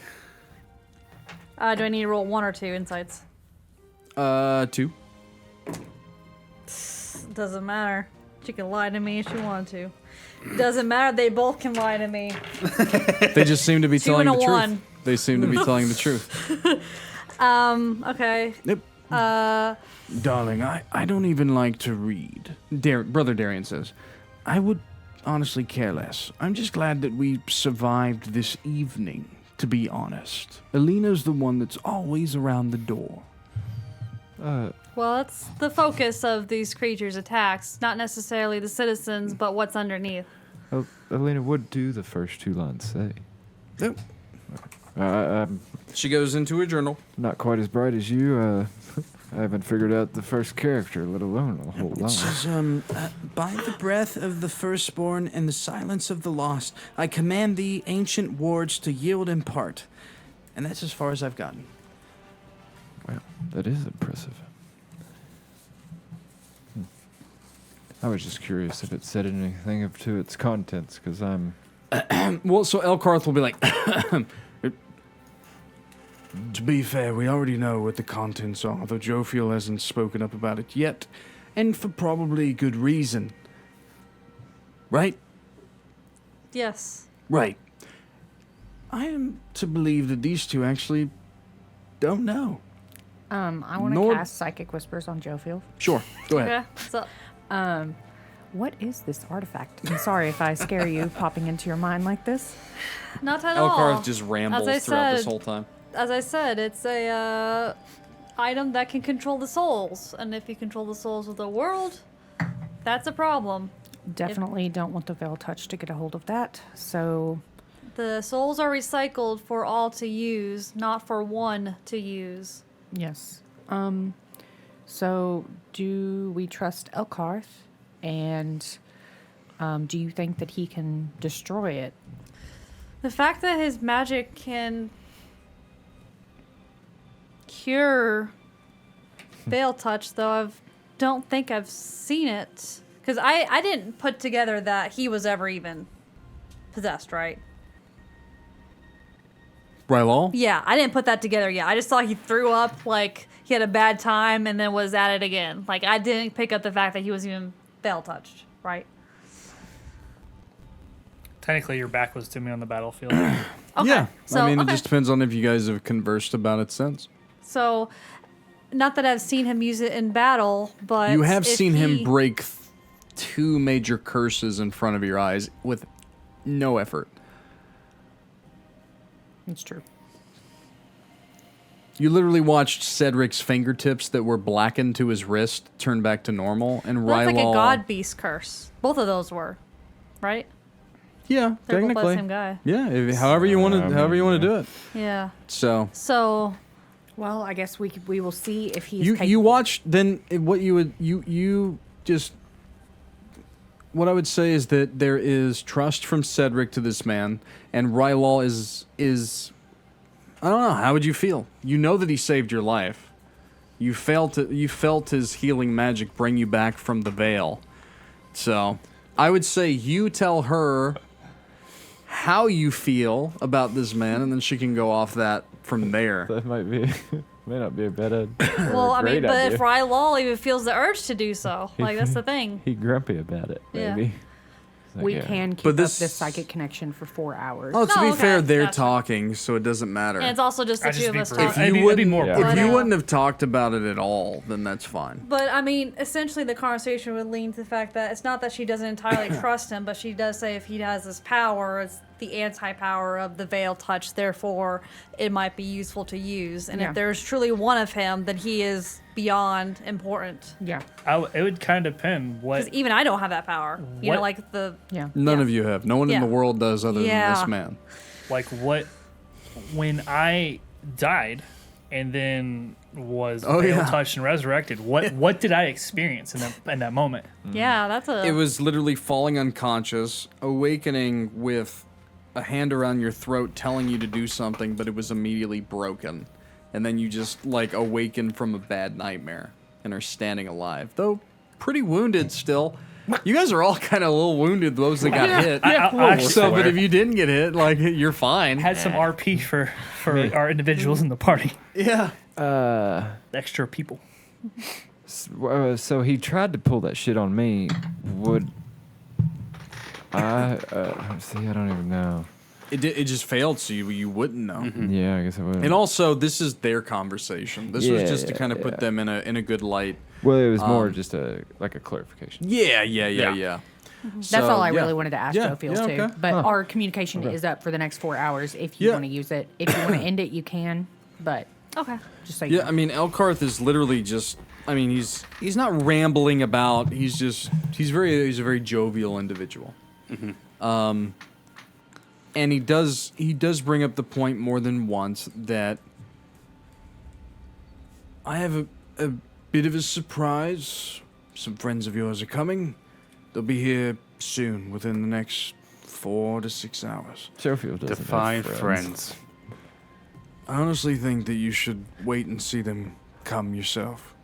I need to roll 1 or 2 insights? 2. Doesn't matter. She can lie to me if she wanted to. Doesn't matter. They both can lie to me. They just seem to be 2 telling and the a truth. 1. They seem to be telling the truth. Okay. Yep. Darling, I don't even like to read. Brother Darian says, I would honestly care less. I'm just glad that we survived this evening, to be honest. Alina's the one that's always around the door. Well, it's the focus of these creatures' attacks. Not necessarily the citizens, but what's underneath. Alina, what do the first 2 lines say? Yep. I'm She goes into her journal. not quite as bright as you. I haven't figured out the first character, let alone a whole It line. says, by the breath of the firstborn and the silence of the lost, I command thee, ancient wards, to yield and part. And that's as far as I've gotten. Wow, that is impressive. I was just curious if it said anything to its contents, because I'm... Well, so Elkarth will be like, to be fair, we already know what the contents are, though Jophiel hasn't spoken up about it yet, and for probably good reason. Right? Yes. Right. I am to believe that these two actually don't know. I want Nor- to cast Psychic Whispers on Jophiel. Sure, go ahead. Okay. So What is this artifact? I'm sorry if I scare you popping into your mind like this. not at all. Elkarth just rambles As I throughout this said- whole time. As I said, it's a item that can control the souls, and if you control the souls of the world, that's a problem. Definitely don't want the Veiltouched to get a hold of that. So, The souls are recycled for all to use, not for one to use. yes. So do we trust Elkarth? And do you think that he can destroy it? The fact that his magic can cure Veiltouched, though, I don't think I've seen it. Because I didn't put together that he was ever even possessed, right? Rylal? Yeah, I didn't put that together yet. I just saw he threw up, like, he had a bad time and then was at it again. Like, I didn't pick up the fact that he was even Veiltouched, right? Technically, your back was to me on the battlefield. Okay. Yeah. So, I mean, okay. it just depends on if you guys have conversed about it since. So, not that I've seen him use it in battle, but You have if seen him he- break two major curses in front of your eyes with no effort. It's true. You literally watched Cedric's fingertips that were blackened to his wrist turn back to normal, and Well, that's like a Rylal... god beast curse. Both of those were, right? Yeah, They're both by the technically. same guy. Yeah, however you want to, however you want to do it. Yeah. So So, Well, I guess we will see if he's you capable. you watched then what you would you just what I would say is that there is trust from Cedric to this man, and Rylal is I don't know, how would you feel? You know that he saved your life. You felt his healing magic bring you back from the veil. So I would say you tell her how you feel about this man, and then she can go off that from there. That may not be a bad idea. well, I mean, great but idea. if Rylal even feels the urge to do so, like, that's the thing. He grumpy about it, Yeah. maybe. It's like, We yeah. can keep But up this- this psychic connection for 4 hours. Oh, to No, be okay, fair, they're gotcha. talking, so it doesn't matter. And it's also just the I'd two just of be us brief. talking. I'd be wouldn't- more Yeah. If brief. you wouldn't have talked about it at all, then that's fine. But I mean, essentially, the conversation would lean to the fact that it's not that she doesn't entirely trust him, but she does say if he has this power, it's the anti-power of the Veiltouched. Therefore, it might be useful to use. And Yeah. if there's truly one of him, then he is beyond important. Yeah. It would kind of depend what. Because even I don't have that power. You know, What- like the Yeah. None Yeah. of you have. No one in Yeah. the world does other than Yeah. this man. Like what when I died and then was Oh, yeah. touched and resurrected, what did I experience in that moment? yeah, that's a It was literally falling unconscious, awakening with a hand around your throat telling you to do something, but it was immediately broken. And then you just, like, awaken from a bad nightmare and are standing alive. Though, pretty wounded still. You guys are all kind of a little wounded, those that got hit. I So, but swear. if you didn't get hit, like, you're fine. Had some RP for our individuals in the party. Yeah. Extra people. So he tried to pull that shit on me. Would I? See, I don't even know. It just failed, so you wouldn't know. Yeah, I guess I would. And also, this is their conversation. This was Yeah, just to kind of put yeah. them in a good light. Well, it was more just a clarification. Yeah. That's all I really wanted to ask Yeah, Jophiel, yeah, too. okay. But our communication is up for the next 4 hours if you Yeah. want to use it. If you want to end it, you can. But okay. just so you Yeah, know. I mean, Elkarth is literally just. I mean, he's not rambling about. He's a very jovial individual. And he does bring up the point more than once that I have a bit of a surprise. Some friends of yours are coming. They'll be here soon, within the next 4 to 6 hours. Jophiel doesn't Define have friends. I honestly think that you should wait and see them come yourself.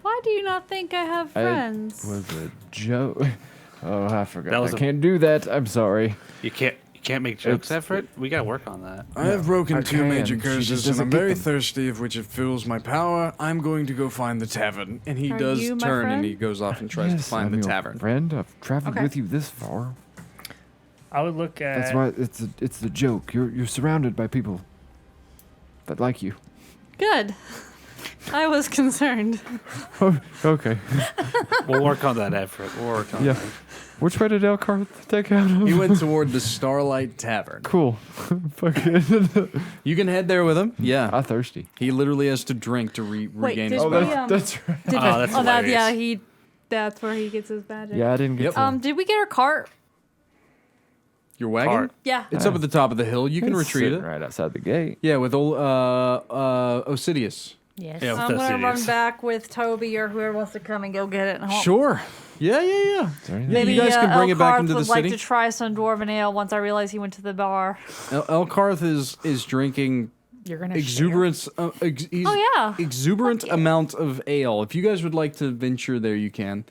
Why Why do you not think I have friends? It was a joke. Oh, I forgot. That was I can't do that. I'm sorry. You can't make jokes, Everett. We gotta work on that. I have broken two major She just curses, and doesn't I'm get very them. thirsty, of which it fills my power. I'm going to go find the tavern. And he Are does you my turn and friend? he goes off and tries to find I'm the your tavern. Friend, I've traveled Okay. with you this far. I would look at. That's why it's the joke. You're surrounded by people that like you. Good. I was concerned. Oh, okay. We'll work on that, Everett. We'll work on Yeah. that. Which way did Elkhart take out of? He went toward the Starlight Tavern. Cool. Fucking. You can head there with him. Yeah. I'm thirsty. He literally has to drink to regain his did power. we, That's right. Did Oh, that's that, yeah, hilarious. that's where he gets his magic. Yeah, I didn't get. Yep. to- Did we get our cart? Your wagon? Cart. Yeah. It's up at the top of the hill. You can It's retrieve it. sitting right outside the gate. Yeah, with old Osidius. Yes. Yeah. I'm That's gonna run serious. back with Toby or whoever wants to come and go get it. And Sure. Yeah. Is there anything? Maybe you guys can bring it back Elkarth into the would city. like to try some dwarven ale once I realize he went to the bar. Elkarth is drinking You're gonna exuberant, Oh, yeah. exuberant amount of ale. If you guys would like to venture there, you can.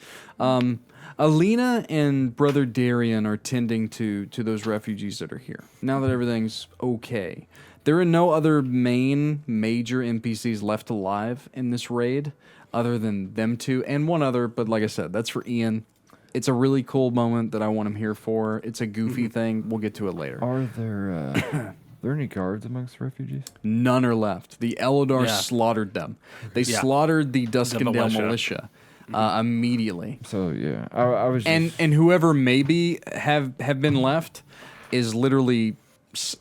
Alina and Brother Darian are tending to those refugees that are here. Now that everything's okay. There are no other major NPCs left alive in this raid other than them two and one other, but like I said, that's for Ian. It's a really cool moment that I want him here for. It's a goofy thing. We'll get to it later. Are there any guards amongst refugees? None are left. The Elodar Yeah. slaughtered them. They Yeah. slaughtered the Duskendale militia. militia immediately. So yeah, I was. Just, And whoever maybe have been left is literally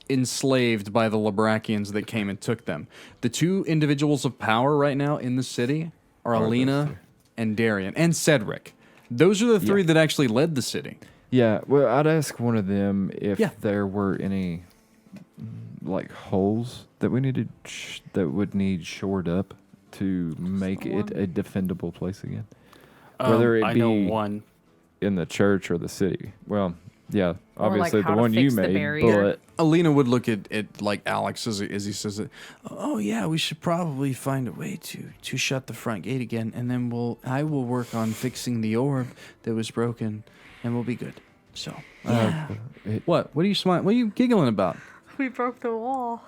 enslaved by the Librachians that came and took them. The two individuals of power right now in the city are Are those Alina two? and Darian and Cedric. Those are the three that actually led the city. yeah, well, I'd ask one of them if Yeah. there were any like holes that we needed that would need shored up to make it a defendable place again. Whether it I be know one. in the church or the city. Well, yeah, Or, like, obviously how the to one you fix the made, barrier. but Alina would look at like Alex as he says it. Oh yeah, we should probably find a way to shut the front gate again, and then I will work on fixing the orb that was broken, and we'll be good. So what? What are you smiling? What are you giggling about? We broke the wall.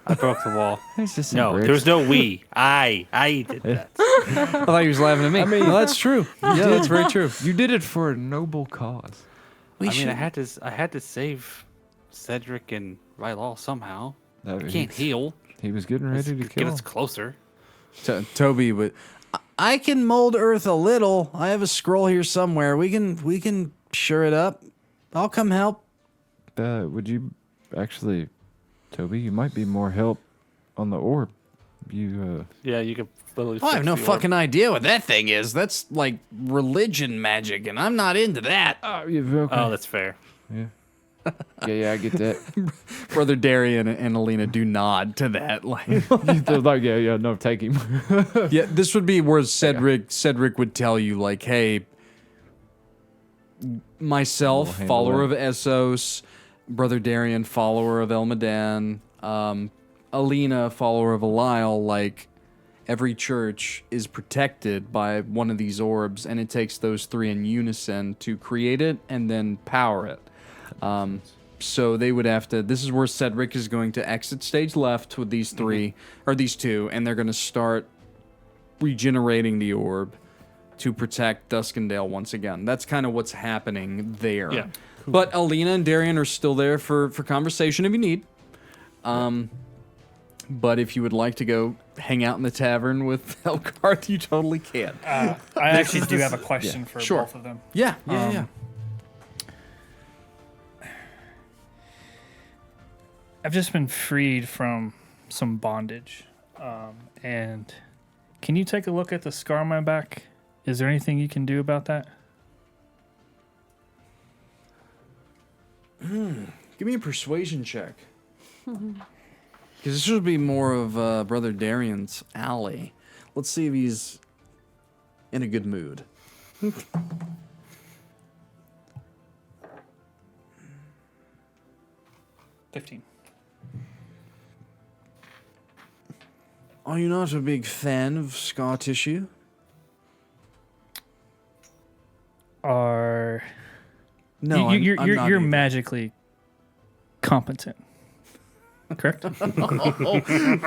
I broke the wall. it's just some No, bricks. there was no we. I did that. I thought he was laughing at me. No, that's true. Yeah, that's very true. You did it for a noble cause. I mean, I had to save Cedric and Rylal somehow. That- I can't heal. He was getting ready to Get kill us him. closer. Toby would. I can mold Earth a little. I have a scroll here somewhere. We can sure it up. I'll come help. Would you actually, Toby? You might be more help on the orb. You Yeah, you could literally. I have fix no the orb. fucking idea what that thing is. That's like religion magic, and I'm not into that. okay. Oh, that's fair. yeah, I get that. Brother Darian and Alina do nod to that. Like, They're like, yeah, no, take him. yeah, this would be where Cedric would tell you, like, hey, myself, We'll handle follower that. of Essos, Brother Darian, follower of Elmadan, Alina, follower of Belial, like, every church is protected by one of these orbs, and it takes those three in unison to create it and then power it. So they would have to. This is where Cedric is going to exit stage left with these three or these two, and they're going to start regenerating the orb to protect Duskendale once again. That's kind of what's happening there. Yeah. But Alina and Darian are still there for conversation if you need. But if you would like to go hang out in the tavern with Elkhart, you totally can. I actually do have a question for sure. both of them. Yeah. I've just been freed from some bondage. And can you take a look at the scar on my back? Is there anything you can do about that? Give me a persuasion check. Because this should be more of Brother Darian's alley. Let's see if he's in a good mood. 15. Are you not a big fan of scar tissue? are No, you're I'm not you're either. magically competent, correct?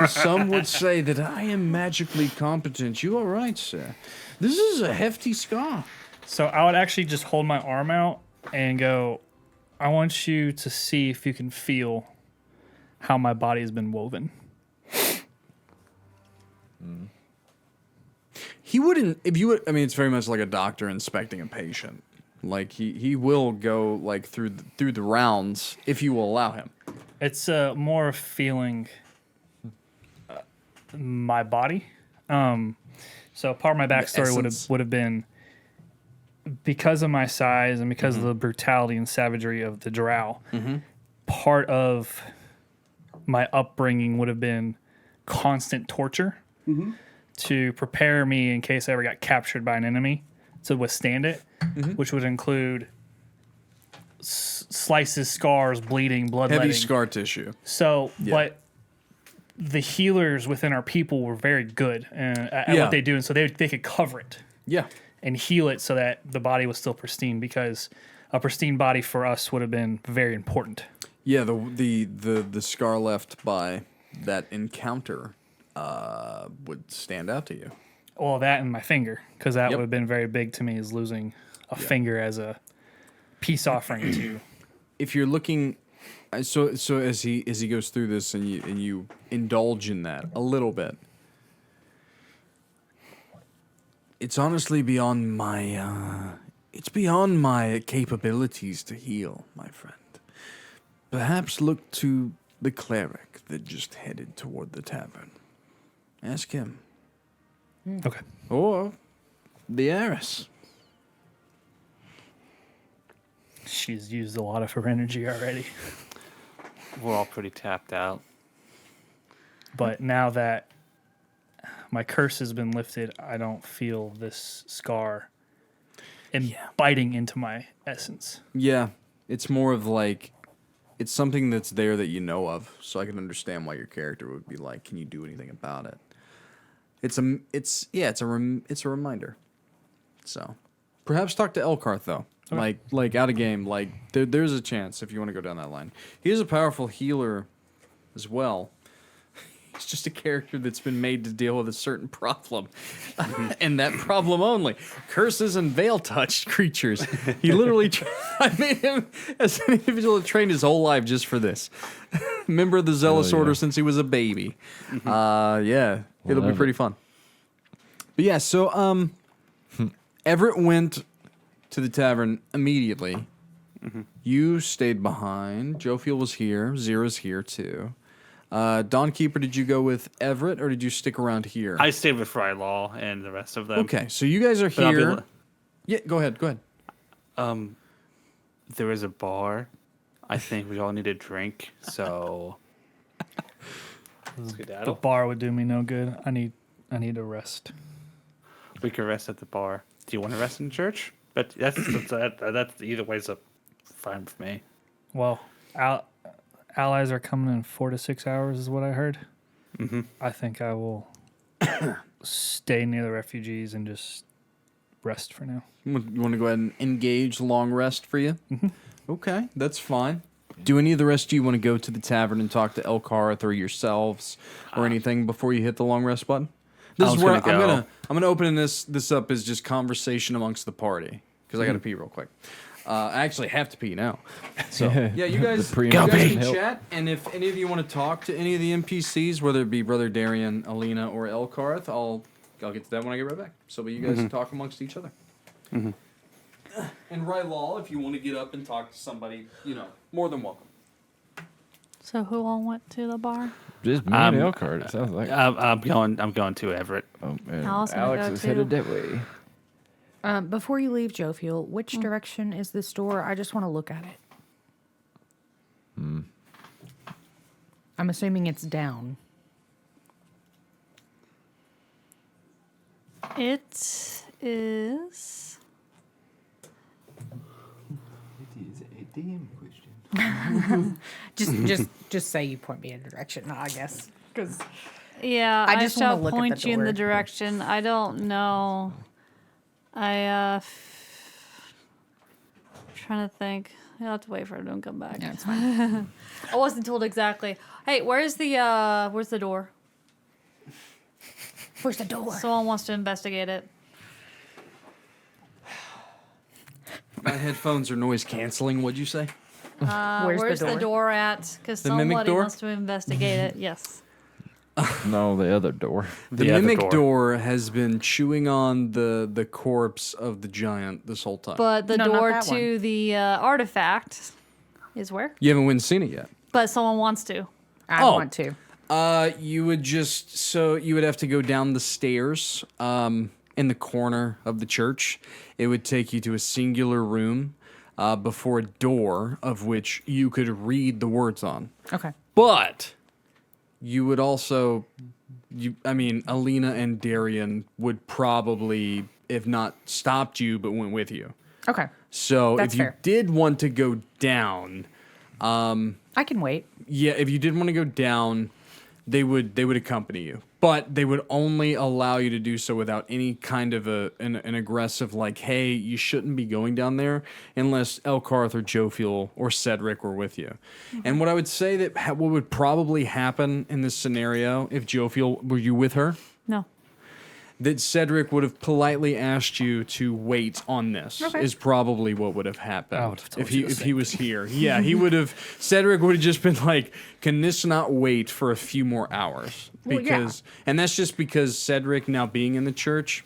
Some would say that I am magically competent. You are right, sir. This is a hefty scar. So I would actually just hold my arm out and go, I want you to see if you can feel how my body has been woven. He wouldn't, if you would, I mean, it's very much like a doctor inspecting a patient. Like, he will go, like, through the rounds if you will allow him. It's more of feeling my body. So part of my backstory essence. would have been because of my size and because of the brutality and savagery of the drow. Part of my upbringing would have been constant torture to prepare me in case I ever got captured by an enemy to withstand it, which would include slices, scars, bleeding, bloodletting. Heavy scar tissue. So, Yeah. but the healers within our people were very good at Yeah. what they do, and so they could cover it Yeah. and heal it so that the body was still pristine. Because a pristine body for us would have been very important. Yeah, the scar left by that encounter would stand out to you. Well, that and my finger, because that Yep. would have been very big to me, is losing a finger as a peace offering to. If you're looking, so as he goes through this and you indulge in that a little bit, it's honestly beyond my it's beyond my capabilities to heal, my friend. Perhaps look to the cleric that just headed toward the tavern. Ask him. Okay. Or the heiress. She's used a lot of her energy already. We're all pretty tapped out. But now that my curse has been lifted, I don't feel this scar biting into my essence. Yeah, it's more of like, it's something that's there that you know of, so I can understand why your character would be like, can you do anything about it? It's a reminder. So, perhaps talk to Elkarth though. Okay. Like out of game, like there's a chance if you want to go down that line. He is a powerful healer as well. He's just a character that's been made to deal with a certain problem, and that problem only: curses and veil-touched creatures. He literally, I made him as an individual that trained his whole life just for this. Member of the Zealous yeah. Order since he was a baby. Yeah, it'll be Love pretty fun. But yeah, so Everett went to the tavern immediately. You stayed behind. Jophiel was here. Xyrra's here too. Dawnkeeper, did you go with Everett or did you stick around here? I stayed with Rylal and the rest of them. Okay, so you guys are But I'll be here. li- Yeah, go ahead. There is a bar. I think we all need a drink, so The skedaddle. bar would do me no good. I need a rest. We can rest at the bar. Do you want to rest in church? But that's either way's up fine for me. Well, allies are coming in 4 to 6 hours, is what I heard. I think I will stay near the refugees and just rest for now. You want to go ahead and engage long rest for you? Okay, that's fine. Do any of the rest of you want to go to the tavern and talk to Elkarth or yourselves or anything before you hit the long rest button? This is was where gonna I'm gonna open this up as just conversation amongst the party because I gotta pee real quick. I actually have to pee now. So yeah, you guys, The you guys pre-intermission can help. chat, and if any of you want to talk to any of the NPCs, whether it be Brother Darian, Alina, or Elkarth, I'll get to that when I get right back. So, but you guys talk amongst each other. And Rylal, if you want to get up and talk to somebody, more than welcome. So who all went to the bar? Just me and Elkhart, it sounds like. I'm going to Everett. Oh, man. I was gonna Alex go is too. headed that way. Before you leave, Jophiel, which direction is this door? I just want to look at it. I'm assuming it's down. It is. It is a DM question. Just say you point me in a direction, I guess. Because Yeah, I I just shall wanna look at point the you in the door. direction. I don't know. Trying to think. I'll have to wait for him to come back. Yeah, it's fine. I wasn't told exactly. Hey, where's the door? Where's the door? Someone wants to investigate it. My headphones are noise canceling. What'd you say? Where's the the door? door at? Because The mimic somebody door? wants to investigate it. Yes. No, the other door. The other mimic door has been chewing on the corpse of the giant this whole time. But the No, not door that to one. the artifact is where? You haven't seen it yet. But someone wants to. I Oh. want to. You would you would have to go down the stairs in the corner of the church. It would take you to a singular room before a door of which you could read the words on. Okay. But you would also, Alina and Darian would probably, if not stopped you, but went with you. Okay. So That's if you fair. did want to go down, I can wait. yeah, if you did want to go down, they would accompany you, but they would only allow you to do so without any kind of an aggressive like, hey, you shouldn't be going down there unless Elkarth or Jophiel or Cedric were with you. And what I would say that what would probably happen in this scenario if Jophiel were you with her, No. that Cedric would have politely asked you to wait on this is probably what would have happened I would have told if you the he same was here. Yeah, he would have. Cedric would have just been like, "Can this not wait for a few more hours?" Well, yeah. And that's just because Cedric now being in the church,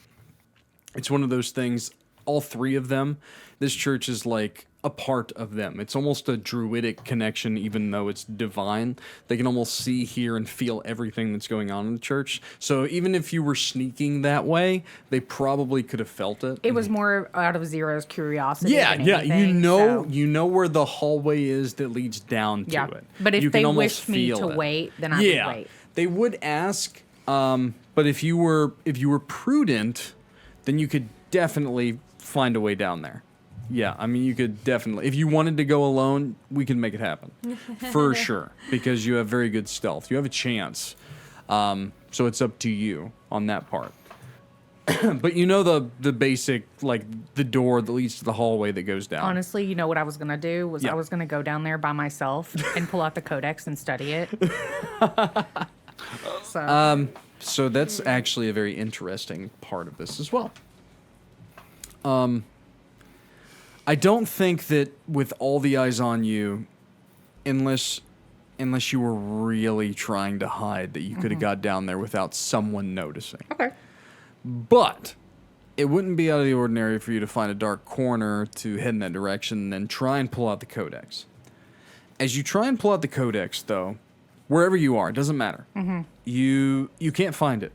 it's one of those things. All three of them, this church is like a part of them. It's almost a druidic connection, even though it's divine. They can almost see, hear, and feel everything that's going on in the church. So even if you were sneaking that way, they probably could have felt it. It was more out of Xyrra's curiosity. Yeah, than yeah. anything, so- You know where the hallway is that leads down to Yeah. it. But if You they can almost wished me feel to it. wait, then I Yeah, would wait. they would ask. But if you were prudent, then you could definitely find a way down there. Yeah, I mean, you could definitely. If you wanted to go alone, we can make it happen, for sure. Because you have very good stealth. You have a chance. So it's up to you on that part. But you know the basic, like the door that leads to the hallway that goes down. Honestly, you know what I was gonna do was Yeah. I was gonna go down there by myself and pull out the codex and study it. So that's actually a very interesting part of this as well. I don't think that with all the eyes on you, unless you were really trying to hide, that you could have got down there without someone noticing. Okay. But it wouldn't be out of the ordinary for you to find a dark corner to head in that direction and then try and pull out the codex. As you try and pull out the codex, though, wherever you are, it doesn't matter. You can't find it.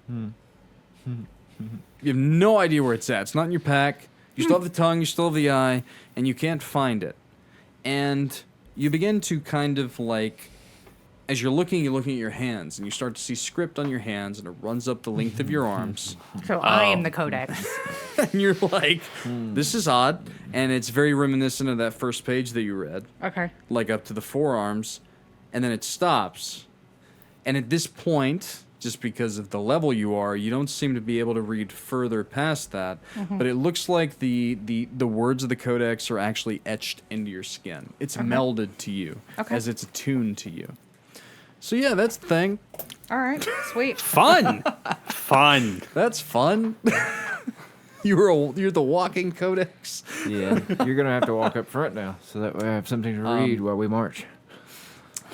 You have no idea where it's at. It's not in your pack. You still have the tongue, you still have the eye, and you can't find it. And you begin to kind of like, as you're looking at your hands, and you start to see script on your hands, and it runs up the length of your arms. So I am the codex. And you're like, this is odd. And it's very reminiscent of that first page that you read, Okay. like up to the forearms. And then it stops. And at this point, just because of the level you are, you don't seem to be able to read further past that. But it looks like the words of the codex are actually etched into your skin. It's melded to you Okay. as it's attuned to you. So yeah, that's the thing. All right. Sweet. Fun. Fun. That's fun. You're the walking codex. Yeah, you're gonna have to walk up front now, so that way I have something to read while we march.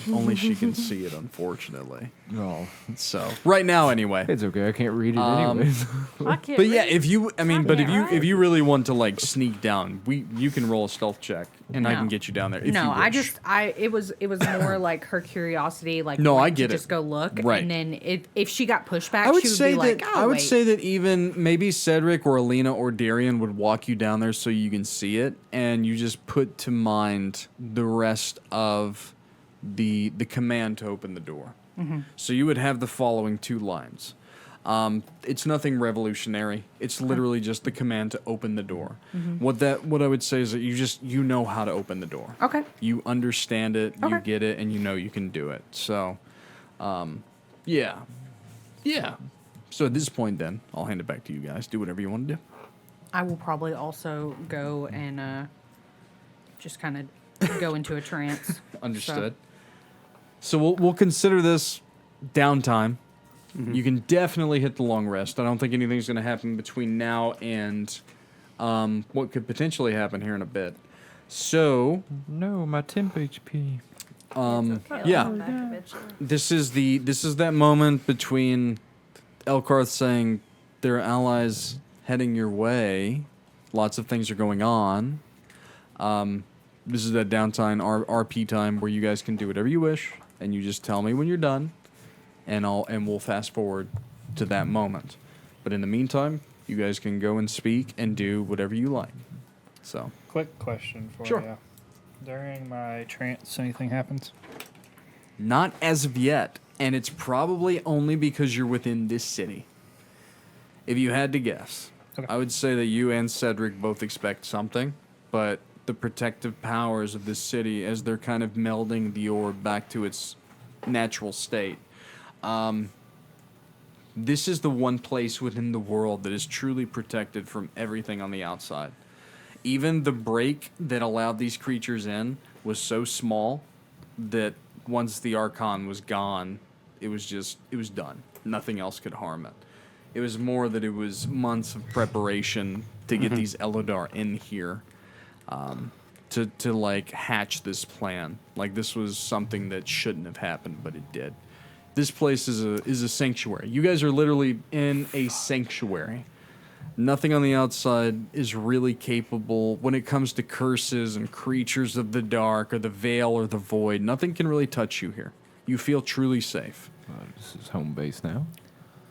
Only she can see it, unfortunately. No, So right now, anyway. it's okay. I can't read it anyways. I can't But yeah, read. if you, I mean, but can't if you really want to like sneak down, you can roll a stealth check, and I No. can get you down there. If No, you wish. it was more like her curiosity, like No, I wanting to get it. just go look, Right. and then if she got pushback, I would she would say be like, that oh, I would wait. say that even maybe Cedric or Alina or Darian would walk you down there so you can see it, and you just put to mind the rest of the command to open the door. So you would have the following two lines. It's nothing revolutionary. It's literally just the command to open the door. What I would say is that you know how to open the door. Okay. You understand it, you Okay. get it, and you know you can do it. So, yeah. So at this point, then I'll hand it back to you guys. Do whatever you want to do. I will probably also go and just kind of go into a trance. Understood. So we'll consider this downtime. You can definitely hit the long rest. I don't think anything's going to happen between now and what could potentially happen here in a bit. So No, my temp HP. yeah, this is that moment between Elkarth saying there are allies heading your way. Lots of things are going on. This is that downtime RP time where you guys can do whatever you wish, and you just tell me when you're done, and we'll fast forward to that moment. But in the meantime, you guys can go and speak and do whatever you like. So, Quick question for Sure. you. During my trance, anything happens? not as of yet, and it's probably only because you're within this city. If you had to guess, Okay. I would say that you and Cedric both expect something, but the protective powers of this city, as they're kind of melding the orb back to its natural state, this is the one place within the world that is truly protected from everything on the outside. Even the break that allowed these creatures in was so small that once the Archon was gone, it was done. Nothing else could harm it. It was more that it was months of preparation to get these Elodar in here, to like hatch this plan. Like, this was something that shouldn't have happened, but it did. This place is a sanctuary. You guys are literally in a sanctuary. Nothing on the outside is really capable when it comes to curses and creatures of the dark or the veil or the void. Nothing can really touch you here. You feel truly safe. This is home base now.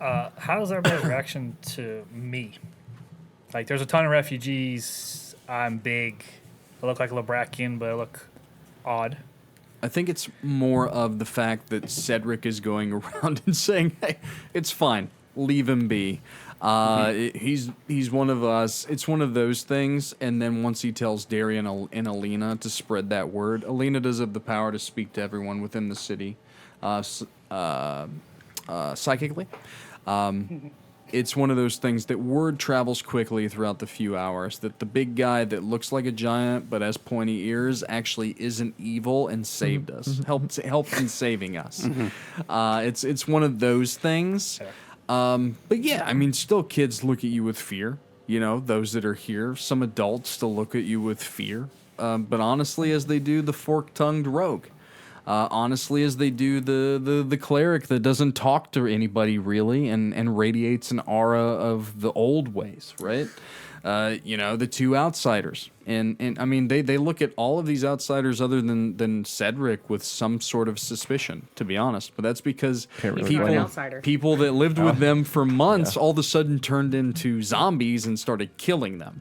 How's everybody's reaction to me? Like, there's a ton of refugees. I'm big. I look like a Labrakian, but I look odd. I think it's more of the fact that Cedric is going around and saying, "Hey, it's fine. Leave him be. He's one of us." It's one of those things. And then once he tells Darian and Alina to spread that word, Alina does have the power to speak to everyone within the city, psychically. It's one of those things that word travels quickly throughout the few hours, that the big guy that looks like a giant but has pointy ears actually isn't evil and saved us, helped in saving us. It's one of those things. But yeah, I mean, still kids look at you with fear. You know, those that are here. Some adults still look at you with fear. But honestly, as they do the fork-tongued rogue. Honestly, as they do the cleric that doesn't talk to anybody really and radiates an aura of the old ways, right? The two outsiders. And I mean, they look at all of these outsiders other than Cedric with some sort of suspicion, to be honest. But that's because really blame him. people that lived with them for months all of a sudden turned into zombies and started killing them.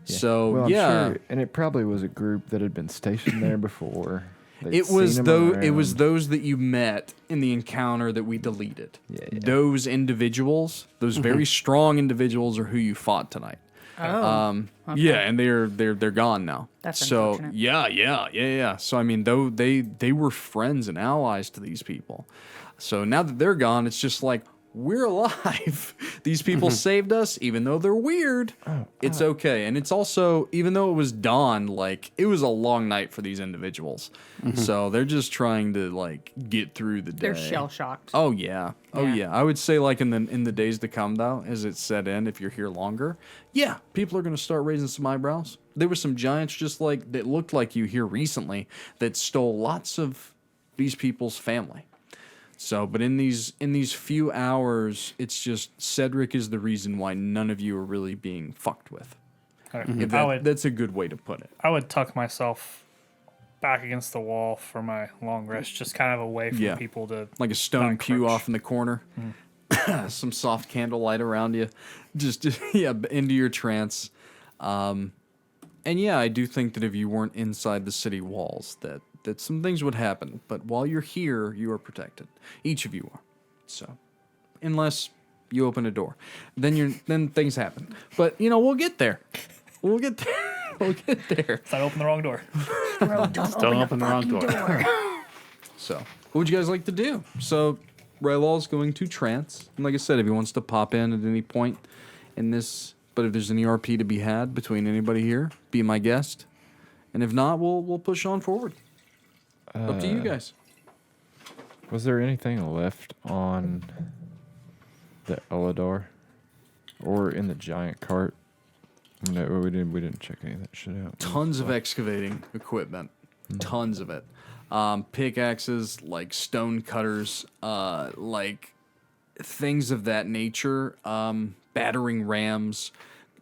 Yeah. So, well, I'm yeah. sure, and it probably was a group that had been stationed there before. They'd It was seen 'em those around. that you met in the encounter that we deleted. Yeah. Those individuals, those very strong individuals, are who you fought tonight. Oh. Yeah, and they're gone now. That's so unfortunate. yeah. So I mean, though they were friends and allies to these people. So now that they're gone, it's just like, we're alive. These people saved us, even though they're weird. It's okay. And it's also, even though it was dawn, like, it was a long night for these individuals. So they're just trying to, like, get through the day. They're shell shocked. Oh, yeah. Oh, Yeah. yeah. I would say, like, in the days to come, though, as it set in, if you're here longer, yeah, people are going to start raising some eyebrows. There were some giants just like, that looked like you here recently that stole lots of these people's family. So, but in these few hours, it's just Cedric is the reason why none of you are really being fucked with. If that's a good way to put it. I would tuck myself back against the wall for my long rest, just kind of away from people to Like a stone not pew crouch. off in the corner. Some soft candlelight around you. Just into your trance. And yeah, I do think that if you weren't inside the city walls, that some things would happen. But while you're here, you are protected. Each of you are. So, unless you open a door, then things happen. But we'll get there. We'll get there. We'll get there. I open the wrong door. Don't open the wrong door. So, what would you guys like to do? So, Rylal's going to trance. And like I said, if he wants to pop in at any point in this, but if there's any RP to be had between anybody here, be my guest. And if not, we'll push on forward. Up to you guys. Was there anything left on the Eladar or in the giant cart? No, we didn't check any of that shit out. Tons of excavating equipment. Tons of it. Pickaxes, like stone cutters, like things of that nature. Battering rams.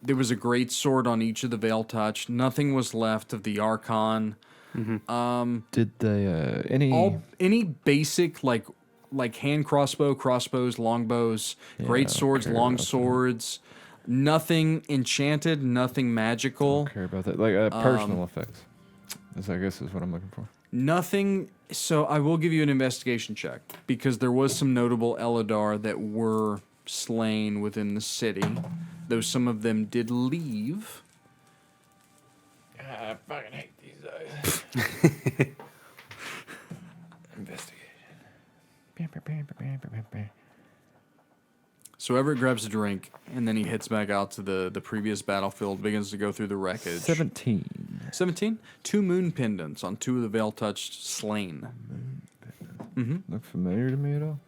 There was a great sword on each of the Veiltouched. Nothing was left of the Archon. Did they Any basic like hand crossbows, longbows, great swords, long swords. Nothing enchanted, nothing magical. care about that? Like personal effects. I guess is what I'm looking for. Nothing. So I will give you an investigation check because there was some notable Eladar that were slain within the city, though some of them did leave. I fucking hate these guys. Investigation. So Everett grabs a drink, and then he heads back out to the previous battlefield, begins to go through the wreckage. 17. 17? 2 moon pendants on 2 of the Veiltouched slain. Look familiar to me at all?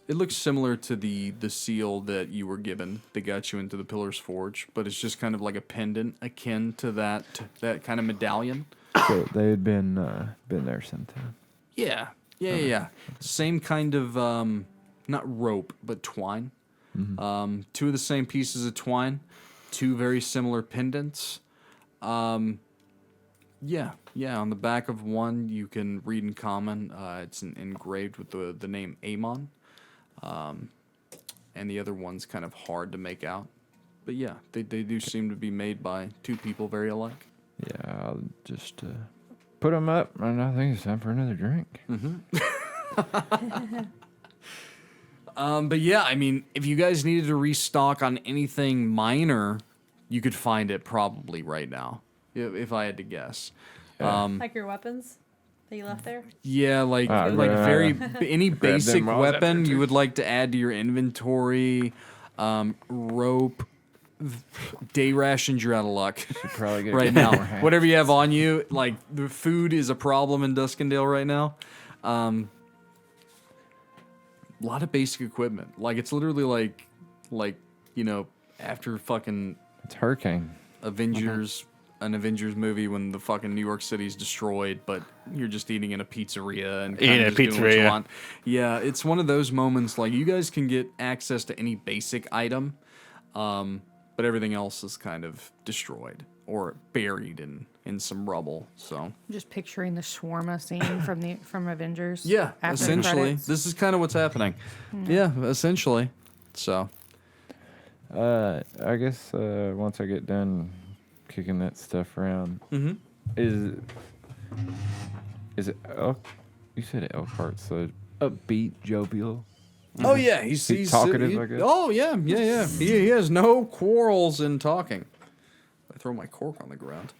It looks similar to the seal that you were given that got you into the Pillar's Forge, but it's just kind of like a pendant akin to that kind of medallion. So they had been there sometime. Yeah. Same kind of, not rope, but twine. 2 of the same pieces of twine, 2 very similar pendants. Yeah. On the back of one, you can read in common. It's engraved with the name Amon. And the other one's kind of hard to make out. But yeah, they do seem to be made by 2 people very alike. Yeah, I'll just put them up, and I think it's time for another drink. But yeah, I mean, if you guys needed to restock on anything minor, you could find it probably right now, if I had to guess. Like your weapons that you left there? Yeah, like any basic weapon you would like to add to your inventory, rope, day rations, you're out of luck Probably get right now. Whatever you have on you, like the food is a problem in Duskendale right now. A lot of basic equipment. Like it's literally like after fucking It's Hurricane. Avengers. An Avengers movie when the fucking New York City's destroyed, but you're just eating in a pizzeria and Eating kinda a just doing what you pizzeria. want. Yeah, it's one of those moments like you guys can get access to any basic item, but everything else is kind of destroyed or buried in some rubble. So Just picturing the shawarma scene from Avengers. yeah, after the essentially, credits. this is kind of what's happening. Yeah, essentially. So I guess once I get done kicking that stuff around, is it elk? You said Elkhart, so upbeat, jovial. oh yeah, he's talkative, I guess? Oh yeah. He has no quarrels in talking. I throw my cork on the ground.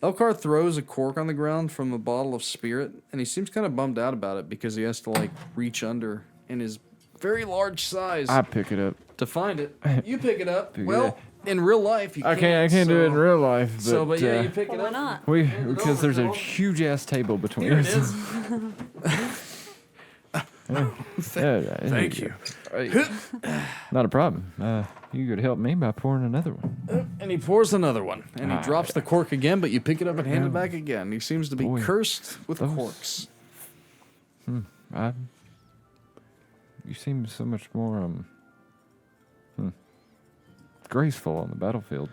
Elkhart throws a cork on the ground from a bottle of spirit, and he seems kind of bummed out about it because he has to like reach under in his very large size I pick it up. to find it. You pick it up. Pick it Well, up. in real life, you I can't do it in real life. But, But yeah, you pick Well, it why up. not? because there's a huge ass table between Here it us. is. Thank you. Not a problem. You could help me by pouring another one. And he pours another one, and he Ah, drops the cork again, but you pick it up and hand it back again. He seems to be Boy, cursed with those- corks. You seem so much more graceful on the battlefield.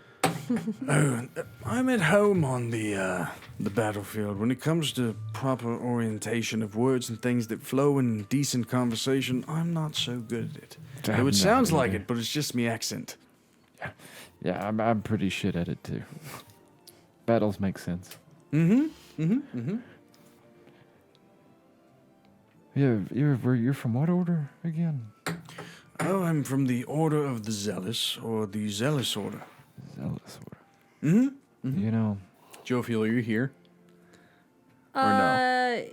I'm at home on the battlefield. When it comes to proper orientation of words and things that flow in decent conversation, I'm not so good at it. Though it sounds like it, but it's just me accent. Yeah, I'm pretty shit at it too. Battles make sense. Yeah, you're from what order again? Oh, I'm from the Order of the Zealous, or the Zealous Order. Zealous order. You know, Jophiel, are you here? Or no?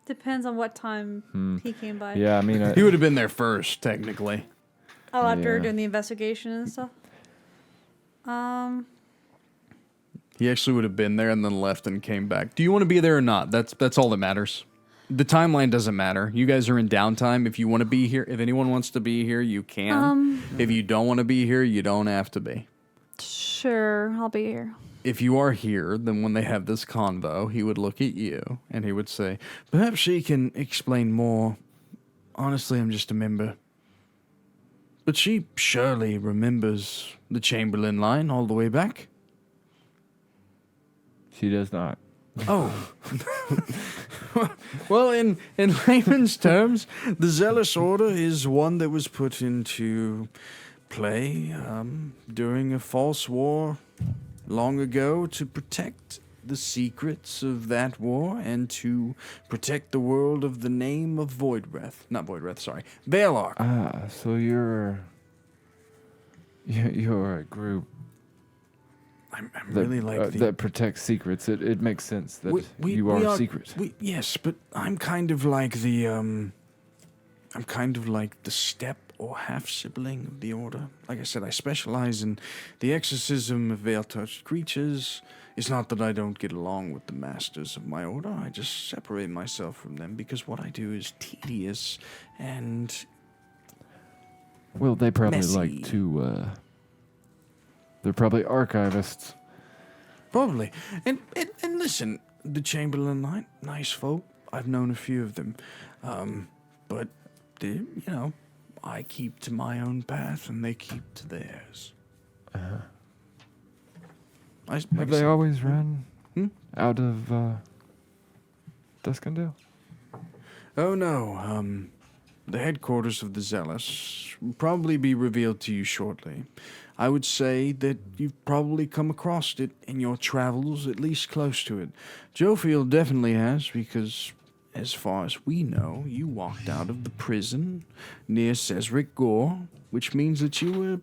Depends on what time he came by. yeah, I mean, He would have been there first, technically. Oh, after Yeah. doing the investigation and stuff. He actually would have been there and then left and came back. Do you want to be there or not? That's all that matters. The timeline doesn't matter. You guys are in downtime. If you want to be here, if anyone wants to be here, you can. If you don't want to be here, you don't have to be. Sure, I'll be here. If you are here, then when they have this convo, he would look at you and he would say, perhaps she can explain more. Honestly, I'm just a member. But she surely remembers the Chamberlain line all the way back. She does not. Oh. Well, in layman's terms, the Zealous Order is one that was put into play during a false war long ago to protect the secrets of that war and to protect the world of the name of Veillark. Ah, so you're a group I'm that, really like that protects secrets. It makes sense that you are secret. Yes, but I'm kind of like the step or half sibling of the Order. Like I said, I specialize in the exorcism of veil-touched creatures. It's not that I don't get along with the masters of my Order. I just separate myself from them because what I do is tedious and Well, they probably messy. like to. They're probably archivists. Probably. And listen, the Chamberlain line, nice folk. I've known a few of them. But, I keep to my own path and they keep to theirs. Have they always run out of Duskendale? Oh, no. The headquarters of the Zealous will probably be revealed to you shortly. I would say that you've probably come across it in your travels, at least close to it. Jophiel definitely has, because as far as we know, you walked out of the prison near Cedric Gore, which means that you were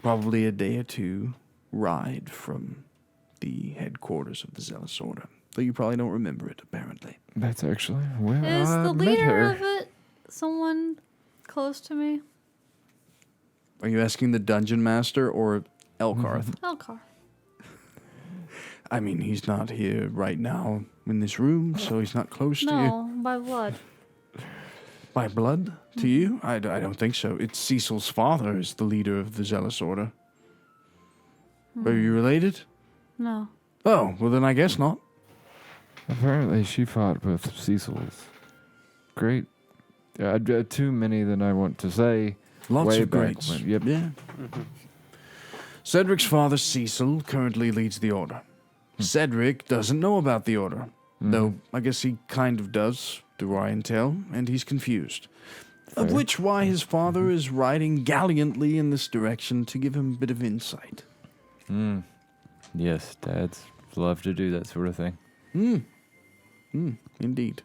probably a day or two ride from the headquarters of the Zealous Order. Though you probably don't remember it, apparently. That's actually where Is I the met leader her. of it someone close to me? Are you asking the dungeon master or Elkarth? Elcar. I mean, he's not here right now in this room, so he's not close to you. No, by blood. By blood? To you? I don't think so. It's Cecil's father is the leader of the Zealous Order. Are you related? No. Oh, well then I guess not. Apparently, she fought with Cecil's. Great. Too many than I want to say. Lots Way of back greats. when- yep. Yeah. Cedric's father, Cecil, currently leads the Order. Cedric doesn't know about the Order, though I guess he kind of does, through our intel, and he's confused. Of Fair. which why his father is riding gallantly in this direction to give him a bit of insight. Yes, dads love to do that sort of thing. Indeed.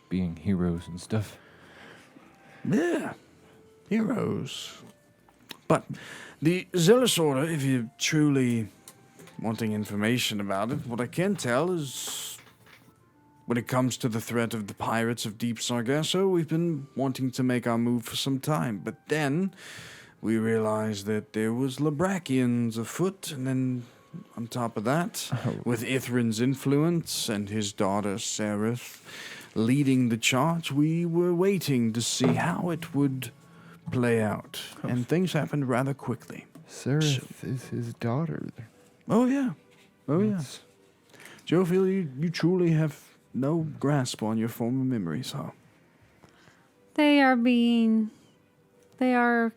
Being heroes and stuff. Yeah. Heroes. But the Zealous Order, if you're truly wanting information about it, what I can tell is when it comes to the threat of the pirates of Deep Sargasso, we've been wanting to make our move for some time. But then we realized that there was Labrakians afoot, and then on top of that, with Ithran's influence and his daughter Serith leading the charge, we were waiting to see how it would play out. And things happened rather quickly. Serith is his daughter. Oh, yeah. Oh, yes. Jophiel, you truly have no grasp on your former memories, huh? They are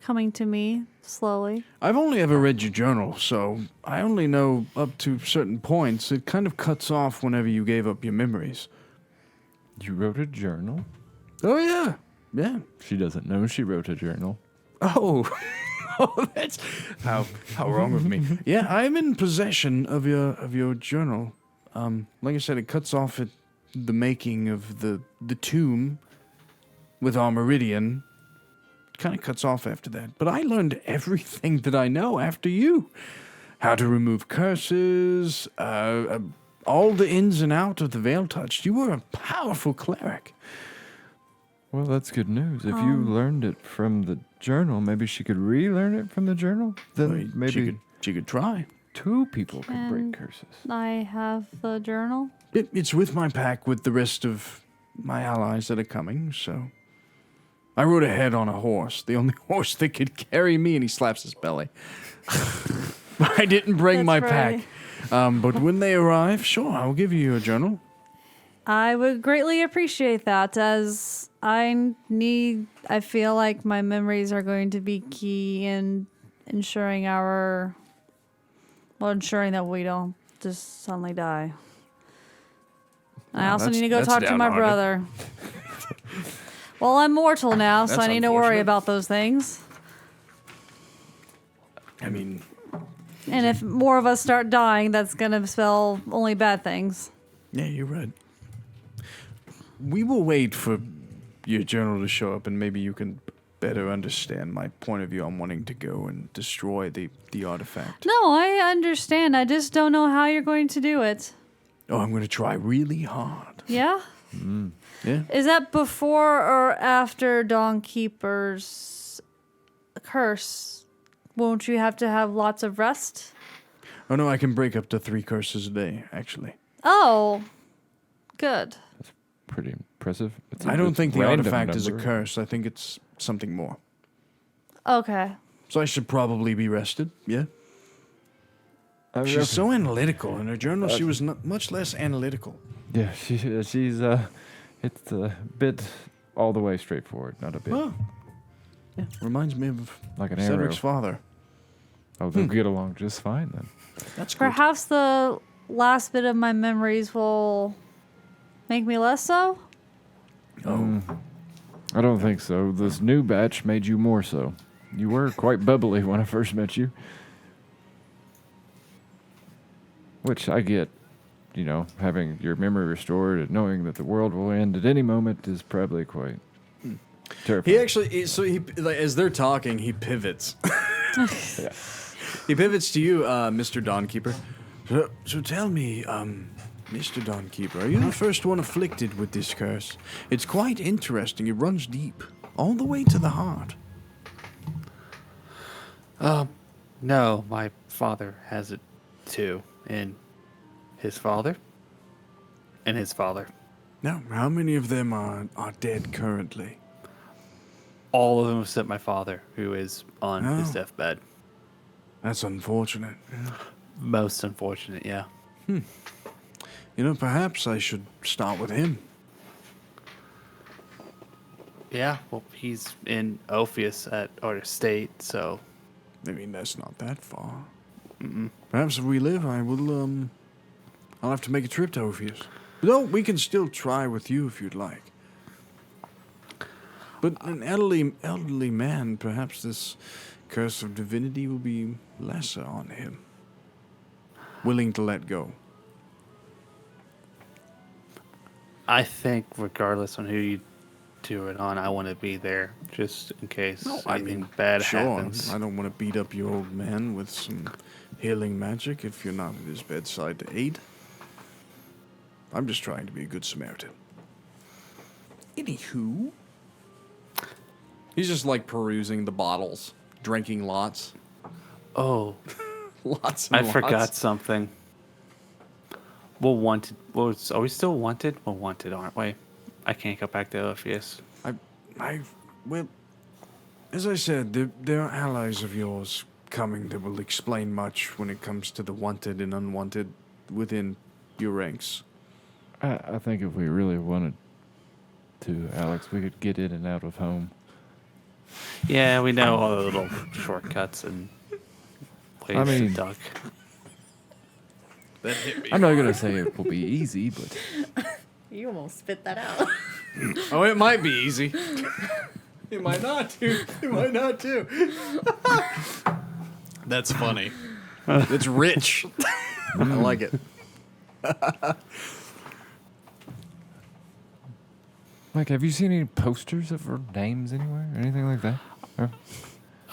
coming to me slowly. I've only ever read your journal, so I only know up to certain points. It kind of cuts off whenever you gave up your memories. You wrote a journal? Oh, yeah. Yeah. She doesn't know she wrote a journal. Oh. Oh, that's how wrong of me. Yeah, I'm in possession of your journal. Like I said, it cuts off at the making of the tomb with our meridian. Kind of cuts off after that. But I learned everything that I know after you. How to remove curses, all the ins and outs of the Veiltouched. You were a powerful cleric. Well, that's good news. If you learned it from the journal, maybe she could relearn it from the journal. Then Well, maybe she could try. 2 people can And break curses. I have the journal. It's with my pack with the rest of my allies that are coming, so. I rode ahead on a horse, the only horse that could carry me, and he slaps his belly. I didn't bring my That's right. pack. But when they arrive, sure, I'll give you a journal. I would greatly appreciate that, as I feel like my memories are going to be key in ensuring ensuring that we don't just suddenly die. I also need to go talk to my downhearted. brother. Well, I'm mortal now, so That's I need to worry unfortunate. about those things. I mean, And if more of us start dying, that's going to spell only bad things. yeah, you're right. We will wait for your journal to show up, and maybe you can better understand my point of view on wanting to go and destroy the artifact. No, I understand. I just don't know how you're going to do it. Oh, I'm going to try really hard. Yeah? Yeah. Is that before or after Dawnkeeper's curse? Won't you have to have lots of rest? Oh, no, I can break up to 3 curses a day, actually. Oh, good. Pretty impressive. I don't think the random artifact is a number. curse. I think it's something more. Okay. So I should probably be rested, yeah? I mean, She's so analytical. In her journal, she was much less analytical. yeah, she's it's a bit all the way straightforward, not a bit Oh. Yeah, reminds me of like an Cedric's arrow. father. Oh, they'll get along just fine then. That's good. Perhaps the last bit of my memories will make me less so? I don't think so. This new batch made you more so. You were quite bubbly when I first met you. Which I get, having your memory restored and knowing that the world will end at any moment is probably quite terrifying. He actually, as they're talking, he pivots. Yeah. He pivots to you, Mr. Dawnkeeper. So tell me, Mr. Dawnkeeper, are you the first one afflicted with this curse? It's quite interesting. It runs deep, all the way to the heart. No, my father has it too, and his father, and his father. Now, how many of them are dead currently? All of them except my father, who is on his Oh. deathbed. That's unfortunate. Most unfortunate, yeah. Perhaps I should start with him. Yeah, well, he's in Ophius at our estate, so I mean, that's not that far. Perhaps if we live, I'll have to make a trip to Ophius. No, we can still try with you if you'd like. But an elderly man, perhaps this curse of divinity will be lesser on him. Willing to let go. I think regardless on who you do it on, I want to be there just in case anything bad happens. I don't want to beat up your old man with some healing magic if you're not at his bedside to aid. I'm just trying to be a good Samaritan. Anywho, He's just like perusing the bottles, drinking lots. Oh, Lots and I lots. forgot something. We're wanted. Are we still wanted? We're wanted, aren't we? I can't go back to Ophius. well, as I said, there are allies of yours coming that will explain much when it comes to the wanted and unwanted within your ranks. I think if we really wanted to, Alex, we could get in and out of home. Yeah, we know all the little shortcuts and ways to duck. I'm not going to say it will be easy, but You almost spit that out. Oh, it might be easy. It might not too. It might not too. That's funny. It's rich. I like it. Mike, have you seen any posters of our names anywhere? Or anything like that?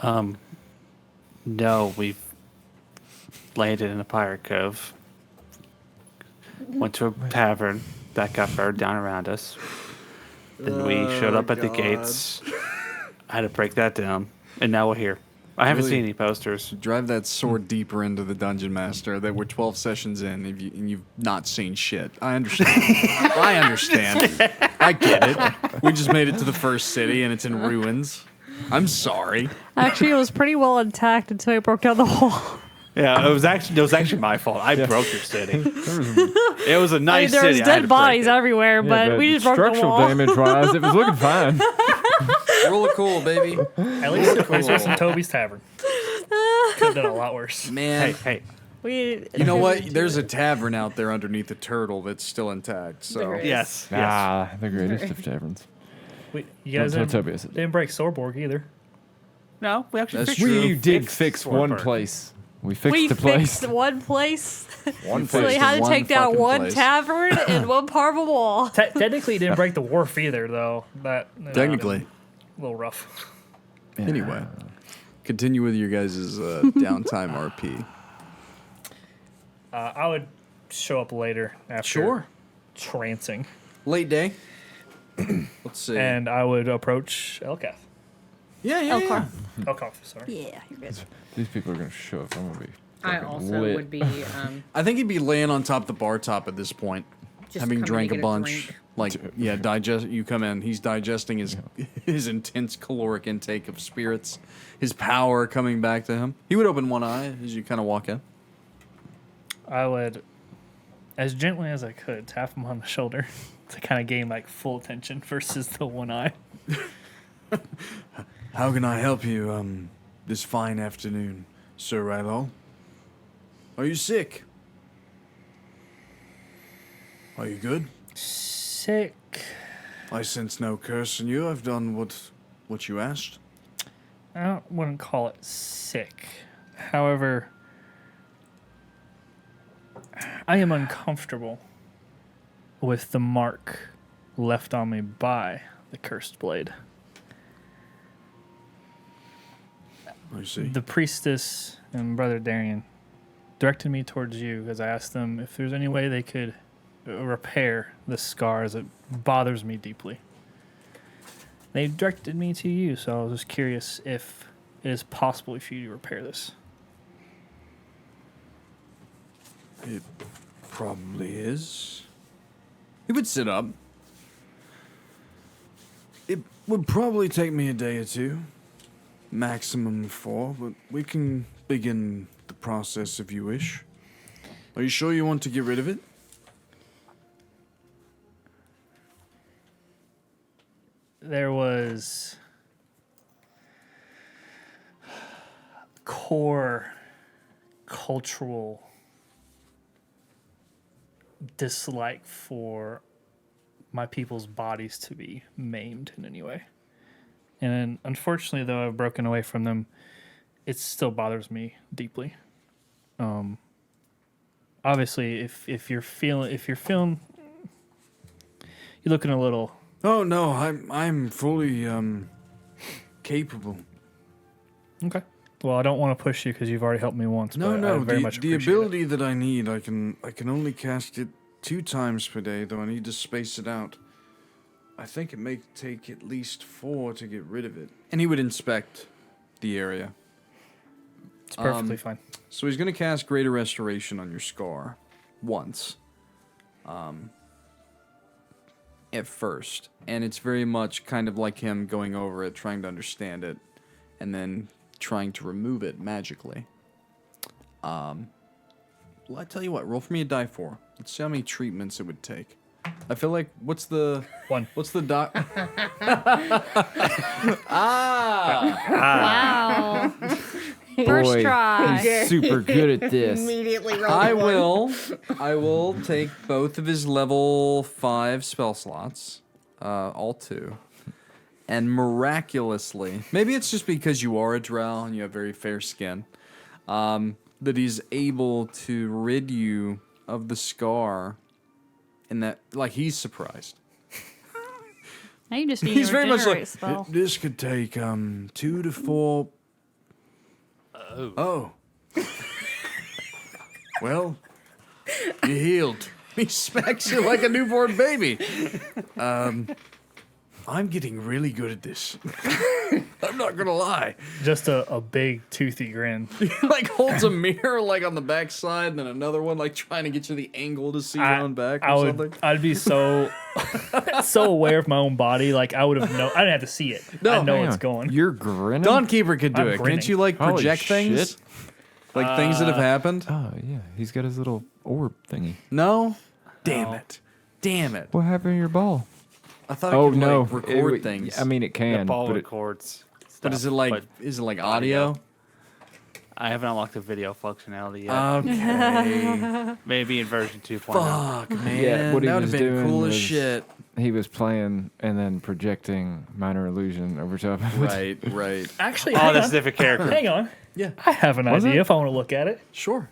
Or- No, we've landed in a pirate cove. Went to a tavern that got burned down around us. Then we showed up at the gates. I had to break that down, and now we're here. I haven't Really? seen any posters. Drive that sword deeper into the dungeon master. That we're 12 sessions in, and you've not seen shit. I understand. I understand. I get it. We just made it to the first city, and it's in ruins. I'm sorry. Actually, it was pretty well intact until I broke down the wall. Yeah, it was actually my fault. I broke your city. It was a nice There was city. I had dead to break bodies it. everywhere, but we just broke the structural wall. damage wise, it was looking fine. Roll a cool, baby. At least it wasn't Toby's Tavern. Could have done a lot worse. Man, Hey, you know what? There's a tavern out there underneath the turtle that's still intact. So There is. yes. Ah, the greatest of taverns. You guys Don't tell didn't, Tobias it. didn't break Sorborg either. No, we actually That's fixed true. We did fixed fix one Swarberg. place. We fixed We the place. fixed one place. One So place. they had to one take down fucking one place. tavern and one part of a wall. Technically, it didn't break the wharf either, though. That technically. a little rough. Anyway, continue with your guys' downtime RP. I would show up later after Sure. trancing, Late day. Let's see. and I would approach Elkath. yeah. Elkath, sorry. Yeah, you're good. These people are gonna show up. I'm gonna be. I fucking also lit. would be I think he'd be laying on top of the bar top at this point, just having coming to drank a get bunch. drink. Like, yeah, digest. You come in. He's digesting his intense caloric intake of spirits, his power coming back to him. He would open one eye as you kind of walk in. I would, as gently as I could, tap him on the shoulder to kind of gain like full attention versus the one eye. How can I help you this fine afternoon, Sir Rylal? Are you sick? Are you good? Sick. I sense no curse in you. I've done what you asked. Wouldn't call it sick. However, I am uncomfortable with the mark left on me by the cursed blade. I see. The priestess and Brother Darian directed me towards you because I asked them if there's any way they could repair the scars. It bothers me deeply. They directed me to you, so I was just curious if it is possible for you to repair this. It probably is. He would sit up. It would probably take me a day or two, maximum 4, but we can begin the process if you wish. Are you sure you want to get rid of it? There was core cultural dislike for my people's bodies to be maimed in any way. And unfortunately, though I've broken away from them, it still bothers me deeply. Obviously, if you're feeling, you're looking a little. Oh no, I'm fully capable. Okay. Well, I don't want to push you because you've already helped me once. No, but I no, very the much appreciate ability that I need, I can only cast it 2 times per day, though I need to space it out. I think it may take at least 4 to get rid of it. And he would inspect the area. It's perfectly fine. So he's going to cast Greater Restoration on your scar once. At first. And it's very much kind of like him going over it, trying to understand it, and then trying to remove it magically. Well, I tell you what, roll for me a die 4. Let's see how many treatments it would take. I feel like, what's the... 1. What's the doc... Wow. First Boy, try. he's super good at this. Immediately roll I one. will take both of his level 5 spell slots, all 2, and miraculously, maybe it's just because you are a drow and you have very fair skin, that he's able to rid you of the scar, and that, like, he's surprised. Now you just need He's a very much regenerate like, spell. This could take 2 to 4. Oh. Well, you healed. He smacks you like a newborn baby. I'm getting really good at this. I'm not gonna lie. Just a big toothy grin. Like holds a mirror like on the back side, and then another one like trying to get you the angle to see your own back or something. I'd be so so aware of my own body. Like I would have I didn't have to see it. I know Hang it's on. going. You're grinning? Dawnkeeper could do I'm it. grinning. Can't you like Holy project things? shit. Like things that have happened? Oh, yeah. He's got his little orb thingy. No? Damn it. Damn it. What happened to your ball? I thought it Oh, could no. like record It- things. I mean, it The can. ball but it, records. but is it like audio? I haven't unlocked the video functionality yet. Okay. Maybe in version 2.0. Fuck, man. Yeah, what he that would was have been doing cool as was- shit. he was playing and then projecting minor illusion over top of it. Right, right. Actually, Oh, hang that's on. a different character. Hang on. Yeah. I have an Was idea it? if I want to look at it. Sure.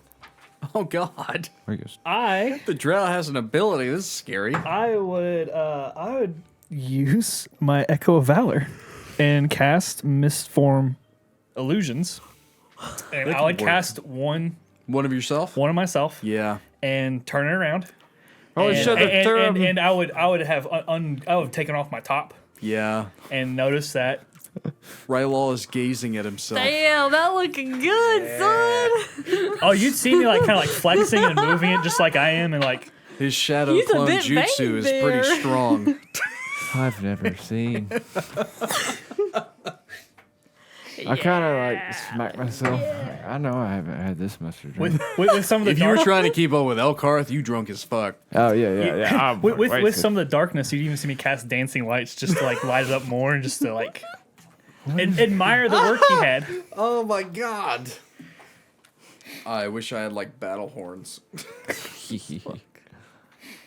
Oh, God. There he goes. The drow has an ability. This is scary. I would use my Echo of Valor and cast Mistform illusions. And I would work. cast one One of yourself? of myself Yeah. and turn it around. Oh, and, shut the third. and I would have I would have taken off my top Yeah. and noticed that. Rylal is gazing at himself. Damn, that looking good, son. Oh, you'd see me like kind of like flexing and moving it just like I am, and like His shadow He's a clone bit jutsu vain is there. pretty strong. I've never seen. I kind of like smack myself. I know I haven't had this much to drink. with some of the If you were dark, trying to keep up with Elkarth, you drunk as fuck. Oh, yeah. I'm with wasted. some of the darkness, you'd even see me cast dancing lights just to like light it up more and just to like admire the work he had. Oh my god. I wish I had like battle horns.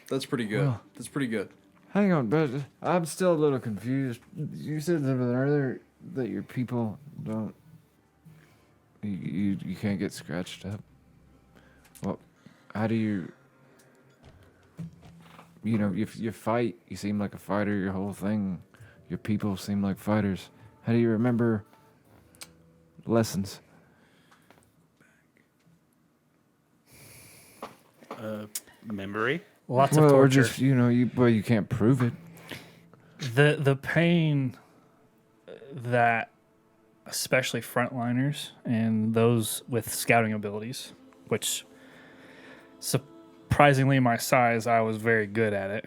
That's pretty good. That's pretty good. Hang on, but I'm still a little confused. You said something earlier that your people don't. You can't get scratched up. Well, how do you? You know, if you fight, you seem like a fighter. Your whole thing, your people seem like fighters. How do you remember lessons? Memory. Lots Well, of or torture. just you can't prove it. The pain that especially frontliners and those with scouting abilities, which surprisingly my size, I was very good at it.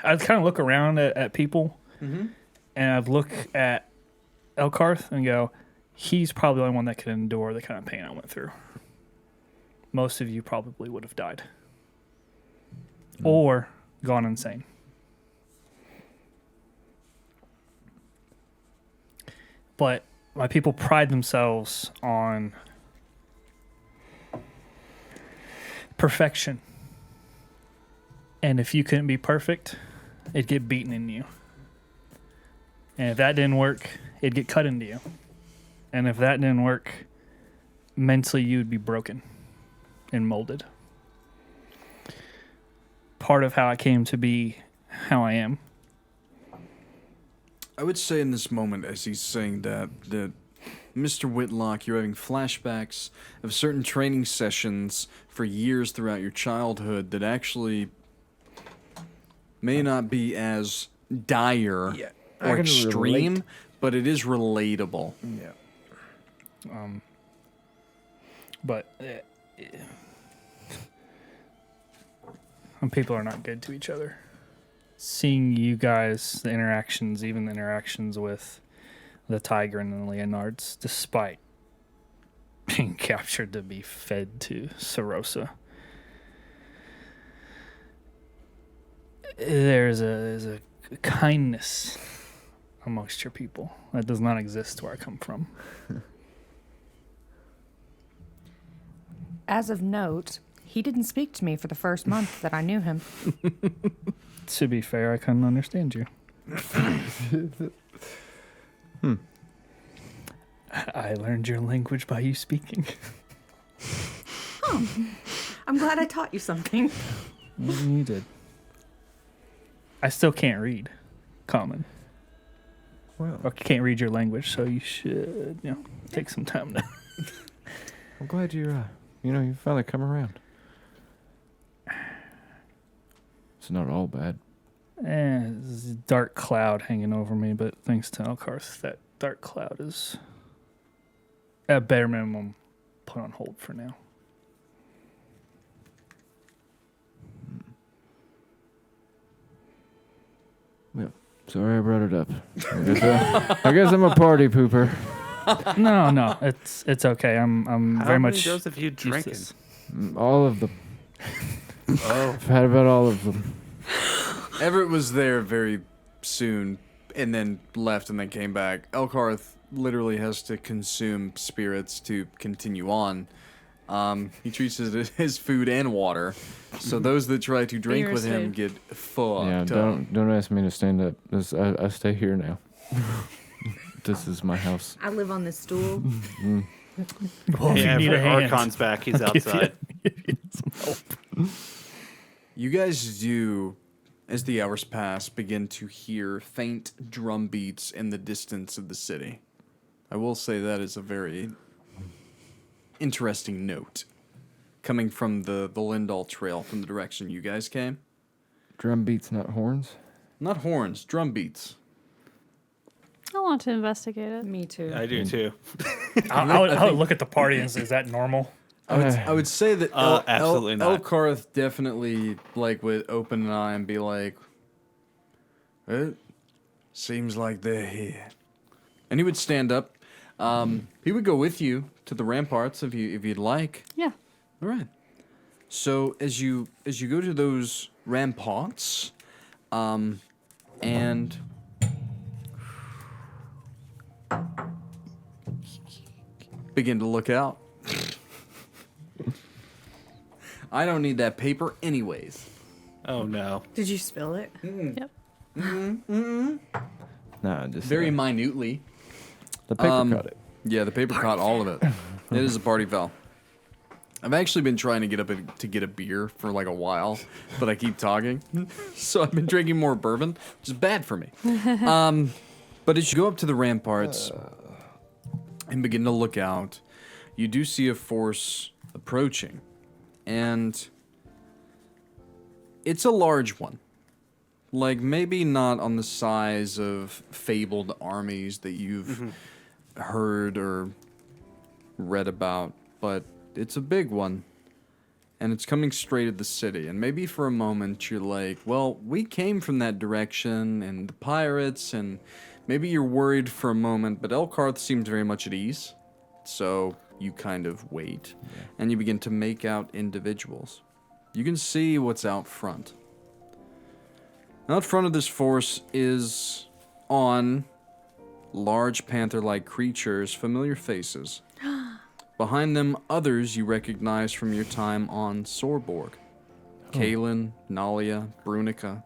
I'd kind of look around at people, and I'd look at Elkarth and go, he's probably the only one that could endure the kind of pain I went through. Most of you probably would have died. Or gone insane. But my people pride themselves on perfection. And if you couldn't be perfect, it'd get beaten in you. And if that didn't work, it'd get cut into you. And if that didn't work, mentally you'd be broken and molded. Part of how I came to be how I am. I would say in this moment, as he's saying that Mr. Whitlock, you're having flashbacks of certain training sessions for years throughout your childhood that actually may not be as dire I or can extreme, relate. but it is relatable. Yeah. But when people are not good to each other. Seeing you guys, the interactions, even the interactions with the Tiger and the Leonards, despite being captured to be fed to Serosa. There's a kindness amongst your people that does not exist where I come from. As of note, he didn't speak to me for the first month that I knew him. To be fair, I couldn't understand you. I learned your language by you speaking. I'm glad I taught you something. You did. I still can't read Common. Well, Or can't read your language, so you should, take some time to. I'm glad you finally come around. It's not all bad. There's a dark cloud hanging over me, but thanks to Elkarth, that dark cloud is, at bare minimum, put on hold for now. Well, sorry I brought it up. I guess I'm a party pooper. No, it's okay. I'm very much. How many of those have you drinking? useless. All of them. I've had about all of them. Everett was there very soon and then left and then came back. Elkarth literally has to consume spirits to continue on. He treats it as his food and water. So those that try to drink with him get fucked Yeah, up. don't ask me to stand up. I stay here now. This is my house. I live on this stool. Well, if you need a hand, Archon's back. He's outside. You guys do, as the hours pass, begin to hear faint drum beats in the distance of the city. I will say that is a very interesting note coming from the Lindahl Trail from the direction you guys came. Drum beats, not horns. Not horns, drum beats. I want to investigate it. Me too. I do too. I would look at the party and say, "Is that normal?" I would say that absolutely not. Elkarth definitely would open an eye and be like, "It seems like they're here," and he would stand up. He would go with you to the ramparts if you'd like. Yeah. All right. So as you go to those ramparts, and begin to look out. I don't need that paper anyways. Oh no. Did you spill it? Yep. Nah, just Very minutely. the paper cut it. Yeah, the paper caught all of it. It is a party foul. I've actually been trying to get a beer for a while, but I keep talking. So I've been drinking more bourbon, which is bad for me. But as you go up to the ramparts and begin to look out, you do see a force approaching. And it's a large one. Maybe not on the size of fabled armies that you've heard or read about, but it's a big one. And it's coming straight at the city. And maybe for a moment you're like, well, we came from that direction and the pirates, and maybe you're worried for a moment, but Elkarth seems very much at ease. So you kind of wait, and you begin to make out individuals. You can see what's out front. Out front of this force is on large panther-like creatures, familiar faces. Behind them, others you recognize from your time on Sorborg. Kaelin, Nalia, Brunica,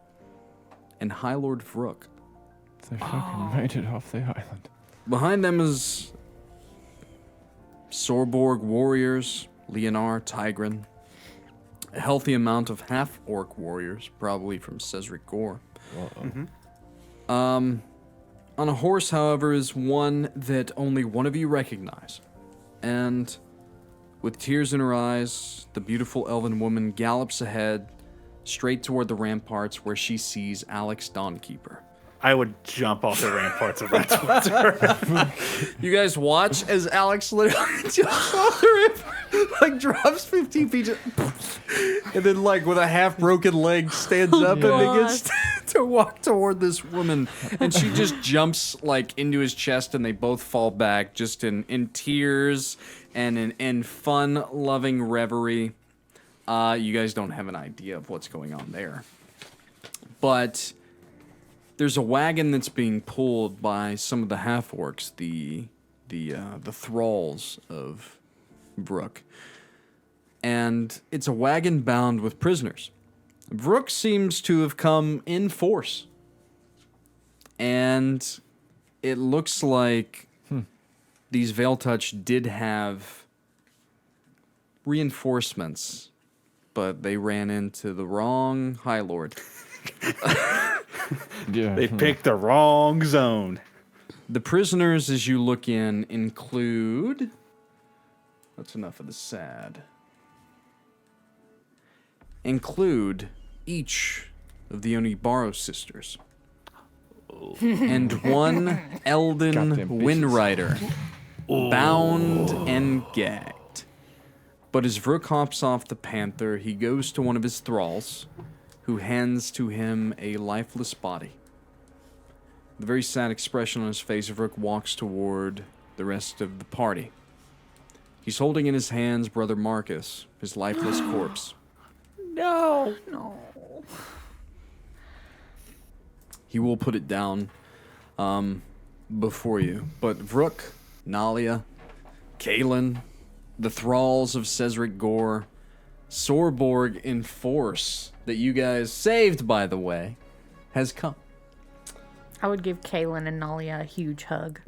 and High Lord Vrook. They fucking made it off the island. Behind them is Sorborg warriors, Leonar, Tigran, a healthy amount of half-orc warriors, probably from Cedric Gore. On a horse, however, is one that only one of you recognize. And with tears in her eyes, the beautiful elven woman gallops ahead, straight toward the ramparts where she sees Alex Dawnkeeper. I would jump off the ramparts and run towards her. You guys watch as Alex literally jumps off the ramp, drops 15 feet, and then with a half-broken leg stands up and begins to walk toward this woman. And she just jumps into his chest, and they both fall back just in tears and in fun-loving reverie. You guys don't have an idea of what's going on there. But there's a wagon that's being pulled by some of the half-orcs, the thralls of Vrook. And it's a wagon bound with prisoners. Vrook seems to have come in force. And it looks like these Veiltouched did have reinforcements, but they ran into the wrong High Lord. Yeah. They picked the wrong zone. The prisoners, as you look in, include... That's enough of the sad. Include each of the Onibaro sisters, and one Elden Goddamn bitches. Windrider, bound and gagged. But as Vrook hops off the panther, he goes to one of his thralls, who hands to him a lifeless body. With a very sad expression on his face, Vrook walks toward the rest of the party. He's holding in his hands Brother Marcus, his lifeless corpse. No. He will put it down before you. But Vrook, Nalia, Kaelin, the thralls of Cedric Gore, Sorborg in force that you guys saved, by the way, has come. I would give Kaylin and Nalia a huge hug.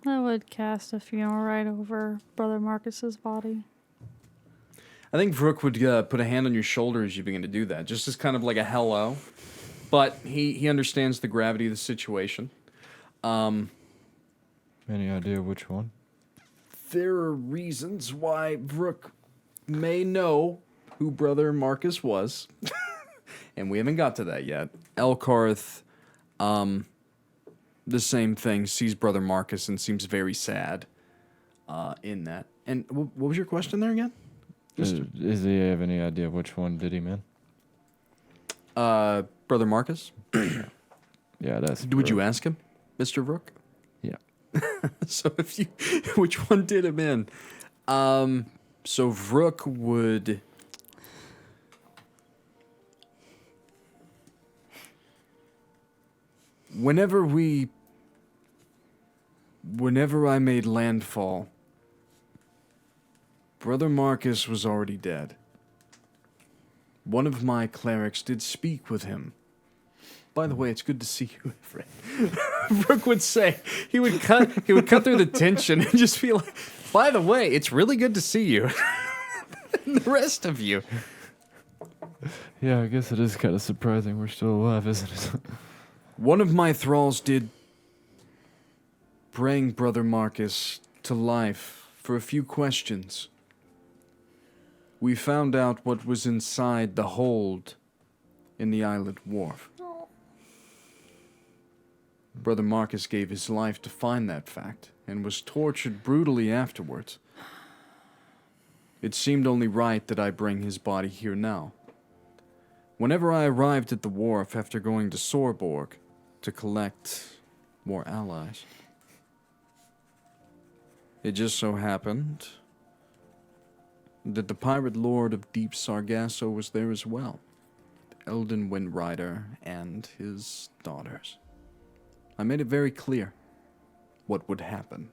I would cast a funeral right over Brother Marcus's body. I think Vrook would put a hand on your shoulder as you begin to do that, just as kind of like a hello. But he understands the gravity of the situation. Any idea which one? There are reasons why Vrook may know who Brother Marcus was. And we haven't got to that yet. Elkarth, the same thing, sees Brother Marcus and seems very sad in that. And what was your question there again? Does he have any idea which one did him in? Brother Marcus? Yeah, that's... Would you ask him, Mr. Vrook? Yeah. So if you... Which one did him in? So Vrook would... Whenever I made landfall, Brother Marcus was already dead. One of my clerics did speak with him. By the way, it's good to see you, Everett. Brooke would say, he would cut through the tension and just be like, by the way, it's really good to see you. And the rest of you. Yeah, I guess it is kind of surprising we're still alive, isn't it? One of my thralls did bring Brother Marcus to life for a few questions. We found out what was inside the hold in the island wharf. Brother Marcus gave his life to find that fact and was tortured brutally afterwards. It seemed only right that I bring his body here now. Whenever I arrived at the wharf after going to Sorborg to collect more allies, it just so happened that the pirate lord of Deep Sargasso was there as well, the Elden Windrider and his daughters. I made it very clear what would happen.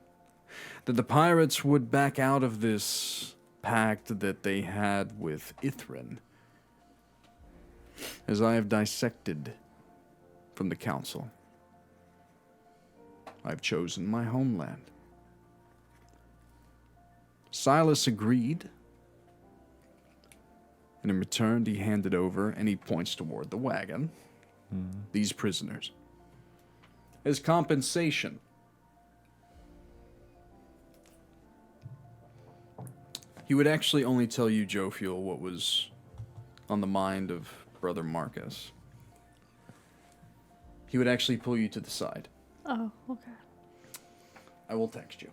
That the pirates would back out of this pact that they had with Ithran, as I have dissected from the council. I've chosen my homeland. Silas agreed, and in return he handed over, and he points toward the wagon, these prisoners. As compensation, he would actually only tell you, Jophiel, what was on the mind of Brother Marcus. He would actually pull you to the side. Oh, okay. I will text you.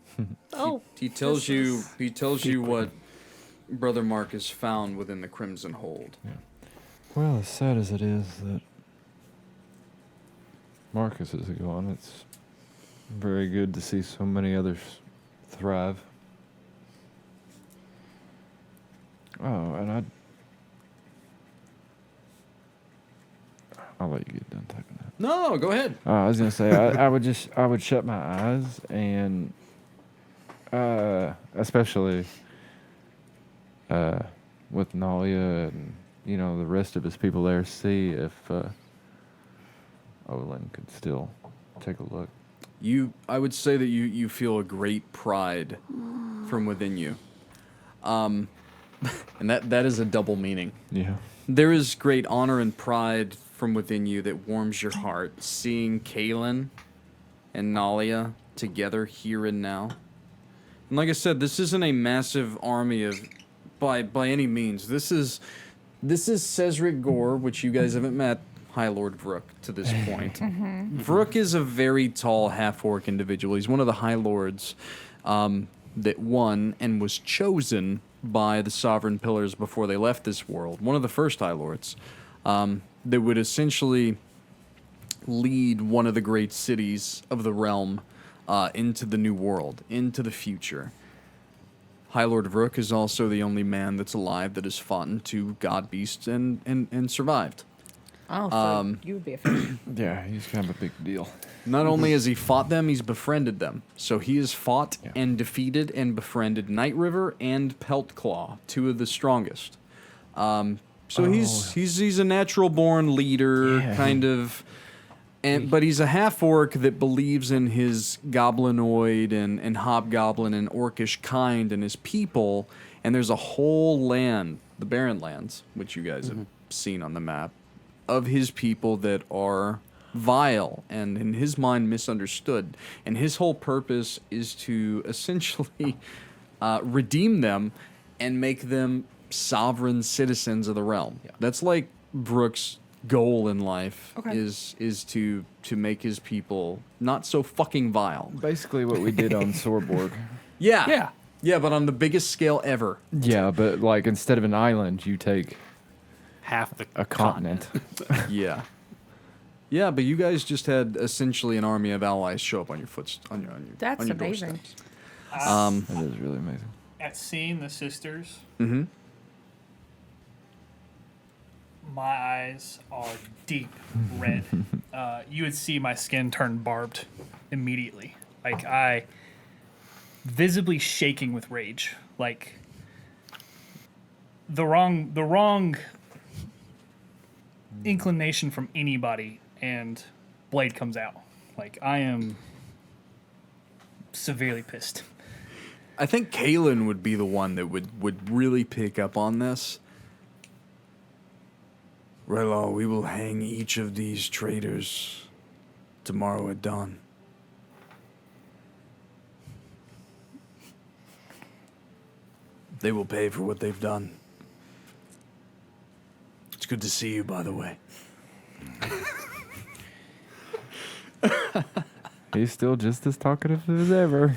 Oh, He tells you what Brother Marcus found within the Crimson Hold. Well, as sad as it is that Marcus is gone, it's very good to see so many others thrive. Oh, and I'll let you get done typing that. No, go ahead. I was gonna say I would shut my eyes and especially with Nalia and the rest of his people there, see if Olin could still take a look. I would say that you feel a great pride from within you. And that is a double meaning. Yeah. There is great honor and pride from within you that warms your heart, seeing Kaelin and Nalia together here and now. And like I said, this isn't a massive army of by any means. This is Cedric Gore, which you guys haven't met, High Lord Vrook to this point. Vrook is a very tall half-orc individual. He's one of the High Lords that won and was chosen by the Sovereign Pillars before they left this world. One of the first High Lords that would essentially lead one of the great cities of the realm into the new world, into the future. High Lord Vrook is also the only man that's alive that has fought into god beasts and survived. Oh, so you would be a fan. Yeah, he's kind of a big deal. Not only has he fought them, he's befriended them. So he has fought and defeated and befriended Night River and Peltclaw, two of the strongest. So he's a natural born leader, kind of. But he's a half-orc that believes in his goblinoid and hobgoblin and orcish kind and his people. And there's a whole land, the Barren Lands, which you guys have seen on the map, of his people that are vile and, in his mind, misunderstood. And his whole purpose is to essentially redeem them and make them sovereign citizens of the realm. Yeah. That's like Vrook's goal in life is to make his people not so fucking vile. Basically what we did on Sorborg. Yeah, but on the biggest scale ever. Yeah, but like instead of an island, you take half a continent. Yeah, but you guys just had essentially an army of allies show up on your That's on your amazing. doorsteps. That is really amazing. At seeing the sisters, Mm-hmm. my eyes are deep red. You would see my skin turn barbed immediately. Like, I visibly shaking with rage. Like, the wrong inclination from anybody, and blade comes out. Like, I am severely pissed. I think Kalen would be the one that would really pick up on this. Rylal, we will hang each of these traitors tomorrow at dawn. They will pay for what they've done. It's good to see you, by the way. He's still just as talkative as ever.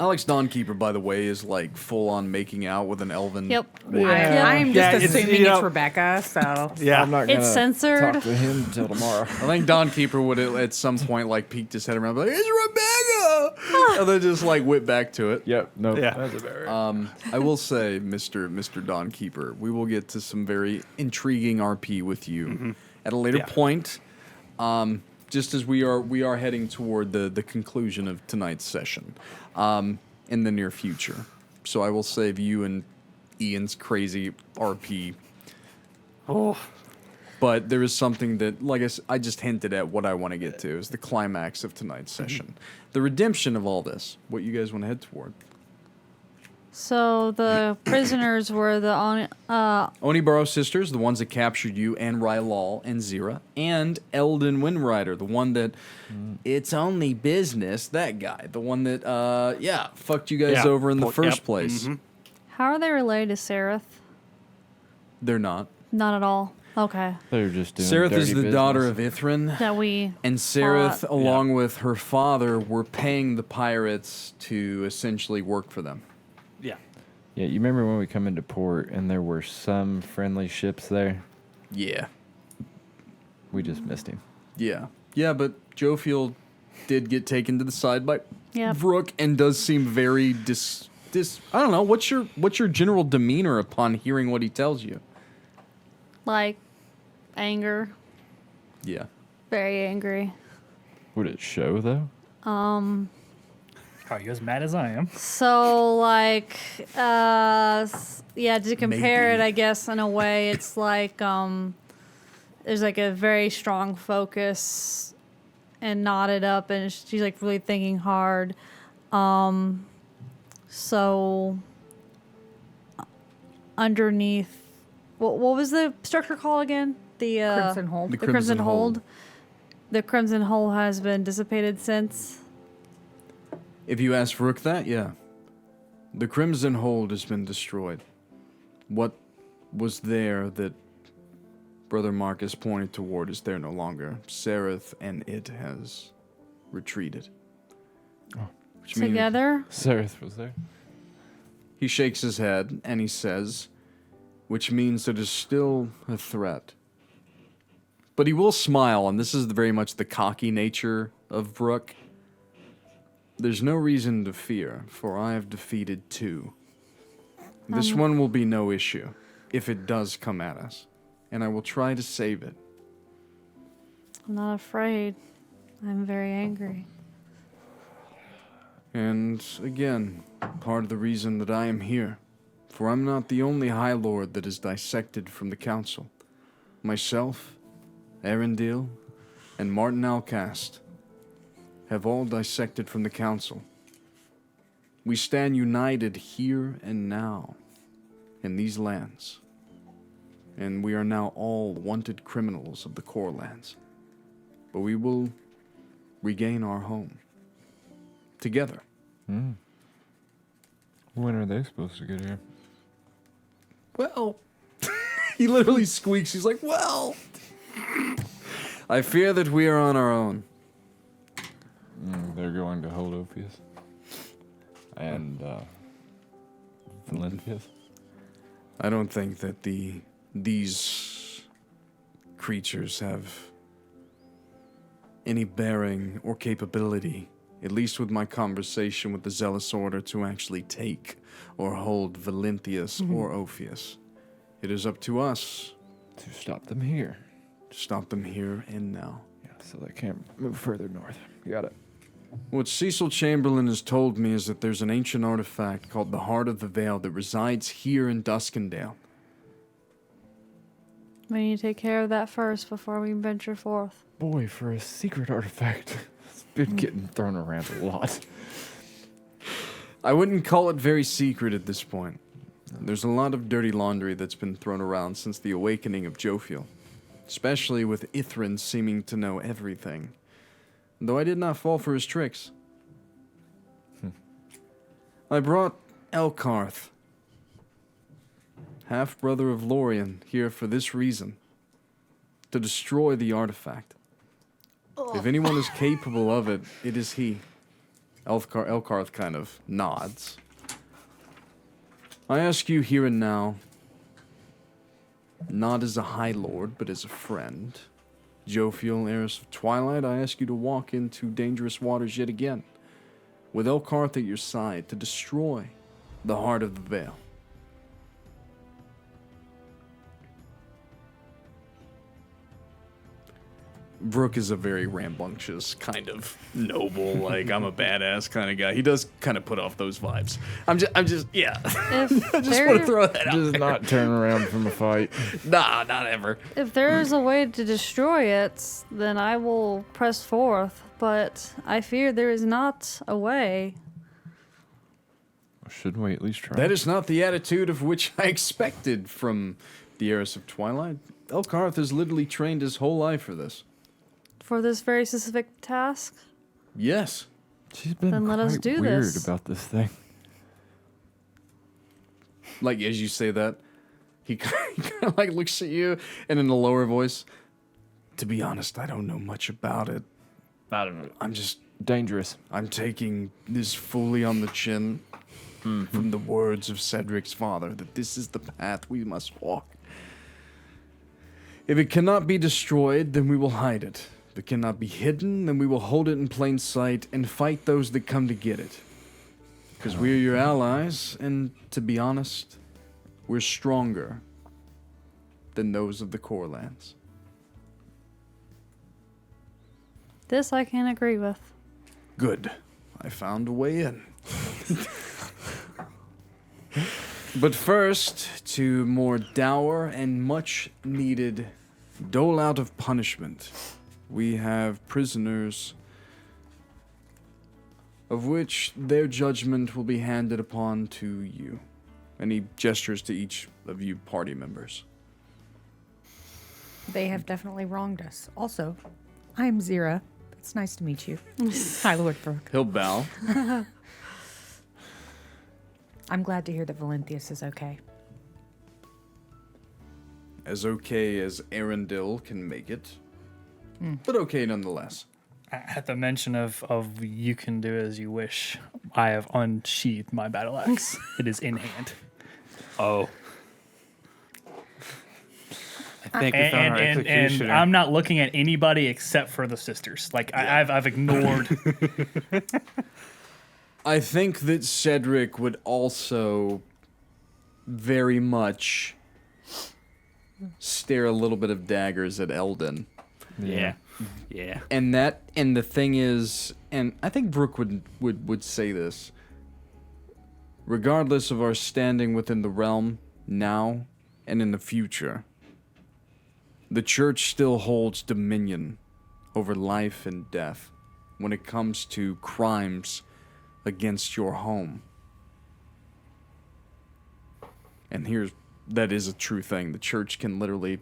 Alex Dawnkeeper, by the way, is like full on making out with an elven. Yep. I'm Yeah, just it's, assuming you know- it's Rebecca, so. Yeah. I'm not It's gonna censored. talk to him until tomorrow. I think Dawnkeeper would at some point like peeked his head around, like, "It's Rebecca," and then just like whip back to it. Yep. No. Yeah. That's about right. I will say, Mr. Dawnkeeper, we will get to some very intriguing RP with you at a later point. Just as we are heading toward the conclusion of tonight's session, in the near future. So I will save you and Ian's crazy RP. Oh. But there is something that, like I just hinted at what I want to get to, is the climax of tonight's session. The redemption of all this, what you guys want to head toward. So the prisoners were the Onibaro sisters, the ones that captured you, and Rylal and Xyrra, and Eldon Windrider, the one that it's only business, that guy, the one that fucked you guys over in the first place. How are they related to Serith? They're not. Not at all. Okay. They're just doing Serith is dirty the daughter business. of Ithran, That we and Serith, fought. along with her father, were paying the pirates to essentially work for them. Yeah. Yeah, you remember when we come into port and there were some friendly ships there? Yeah. We just missed him. Yeah, but Jophiel did get taken to the side by Yep. Vrook and does seem very I don't know, what's your general demeanor upon hearing what he tells you? Like anger. Yeah. Very angry. Would it show though? Are you as mad as I am? So like to compare it, I guess in a way it's like there's like a very strong focus and knotted up, and she's like really thinking hard. So underneath, what was the structure called again? The Crimson Hold. The The Crimson Hold. The Crimson Hold has been dissipated since. If you ask Rook that, yeah. The Crimson Hold has been destroyed. What was there that Brother Marcus pointed toward is there no longer. Serith and it has retreated. Which means Together? Serith was there. he shakes his head and he says, which means that it's still a threat. But he will smile, and this is very much the cocky nature of Brooke. There's no reason to fear, for I have defeated 2. This one will be no issue, if it does come at us, and I will try to save it. I'm not afraid. I'm very angry. And again, part of the reason that I am here, for I'm not the only High Lord that is dissected from the Council. Myself, Arendelle, and Martin Alcast have all dissected from the Council. We stand united here and now in these lands, and we are now all wanted criminals of the Core Lands. But we will regain our home together. When are they supposed to get here? Well, he literally squeaks. He's like, well, I fear that we are on our own. They're going to hold Ophius. And, Valentius. I don't think that these creatures have any bearing or capability, at least with my conversation with the Zealous Order, to actually take or hold Valentius or Ophius. It is up to us To stop them here. to stop them here and now. Yeah, so they can't move further north. Got it. What Cecil Chamberlain has told me is that there's an ancient artifact called the Heart of the Veil that resides here in Duskendale. We need to take care of that first before we venture forth. Boy, for a secret artifact, it's been getting thrown around a lot. I wouldn't call it very secret at this point. There's a lot of dirty laundry that's been thrown around since the awakening of Jophiel, especially with Ithran seeming to know everything, though I did not fall for his tricks. I brought Elkarth, half-brother of Lorien, here for this reason, to destroy the artifact. If anyone is capable of it, it is he. Elkarth kind of nods. I ask you here and now, not as a High Lord, but as a friend, Jophiel, heiress of Twilight, I ask you to walk into dangerous waters yet again, with Elkarth at your side, to destroy the Heart of the Veil. Brooke is a very rambunctious, kind of noble, like, I'm a badass kind of guy. He does kind of put off those vibes. I'm just, yeah. If I just want to throw that out Just there. not turn around from a fight. Nah, not ever. If there is a way to destroy it, then I will press forth. But I fear there is not a way. Shouldn't we at least try? That is not the attitude of which I expected from the heiress of Twilight. Elkarth has literally trained his whole life for this. For this very specific task? Yes. She's been Then let us quite do weird this. about this thing. Like, as you say that, he kind of like looks at you, and in a lower voice, to be honest, I don't know much about it. I don't know. I'm just, Dangerous. I'm taking this fully on the chin from the words of Cedric's father, that this is the path we must walk. If it cannot be destroyed, then we will hide it. If it cannot be hidden, then we will hold it in plain sight and fight those that come to get it. Because we are your allies, and to be honest, we're stronger than those of the Core Lands. This I can agree with. Good. I found a way in. But first, to more dour and much needed dole out of punishment. We have prisoners of which their judgment will be handed upon to you. And he gestures to each of you party members. They have definitely wronged us. Also, I'm Xyrra. It's nice to meet you. Hi, Lord Brooke. He'll bow. I'm glad to hear that Valenthius is okay. As okay as Arundel can make it, but okay nonetheless. At the mention of you can do as you wish, I have unsheathed my battle axe. It is in hand. Oh. I think we found our And executioner. I'm not looking at anybody except for the sisters. Like I've ignored. I think that Cedric would also very much stare a little bit of daggers at Eldon. Yeah. Yeah. And the thing is, and I think Brooke would say this, regardless of our standing within the realm now and in the future, the church still holds dominion over life and death when it comes to crimes against your home. And that is a true thing. The church can literally...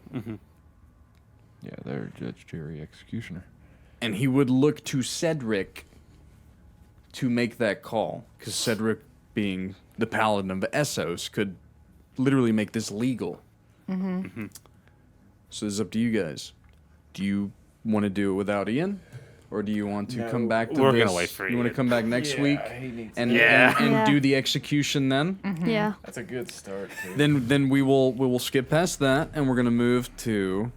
Yeah, they're judge, jury, executioner. And he would look to Cedric to make that call, because Cedric, being the paladin of Essos, could literally make this legal. So it's up to you guys. Do you want to do it without Ian? Or do you want to come back to we're this? gonna wait for You want to Ian. come back next week and Yeah. do the execution then? Yeah. That's a good start, too. Then we will skip past that and we're gonna move to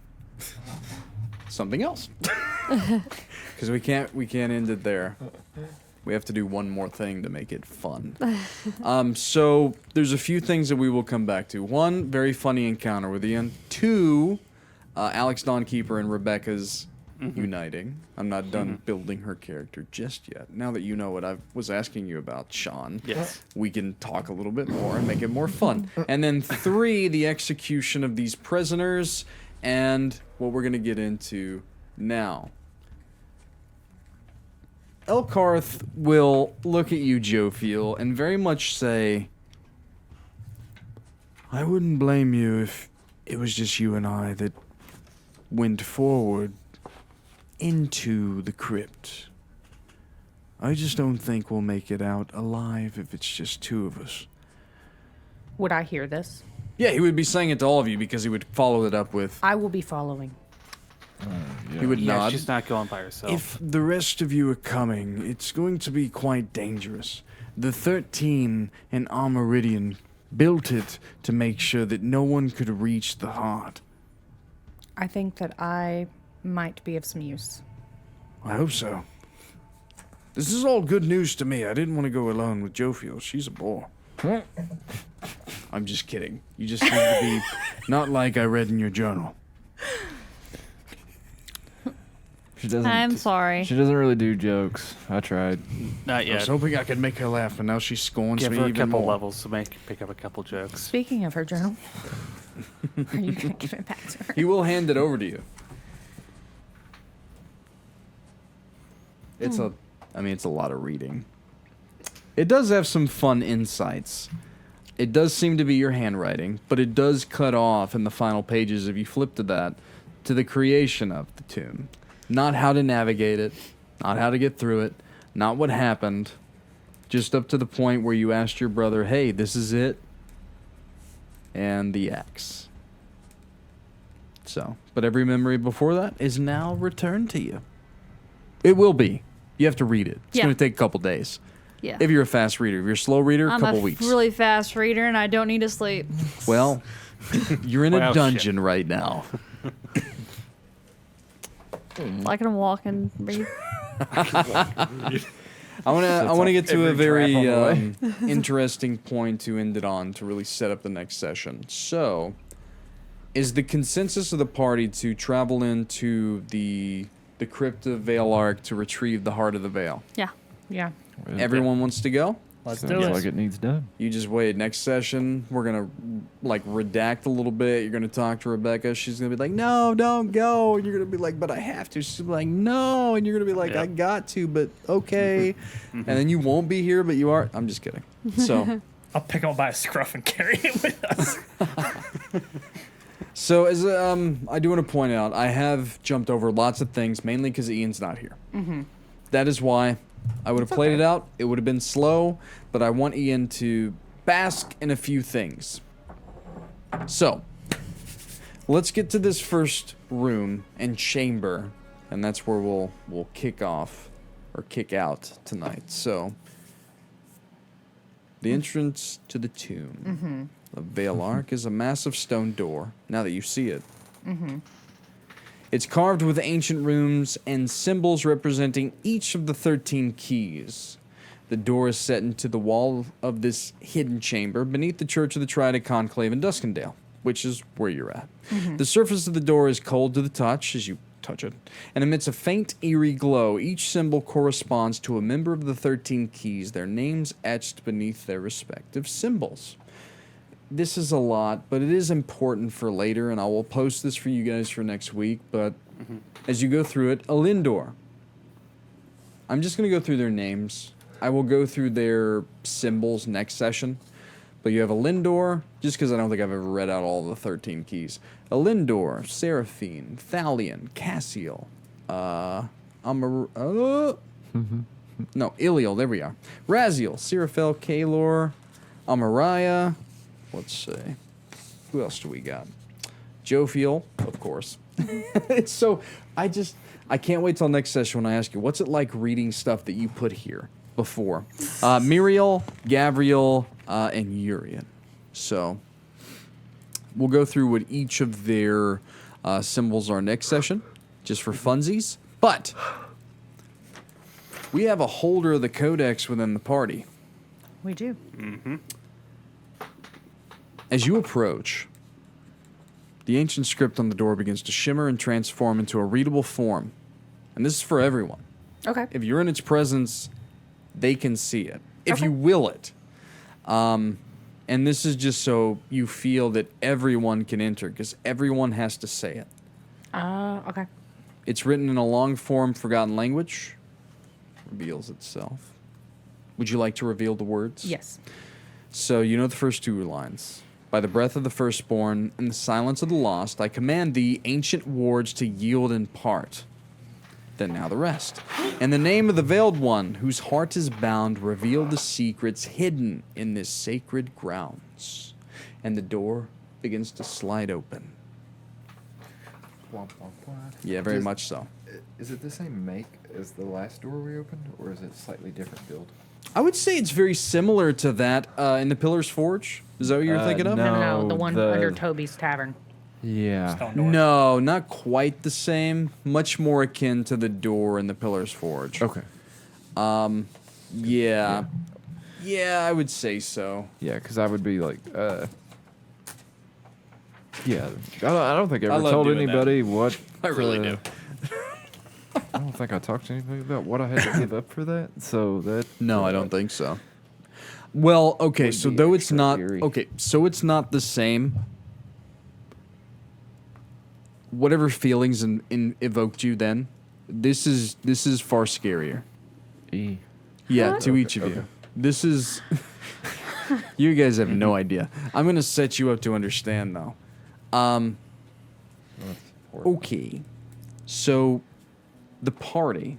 something else. Because we can't end it there. We have to do one more thing to make it fun. So there's a few things that we will come back to. One, very funny encounter with Ian. Two, Alex Dawnkeeper and Rebecca's uniting. I'm not done building her character just yet. Now that you know what I was asking you about, Shawn, Yes. we can talk a little bit more and make it more fun. And then three, the execution of these prisoners and what we're going to get into now. Elkarth will look at you, Jophiel, and very much say, I wouldn't blame you if it was just you and I that went forward into the crypt. I just don't think we'll make it out alive if it's just two of us. Would I hear this? yeah, he would be saying it to all of you because he would follow it up with, I will be following. he would Yeah, nod. she's not going by herself. If the rest of you are coming, it's going to be quite dangerous. The 13 in Armoridian built it to make sure that no one could reach the heart. I think that I might be of some use. I hope so. This is all good news to me. I didn't want to go alone with Jophiel. She's a bore. I'm just kidding. You just seem to be not like I read in your journal. She doesn't. I'm sorry. She doesn't really do jokes. I tried. Not I yet. was hoping I could make her laugh, and now she scorns Give me her a even couple more. levels to pick up a couple jokes. Speaking of her journal, are you going to give it back to her? He will hand it over to you. It's it's a lot of reading. It does have some fun insights. It does seem to be your handwriting, but it does cut off in the final pages, if you flip to that, to the creation of the tomb. Not how to navigate it, not how to get through it, not what happened, just up to the point where you asked your brother, hey, this is it, and the axe. So, but every memory before that is now returned to you. It will be. You have to read it. It's Yeah. going to take a couple days. Yeah. If you're a fast reader. If you're a slow reader, a I'm couple a weeks. really fast reader and I don't need to sleep. Well, you're in a Well, dungeon right now. I can walk and read. I want to get to a every very trap on the interesting point to end it on to really set up the next session. So, is the consensus of the party to travel into the crypt of Veilark to retrieve the heart of the Veil? Yeah. Yeah. Everyone wants to go? Let's do Sounds it. like it needs done. You just wait. Next session, we're gonna redact a little bit. You're gonna talk to Rebecca. She's gonna be like, "No, don't go." And you're gonna be like, "But I have to." She's gonna be like, "No," and you're gonna be like, Yeah. "I got to, but okay." And then you won't be here, but you are. I'm just kidding. So, I'll pick him up by a scruff and carry it with us. so as I do want to point out, I have jumped over lots of things, mainly because Ian's not here. That is why I would have played it out. It would have been slow, but I want Ian to bask in a few things. So, let's get to this first room and chamber, and that's where we'll kick off or kick out tonight. So, the entrance to the tomb of Veiltouched is a massive stone door. Now that you see it, it's carved with ancient runes and symbols representing each of the 13 keys. The door is set into the wall of this hidden chamber beneath the Church of the Triadic Conclave in Duskendale, which is where you're at. The surface of the door is cold to the touch as you touch it, and emits a faint, eerie glow. Each symbol corresponds to a member of the 13 keys, their names etched beneath their respective symbols. This is a lot, but it is important for later, and I will post this for you guys for next week. But as you go through it, Elindor. I'm just going to go through their names. I will go through their symbols next session. But you have Elindor, just because I don't think I've ever read out all the 13 keys. Elindor, Seraphine, Thalion, Cassiel, Iliel, there we are. Raziel, Seraphel, Kalor, Amariah. Let's see. Who else do we got? Jophiel, of course. So I can't wait till next session when I ask you, what's it like reading stuff that you put here before? Miriel, Gavriel, and Urian. So we'll go through what each of their symbols are next session, just for funsies. But we have a holder of the codex within the party. We do. As you approach, the ancient script on the door begins to shimmer and transform into a readable form. And this is for everyone. Okay. If you're in its presence, they can see it. If you will it. And this is just so you feel that everyone can enter, because everyone has to say it. Okay. It's written in a long-form, forgotten language. Reveals itself. Would you like to reveal the words? Yes. So you know the first two lines. By the breath of the firstborn and the silence of the lost, I command thee, ancient wards, to yield in part. Then now the rest. In the name of the veiled one, whose heart is bound, reveal the secrets hidden in this sacred grounds. And the door begins to slide open. Yeah, very much so. Is it the same make as the last door we opened, or is it slightly different build? I would say it's very similar to that in the Pillar's Forge. Is that what you're thinking of? No, the one under Toby's Tavern. Yeah. Stone door. No, not quite the same. Much more akin to the door in the Pillar's Forge. Okay. Yeah. Yeah, I would say so. Yeah, because I would be like, yeah. I don't think I I ever love told doing that. anybody what. I really do. I don't think I talked to anybody about what I had to give up for that. So that. No, I don't think so. Well, okay, Would so be though it's extra not eerie. okay, so it's not the same. Whatever feelings evoked you then, this is far scarier. E. Yeah, to each of you. This is you guys have no idea. I'm gonna set you up to understand though. Okay. So the party.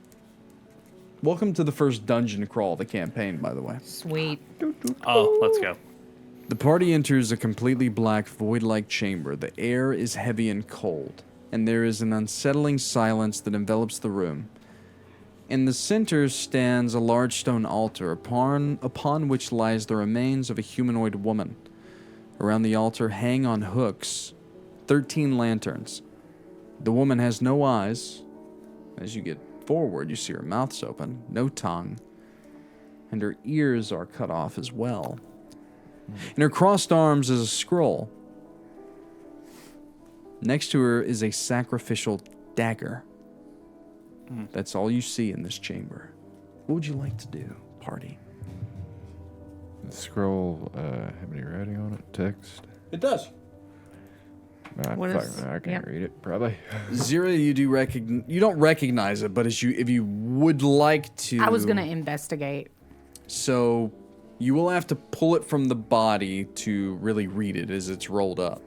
Welcome to the first dungeon crawl of the campaign, by the way. Sweet. Oh, let's go. The party enters a completely black, void-like chamber. The air is heavy and cold, and there is an unsettling silence that envelops the room. In the center stands a large stone altar, upon which lies the remains of a humanoid woman. Around the altar hang on hooks 13 lanterns. The woman has no eyes. As you get forward, you see her mouth's open, no tongue, and her ears are cut off as well. In her crossed arms is a scroll. Next to her is a sacrificial dagger. That's all you see in this chamber. What would you like to do, party? The scroll, have any writing on it? Text? It does. What is- I can't yep. read it, probably. Xyrra, you don't recognize it, but if you would like to, I was gonna investigate. So you will have to pull it from the body to really read it as it's rolled up.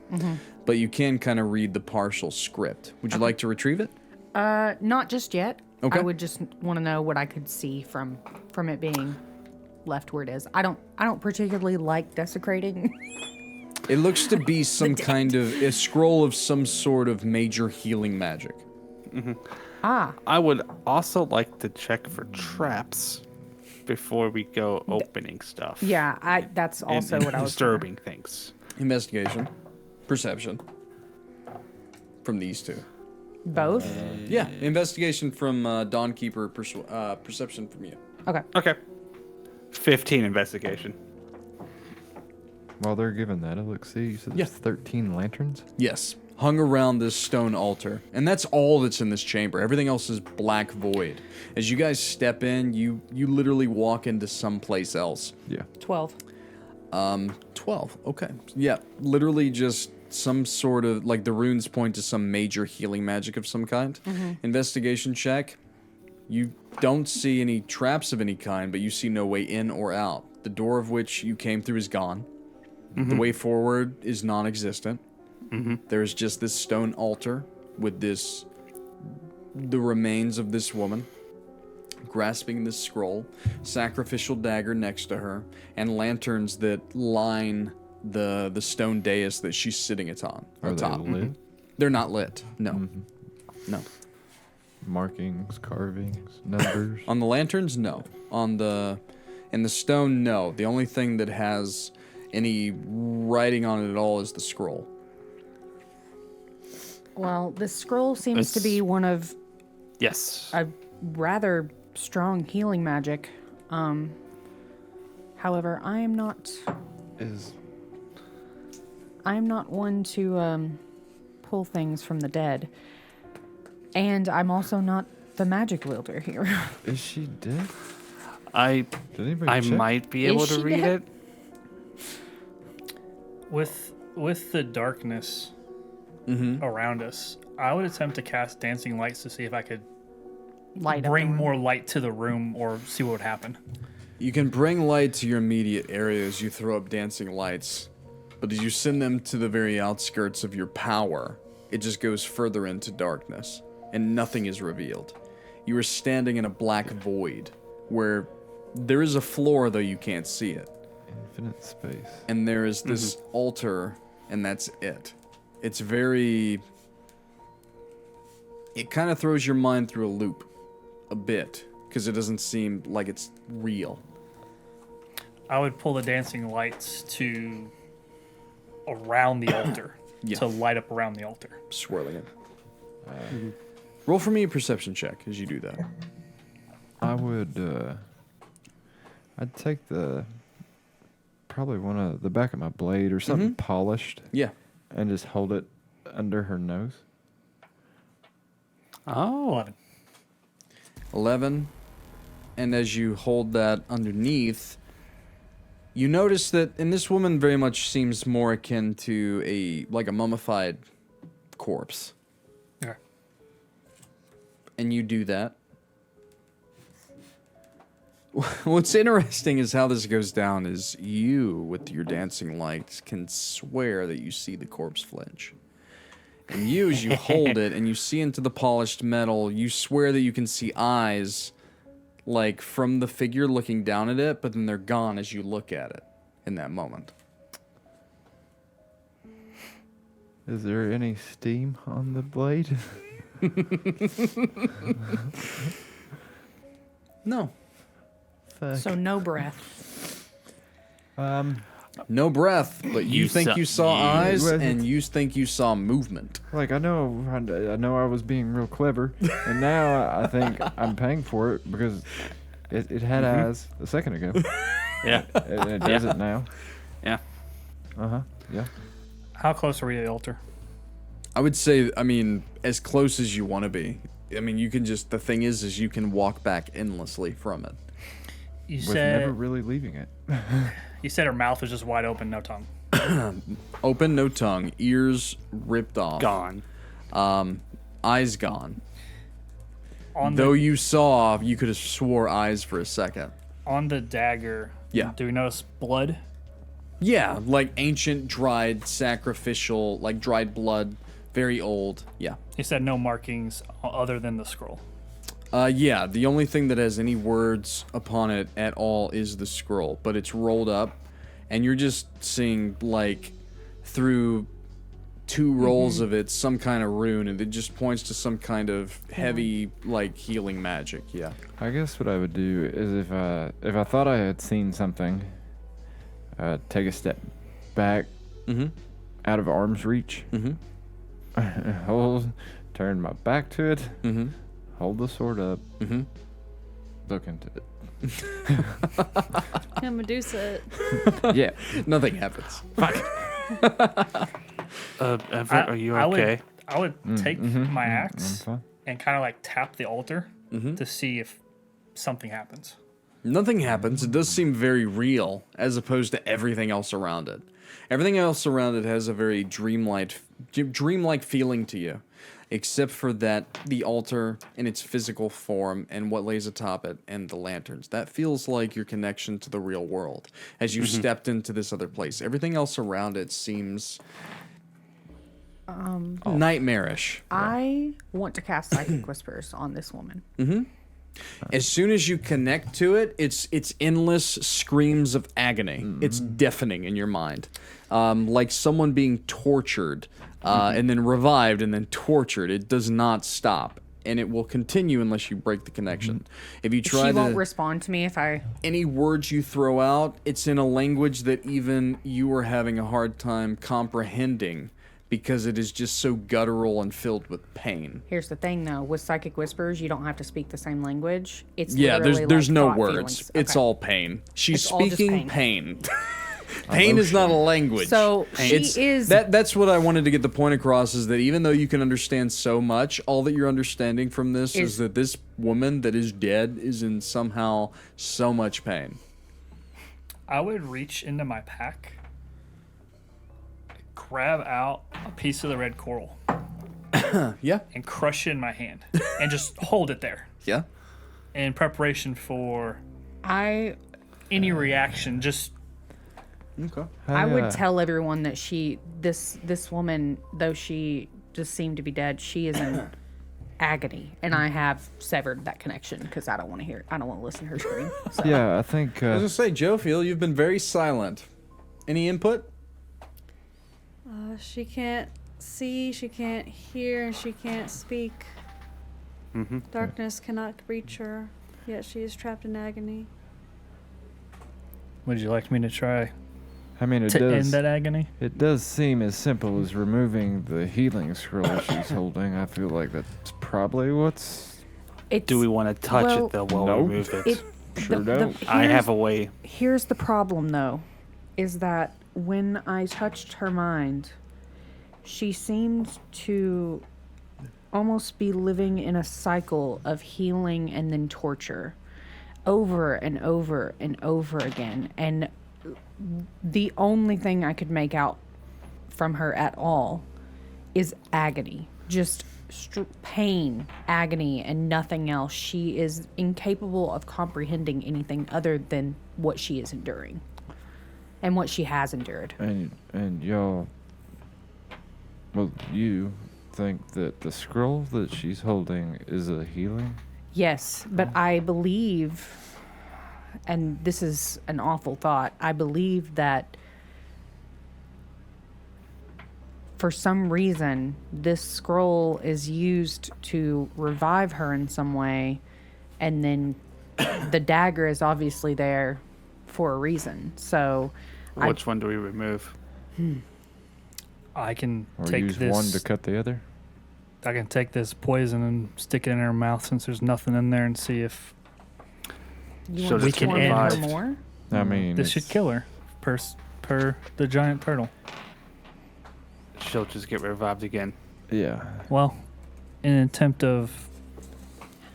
But you can kind of read the partial script. Would you like to retrieve it? Not just yet. Okay. I would just want to know what I could see from it being. left where it is. I don't particularly like desecrating. It looks to be some kind of a scroll of some sort of major healing magic. I would also like to check for traps before we go opening stuff. Yeah, that's also and what I was disturbing things. Investigation, perception, from these two. Both? Yeah, investigation from Dawnkeeper, perception from you. Okay. Okay. 15 investigation. While they're giving that a look, see, you said there's 13 lanterns? Yes, hung around this stone altar. And that's all that's in this chamber. Everything else is black void. As you guys step in, you literally walk into someplace else. Yeah. 12. 12, okay. Yeah, literally just some sort of, like the runes point to some major healing magic of some kind. Investigation check. You don't see any traps of any kind, but you see no way in or out. The door of which you came through is gone. The way forward is non-existent. There's just this stone altar with the remains of this woman grasping this scroll, sacrificial dagger next to her, and lanterns that line the stone dais that she's sitting atop. Are they lit? They're not lit. No. No. Markings, carvings, numbers. On the lanterns, no. In the stone, no. The only thing that has any writing on it at all is the scroll. Well, this scroll seems to be one of Yes. a rather strong healing magic. However, I am not one to pull things from the dead. And I'm also not the magic wielder here. Is she dead? I Did anybody check? might be able to she read dead? it. With the darkness around us, I would attempt to cast dancing lights to see if I could Light up bring the room. more light to the room or see what would happen. You can bring light to your immediate area as you throw up dancing lights, but as you send them to the very outskirts of your power, it just goes further into darkness, and nothing is revealed. You are standing in a black void, where there is a floor, though you can't see it. Infinite space. And there is this altar, and that's it. It's very... It kind of throws your mind through a loop, a bit, because it doesn't seem like it's real. I would pull the dancing lights to around the altar to light up around the altar. Swirling it. Roll for me a perception check as you do that. I would, I'd take probably one of the back of my blade or something polished Yeah. and just hold it under her nose. Oh. 11. 11. And as you hold that underneath, you notice that, and this woman very much seems more akin to a mummified corpse. Okay. And you do that. What's interesting is how this goes down is you, with your dancing lights, can swear that you see the corpse flinch. And you, as you hold it and you see into the polished metal, you swear that you can see eyes, like, from the figure looking down at it, but then they're gone as you look at it in that moment. Is there any steam on the blade? No. Fuck. So no breath. No breath, but you think you saw eyes, Well, and you think you saw movement. Like, I know I was being real clever, and now I think I'm paying for it because it had eyes a second ago, Yeah. and it doesn't now. Yeah. Yeah. How close are we to the altar? I would say, I mean, as close as you want to be. I mean, you can just, the thing is you can walk back endlessly from it. You With said never really leaving it. you said her mouth was just wide open, no tongue. Open, no tongue, ears ripped off. Gone. Eyes gone. On Though the, you saw, you could have swore eyes for a second. on the dagger, Yeah. do we notice blood? Yeah, like ancient, dried, sacrificial, like dried blood, very old. Yeah. You said no markings other than the scroll. Yeah, the only thing that has any words upon it at all is the scroll, but it's rolled up, and you're just seeing, like, through 2 rolls of it, some kind of rune, and it just points to some kind of heavy, like, healing magic, yeah. I guess what I would do is if I thought I had seen something, take a step back out of arm's reach, turn my back to it, hold the sword up, look into it. Yeah, Medusa. Yeah. Nothing happens. Everett, are you okay? I would take my axe fine. and kind of like tap the altar to see if something happens. Nothing happens. It does seem very real, as opposed to everything else around it. Everything else around it has a very dreamlike feeling to you, except for the altar in its physical form and what lays atop it and the lanterns. That feels like your connection to the real world as you stepped into this other place. Everything else around it seems nightmarish. I want to cast Psychic Whispers on this woman. As soon as you connect to it, it's endless screams of agony. It's deafening in your mind, like someone being tortured, and then revived, and then tortured. It does not stop, and it will continue unless you break the connection. If you try She to, won't respond to me if I. any words you throw out, it's in a language that even you are having a hard time comprehending, because it is just so guttural and filled with pain. Here's the thing, though. With Psychic Whispers, you don't have to speak the same language. It's Yeah, literally there's like no thought words. feelings. It's Okay. all pain. She's It's all just speaking pain. pain. Pain is not a language. So she is. That's what I wanted to get the point across, is that even though you can understand so much, all that you're understanding from this is that this woman that is dead is in somehow so much pain. I would reach into my pack, grab out a piece of the red coral, Yeah. and crush it in my hand, and just hold it there Yeah. in preparation for I any reaction. Just Okay. I would tell everyone that this woman, though she just seemed to be dead, she is in agony, and I have severed that connection because I don't want to hear. I don't want to listen to her scream. So. Yeah, I think. I was gonna say, Jophiel, you've been very silent. Any input? She can't see, she can't hear, and she can't speak. Darkness cannot reach her, yet she is trapped in agony. would you like me to try I mean, it to end does. that agony? It does seem as simple as removing the healing scroll she's holding. I feel like that's probably what's. It's, Do we want to touch well, it though while Nope. we remove it? It, Sure don't. I have a way. Here's the problem, though, is that when I touched her mind, she seemed to almost be living in a cycle of healing and then torture over and over and over again. And the only thing I could make out from her at all is agony. Just pain, agony, and nothing else. She is incapable of comprehending anything other than what she is enduring and what she has endured. And y'all. Well, you think that the scroll that she's holding is a healing? Yes, but I believe, and this is an awful thought, I believe that for some reason, this scroll is used to revive her in some way, and then the dagger is obviously there for a reason. So, Which one do we remove? I can Or take use this. one to cut the other? I can take this poison and stick it in her mouth since there's nothing in there, and see if you So want we to can torment her end- more? I mean, this should it's- kill her per the giant turtle. She'll just get revived again. Yeah. Well, in an attempt of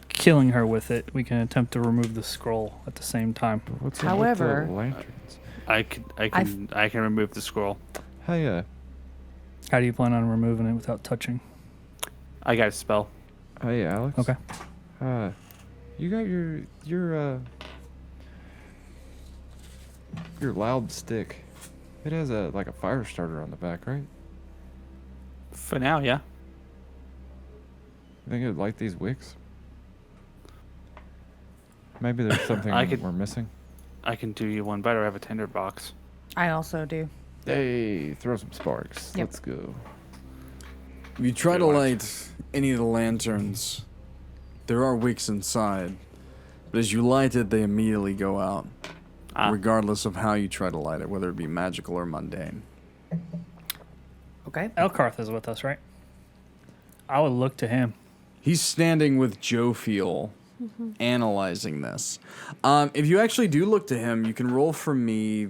killing her with it, we can attempt to remove the scroll at the same time. What's up However- with the lanterns? I can remove the scroll. Hey, How do you plan on removing it without touching? I got a spell. hey, Alex. Okay. You got your loud stick. It has a fire starter on the back, right? For now, yeah. You think it'd light these wicks? Maybe there's something I could- we're missing. I can do you one better. I have a tinderbox. I also do. Hey, throw some sparks. Yep. Let's go. If you try Good to watch. light any of the lanterns, there are wicks inside. But as you light it, they immediately go out. Regardless of how you try to light it, whether it be magical or mundane. Okay. Elkarth is with us, right? I would look to him. He's standing with Jophiel, analyzing this. If you actually do look to him, you can roll for me.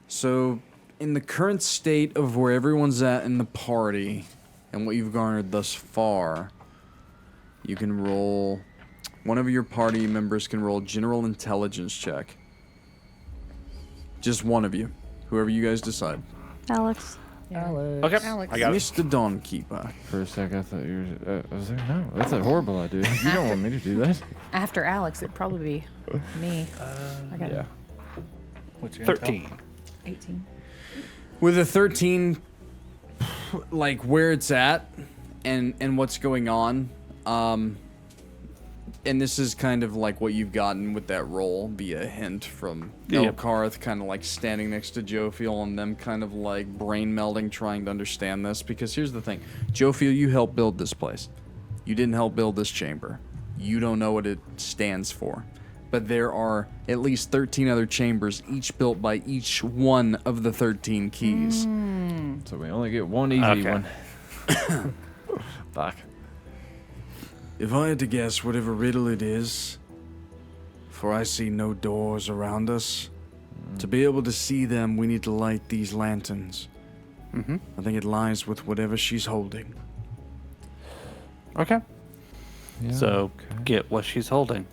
So, in the current state of where everyone's at in the party and what you've garnered thus far, you can roll. One of your party members can roll general intelligence check. Just one of you, whoever you guys decide. Alex. Okay, Alex. I got it. Mr. Dawnkeeper. For a sec, I thought you were. I was like, no, that's a horrible idea. You don't want me to do that. After Alex, it'd probably be me. I got Yeah. What's your 13. 18. With a 13, like where it's at and what's going on, and this is kind of like what you've gotten with that roll via a hint from Yep. Elkarth, kind of like standing next to Jophiel and them kind of like brain melding, trying to understand this. Because here's the thing, Jophiel, you helped build this place. You didn't help build this chamber. You don't know what it stands for. But there are at least 13 other chambers, each built by each one of the 13 keys. So we only get one easy Okay. one. Fuck. If I had to guess whatever riddle it is, for I see no doors around us, to be able to see them, we need to light these lanterns. I think it lies with whatever she's holding. Okay. Yeah, So okay. get what she's holding.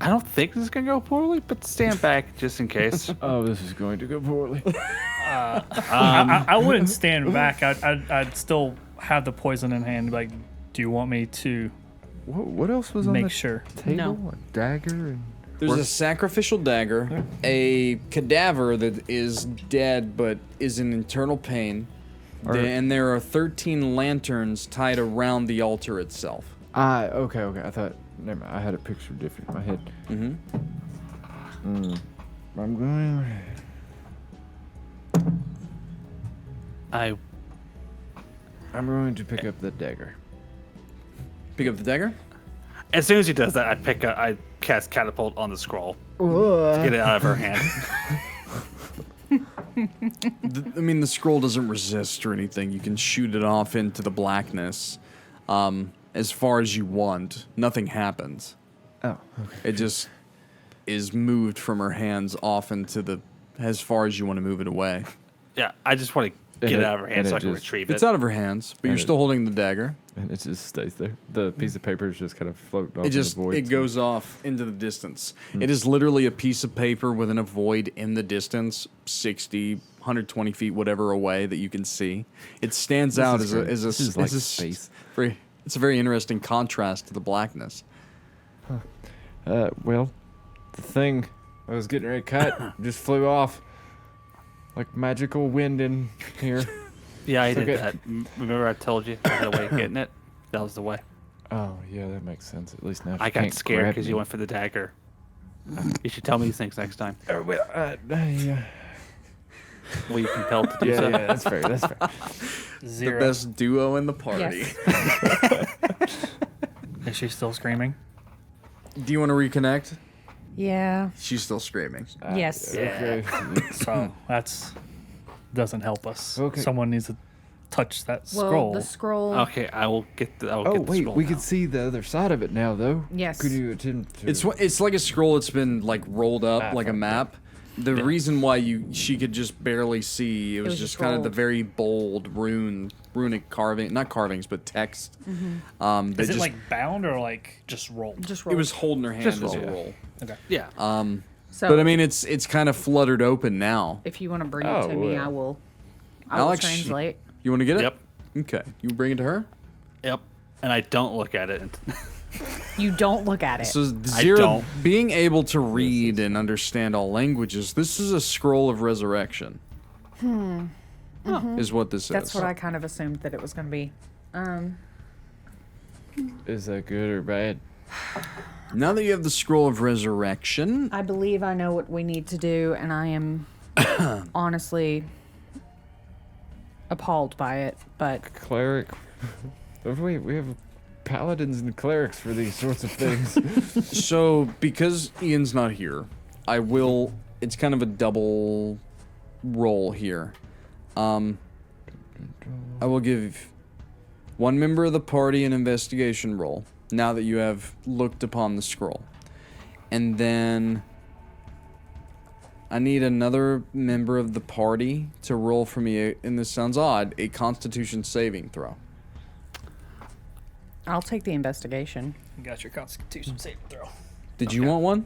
I don't think this is gonna go poorly, but stand back just in case. Oh, this is going to go poorly. I wouldn't stand back. I'd still have the poison in hand. Like, do you want me to What else was on make the sure? table? No. A dagger and. There's a sacrificial dagger, a cadaver that is dead but is in internal pain, and there are 13 lanterns tied around the altar itself. Okay. I thought. Never mind. I had a picture different in my head. I'm going. I'm going to pick up the dagger. Pick up the dagger. As soon as he does that, I cast catapult on the scroll. To get it out of her hand. I mean, the scroll doesn't resist or anything. You can shoot it off into the blackness as far as you want. Nothing happens. Oh, okay. It just is moved from her hands off into the as far as you want to move it away. Yeah, I just want to get it out of her hand and so it I can just- retrieve it. It's out of her hands, but you're And still holding the dagger. And it just stays there. The piece of paper is just kind of floating off It just in the void. it goes off into the distance. It is literally a piece of paper within a void in the distance, 60, 120 feet, whatever away that you can see. It stands out is as a great. as a This is like as a space. It's a very interesting contrast to the blackness. Well, the thing I was getting ready to cut just flew off. Like magical wind in here. Yeah, I It's did okay. that. Remember I told you I had a way of getting it? That was the way. Oh, yeah, that makes sense. At least now I she got can't scared grab because me. you went for the dagger. You should tell me these things next time. Yeah, Were you compelled to do yeah, so? that's fair. That's fair. The best duo in the party. Yes. Is she still screaming? Do you want to reconnect? Yeah. She's still screaming. Yes. Okay. So that's doesn't help us. Okay. Someone needs to touch that Well, scroll. the scroll. Okay, I will get the. I will Oh, get the wait, scroll we now. can see the other side of it now, though. Yes. Could you attempt to... It's like a scroll that's been like rolled up like a fine. map. The reason why she could just barely see, it was was just just kind of the rolled. very bold runic carving, not carvings, but text. That Is it just, like bound or like just rolled? Just it roll. was holding her hand Just as a roll. roll. Okay. Yeah. So But I mean, it's kind of fluttered open now. if you want to bring it Oh, to me, well. I will Alex, translate. You want to get it? Yep. Okay, you bring it to her. Yep. And I don't look at it. You don't look at it. So I Xyrra, don't. being able to read and understand all languages, this is a scroll of resurrection. Is what this That's is. what I kind of assumed that it was going to be. Is that good or bad? Now that you have the scroll of resurrection, I believe I know what we need to do, and I am honestly appalled by it. But Cleric. We have paladins and clerics for these sorts of things. so because Ian's not here, I will. It's kind of a double roll here. I will give one member of the party an investigation roll now that you have looked upon the scroll. And then I need another member of the party to roll for me, and this sounds odd, a Constitution saving throw. I'll take the investigation. You got your Constitution saving throw. Did you want one?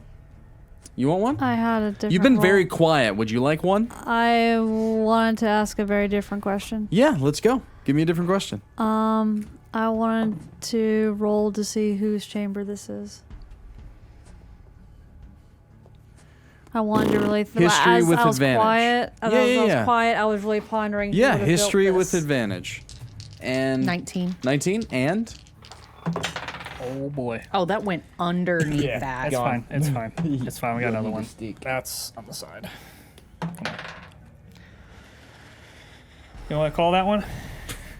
You want one? I had a different. You've been very role. quiet. Would you like one? I wanted to ask a very different question. Yeah, let's go. Give me a different question. I wanted to roll to see whose chamber this is. I wanted to really History as with I was advantage. Quiet. As Yeah, I was, yeah, I was yeah. quiet. I was really pondering. who Yeah, would have built history with this. advantage. And 19. 19 and Oh boy. Oh, that went underneath Yeah, that. it's fine. It's fine. It's fine. We got another one. Stick. That's on the side. Come on. You want to call that one?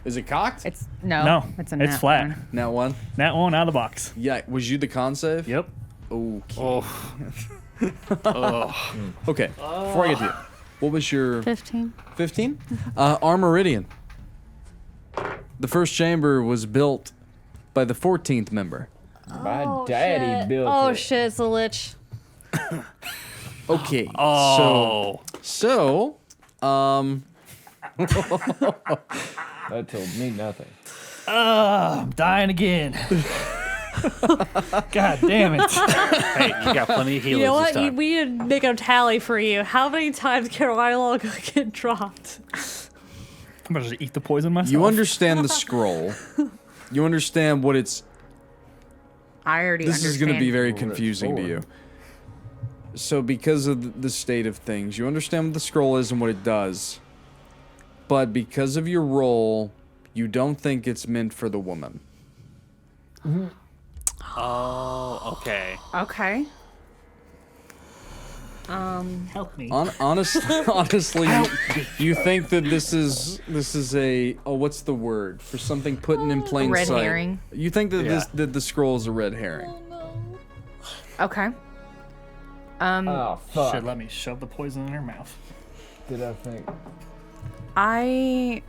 is it cocked? It's no. No, it's a it's nat flat. one. That one. That one out of the box. Yeah, was you the con save? Yep. Okay. Oh. Okay. Before I get to you, what was your 15. 15? Armoridian. The first chamber was built by the 14th member. My daddy shit. built Oh it. shit! It's a lich. Okay. Oh. So, That told me nothing. I'm dying again. God damn it. Hey, you got plenty of healers You know this what? time. We need to make a tally for you. How many times can Rylal get dropped? I'm gonna just eat the poison myself. you understand the scroll. You understand what it's. I already This is going to be understand. very What it's confusing to for. you. So, because of the state of things, you understand what the scroll is and what it does. But because of your role, you don't think it's meant for the woman. Oh, okay. Okay. Help me. Honestly, you think that this is a what's the word for something put in plain Red sight? herring. You think that Yeah. that the scroll is a red herring? Okay. Oh, fuck. Should let me shove the poison in her mouth. Did I think? I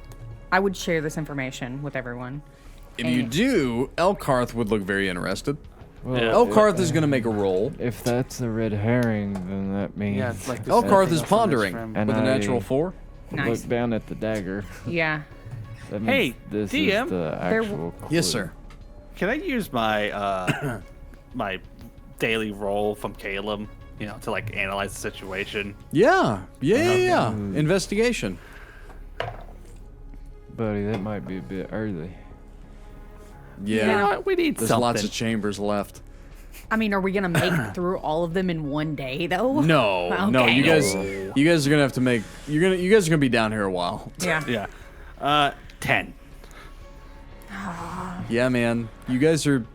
would share this information with everyone. If you do, Elkarth would look very interested. Well, Yeah. Elkarth is going to make a roll. If that's a red herring, then that means. Yeah, it's like this Elkarth thing is else on this pondering frame. And with a I- natural 4. Nice. Look down at the dagger. Yeah. That Hey, means this DM, is the actual. Yes, clue. sir. Can I use my my daily roll from Caleb, to like analyze the situation? Yeah. Investigation. Buddy, that might be a bit early. Yeah. You know what? We need There's something. lots of chambers left. I mean, are we gonna make it through all of them in one day, though? No, no, Okay. you guys are gonna have to make. You guys are gonna be down here a while. Yeah. Yeah. 10. Yeah, man. You guys are.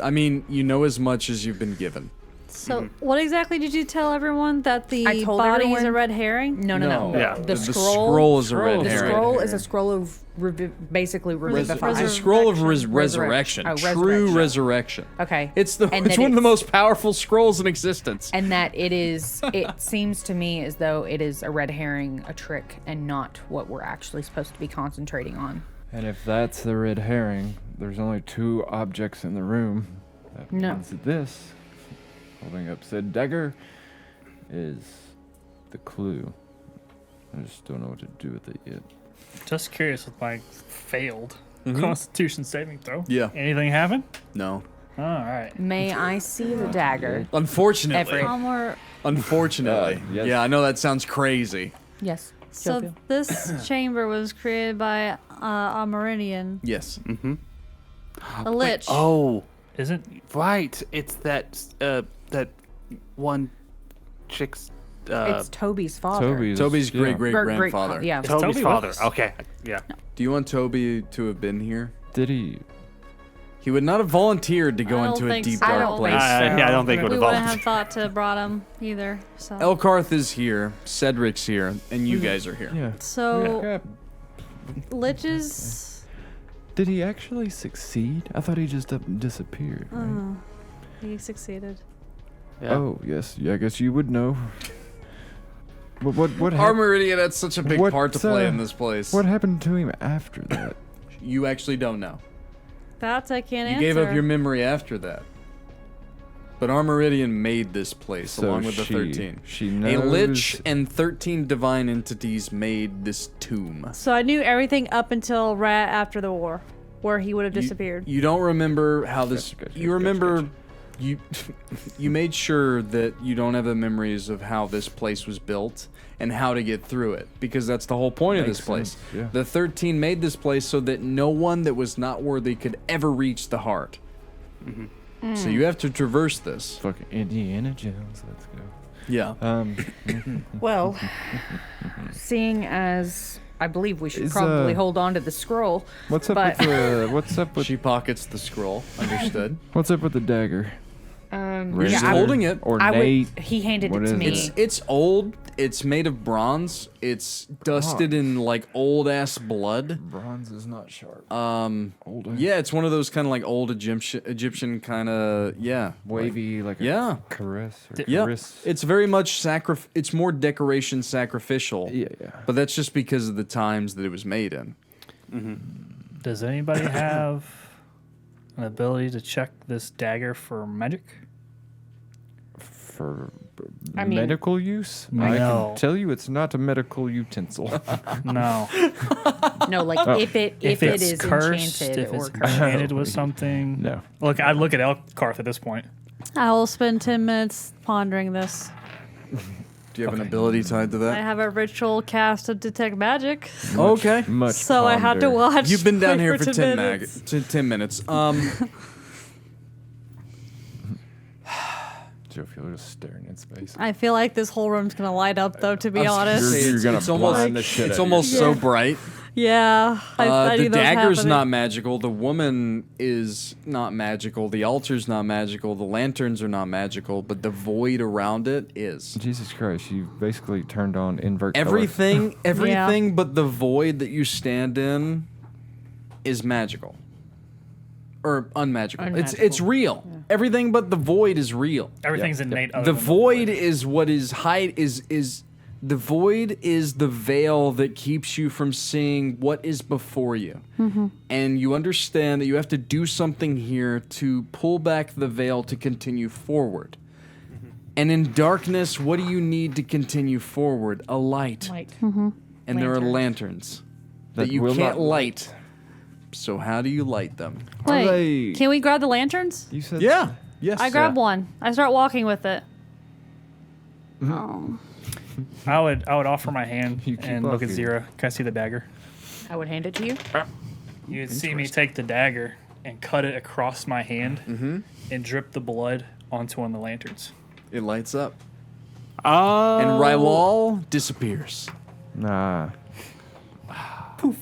I mean, you know as much as you've been given. So, what exactly did you tell everyone? That the I told body is everyone- a red herring? No. Yeah. The The scroll. scroll is a red The herring. scroll is a scroll of basically revivify. It's a scroll of Resurrection. resurrection. Oh, True resurrection. resurrection. Okay. It's And it's that one of the it's- most powerful scrolls in existence. And that it seems to me as though it is a red herring, a trick, and not what we're actually supposed to be concentrating on. And if that's the red herring, there's only 2 objects in the room. That No. means that this, holding up said dagger, is the clue. I just don't know what to do with it yet. Just curious with my failed Mm-hmm. Constitution saving throw. Yeah. Anything happen? No. All right. May I see the dagger? Unfortunately. Everett. Unfortunately. Yes. Yeah, I know that sounds crazy. Yes. So Jophiel. this chamber was created by a Meridian, Yes. a lich. Oh, Isn't right. It's that one chick's It's Toby's father. Toby's yeah. great grandfather. Yeah. Toby's Toby father. was- Okay. Yeah. Do you want Toby to have been here? Did he? He would not have volunteered to go I don't into a think deep so. I dark don't place. think so. Yeah, I don't think it would We have wouldn't volunteered. have thought to brought him either. So, Elkarth is here, Cedric's here, and you guys are here. Yeah. so liches. Did he actually succeed? I thought he just disappeared. Right? He succeeded. Yeah. Oh yes, yeah. I guess you would know. What Armoridian had such a big What, part to play in this place. What happened to him after that? You actually don't know. That I can't You answer. gave up your memory after that. But Armoridian made this place So along with the she- 13. she A knows- lich and 13 divine entities made this tomb. So I knew everything up until right after the war, where he would have disappeared. You don't remember how this. Gotcha, you remember. You you made sure that you don't have the memories of how this place was built and how to get through it, because that's the whole point of Makes this place. sense, yeah. The 13 made this place so that no one that was not worthy could ever reach the heart. So you have to traverse this. Fucking Indiana Jones. Let's go. Yeah. Well, seeing as I believe we should Is, probably hold on to the scroll. What's up But- with the What's up with She pockets the scroll. Understood. What's up with the dagger? You're just I- holding it. Ornate. He handed What it to is me. it? It's old. It's made of bronze. It's dusted in like old ass blood. Bronze is not sharp. Older. Yeah, it's one of those kind of like old Egyptian kind of Wavy, like Yeah. a caress. Or Yeah, caress. it's very much It's more decoration sacrificial. Yeah. But that's just because of the times that it was made in. Does anybody have an ability to check this dagger for magic? For I mean- medical use? I No. can tell you it's not a medical utensil. No. No, like if it If it it's is cursed, enchanted if or it's cursed. enchanted with something. No. Look, I'd look at Elkarth at this point. I will spend 10 minutes pondering this. Do you have an ability tied to I that? have a ritual cast to detect magic, Okay. Much so I had to ponder. watch. You've been down like, here for 10 minutes. 10 minutes. Jophiel just staring in space. I feel like this whole room's gonna light up, though. To be I was gonna honest, say, You're gonna it's almost, blind the shit it's out of almost so bright. yeah. I The knew that was dagger's happening. not magical. The woman is not magical. The altar's not magical. The lanterns are not magical. But the void around it is. Jesus Christ, you basically turned on invert color. Everything but the void that you stand in is magical. Or unmagical. It's real. Everything but the void is real. Everything's innate. other The than void is what is is the void is the veil that keeps you from seeing what is before you. And you understand that you have to do something here to pull back the veil to continue forward. And in darkness, what do you need to continue forward? A light. Like And there are lanterns that That you will can't not light. So how do you light them? Are Wait, they- can we grab the lanterns? You said Yeah. Yes. I grab one. I start walking with it. I would offer my hand You keep and look at walking. Xyrra. Can I see the dagger? I would hand it to you. You'd see me take the dagger and cut it across my hand and drip the blood onto one of the lanterns. It lights up. Oh. And Rylal disappears. Nah,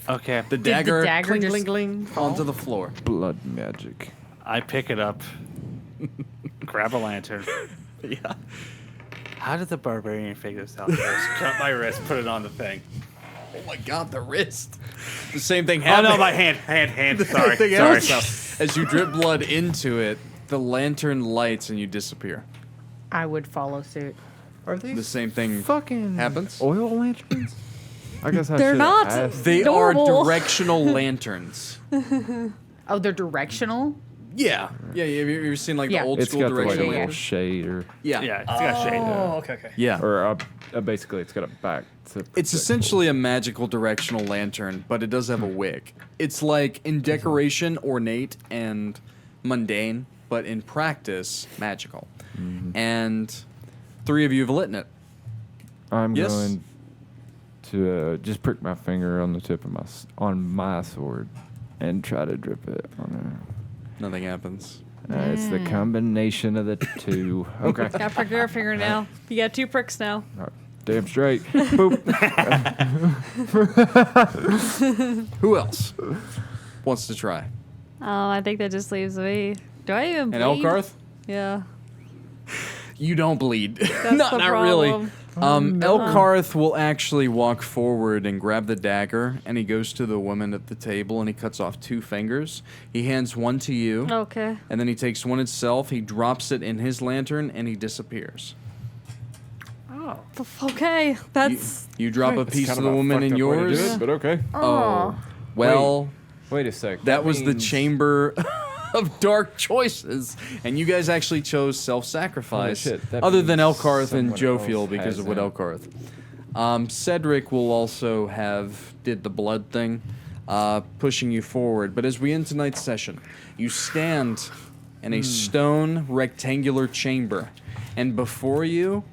Okay. The dagger, dagger cling, just cling, cling, onto the floor. blood magic. I pick it up, grab a lantern. Yeah. How did the barbarian figure this out first? Cut my wrist, put it on the thing. Oh my god, the wrist. The same thing Oh happened. no, my hand. The Sorry, thing sorry. happens now. As you drip blood into it, the lantern lights and you disappear. I would follow suit. Are they The same thing fucking happens. oil lanterns? I guess I They're should've not. asked. They Normal. are directional lanterns. Oh, they're directional. Yeah. Yeah, have you ever seen like Yeah. the old It's school got like a directional little lantern? shade, or Yeah. Yeah, it's got shade. Oh, okay. Yeah. or basically it's got a back. To It's protect essentially a magical directional lantern, but it does have a wick. It's like in decoration ornate and mundane, but in practice magical. And 3 of you have lit in it. I'm Yes. going to just prick my finger on the tip of on my sword and try to drip it on her. Nothing happens. It's the combination of the two. Okay. Got prick your finger now. You got 2 pricks now. Damn straight. Boop. Who else wants to try? I think that just leaves me. Do I even bleed? And Elkarth? Yeah. You don't bleed. That's not the not really. problem. Elkarth will actually walk forward and grab the dagger, and he goes to the woman at the table and he cuts off 2 fingers. He hands one to you, Okay. and then he takes one himself, he drops it in his lantern, and he disappears. Okay. That's. You drop a It's piece kind of the a woman fucked in up way to do yours. it, but okay. Oh. Well, Wait a sec. that was the means- chamber of dark choices, and you guys actually chose self-sacrifice, Holy shit, that other than means Elkarth and someone Jophiel else because has of what that. Elkarth. Cedric will also have did the blood thing, pushing you forward. But as we end tonight's session, you stand in a stone rectangular chamber, and before you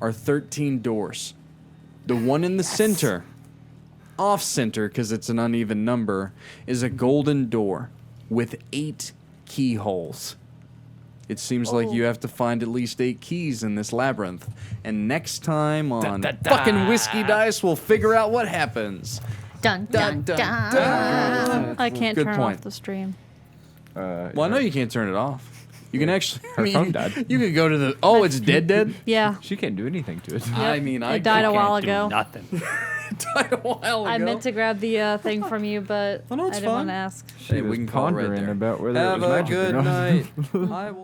are 13 doors. The one in the center, off center because it's an uneven number, is a golden door with 8 keyholes. It seems like you have to find at least 8 keys in this labyrinth. And next time on fucking Whiskey Dice, we'll figure out what happens. Dun dun dun. I can't Good turn point. off the stream. Well, I know you can't turn it off. You can actually. Her phone died. You can go to the. Oh, it's dead. Yeah. She can't do anything to it. I mean, I It died a can't while Do ago. nothing. died a while ago. I meant to grab the thing from you, but Oh, no, I it's didn't want fine. to ask. She Hey, was we can call it right pondering there. about whether Have it was a magic or good not. night. I will.